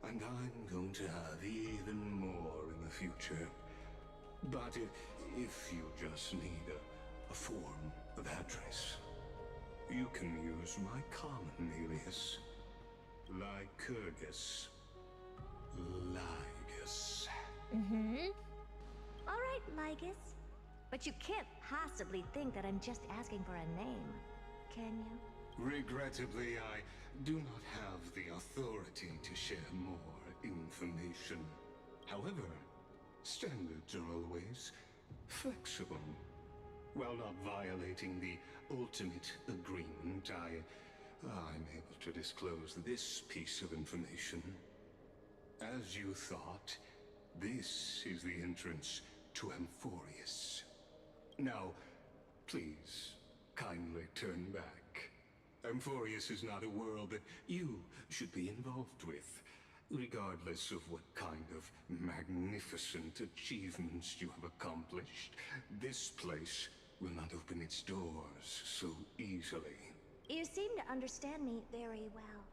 and I'm going to have even more in the future. But if you just need a form of address, you can use my common alias, Lycurgus. Lygus. All right, Lygus. But you can't possibly think that I'm just asking for a name, can you? Regrettably, I do not have the authority to share more information. However, standards are always flexible. While not violating the ultimate agreement, I'm able to disclose this piece of information. As you thought, this is the entrance to Amphorius. Now, please, kindly turn back. Amphorius is not a world that you should be involved with, regardless of what kind of magnificent achievements you have accomplished. This place will not open its doors so easily. You seem to understand me very well.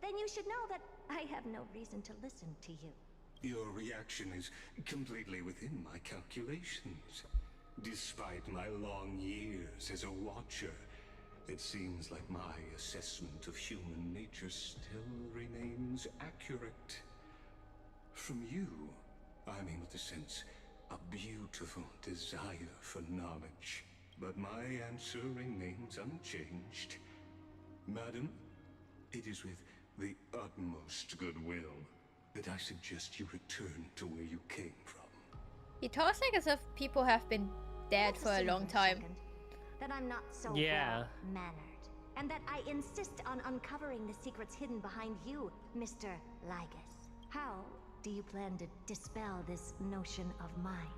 Then you should know that I have no reason to listen to you. Your reaction is completely within my calculations. Despite my long years as a watcher, it seems like my assessment of human nature still remains accurate. From you, I'm able to sense a beautiful desire for knowledge, but my answer remains unchanged. Madam, it is with the utmost goodwill that I suggest you return to where you came from. He talks like as if people have been dead for a long time. That I'm not so well-mannered, and that I insist on uncovering the secrets hidden behind you, Mr. Lygus. How do you plan to dispel this notion of mine?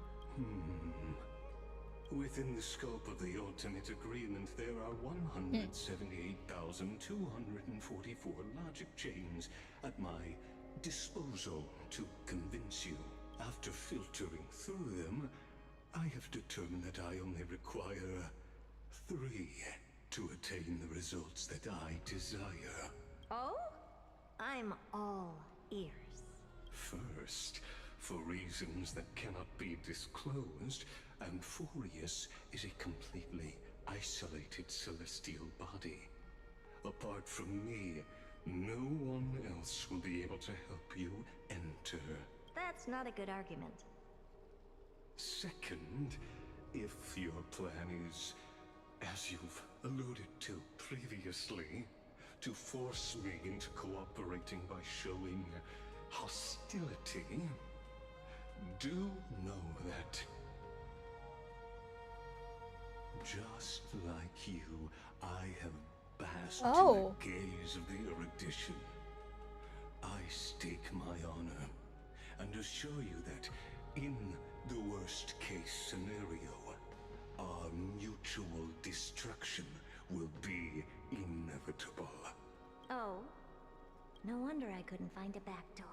Within the scope of the ultimate agreement, there are 178,244 logic chains at my disposal to convince you. After filtering through them, I have determined that I only require 3 to attain the results that I desire. Oh? I'm all ears. First, For reasons that cannot be disclosed, Amphorius is a completely isolated celestial body. Apart from me, no one else will be able to help you enter. That's not a good argument. Second, if your plan is, as you've alluded to previously, to force me into cooperating by showing hostility, do know that, just like you, I have basked in the gaze of the erudition. I stake my honor and assure you that in the worst case scenario, our mutual destruction will be inevitable. Oh, no wonder I couldn't find a back door.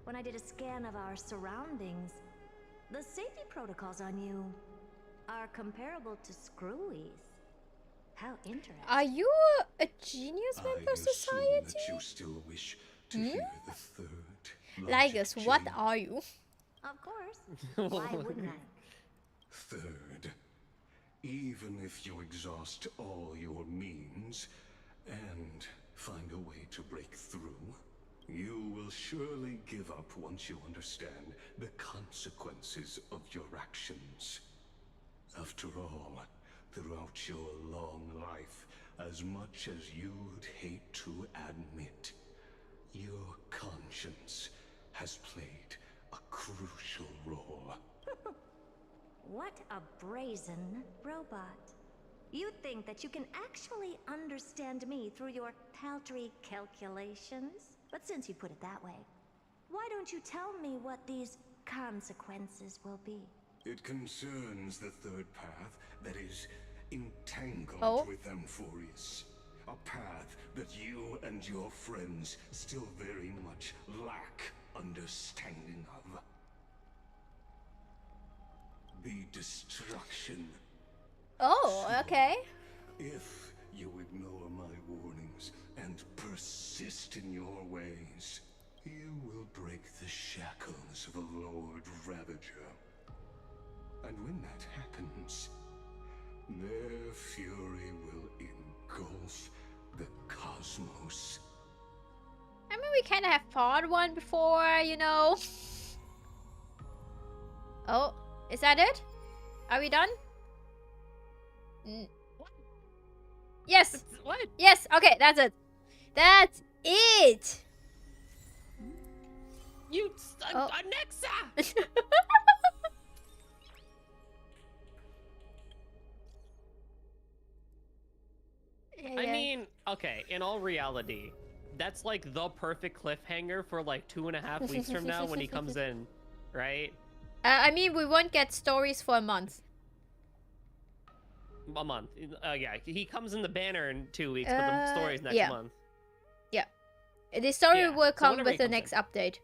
When I did a scan of our surroundings, the safety protocols on you are comparable to Screwy's. How interesting. Are you a genius member society? That you still wish to hear the third Lygus, what are you? Of course. Why wouldn't I? Third, even if you exhaust all your means and find a way to break through, you will surely give up once you understand the consequences of your actions. After all, throughout your long life, as much as you'd hate to admit, your conscience has played a crucial role. What a brazen robot. You think that you can actually understand me through your paltry calculations? But since you put it that way, why don't you tell me what these consequences will be? It concerns the third path that is entangled with Amphorius. A path that you and your friends still very much lack understanding of. The destruction. Oh, okay. If you ignore my warnings and persist in your ways, you will break the shackles of a Lord Ravager. And when that happens, their fury will engulf the cosmos. I mean, we kind of have fought one before, you know. Oh, is that it? Are we done? Yes. What? Yes. Okay, that's it. That's it. You Anexa. I mean, okay, in all reality, that's like the perfect cliffhanger for like 2.5 weeks from now when he comes in, right? I mean, we won't get stories for a month. A month. Yeah, he comes in the banner in 2 weeks, but the story's next month. Yeah. The story will come with the next update.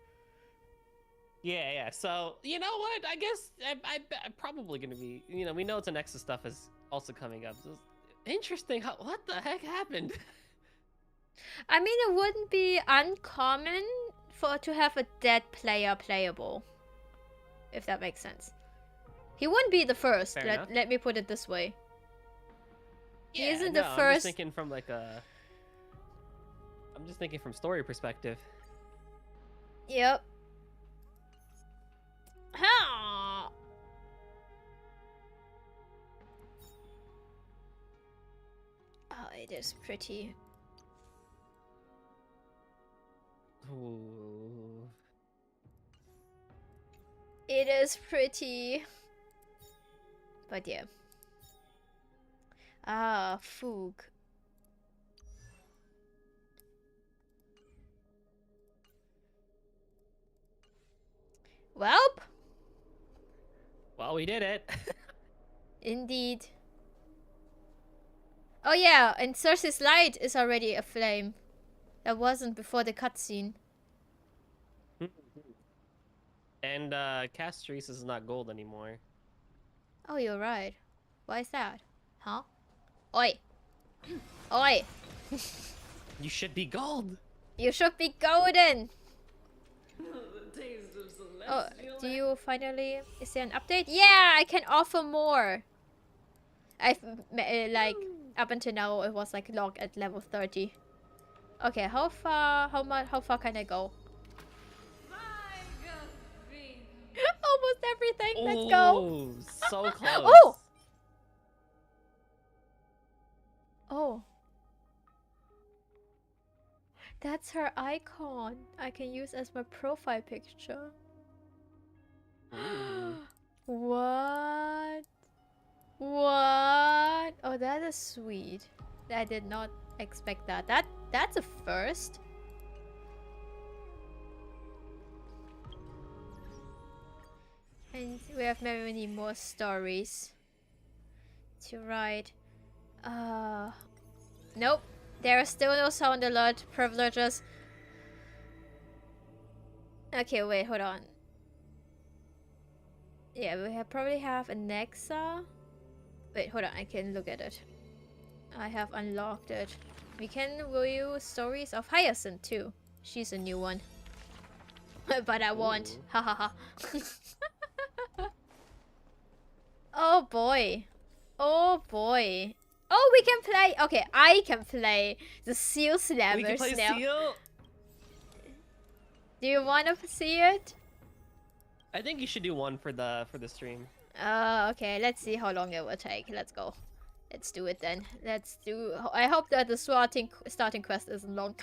Yeah. So, you know what? I guess I'm probably going to be, you know, we know it's Anexa stuff is also coming up. So interesting. What the heck happened? I mean, it wouldn't be uncommon to have a dead player playable, if that makes sense. He wouldn't be the first. Let me put it this way. Yeah, he isn't no, the first. I'm just thinking from like I'm just thinking from story perspective. Yep. Huh. Oh, it is pretty. Ooh. It is pretty. But yeah. Ah, Foog. Welp. Well, we did it. Indeed. Oh yeah, and Cersei's light is already a flame. That wasn't before the cutscene. And Castries is not gold anymore. Oh, you're right. Why is that? Huh? Oi. Oi. You should be gold. You should be golden. The taste of Oh, do you finally... Is there an update? Yeah, I can offer more. I've like up until now it was like locked at level 30. Okay, how far? How far can I go? Almost everything. Let's go. Oh, so close. Oh. Oh. That's her icon. I can use as my profile picture. What? What? Oh, that is sweet. I did not expect that. That's a first. And we have many more stories to write. Nope. There are still no sound alert privileges. Okay, wait, hold on. Yeah, we probably have a Nexa. Wait, hold on, I can look at it. I have unlocked it. We can view stories of Hyacinth too. She's a new one. But I won't. Hahaha. Oh boy. Oh boy. Oh, we can play. Okay, I can play the Seal Slammers We can play now. Seal? Do you want to see it? I think you should do one for the stream. Okay, let's see how long it will take. Let's go. Let's do it then. Let's do... I hope that the starting quest isn't long.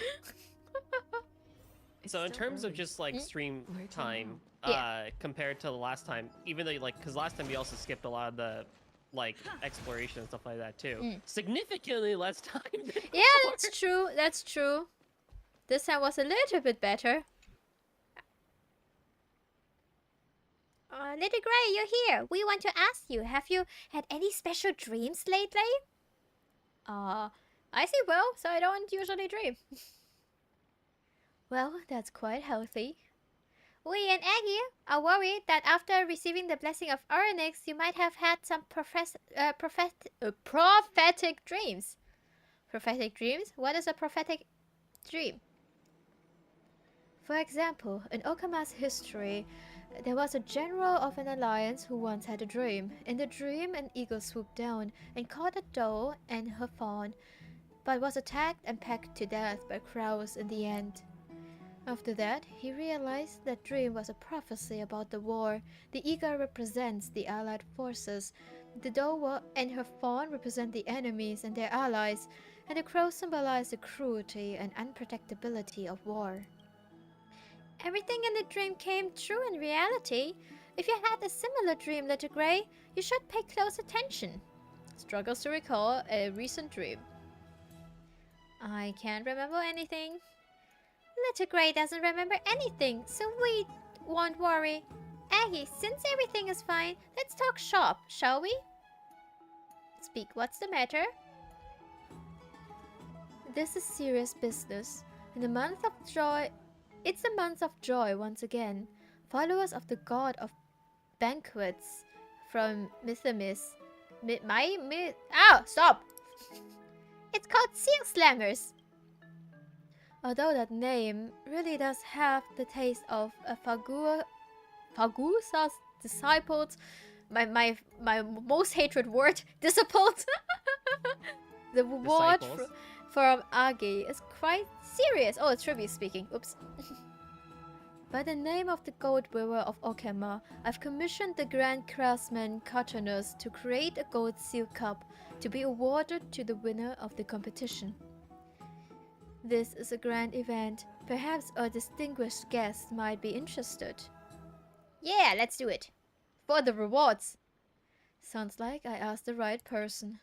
So in terms of just like stream time, compared to the last time, even though like, because last time we also skipped a lot of the like exploration and stuff like that too. Significantly less time. Yeah, that's true. That's true. This time was a little bit better. Little Gray, you're here. We want to ask you, have you had any special dreams lately? I sleep well, so I don't usually dream. Well, that's quite healthy. We and Aggie are worried that after receiving the blessing of Oryx, you might have had some prophetic dreams. Prophetic dreams? What is a prophetic dream? For example, in Okama's history, there was a general of an alliance who once had a dream. In the dream, an eagle swooped down and caught a doe and her fawn, but was attacked and pecked to death by crows in the end. After that, he realized that dream was a prophecy about the war. The eagle represents the allied forces, the doe and her fawn represent the enemies and their allies, and the crow symbolize the cruelty and unpredictability of war. Everything in the dream came true in reality. If you had a similar dream, Little Gray, you should pay close attention. Struggles to recall a recent dream. I can't remember anything. Little Gray doesn't remember anything, so we won't worry. Aggie, since everything is fine, let's talk shop, shall we? Speak, what's the matter? This is serious business. In the month of joy... It's the month of joy once again. Followers of the god of banquets from Mythamis. Stop! It's called Seal Slammers. Although that name really does have the taste of a Fagusa's disciples. My most hatred word, disciples. The word from Agi is quite serious. Oh, it's Trivi speaking. Oops. By the name of the gold wearer of Okama, I've commissioned the Grand Craftsman Cartooners to create a gold seal cup to be awarded to the winner of the competition. This is a grand event. Perhaps a distinguished guest might be interested. Yeah, let's do it. For the rewards. Sounds like I asked the right person.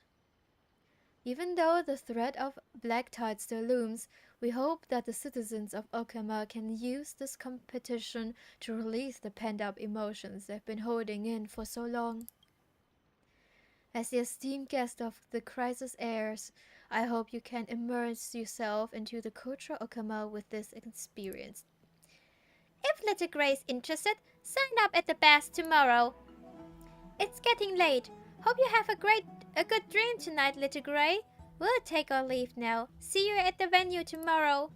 Even though the threat of black tide still looms, we hope that the citizens of Okama can use this competition to release the pent-up emotions they've been holding in for so long. As the esteemed guest of the Crisis Heirs, I hope you can immerse yourself into the culture of Okama with this experience. If Little Gray is interested, sign up at the Bass tomorrow. It's getting late. Hope you have a good dream tonight, Little Gray. We'll take our leave now. See you at the venue tomorrow.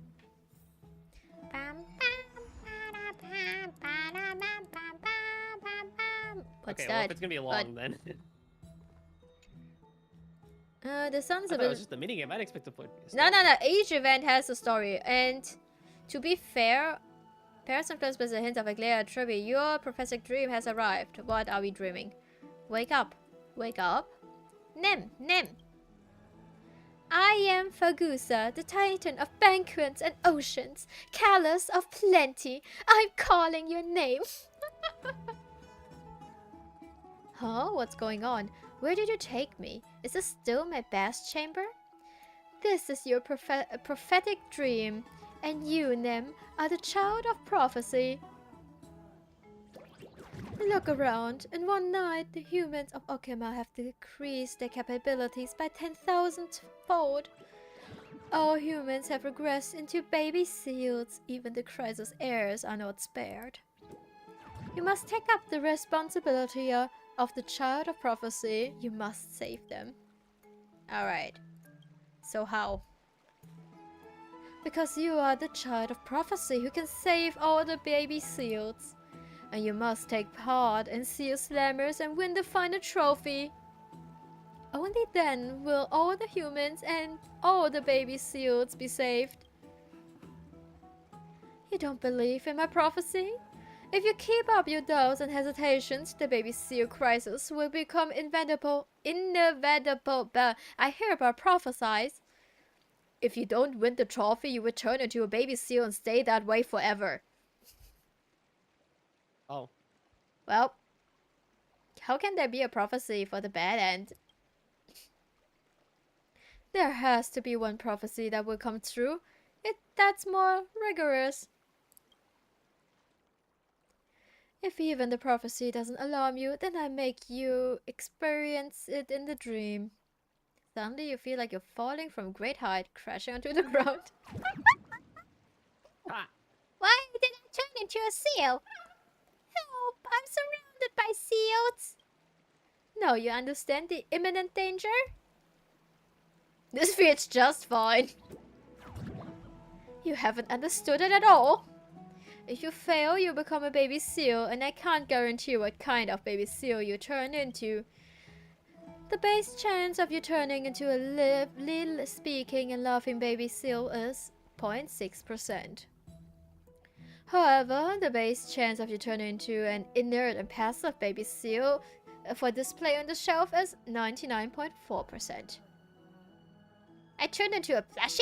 Bam, bam, ba-da, bam, ba-da, bam, bam. What's okay, that? well, if it's gonna be long, then. The sun's I a thought it bit. was just a mini game. I'd expect to put. No. Each event has a story, and to be fair, Paris influenced with a hint of a clear tribute. Your prophetic dream has arrived. What are we dreaming? Wake up. Wake up. Nem. I am Fagusa, the titan of banquets and oceans, callous of plenty. I'm calling your name. Huh? What's going on? Where did you take me? Is this still my best chamber? This is your prophetic dream, and you, Nem, are the child of prophecy. Look around. In one night, the humans of Okima have decreased their capabilities by 10,000-fold. All humans have regressed into baby seals. Even the crisis heirs are not spared. You must take up the responsibility of the child of prophecy. You must save them. Alright. So how? Because you are the child of prophecy who can save all the baby seals. And you must take part in Seal Slammers and win the final trophy. Only then will all the humans and all the baby seals be saved. You don't believe in my prophecy? If you keep up your doubts and hesitations, the baby seal crisis will become inevitable. But I hereby prophesize. If you don't win the trophy, you will turn into a baby seal and stay that way forever. Oh. Well, how can there be a prophecy for the bad end? There has to be one prophecy that will come true. That's more rigorous. If even the prophecy doesn't alarm you, then I make you experience it in the dream. Suddenly you feel like you're falling from great height, crashing onto the ground. Why did I turn into a seal? Help! I'm surrounded by seals! Now you understand the imminent danger? This feels just fine. You haven't understood it at all. If you fail, you become a baby seal, and I can't guarantee what kind of baby seal you turn into. The base chance of you turning into a lively, speaking and laughing baby seal is 0.6%. However, the base chance of you turning into an inert and passive baby seal for display on the shelf is 99.4%. I turned into a plushie?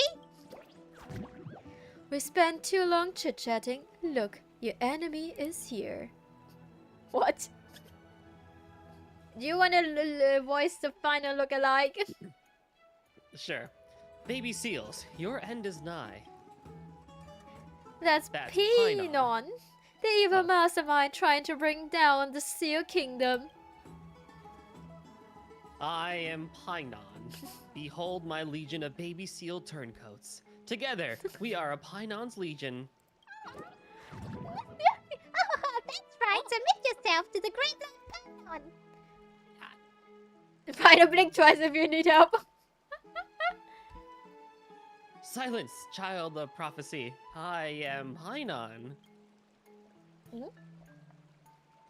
We spent too long chit-chatting. Look, your enemy is here. What? Do you want to voice the final look-alike? Sure. Baby seals, your end is nigh. That's Pinon, the evil mastermind trying to bring down the Seal Kingdom. I am Pinon. Behold my legion of baby seal turncoats. Together, we are a Pinon's legion. That's right, submit yourself to the great Lord Pinon. Pinon, blink twice if you need help. Silence, child of prophecy. I am Pinon.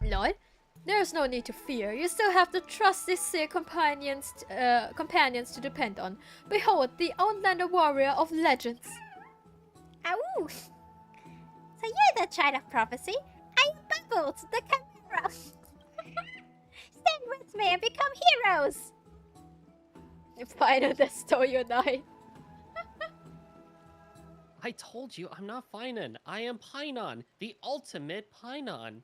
Lol. There's no need to fear. You still have the trusty Seal companions to depend on. Behold, the Outlander warrior of legends. Ow! So you're the child of prophecy? I am Bubbles, the Chimera. Stand with me and become heroes. Pinon, that stole your night. I told you I'm not Pinon. I am Pinon, the ultimate Pinon.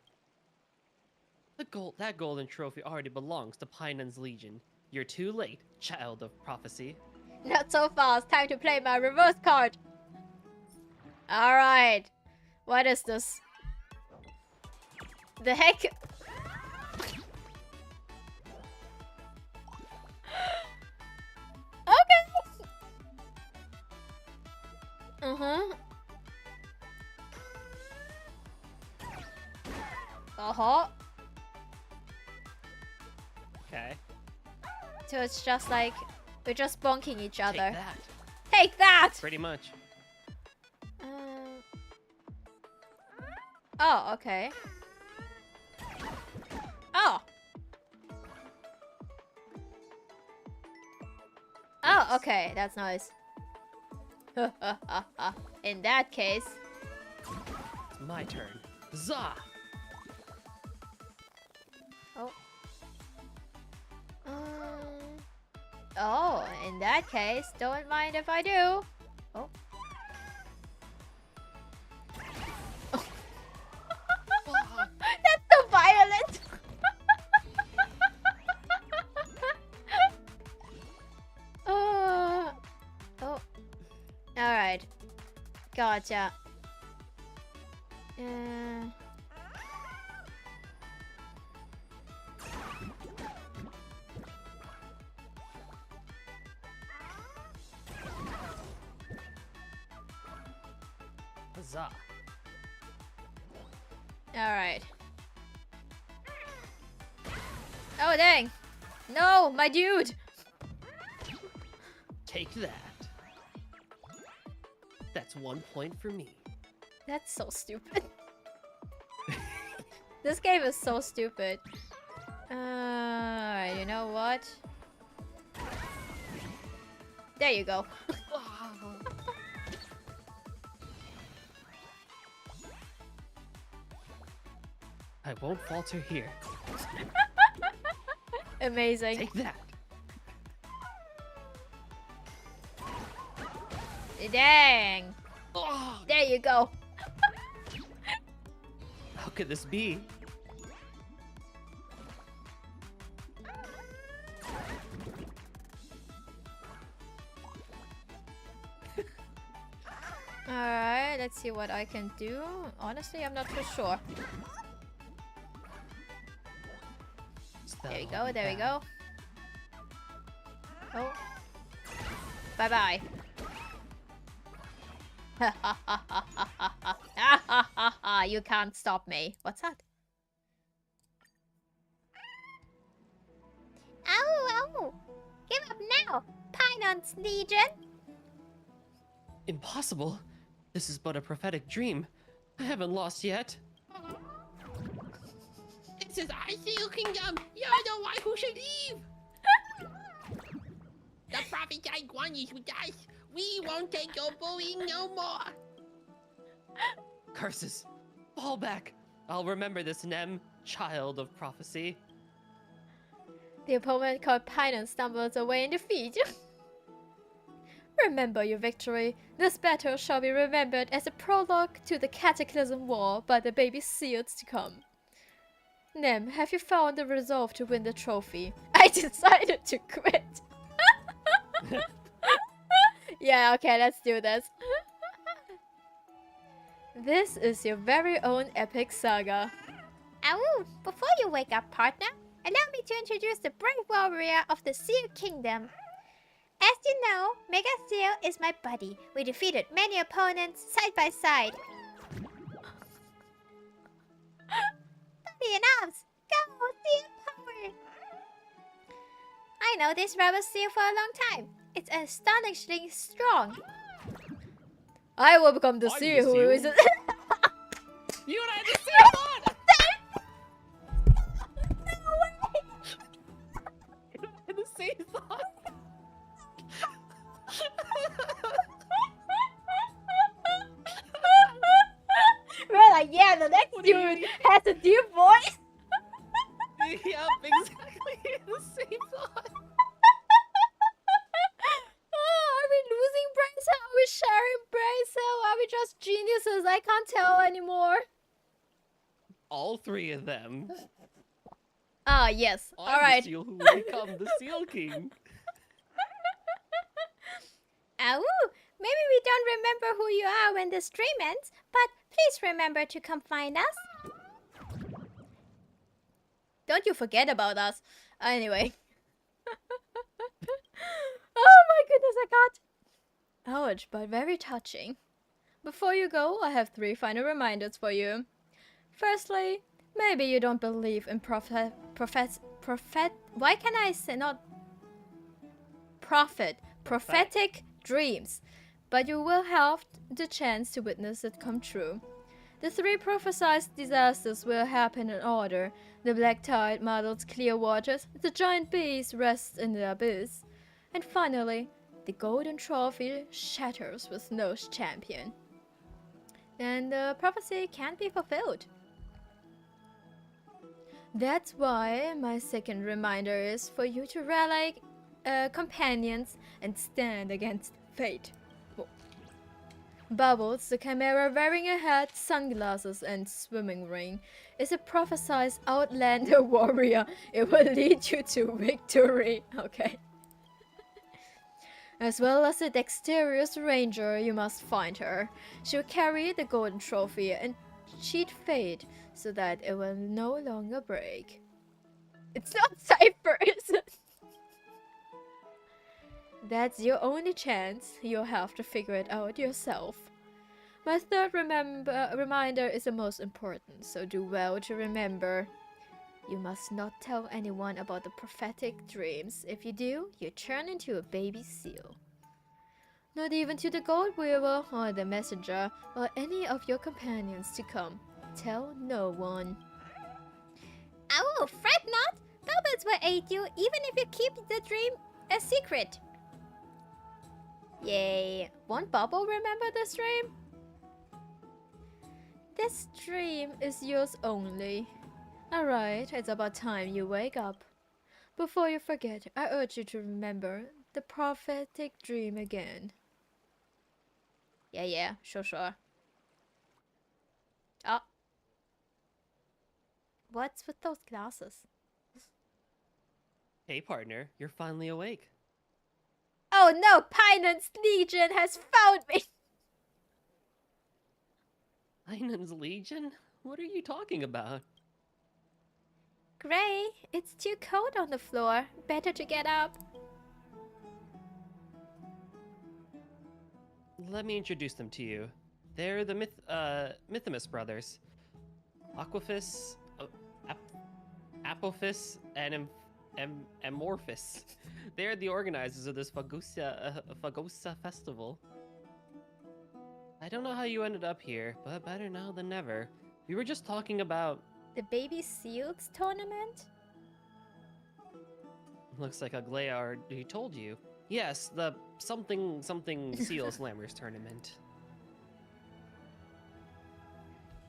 That golden trophy already belongs to Pinon's legion. You're too late, child of prophecy. Not so fast. Time to play my reverse card. Alright. What is this? The heck? Okay. Uh-huh. Uh-huh. Okay. So it's just like we're just bonking each other. Take that. Take that! Pretty much. Oh, okay. Oh! Oh, okay, that's nice. In that case, it's my turn. Za! Oh. Oh, in that case, don't mind if I do. Oh. That's so violent. Oh. Alright. Gotcha. Huzzah. Alright. Oh, dang. No, my dude. Take that. That's 1 point for me. That's so stupid. This game is so stupid. Alright, you know what? There you go. I won't falter here. Amazing. Take that. Dang. Oh. There you go. How could this be? Alright, let's see what I can do. Honestly, I'm not too sure. There we go, there we go. Oh. Bye-bye. You can't stop me. What's that? Ow! Give up now, Pinon's Legion! Impossible. This is but a prophetic dream. I haven't lost yet. This is our Seal Kingdom! You're the one who should leave! The prophesied one is with us. We won't take your bullying no more. Curses. Fall back. I'll remember this, Nem, child of prophecy. The opponent called Pinon stumbles away in defeat. Remember your victory. This battle shall be remembered as a prologue to the Cataclysm War by the baby seals to come. Nem, have you found the resolve to win the trophy? I decided to quit. Yeah, okay, let's do this. This is your very own epic saga. Ow! Before you wake up, partner, allow me to introduce the brave warrior of the Seal Kingdom. As you know, Mega Seal is my buddy. We defeated many opponents side by side. Buddy in arms! Go, Seal Power! I know this rebel seal for a long time. It's astonishingly strong. I will become the seal who is... You and I the seal on! No way! You and I the seal on! We're like, yeah, the next dude has a deep voice. Yep, exactly the same thought. Oh, are we losing brain cell? Are we sharing brain cell? Are we just geniuses? I can't tell anymore. All three of them. Ah, yes. I'm Alright. the seal who will become the Seal King. Ow! Maybe we don't remember who you are when the stream ends, but please remember to come find us. Don't you forget about us. Anyway. Oh my goodness, I got... Ouch, but very touching. Before you go, I have 3 final reminders for you. Firstly, maybe you don't believe in why can I say not prophetic dreams, but you will have the chance to witness it come true. The 3 prophesied disasters will happen in order. The black tide muddles clear waters, the giant beast rests in the abyss. And finally, the golden trophy shatters with no champion. Then the prophecy can't be fulfilled. That's why my second reminder is for you to rally companions and stand against fate. Oh. Bubbles, the chimera wearing a hat, sunglasses, and swimming ring, is a prophesied outlander warrior. It will lead you to victory. Okay. As well as a dexterous ranger, you must find her. She'll carry the golden trophy and cheat fate so that it will no longer break. It's not Cypher, is it? That's your only chance. You'll have to figure it out yourself. My third reminder is the most important, so do well to remember. You must not tell anyone about the prophetic dreams. If you do, you turn into a baby seal. Not even to the Gold Weaver or the Messenger or any of your companions to come. Tell no one. Oh, fret not! Bubbles will aid you even if you keep the dream a secret. Yay! Won't Bubble remember this dream? This dream is yours only. Alright, it's about time you wake up. Before you forget, I urge you to remember the prophetic dream again. Yeah, sure. Oh. What's with those glasses? Hey partner, you're finally awake. Oh no, Pinan's Legion has found me! Einan's Legion? What are you talking about? Gray, it's too cold on the floor. Better to get up. Let me introduce them to you. They're the Mythimus brothers. Aquaphis, Apophis, and Amorphis. They are the organizers of this Fagosa festival. I don't know how you ended up here, but better now than never. We were just talking about... The Baby Seals tournament? Looks like Aglaya already told you. Yes, the something Seal Slammers tournament.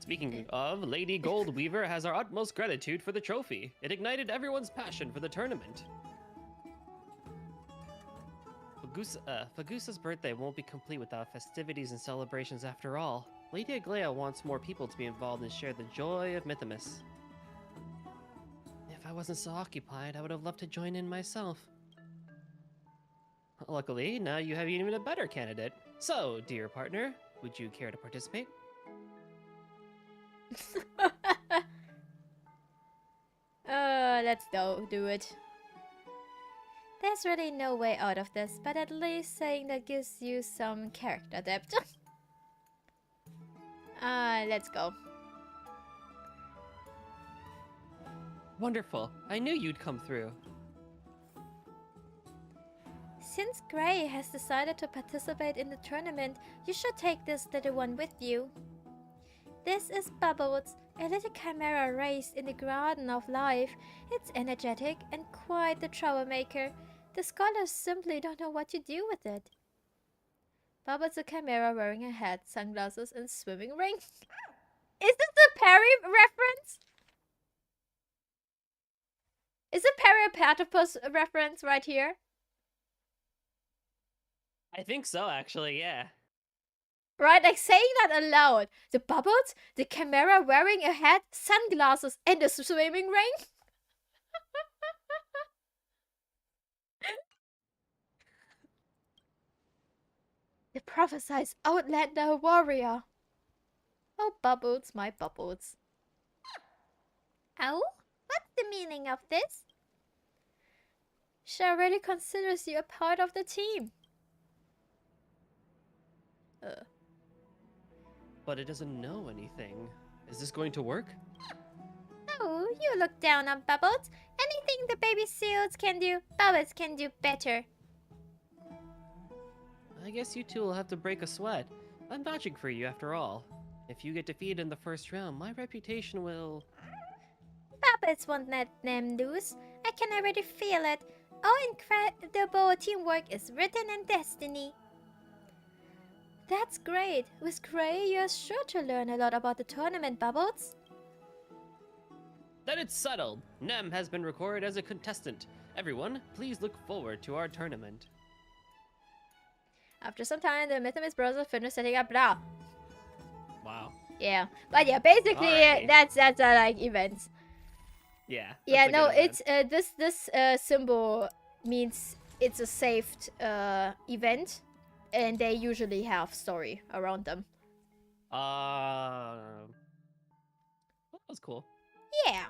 Speaking of, Lady Goldweaver has our utmost gratitude for the trophy. It ignited everyone's passion for the tournament. Fagusa's birthday won't be complete without festivities and celebrations after all. Lady Aglaya wants more people to be involved and share the joy of Mythimus. If I wasn't so occupied, I would have loved to join in myself. Luckily, now you have even a better candidate. So, dear partner, would you care to participate? Let's do it. There's really no way out of this, but at least saying that gives you some character depth. Let's go. Wonderful. I knew you'd come through. Since Gray has decided to participate in the tournament, you should take this little one with you. This is Bubbles, a little chimera raised in the garden of life. It's energetic and quite the troublemaker. The scholars simply don't know what to do with it. Bubbles a chimera wearing a hat, sunglasses, and swimming ring. Is this the Perry reference? Is it Perry reference right here? I think so, actually, yeah. Right, like saying that aloud. The Bubbles, the chimera wearing a hat, sunglasses, and a swimming ring? The prophesied outlander warrior. Oh, Bubbles, my Bubbles. Oh? What's the meaning of this? She already considers you a part of the team. But it doesn't know anything. Is this going to work? Oh, you look down on Bubbles. Anything the baby seals can do, Bubbles can do better. I guess you two will have to break a sweat. I'm vouching for you after all. If you get defeated in the first round, my reputation will... Bubbles won't let them lose. I can already feel it. all incredible teamwork is written in destiny. That's great. With Gray, you're sure to learn a lot about the tournament, Bubbles. Then it's settled. Nem has been recorded as a contestant. Everyone, please look forward to our tournament. After some time, the Mythimus brothers finished setting up blah. Wow. Yeah, but yeah, basically Alrighty. that's like events. Yeah. Yeah, that's a no, good event. it's this symbol means it's a saved event, and they usually have story around them. That was cool. Yeah.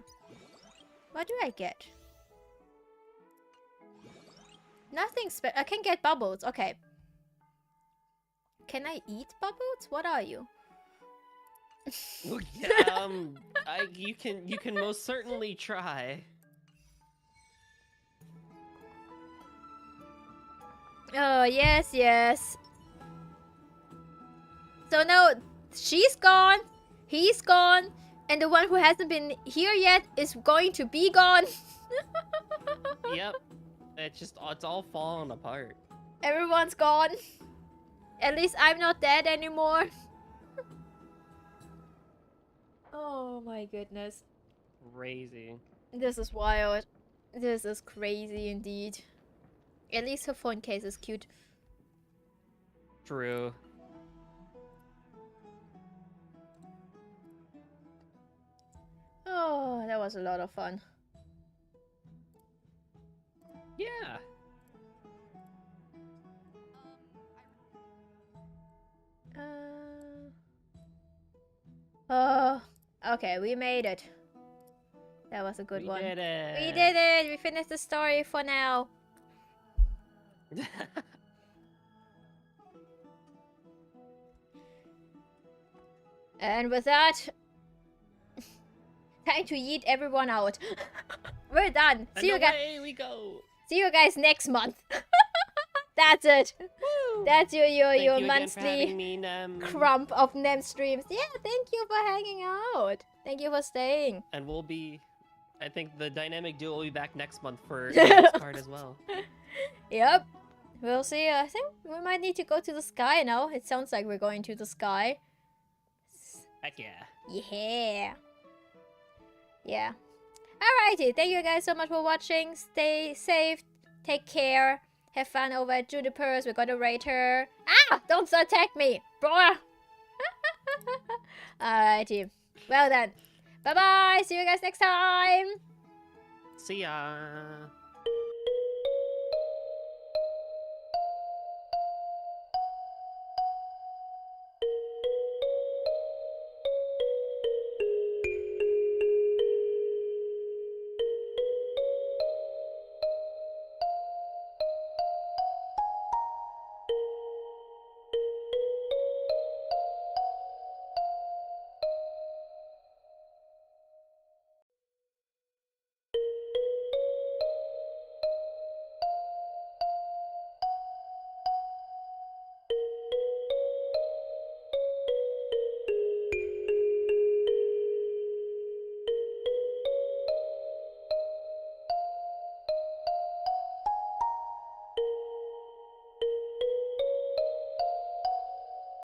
What do I get? Nothing special. I can get bubbles. Okay. Can I eat bubbles? What are you? Yeah, you can most certainly try. Oh, yes, yes. So now she's gone, he's gone, and the one who hasn't been here yet is going to be gone. Yep. It's all falling apart. Everyone's gone. At least I'm not dead anymore. Oh my goodness. Crazy. This is wild. This is crazy indeed. At least her phone case is cute. True. Oh, that was a lot of fun. Yeah. Oh, okay, we made it. That was a good one. We did it. We did it. We finished the story for now. And with that, time to yeet everyone out. We're done. See you guys. Away we go. See you guys next month. That's it. That's your Thank you again for monthly having me, Nem. crump of Nem streams. Yeah, thank you for hanging out. Thank you for staying. And we'll be, I think the dynamic duo will be back next month for the next card as well. Yep. We'll see. I think we might need to go to the sky now. It sounds like we're going to the sky. Heck yeah. Yeah. Yeah. Alrighty. Thank you guys so much for watching. Stay safe. Take care. Have fun over at Juniper's. We're gonna rate her. Ah! Don't attack me! Bro! Alrighty. Well then. Bye bye. See you guys next time. See ya.